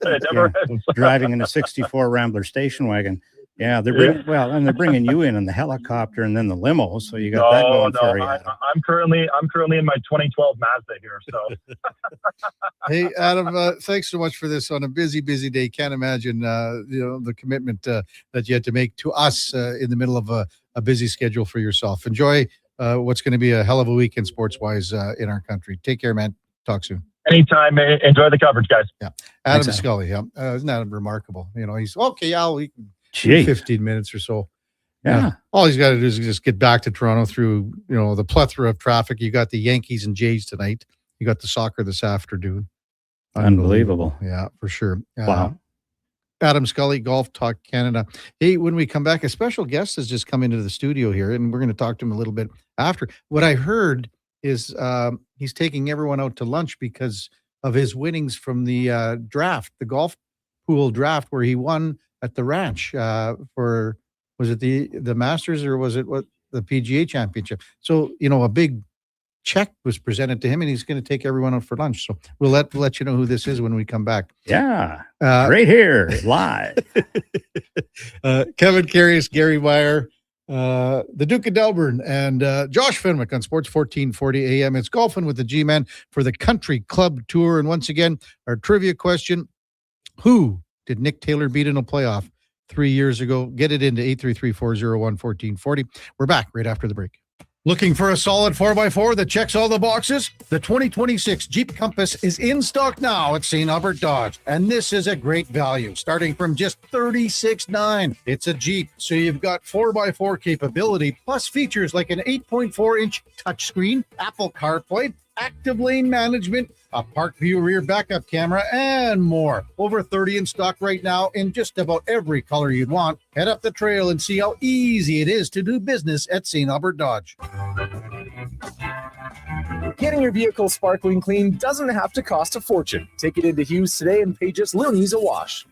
Speaker 9: It never ends.
Speaker 19: Driving in a 64 Rambler station wagon. Yeah, they're bringing you in the helicopter and then the limo, so you got that going for you.
Speaker 9: I'm currently in my 2012 Mazda here. So,
Speaker 5: hey Adam, thanks so much for this on a busy day. Can't imagine the commitment that you had to make to us in the middle of a busy schedule for yourself. Enjoy what's going to be a hell of a weekend sports wise in our country. Take care, man. Talk soon.
Speaker 9: Anytime. Enjoy the coverage, guys.
Speaker 5: Yeah, Adam Scully. Yeah, isn't that remarkable? He's okay. We can 15 minutes or so.
Speaker 19: Yeah.
Speaker 5: All he's got to do is just get back to Toronto through, the plethora of traffic. You got the Yankees and Jays tonight. You got the soccer this afternoon.
Speaker 19: Unbelievable.
Speaker 5: Yeah, for sure.
Speaker 19: Wow.
Speaker 5: Adam Scully, Golf Talk Canada. Hey, when we come back, a special guest has just come into the studio here, and we're going to talk to him a little bit after. What I heard is he's taking everyone out to lunch because of his winnings from the draft, the golf pool draft, where he won at the ranch was it the Masters or was it the PGA Championship? So, a big check was presented to him and he's going to take everyone out for lunch. So we'll let you know who this is when we come back.
Speaker 19: Yeah. Right here, live.
Speaker 5: Kevin Karius, Gary Meyer, the Duke of Delburne, and Josh Fenwick on Sports 1440 AM. It's Golfing with the G-Man for the Country Club Tour. And once again, our trivia question, who did Nick Taylor beat in a playoff 3 years ago? Get it into 833-401-1440. We're back right after the break. Looking for a solid 4x4 that checks all the boxes? The 2026 Jeep Compass is in stock now at St. Albert Dodge, and this is a great value, starting from just $36,900. It's a Jeep, so you've got 4x4 capability, plus features like an 8.4-inch touchscreen, Apple CarPlay, active lane management, a park view rear backup camera, and more. Over 30 in stock right now in just about every color you'd want. Head up the trail and see how easy it is to do business at St. Albert Dodge.
Speaker 6: Getting your vehicle sparkling clean doesn't have to cost a fortune. Take it into Hughes today and pay just loonies a wash.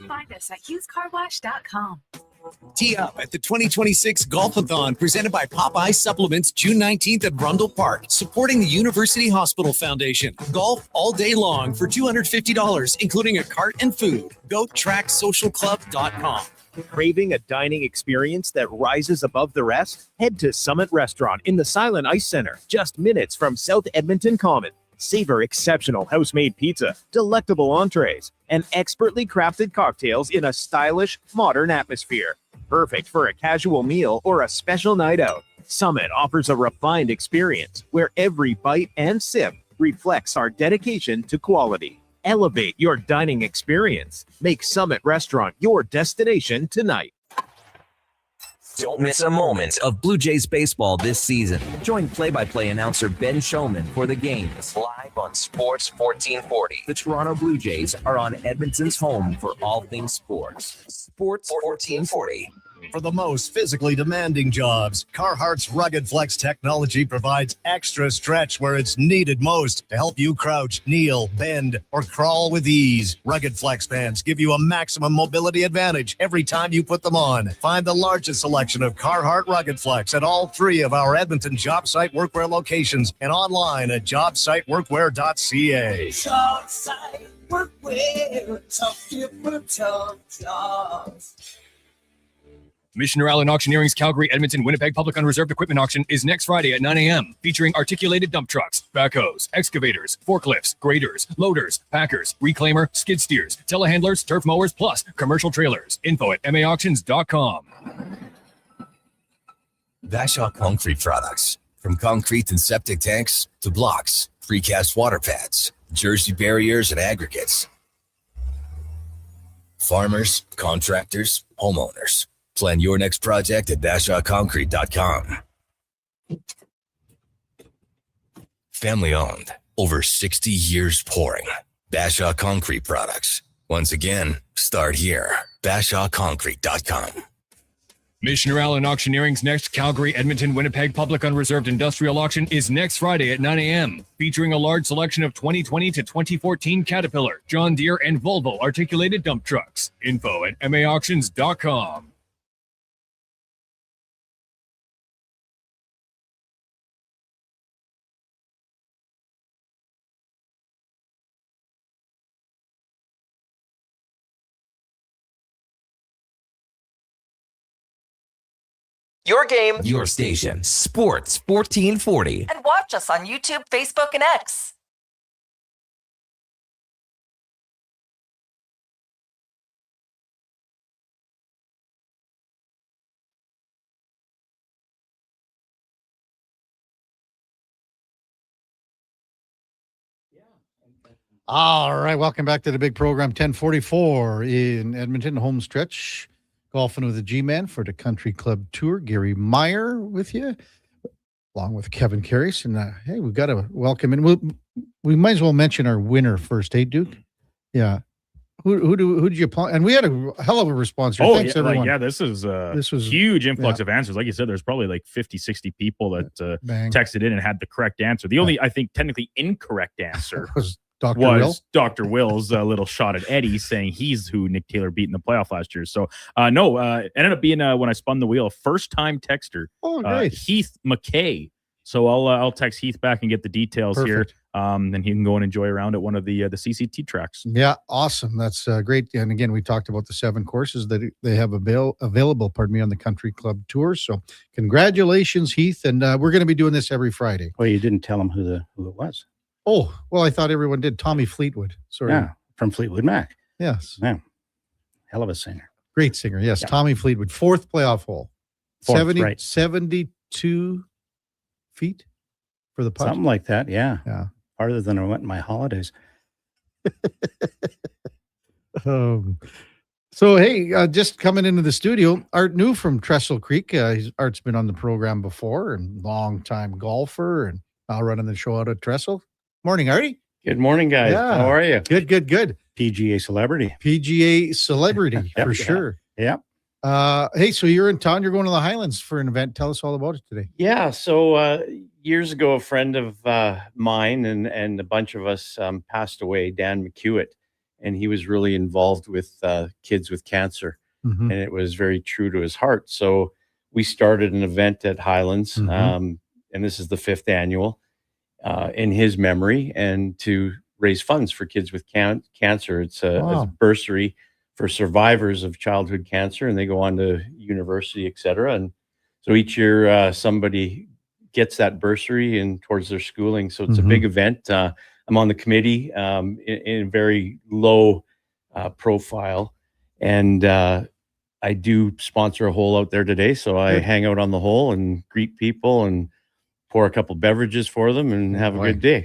Speaker 8: Find us at HughesCarWash.com.
Speaker 12: Tee up at the 2026 Golf-a-thon presented by Popeye Supplements June 19th at Rundle Park, supporting the University Hospital Foundation. Golf all day long for $250, including a cart and food. Go tracksocialclub.com.
Speaker 11: Craving a dining experience that rises above the rest? Head to Summit Restaurant in the Silent Ice Center, just minutes from South Edmonton Common. Savor exceptional house-made pizza, delectable entrees, and expertly crafted cocktails in a stylish, modern atmosphere. Perfect for a casual meal or a special night out. Summit offers a refined experience where every bite and sip reflects our dedication to quality. Elevate your dining experience. Make Summit Restaurant your destination tonight.
Speaker 1: Don't miss a moment of Blue Jays baseball this season. Join play-by-play announcer Ben Shulman for the games live on Sports 1440. The Toronto Blue Jays are on Edmonton's home for all things sports. Sports 1440.
Speaker 24: For the most physically demanding jobs, Carhartt's Rugged Flex technology provides extra stretch where it's needed most to help you crouch, kneel, bend, or crawl with ease. Rugged Flex pants give you a maximum mobility advantage every time you put them on. Find the largest selection of Carhartt Rugged Flex at all three of our Edmonton job site workwear locations and online at jobsiteworkwear.ca.
Speaker 13: Job site workwear, tough different jobs.
Speaker 23: Missioner Allen Auctioneering's Calgary, Edmonton, Winnipeg Public Unreserved Equipment Auction is next Friday at 9 a.m., featuring articulated dump trucks, backhoes, excavators, forklifts, graders, loaders, packers, reclaimer, skid steers, telehandlers, turf mowers, plus commercial trailers. Info at maauctions.com.
Speaker 25: Bashaw Concrete Products. From concrete and septic tanks to blocks, precast water pads, Jersey barriers and aggregates. Farmers, contractors, homeowners. Plan your next project at BashawConcrete.com. Family owned, over 60 years pouring. Bashaw Concrete Products. Once again, start here. BashawConcrete.com.
Speaker 23: Missioner Allen Auctioneering's next Calgary, Edmonton, Winnipeg public unreserved industrial auction is next Friday at 9 a.m., featuring a large selection of 2020 to 2014 Caterpillar, John Deere, and Volvo articulated dump trucks. Info at maauctions.com.
Speaker 1: Your game, your station. Sports 1440.
Speaker 2: And watch us on YouTube, Facebook, and X.
Speaker 5: All right, welcome back to the big program, 1044 in Edmonton, home stretch. Golfing with the G-Man for the Country Club Tour. Gary Meyer with you, along with Kevin Karius. And hey, we've got to welcome in. We might as well mention our winner first, hey, Duke? Yeah. Who did you apply? And we had a hell of a response here.
Speaker 3: Oh,
Speaker 5: Thanks,
Speaker 3: yeah,
Speaker 5: everyone.
Speaker 3: this was huge influx of answers. Like you said, there's probably like 50, 60 people that texted in and had the correct answer. The only, I think, technically incorrect answer
Speaker 5: was Dr.
Speaker 3: Will's little shot at Eddie, saying he's who Nick Taylor beat in the playoff last year. So, ended up being, when I spun the wheel, first-time texter, Heath McKay. So I'll text Heath back and get the details here. Then he can go and enjoy around at one of the CCT tracks.
Speaker 5: Yeah, awesome. That's great. And again, we talked about the 7 courses that they have available, on the Country Club Tour. So congratulations, Heath. And we're going to be doing this every Friday.
Speaker 19: Well, you didn't tell him who it was.
Speaker 5: Oh, well, I thought everyone did. Tommy Fleetwood. Sorry.
Speaker 19: Yeah, from Fleetwood Mac.
Speaker 5: Yes.
Speaker 19: Yeah. Hell of a singer.
Speaker 5: Great singer. Yes. Yeah. Tommy Fleetwood. 4th playoff hole. 72 feet for the putt.
Speaker 19: Something like that. Yeah.
Speaker 5: Yeah.
Speaker 19: Farther than I went in my holidays.
Speaker 5: So, hey, just coming into the studio, Art New from Trestle Creek. Art's been on the program before and long-time golfer and now running the show out at Trestle. Morning, Artie.
Speaker 19: Good morning, guys.
Speaker 5: Yeah.
Speaker 19: How are you?
Speaker 5: Good.
Speaker 19: PGA celebrity.
Speaker 5: For sure.
Speaker 19: Yeah.
Speaker 5: Hey, so you're in town. You're going to the Highlands for an event. Tell us all about it today.
Speaker 4: Yeah. So years ago, a friend of mine and a bunch of us passed away, Dan McHewitt, and he was really involved with kids with cancer.
Speaker 5: Mm-hmm.
Speaker 4: And it was very true to his heart. So we started an event at Highlands, and this is the 5th annual. In his memory and to raise funds for kids with cancer. It's a bursary for survivors of childhood cancer, and they go on to university, et cetera. And so each year somebody gets that bursary and towards their schooling. So it's a big event. I'm on the committee in a very low profile, and I do sponsor a hole out there today. So I hang out on the hole and greet people and pour a couple beverages for them and have a good day.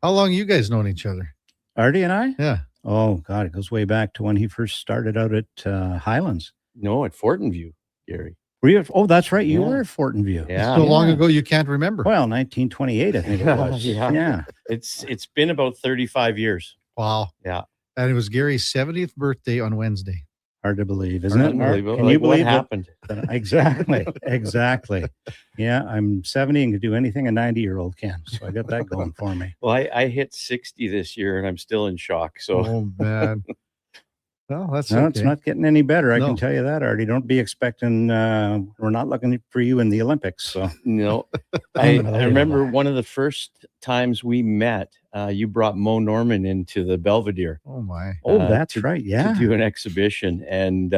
Speaker 5: How long you guys known each other?
Speaker 19: Artie and I?
Speaker 5: Yeah.
Speaker 19: Oh, God, it goes way back to when he first started out at Highlands.
Speaker 4: No, at Fortinview, Gary.
Speaker 19: Were you? Oh, that's right. You were at Fortinview.
Speaker 4: Yeah.
Speaker 5: So long ago you can't remember.
Speaker 19: Well, 1928, I think it was. Yeah.
Speaker 4: It's been about 35 years.
Speaker 5: Wow.
Speaker 4: Yeah.
Speaker 5: And it was Gary's 70th birthday on Wednesday.
Speaker 19: Hard to believe, isn't it?
Speaker 4: Can you believe what happened?
Speaker 19: Exactly. Yeah, I'm 70 and can do anything a 90-year-old can. So I got that going for me.
Speaker 4: Well, I hit 60 this year and I'm still in shock. So,
Speaker 5: oh man. Well, that's
Speaker 19: no,
Speaker 5: okay.
Speaker 19: It's not getting any better. I can tell you that, Artie. Don't be expecting. We're not looking for you in the Olympics. So
Speaker 4: no, I remember one of the first times we met. You brought Mo Norman into the Belvedere.
Speaker 5: Oh my!
Speaker 19: Oh, that's right. Yeah,
Speaker 4: to do an exhibition, and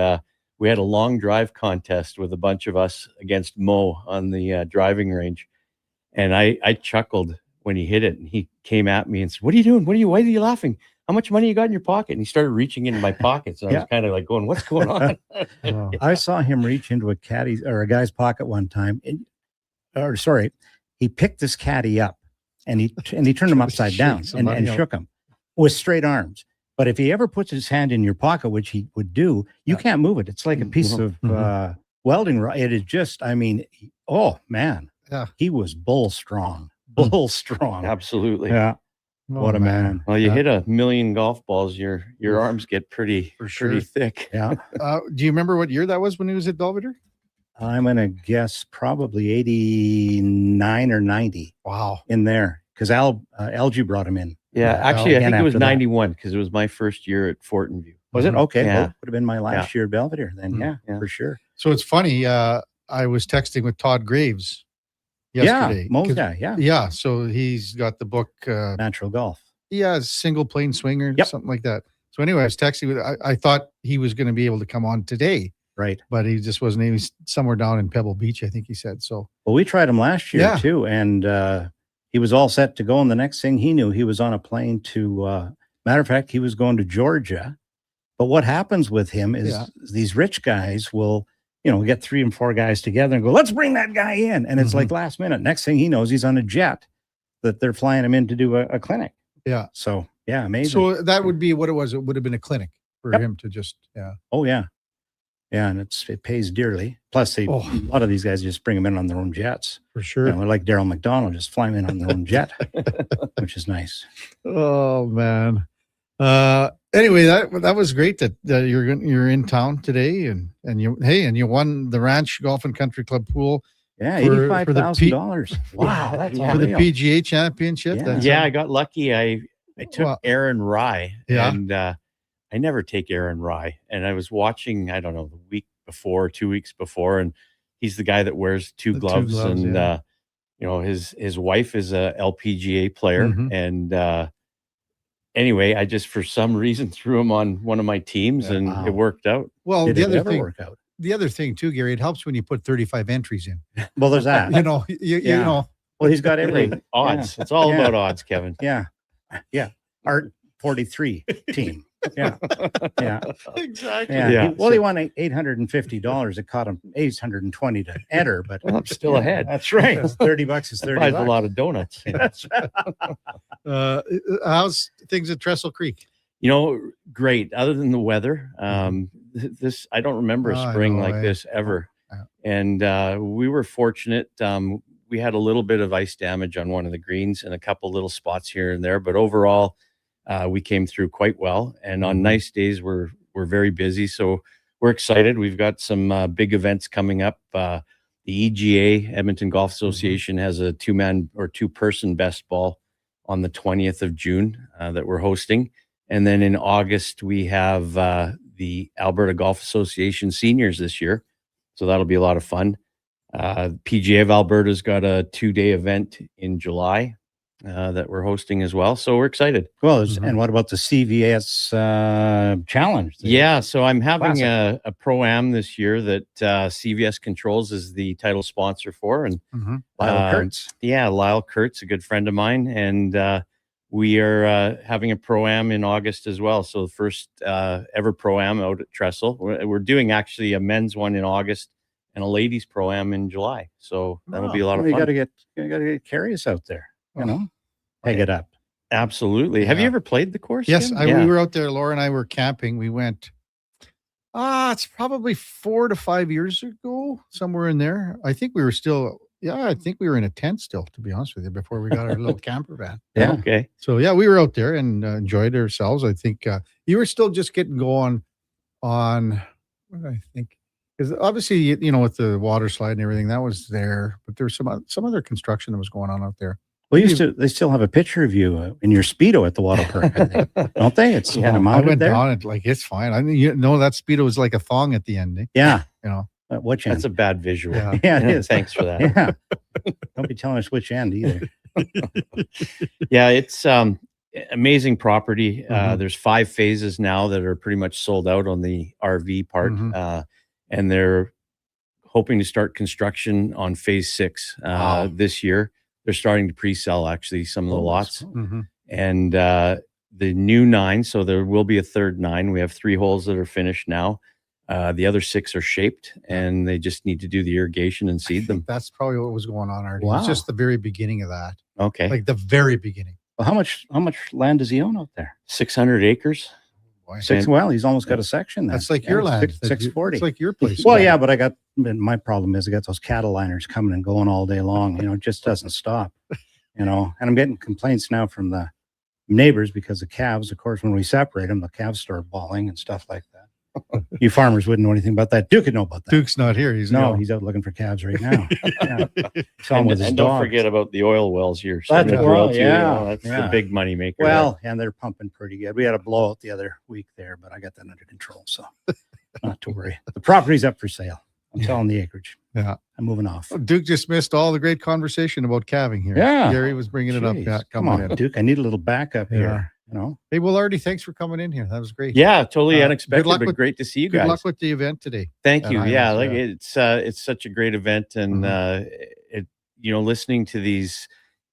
Speaker 4: we had a long drive contest with a bunch of us against Mo on the driving range, and I chuckled when he hit it, and he came at me and said, "What are you doing? Why are you laughing? How much money you got in your pocket?" And he started reaching into my pockets. And I was kind of like going, "What's going on?"
Speaker 19: I saw him reach into a caddy or a guy's pocket one time. He picked this caddy up and he turned him upside down and shook him with straight arms. But if he ever puts his hand in your pocket, which he would do, you can't move it. It's like a piece of welding rod. It is just, I mean, oh man, he was bull strong.
Speaker 4: Absolutely.
Speaker 19: Yeah. What a man.
Speaker 4: Well, you hit 1 million golf balls, your arms get pretty thick.
Speaker 19: Yeah.
Speaker 5: Do you remember what year that was when he was at Belvedere?
Speaker 19: I'm going to guess probably 89 or 90.
Speaker 5: Wow.
Speaker 19: In there. Because LG brought him in.
Speaker 4: Yeah, actually, I think it was
Speaker 19: after that.
Speaker 4: 91 because it was my first year at Fortin View.
Speaker 19: Was it? Okay.
Speaker 4: Yeah.
Speaker 19: Well, would have been my last year at Belvedere then. Yeah, for sure.
Speaker 5: So it's funny. I was texting with Todd Graves yesterday.
Speaker 19: Yeah, Mo's guy. Yeah.
Speaker 5: Yeah. So he's got the book
Speaker 19: Natural Golf.
Speaker 5: Yeah, single plane swinger, something like that. So anyway, I was texting with. I thought he was going to be able to come on today,
Speaker 19: right?
Speaker 5: But he just wasn't. He was somewhere down in Pebble Beach, I think he said. So
Speaker 19: well, we tried him last year too, and he was all set to go. And the next thing he knew, he was on a plane to. Matter of fact, he was going to Georgia. But what happens with him is these rich guys will, get 3 and 4 guys together and go, let's bring that guy in. And it's like last minute. Next thing he knows, he's on a jet that they're flying him in to do a clinic.
Speaker 5: Yeah.
Speaker 19: So, yeah, amazing.
Speaker 5: So that would be what it was. It would have been a clinic for him to just,
Speaker 19: Oh, yeah. Yeah, and it pays dearly. Plus, a lot of these guys just bring them in on their own jets.
Speaker 5: For sure.
Speaker 19: They're like Daryl McDonald, just fly them in on their own jet, which is nice.
Speaker 5: Oh, man. Anyway, that was great that you're in town today and you won the Ranch Golf and Country Club pool.
Speaker 19: Yeah, $85,000. Wow, that's
Speaker 5: for the PGA Championship.
Speaker 4: Yeah, I got lucky. I took Aaron Rye, and I never take Aaron Rye. And I was watching, I don't know, the week before, 2 weeks before, and he's the guy that wears two gloves and his wife is a LPGA player, and anyway, I just for some reason threw him on one of my teams, and it worked out.
Speaker 5: Well,
Speaker 19: Did it ever work out?
Speaker 5: The other thing too, Gary, it helps when you put 35 entries in.
Speaker 19: Well, there's that.
Speaker 5: you know.
Speaker 19: Well, he's got everything.
Speaker 4: Odds. It's all about odds, Kevin.
Speaker 19: Yeah. Art 43 team. Yeah.
Speaker 5: Exactly.
Speaker 19: Yeah. Well, he won $850. It cost him $820 to enter, but
Speaker 4: I'm still ahead.
Speaker 19: That's right. $30 is $30.
Speaker 4: Buys a lot of donuts.
Speaker 19: That's right.
Speaker 5: How's things at Trestle Creek?
Speaker 4: Great. Other than the weather, this I don't remember a spring like this ever. And we were fortunate. We had a little bit of ice damage on one of the greens and a couple little spots here and there, but overall, we came through quite well. And on nice days, we're very busy, so we're excited. We've got some big events coming up. The EGA, Edmonton Golf Association, has a 2-man or 2-person best ball on the 20th of June that we're hosting. And then in August, we have the Alberta Golf Association seniors this year. So that'll be a lot of fun. PGA of Alberta's got a 2-day event in July that we're hosting as well. So we're excited.
Speaker 19: Well, and what about the CVS challenge?
Speaker 4: Yeah, so I'm having a Pro-Am this year that CVS Controls is the title sponsor for. And
Speaker 19: Lyle Kurtz.
Speaker 4: Yeah, Lyle Kurtz, a good friend of mine. And we are having a Pro-Am in August as well. So the first ever Pro-Am out at Trestle. We're doing actually a men's one in August and a ladies Pro-Am in July. So that'll be a lot of fun.
Speaker 19: You got to get Karius out there, Peg it up.
Speaker 4: Absolutely. Have you ever played the course?
Speaker 5: Yes, we were out there. Laura and I were camping. We went, it's probably 4 to 5 years ago, somewhere in there. I think we were still, I think we were in a tent still, to be honest with you, before we got our little camper van.
Speaker 19: Yeah.
Speaker 4: Okay.
Speaker 5: So, we were out there and enjoyed ourselves. I think you were still just getting going on, what did I think? Because obviously, with the water slide and everything, that was there. But there was some other construction that was going on out there.
Speaker 19: Well, they still have a picture of you in your Speedo at the water park, I think. Don't they? It's kind of mounted
Speaker 5: I went
Speaker 19: there.
Speaker 5: down it like it's fine. I mean, that Speedo was like a thong at the end. Eh?
Speaker 19: Yeah.
Speaker 4: Which end? That's a bad visual.
Speaker 19: Yeah, it is.
Speaker 4: Thanks for that.
Speaker 19: Yeah. Don't be telling us which end either.
Speaker 4: Yeah, it's amazing property. There's 5 phases now that are pretty much sold out on the RV part. And they're hoping to start construction on phase 6 this year. They're starting to pre-sell actually some of the lots. And the new 9, so there will be a third 9. We have 3 holes that are finished now. The other 6 are shaped, and they just need to do the irrigation and seed them.
Speaker 5: That's probably what was going on, Artie.
Speaker 19: Wow.
Speaker 5: It's just the very beginning of that.
Speaker 4: Okay.
Speaker 5: Like the very beginning.
Speaker 19: Well, how much land does he own out there?
Speaker 4: 600 acres.
Speaker 19: Well, he's almost got a section there.
Speaker 5: That's like your land.
Speaker 19: 640.
Speaker 5: It's like your place.
Speaker 19: Well, yeah, but my problem is I got those cattle liners coming and going all day long. It just doesn't stop. And I'm getting complaints now from the neighbors because the calves, of course, when we separate them, the calves start bawling and stuff like that. You farmers wouldn't know anything about that. Duke would know about that.
Speaker 5: Duke's not here. He's
Speaker 19: he's out looking for calves right now. Yeah. Saw him with his
Speaker 4: and
Speaker 19: dogs.
Speaker 4: don't forget about the oil wells here.
Speaker 19: That's
Speaker 4: That's the big money maker.
Speaker 19: Well, and they're pumping pretty good. We had a blowout the other week there, but I got that under control, so not to worry. The property's up for sale. I'm selling the acreage.
Speaker 5: Yeah.
Speaker 19: I'm moving off.
Speaker 5: Duke just missed all the great conversation about calving here.
Speaker 19: Yeah.
Speaker 5: Gary was bringing it up. Yeah,
Speaker 19: Come on, Duke. I need a little backup here. You know.
Speaker 5: Hey, well, Artie, thanks for coming in here. That was great.
Speaker 4: Yeah, totally unexpected,
Speaker 5: good luck
Speaker 4: but great to see you
Speaker 5: Good
Speaker 4: guys.
Speaker 5: luck with the event today.
Speaker 4: Thank you.
Speaker 5: Highlands,
Speaker 4: Yeah, like it's such a great event, and listening to these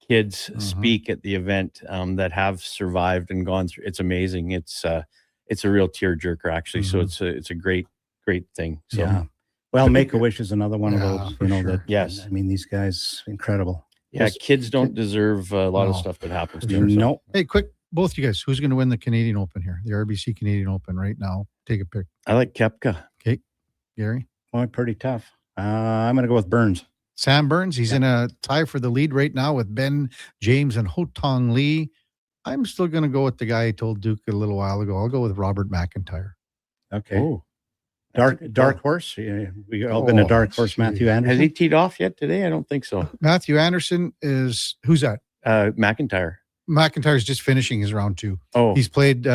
Speaker 4: kids speak at the event that have survived and gone through, it's amazing. It's a real tearjerker, actually. So it's a great thing. So.
Speaker 19: Yeah. Well, Make-A-Wish is another one of those. You know that.
Speaker 4: Yes.
Speaker 19: I mean, these guys incredible.
Speaker 4: Yeah, kids don't deserve a lot of stuff that happens to them.
Speaker 19: No.
Speaker 5: Hey, quick, both you guys, who's going to win the Canadian Open here? The RBC Canadian Open right now. Take a pick.
Speaker 4: I like Koepka.
Speaker 5: Okay. Gary?
Speaker 19: Oh, pretty tough. I'm going to go with Burns.
Speaker 5: Sam Burns. He's in a tie for the lead right now with Ben James and Ho-Tong Lee. I'm still going to go with the guy I told Duke a little while ago. I'll go with Robert McIntyre.
Speaker 19: Okay. Oh. Dark horse. Yeah, we all been a dark horse. Matthew Anderson.
Speaker 4: Has he teed off yet today? I don't think so.
Speaker 5: Matthew Anderson is who's that?
Speaker 4: McIntyre.
Speaker 5: McIntyre's just finishing his round 2.
Speaker 4: Oh,
Speaker 5: he's played.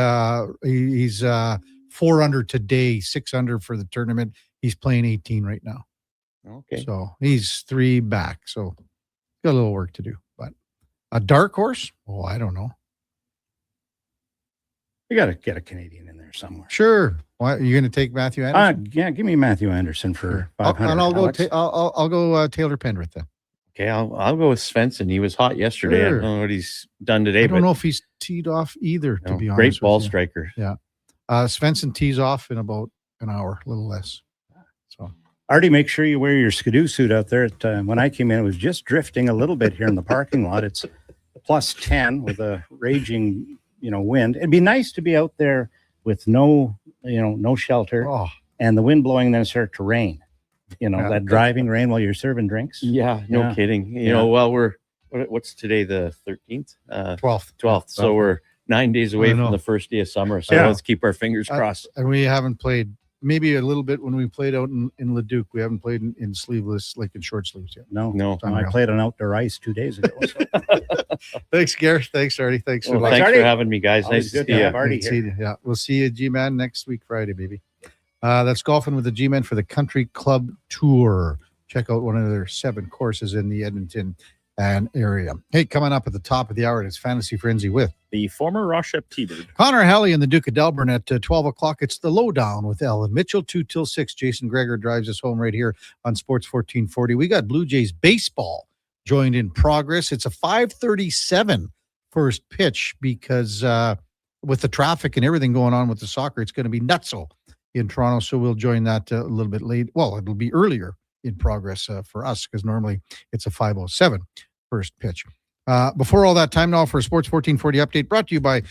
Speaker 5: He's 4 under today, 6 under for the tournament. He's playing 18 right now.
Speaker 4: Okay.
Speaker 5: So he's 3 back. So got a little work to do. But a dark horse? Oh, I don't know.
Speaker 19: We got to get a Canadian in there somewhere.
Speaker 5: Sure. Why, are you going to take Matthew Anderson?
Speaker 19: Yeah, give me Matthew Anderson for 500.
Speaker 5: And I'll go Taylor Pendrith then.
Speaker 4: Okay, I'll go with Svensson. He was hot yesterday.
Speaker 5: Sure.
Speaker 4: I don't know what he's done today.
Speaker 5: I don't know if he's teed off either, to be honest.
Speaker 4: Great ball striker.
Speaker 5: Yeah. Svensson tees off in about an hour, a little less. So
Speaker 19: Artie, make sure you wear your Skidoo suit out there. When I came in, it was just drifting a little bit here in the parking lot. It's plus 10 with a raging, wind. It'd be nice to be out there with no shelter and the wind blowing, and then it start to rain. That driving rain while you're serving drinks.
Speaker 4: Yeah, no kidding. What's today, the 13th?
Speaker 5: 12th.
Speaker 4: So we're 9 days away from the first day of summer. So let's keep our fingers crossed.
Speaker 5: And we haven't played maybe a little bit when we played out in Leduc. We haven't played in sleeveless, like in short sleeves yet.
Speaker 19: No. I played on outdoor ice 2 days ago. So.
Speaker 5: Thanks, Gary. Thanks, Artie. Thanks
Speaker 4: for having me, guys. Nice to see you.
Speaker 5: Artie here. Yeah, we'll see you, G-Man, next week, Friday, baby. That's Golfing with the G-Men for the Country Club Tour. Check out one of their 7 courses in the Edmonton and area. Hey, coming up at the top of the hour, it's Fantasy Frenzy with
Speaker 3: the former Rochep T-Bird.
Speaker 5: Connor Halley and the Duke of Delburne at 12 o'clock. It's the Lowdown with Ellen Mitchell, 2 till 6. Jason Greger drives us home right here on Sports 1440. We got Blue Jays baseball joined in progress. It's a 5:37 first pitch because with the traffic and everything going on with the soccer, it's going to be nutso in Toronto. So we'll join that a little bit late. Well, it'll be earlier in progress for us because normally it's a 5:07 first pitch. Before all that, time now for a Sports 1440 update brought to you by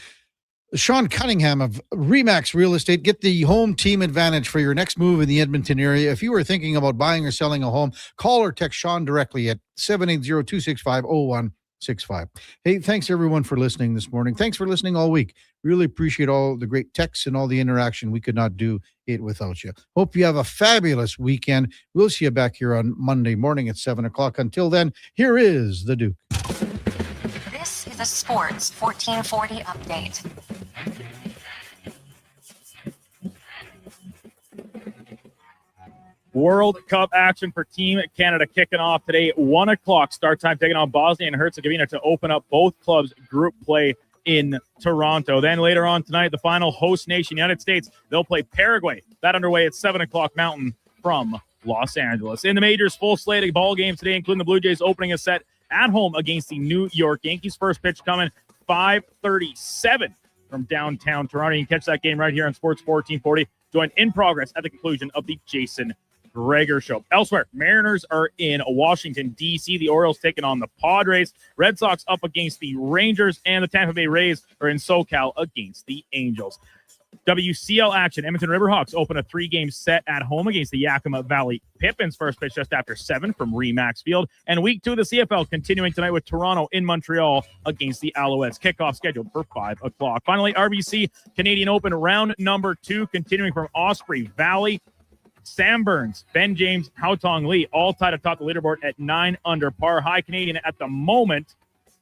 Speaker 5: Sean Cunningham of Remax Real Estate. Get the home team advantage for your next move in the Edmonton area. If you are thinking about buying or selling a home, call or text Sean directly at 780-265-0165. Hey, thanks everyone for listening this morning. Thanks for listening all week. Really appreciate all the great texts and all the interaction. We could not do it without you. Hope you have a fabulous weekend. We'll see you back here on Monday morning at 7 o'clock. Until then, here is the Duke.
Speaker 2: This is a Sports 1440 update.
Speaker 3: World Cup action for Team Canada kicking off today, 1 o'clock start time, taking on Bosnia and Herzegovina to open up both clubs' group play in Toronto. Then later on tonight, the final host nation, United States, they'll play Paraguay. That underway at 7 o'clock Mountain from Los Angeles. In the majors, full slate of ball games today, including the Blue Jays opening a set at home against the New York Yankees. First pitch coming 5:37 from downtown Toronto. You can catch that game right here on Sports 1440. Join in progress at the conclusion of the Jason Greger Show. Elsewhere, Mariners are in Washington, D.C. The Orioles taking on the Padres. Red Sox up against the Rangers, and the Tampa Bay Rays are in SoCal against the Angels. WCL action. Edmonton Riverhawks open a 3-game set at home against the Yakima Valley Pippins. First pitch just after 7 from Remax Field. And week 2 of the CFL continuing tonight with Toronto in Montreal against the Alouettes. Kickoff scheduled for 5 o'clock. Finally, RBC Canadian Open round number 2 continuing from Osprey Valley. Sam Burns, Ben James, Haotong Lee all tied atop the leaderboard at 9 under par. High Canadian at the moment.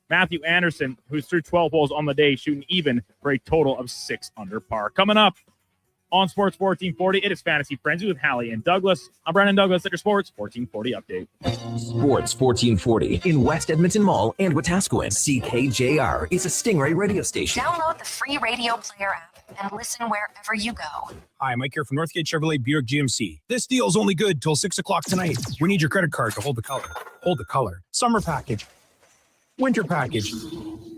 Speaker 3: Matthew Anderson, who's through 12 holes on the day, shooting even for a total of 6 under par. Coming up on Sports 1440, it is Fantasy Frenzy with Hallie and Douglas. I'm Brandon Douglas at your Sports 1440 update.
Speaker 1: Sports 1440 in West Edmonton Mall and Wetaskiwin. CKJR is a Stingray radio station.
Speaker 2: Download the free radio player app and listen wherever you go.
Speaker 22: Hi, Mike here from Northgate Chevrolet Buick GMC. This deal's only good till 6 o'clock tonight. We need your credit card to hold the color. Hold the color. Summer package. Winter package.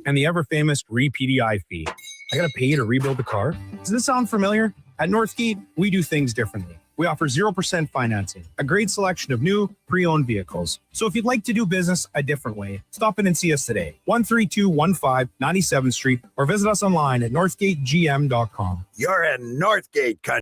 Speaker 22: And the ever-famous re-PDI fee. I gotta pay you to rebuild the car? Does this sound familiar? At Northgate, we do things differently. We offer 0% financing, a great selection of new, pre-owned vehicles. So if you'd like to do business a different way, stop in and see us today. 13215 97th Street, or visit us online at northgategm.com.
Speaker 10: You're in Northgate country.